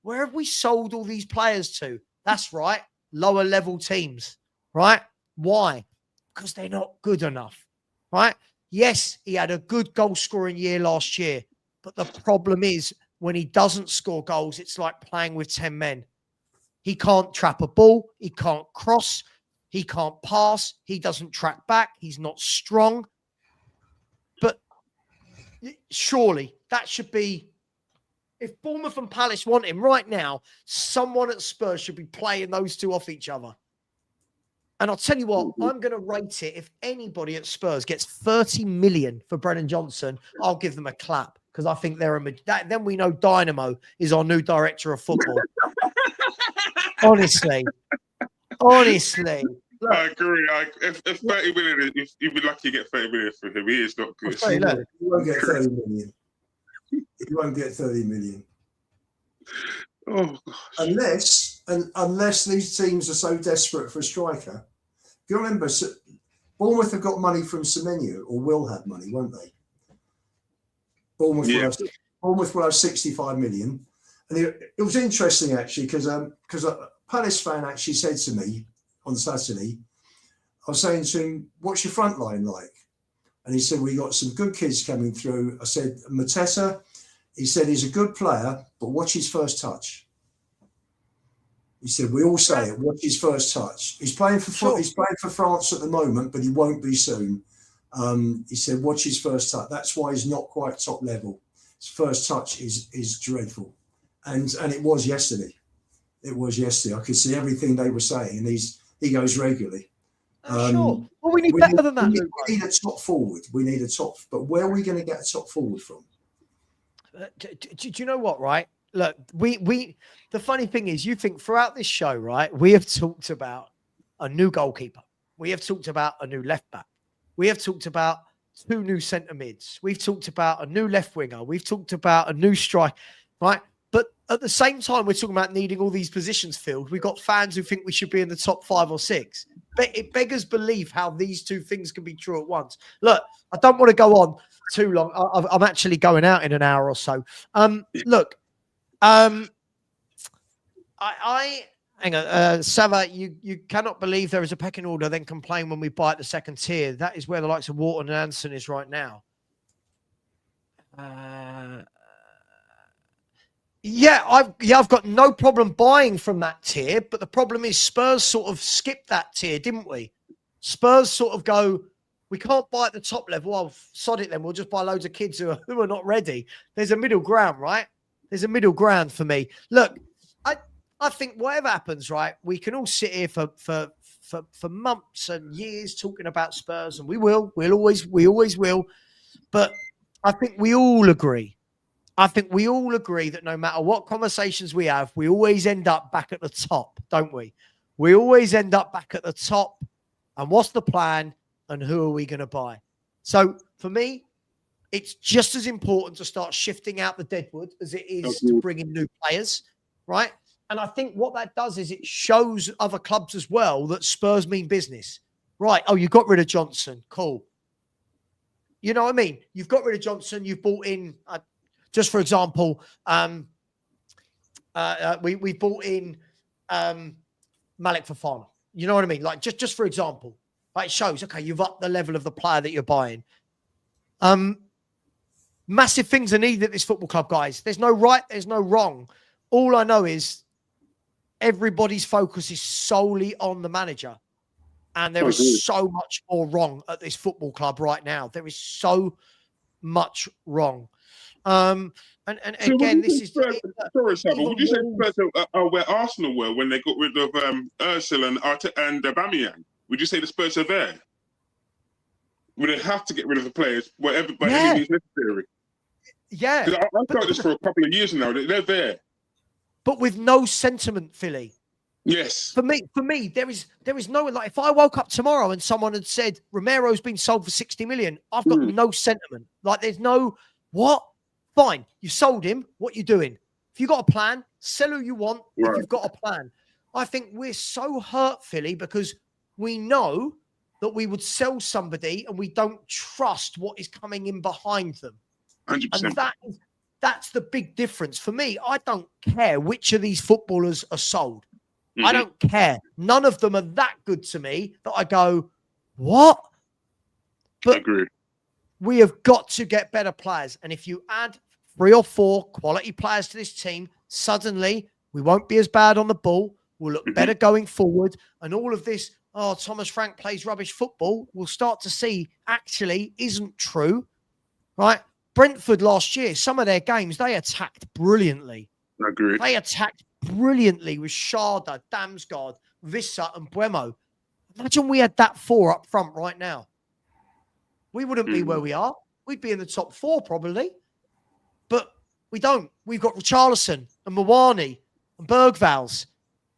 where have we sold all these players to? That's right. Lower level teams, right? Why? Because they're not good enough, right? Yes, he had a good goal scoring year last year. But the problem is when he doesn't score goals, it's like playing with 10 men. He can't trap a ball. He can't cross. He can't pass. He doesn't track back. He's not strong. But surely that should be, if Bournemouth and Palace want him right now, someone at Spurs should be playing those two off each other. And I'll tell you what, I'm going to rate it. If anybody at Spurs gets 30 million for Brennan Johnson, I'll give them a clap because I think they're then we know Dynamo is our new director of football. Honestly. Look, I agree. If 30 million, you'd be lucky to get 30 million for him. He is not good. You won't get 30 million. You won't get 30 million. Oh, gosh. Unless these teams are so desperate for a striker. You remember, Bournemouth have got money from Semenyo, or will have money, won't they? Bournemouth will have 65 million. And it was interesting actually because a Palace fan actually said to me on Saturday, I was saying to him, "What's your front line like?" And he said, "We got some good kids coming through." I said, "Mateta," he said, "he's a good player, but watch his first touch." He said, "We all say it. Watch his first touch. He's playing for He's playing for France at the moment, but he won't be soon." He said, "Watch his first touch. That's why he's not quite top level. His first touch is dreadful," and it was yesterday. It was yesterday. I could see everything they were saying, and he goes regularly. Sure. Well, we need better than that. We need a top forward. We need a top. But where are we going to get a top forward from? Do you know what? Right. Look, we. The funny thing is, you think throughout this show, right? We have talked about a new goalkeeper. We have talked about a new left back. We have talked about 2 new centre mids. We've talked about a new left winger. We've talked about a new strike. Right. But at the same time, we're talking about needing all these positions filled. We've got fans who think we should be in the top 5 or 6. But it beggars belief how these 2 things can be true at once. Look, I don't want to go on too long. I'm actually going out in an hour or so. Look, hang on, Savva, you cannot believe there is a pecking order, then complain when we bite the second tier. That is where the likes of Wharton and Anderson is right now. Yeah, I've got no problem buying from that tier, but the problem is Spurs sort of skipped that tier, didn't we? Spurs sort of go, we can't buy at the top level. Oh, sod it then. We'll just buy loads of kids who are not ready. There's a middle ground, right? There's a middle ground for me. Look, I think whatever happens, right, we can all sit here for months and years talking about Spurs, and we always will. But I think we all agree. that no matter what conversations we have, we always end up back at the top, don't we? We always end up back at the top. And what's the plan? And who are we going to buy? So for me, it's just as important to start shifting out the deadwood as it is to bring in new players, right? And I think what that does is it shows other clubs as well that Spurs mean business. Right. Oh, you got rid of Johnson. Cool. You know what I mean? You've got rid of Johnson. You've bought in, just for example, we bought in Malik Fofana. You know what I mean? Like just for example, like it shows, okay, you've upped the level of the player that you're buying. Massive things are needed at this football club, guys. There's no right, there's no wrong. All I know is everybody's focus is solely on the manager. And there is so much more wrong at this football club right now. There is so much wrong. And so again, this is... Sorry, Savva, would you say Spurs are where Arsenal were when they got rid of Özil and Aubameyang? Would you say the Spurs are there? Would they have to get rid of the players, whatever, by any means necessary? Yeah. I've got this for a couple of years now. They're there. But with no sentiment, Philly. Yes. For me, there is no, like, if I woke up tomorrow and someone had said Romero's been sold for 60 million, I've got no sentiment. Like, there's no, what? Fine. You sold him. What you doing? If you got a plan, sell who you want. Right. If you've got a plan. I think we're so hurt, Philly, because we know that we would sell somebody and we don't trust what is coming in behind them. 100%. And that's the big difference. For me, I don't care which of these footballers are sold. Mm-hmm. I don't care. None of them are that good to me that I go, what? But agreed. We have got to get better players. And if you add 3 or 4 quality players to this team, suddenly we won't be as bad on the ball. We'll look better going forward. And all of this, oh, Thomas Frank plays rubbish football, we'll start to see actually isn't true, right? Brentford last year, some of their games, they attacked brilliantly. I agree. They attacked brilliantly with Sharda, Damsgaard, Vissa and Buemo. Imagine we had that 4 up front right now. We wouldn't be where we are. We'd be in the top 4 probably. But we don't. We've got Richarlison and Mawani and Bergvals,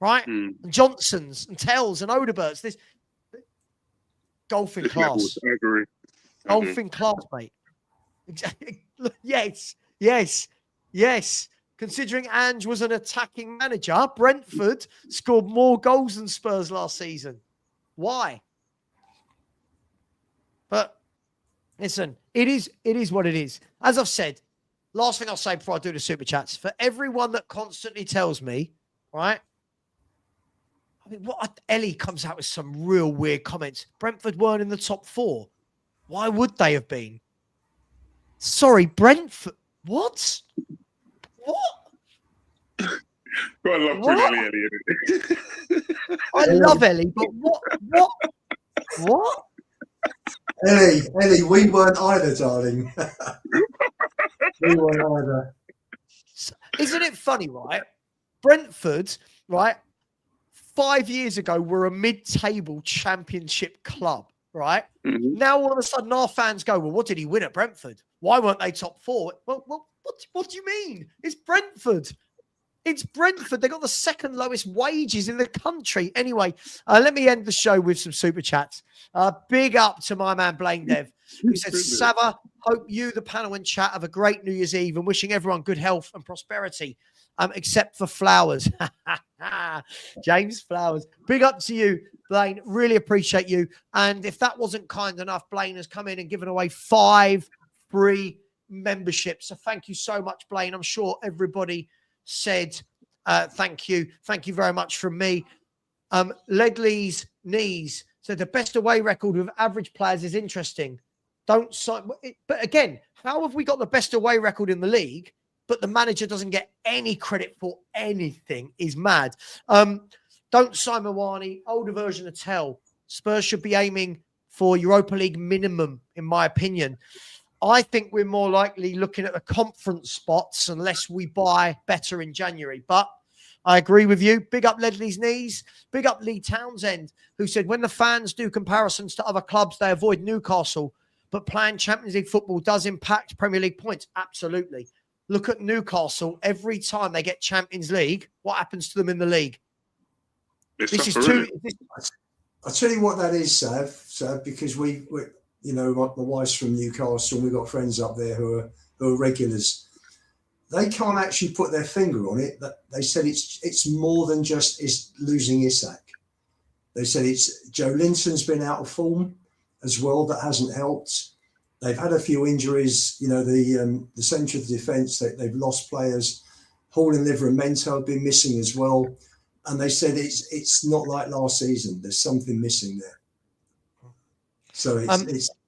right? And Johnsons and Tells and Odeberts. This golfing class. I agree. Golfing class, mate. Yes. Considering Ange was an attacking manager, Brentford scored more goals than Spurs last season. Why? But listen, it is what it is. As I've said, last thing I'll say before I do the super chats, for everyone that constantly tells me, right? I mean, Ellie comes out with some real weird comments. Brentford weren't in the top 4. Why would they have been? Sorry, Brentford. What? Gotta love What? Ellie, innit? I love Ellie, but what? Ellie, we weren't either, darling. We weren't either. Isn't it funny, right? Brentford, right, 5 years ago were a mid-table championship club, right? Mm-hmm. Now all of a sudden our fans go, well, what did he win at Brentford? Why weren't they top 4? Well, what do you mean? It's Brentford. It's Brentford. They got the second lowest wages in the country. Anyway, let me end the show with some super chats. Big up to my man Blaine Dev, who said, Savva, hope you, the panel and chat, have a great New Year's Eve and wishing everyone good health and prosperity, except for Flowers. James Flowers. Big up to you, Blaine. Really appreciate you. And if that wasn't kind enough, Blaine has come in and given away 5 free memberships. So thank you so much, Blaine. I'm sure everybody said thank you. Thank you very much from me. Ledley's Knees said the best away record with average players is interesting. Don't sign. But again, how have we got the best away record in the league, but the manager doesn't get any credit for anything? Is mad. Don't sign Mawani. Older version of Tell. Spurs should be aiming for Europa League minimum, in my opinion. I think we're more likely looking at the conference spots unless we buy better in January. But I agree with you. Big up Ledley's Knees. Big up Lee Townsend, who said when the fans do comparisons to other clubs, they avoid Newcastle. But playing Champions League football does impact Premier League points. Absolutely. Look at Newcastle. Every time they get Champions League, what happens to them in the league? This is too... I'll tell you what that is, Sav, because we you know, my wife's from Newcastle, and we've got friends up there who are regulars. They can't actually put their finger on it. They said it's more than just losing Isak. They said it's Joe Linton's been out of form as well. That hasn't helped. They've had a few injuries. You know, the centre of the defence, they've lost players. Hall and Livramento have been missing as well. And they said it's not like last season. There's something missing there. So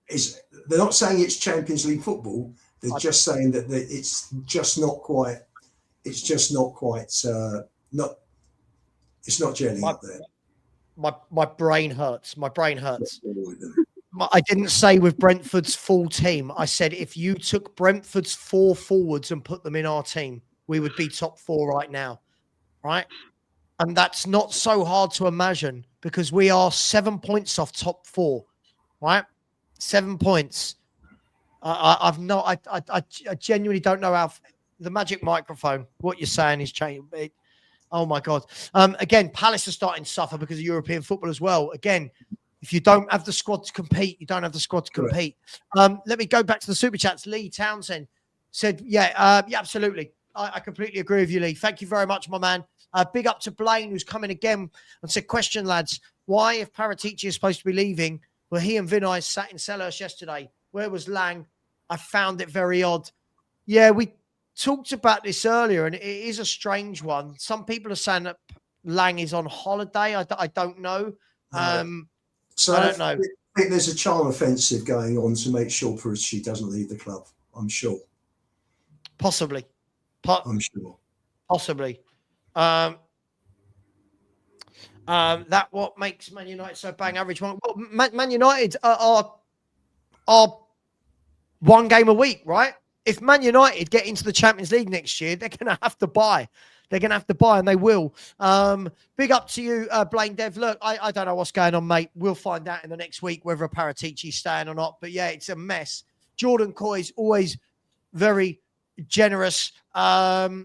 it's they're not saying it's Champions League football. They're just saying that it's just not quite. It's just not quite. It's not gelling up there. My brain hurts. My brain hurts. I didn't say with Brentford's full team. I said if you took Brentford's 4 forwards and put them in our team, we would be top 4 right now, right? And that's not so hard to imagine because we are 7 points off top 4. Right, 7 points. I genuinely don't know how the magic microphone. What you're saying is changing. Oh my God! Again, Palace are starting to suffer because of European football as well. Again, if you don't have the squad to compete, you don't have the squad to compete. Let me go back to the super chats. Lee Townsend said, "Yeah, absolutely. I completely agree with you, Lee. Thank you very much, my man. Big up to Blaine, who's coming again and said, question, lads, why, if Paratici is supposed to be leaving, were he and Vinay sat in Selhurst yesterday? Where was Lang? I found it very odd." Yeah, we talked about this earlier, and it is a strange one. Some people are saying that Lang is on holiday. I don't know. So I don't know. I think there's a charm offensive going on to make sure Paratici doesn't leave the club. I'm sure. Possibly. I'm sure. Possibly. That what makes Man United so bang average. Well, Man United are 1 game a week, right? If Man United get into the Champions League next year, they're going to have to buy. They're going to have to buy, and they will. Big up to you, Blaine Dev. Look, I don't know what's going on, mate. We'll find out in the next week whether Paratici's staying or not. But, yeah, it's a mess. Jordan Coys, always very generous. I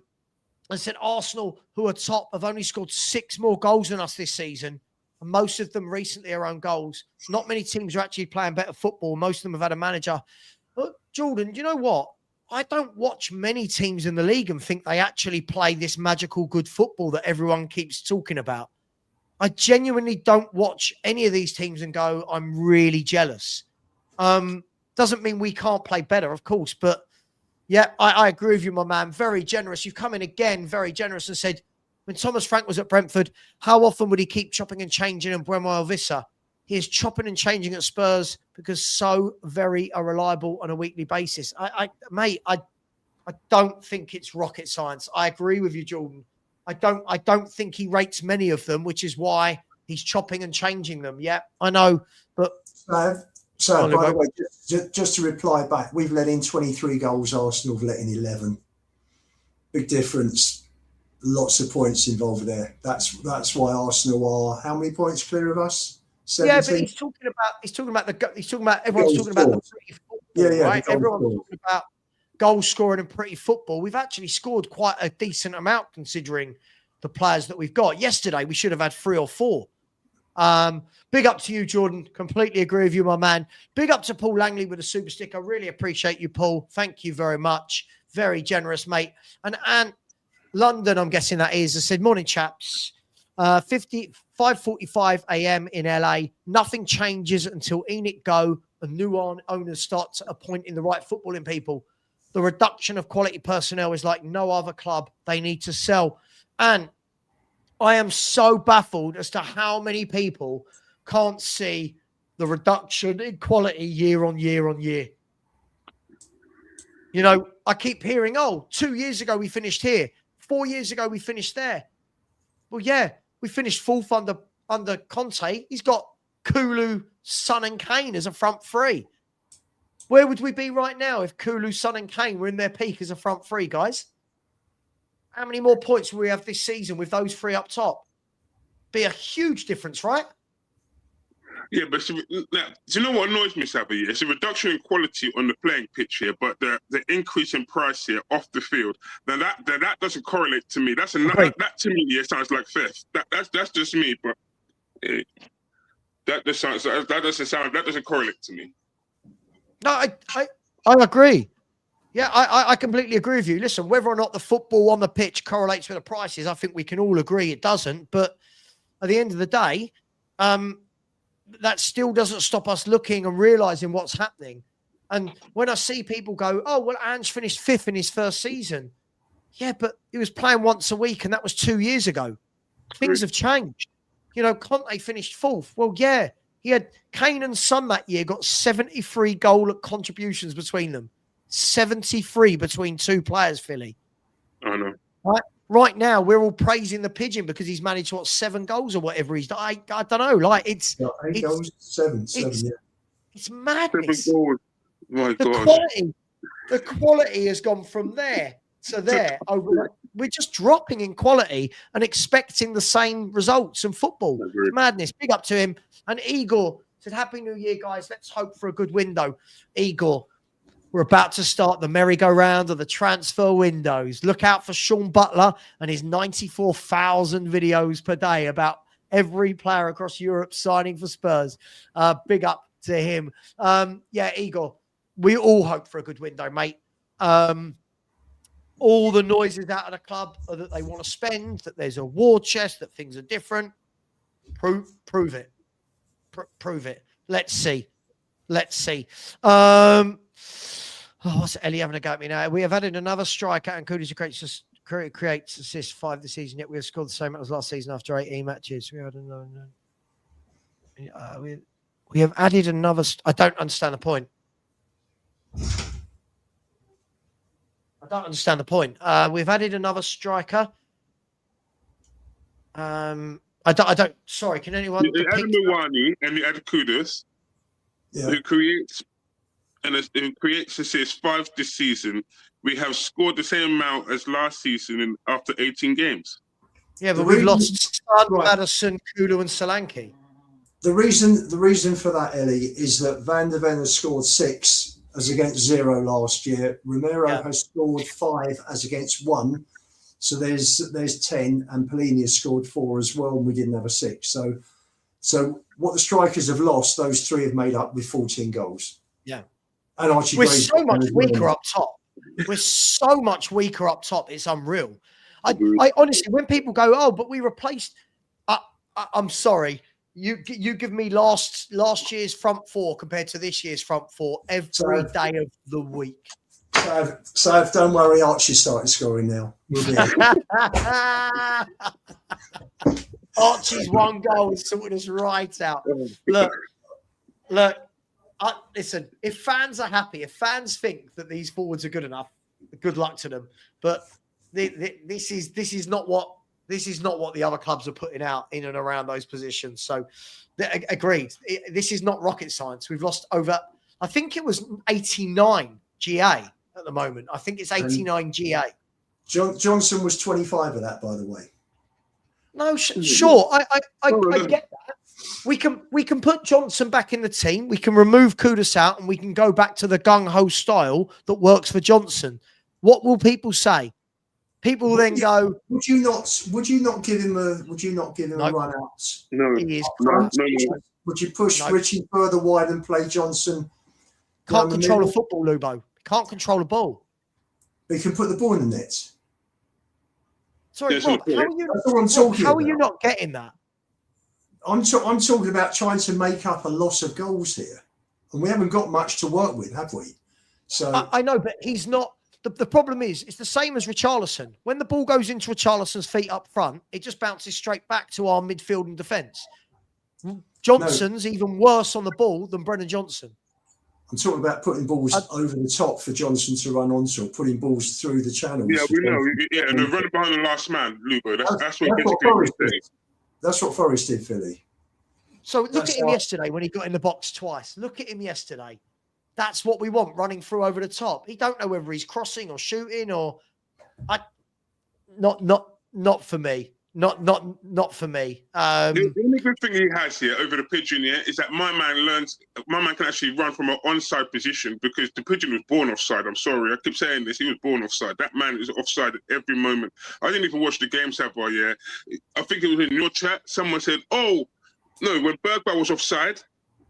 said Arsenal, who are top, have only scored 6 more goals than us this season. And most of them recently are own goals. Not many teams are actually playing better football. Most of them have had a manager. But Jordan, do you know what? I don't watch many teams in the league and think they actually play this magical good football that everyone keeps talking about. I genuinely don't watch any of these teams and go, I'm really jealous. Doesn't mean we can't play better, of course, but Yeah, I agree with you, my man. Very generous. You've come in again, very generous, and said, when Thomas Frank was at Brentford, how often would he keep chopping and changing in Buemo Vissa? He is chopping and changing at Spurs because so very unreliable on a weekly basis. Mate, I don't think it's rocket science. I agree with you, Jordan. I don't think he rates many of them, which is why he's chopping and changing them. Yeah, I know, but So by the way, just to reply back, we've let in 23 goals. Arsenal have let in 11. Big difference. Lots of points involved there. That's why Arsenal are how many points clear of us? 17? Yeah, but he's talking about everyone's talking about the pretty football, right? Everyone's talking about goal scoring and pretty football. We've actually scored quite a decent amount considering the players that we've got. Yesterday, we should have had 3 or 4. Big up to you, Jordan. Completely agree with you, my man. Big up to Paul Langley with a super stick. I really appreciate you, Paul. Thank you very much. Very generous, mate. And London, I'm guessing that is. I said, morning, chaps. 5:45 a.m. in LA. Nothing changes until ENIC go and new owners start appointing the right footballing people. The reduction of quality personnel is like no other club. They need to sell. And I am so baffled as to how many people can't see the reduction in quality year on year on year. You know, I keep hearing, 2 years ago we finished here. 4 years ago we finished there. Well, yeah, we finished fourth under Conte. He's got Kulu, Son and Kane as a front three. Where would we be right now if Kulu, Son and Kane were in their peak as a front three, guys? How many more points will we have this season with those 3 up top? Be a huge difference, right? Yeah, but do you know what annoys me, Savva? Yeah? It's a reduction in quality on the playing pitch here, but the increase in price here off the field. Now that doesn't correlate to me. That to me sounds like theft. That's just me, but that doesn't correlate to me. No, I agree. Yeah, I completely agree with you. Listen, whether or not the football on the pitch correlates with the prices, I think we can all agree it doesn't. But at the end of the day, that still doesn't stop us looking and realising what's happening. And when I see people go, oh, well, Ange finished 5th in his first season. Yeah, but he was playing once a week, and that was 2 years ago. Things have changed. You know, Conte finished 4th. Well, yeah, he had Kane and Son that year, got 73 goal contributions between them. 73 between 2 players, Philly. I know. Right now, we're all praising the pigeon because he's managed 7 goals or whatever he's done. I don't know. Like it's 8 goals, 7, yeah. It's madness. 7 goals. My gosh. The quality has gone from there to there. We're just dropping in quality and expecting the same results in football. It's madness. Big up to him. And Igor said, Happy New Year, guys. Let's hope for a good window. Igor, we're about to start the merry-go-round of the transfer windows. Look out for Sean Butler and his 94,000 videos per day about every player across Europe signing for Spurs. Big up to him. Yeah, Igor, we all hope for a good window, mate. All the noises out of the club are that they want to spend, that there's a war chest, that things are different. Prove it. Prove it. Let's see. What's Ellie having a go at me now? We have added another striker and Kulu creates assists 5 this season, yet we have scored the same as last season after 18 matches. We have added another. I don't understand the point. We've added another striker. I don't. Sorry, can anyone? You added Mwani and you added Kudus. Yeah. Who creates assists 5 this season. We have scored the same amount as last season after 18 games. Yeah, but we've lost Madison, Kulu, and Solanke. The reason for that, Ellie, is that Van der Ven has scored 6 as against 0 last year. Romero has scored 5 as against 1. So there's 10, and Pellegrini has scored 4 as well, and we didn't have a 6. So what the strikers have lost, those 3 have made up with 14 goals. Yeah. And Archie We're Gray's so much weaker up top. We're so much weaker up top. It's unreal. I honestly, when people go, oh, but we replaced, I'm sorry. You give me last year's front 4 compared to this year's front 4 every day of the week. Sav, don't worry, Archie started scoring now. We'll be Archie's one goal is sorting us right out. Look. Listen, if fans are happy, if fans think that these forwards are good enough, good luck to them. But this is not what the other clubs are putting out in and around those positions. So, agreed. This is not rocket science. We've lost over, I think it was 89 GA at the moment. I think it's 89 GA. Johnson was 25 of that, by the way. No, sure. I get that. We can put Johnson back in the team. We can remove Kudus out, and we can go back to the gung ho style that works for Johnson. What will people say? People will then go. Would you not give him a run out? No. No. Would you push Richie further wide and play Johnson? Can't control a football, Lubo. Can't control a ball. But he can put the ball in the net. Sorry, Yes, Rob, how are you not getting that? I'm talking about trying to make up a loss of goals here, and we haven't got much to work with, have we? So I know, but he's not. The problem is, it's the same as Richarlison. When the ball goes into Richarlison's feet up front, it just bounces straight back to our midfield and defence. Johnson's even worse on the ball than Brennan Johnson. I'm talking about putting balls over the top for Johnson to run onto, or putting balls through the channels. Yeah, we know. Yeah, and they're running behind the last man, Lubo. That's what Forest did. That's what Forest did, Philly. So look at him yesterday when he got in the box twice. Look at him yesterday. That's what we want, running through over the top. He don't know whether he's crossing or shooting or not for me. Not for me. The only good thing he has here over the pigeon, is that my man can actually run from an onside position, because the pigeon was born offside. I'm sorry, I keep saying this. He was born offside. That man is offside at every moment. I didn't even watch the game, Savva. I think it was in your chat. Someone said, "Oh no," when Bergvall was offside.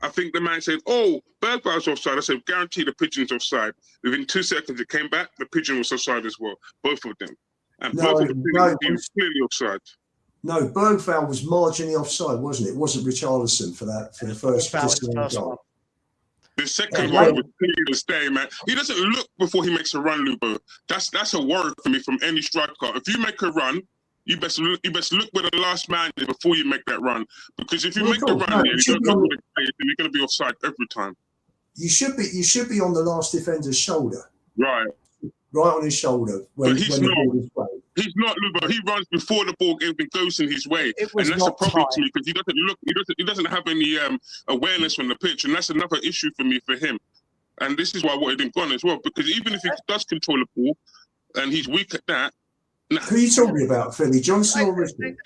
I think the man said, "Oh, Bergvall was offside." I said, "Guarantee the pigeon's offside." Within 2 seconds, it came back. The pigeon was offside as well. Both of them. And both of them, he was clearly offside. No, Bergvall was marginally offside, wasn't it? It wasn't Richarlison for the first goal. The second one was clear as day, man. He doesn't look before he makes a run, Lubo. That's a worry for me from any striker. If you make a run, you best look where the last man is before you make that run. Because if you make the run, you don't look where the play is, then you're going to be offside every time. You should be on the last defender's shoulder. Right on his shoulder when the ball is played. He's not, Lubo. He runs before the ball even goes in his way, and that's a problem to me, because he doesn't look. He doesn't have any awareness on the pitch, and that's another issue for me for him. And this is why I wanted him gone as well, because even if he does control the ball, and he's weak at that. Nah. Who are you talking about, Philly? Johnson or Richie?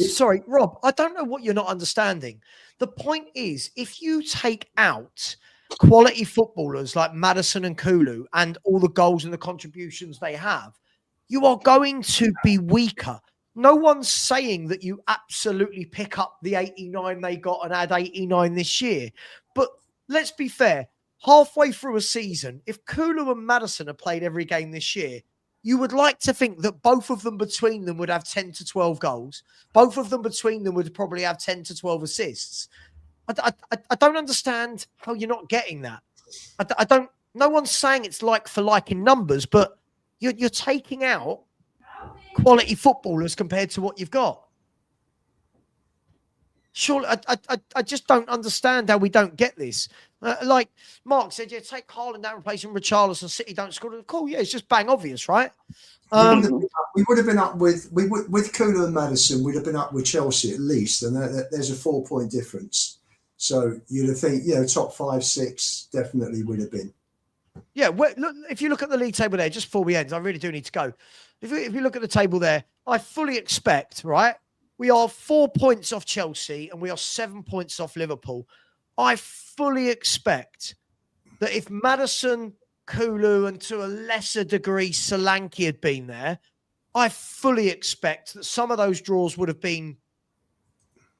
Sorry, Rob, I don't know what you're not understanding. The point is, if you take out quality footballers like Madison and Kulu and all the goals and the contributions they have, you are going to be weaker. No one's saying that you absolutely pick up the 89 they got and add 89 this year. But let's be fair, halfway through a season, if Kulu and Madison have played every game this year, you would like to think that both of them between them would have 10 to 12 goals. Both of them between them would probably have 10 to 12 assists. I don't understand how you're not getting that. I don't. No one's saying it's like for like in numbers, but you're taking out quality footballers compared to what you've got. Surely, I just don't understand how we don't get this. Like Mark said, take Haaland out, replacing Richarlison. City don't score. Cool, yeah, it's just bang obvious, right? We would have been up with Kulu and Madison. We'd have been up with Chelsea at least, and there's a 4-point difference. So you'd have think, top 5, 6 definitely would have been. Yeah, look, if you look at the league table there, just before we end, I really do need to go. If you look at the table there, I fully expect, right? We are 4 points off Chelsea and we are 7 points off Liverpool. I fully expect that if Madison, Kulu, and to a lesser degree Solanke had been there, I fully expect that some of those draws would have been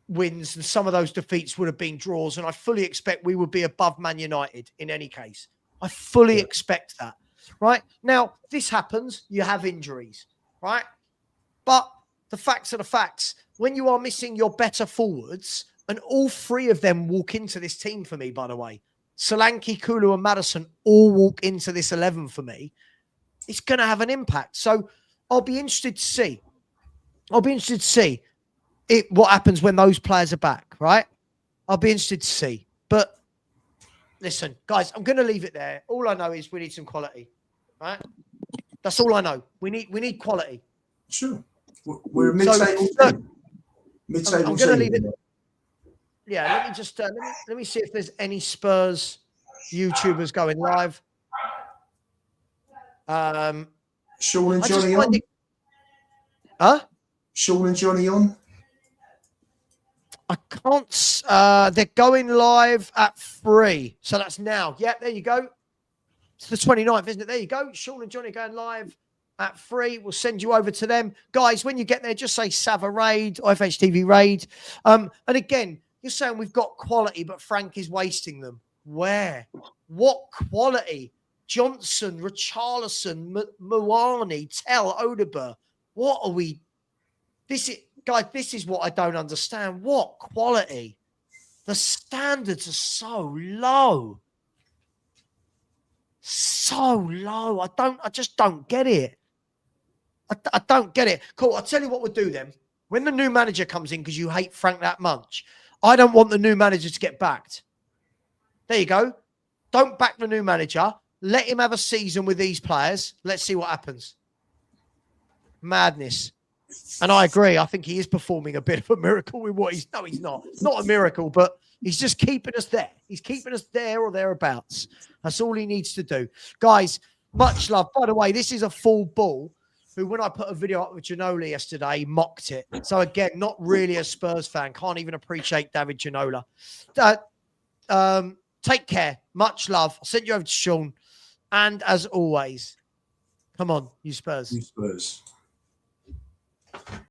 wins and some of those defeats would have been draws, and I fully expect we would be above Man United in any case. I fully expect that. Right? Now, this happens, you have injuries, right? But the facts are the facts. When you are missing your better forwards, and all 3 of them walk into this team for me, by the way. Solanke, Kulu, and Madison all walk into this 11 for me, it's going to have an impact. So I'll be interested to see. What happens when those players are back, right? I'll be interested to see. But listen, guys, I'm going to leave it there. All I know is we need some quality, right? That's all I know. We need quality. Sure. We're a mid-table team. Mid-table I'm going to leave it. Yeah, let me just let me see if there's any Spurs YouTubers going live. Sean and Johnny on? Sean and Johnny on? I can't. They're going live at 3. So that's now. Yeah, there you go. It's the 29th, isn't it? There you go. Sean and Johnny are going live at 3. We'll send you over to them. Guys, when you get there, just say Savva Raid or FHTV Raid. And again, you're saying we've got quality, but Frank is wasting them. Where? What quality? Johnson, Richarlison, Moani, Tell, Odeber. What are we? This is what I don't understand. What quality? The standards are so low. So low. I just don't get it. I don't get it. Cool. I'll tell you what we'll do then. When the new manager comes in, because you hate Frank that much, I don't want the new manager to get backed. There you go. Don't back the new manager. Let him have a season with these players. Let's see what happens. Madness. And I agree. I think he is performing a bit of a miracle with what he's... No, he's not. It's not a miracle, but he's just keeping us there. He's keeping us there or thereabouts. That's all he needs to do. Guys, much love. By the way, this is a full ball who, when I put a video up with Ginola yesterday, mocked it. So, again, not really a Spurs fan. Can't even appreciate David Ginola. Take care. Much love. I'll send you over to Sean. And as always, come on, you Spurs. You Spurs.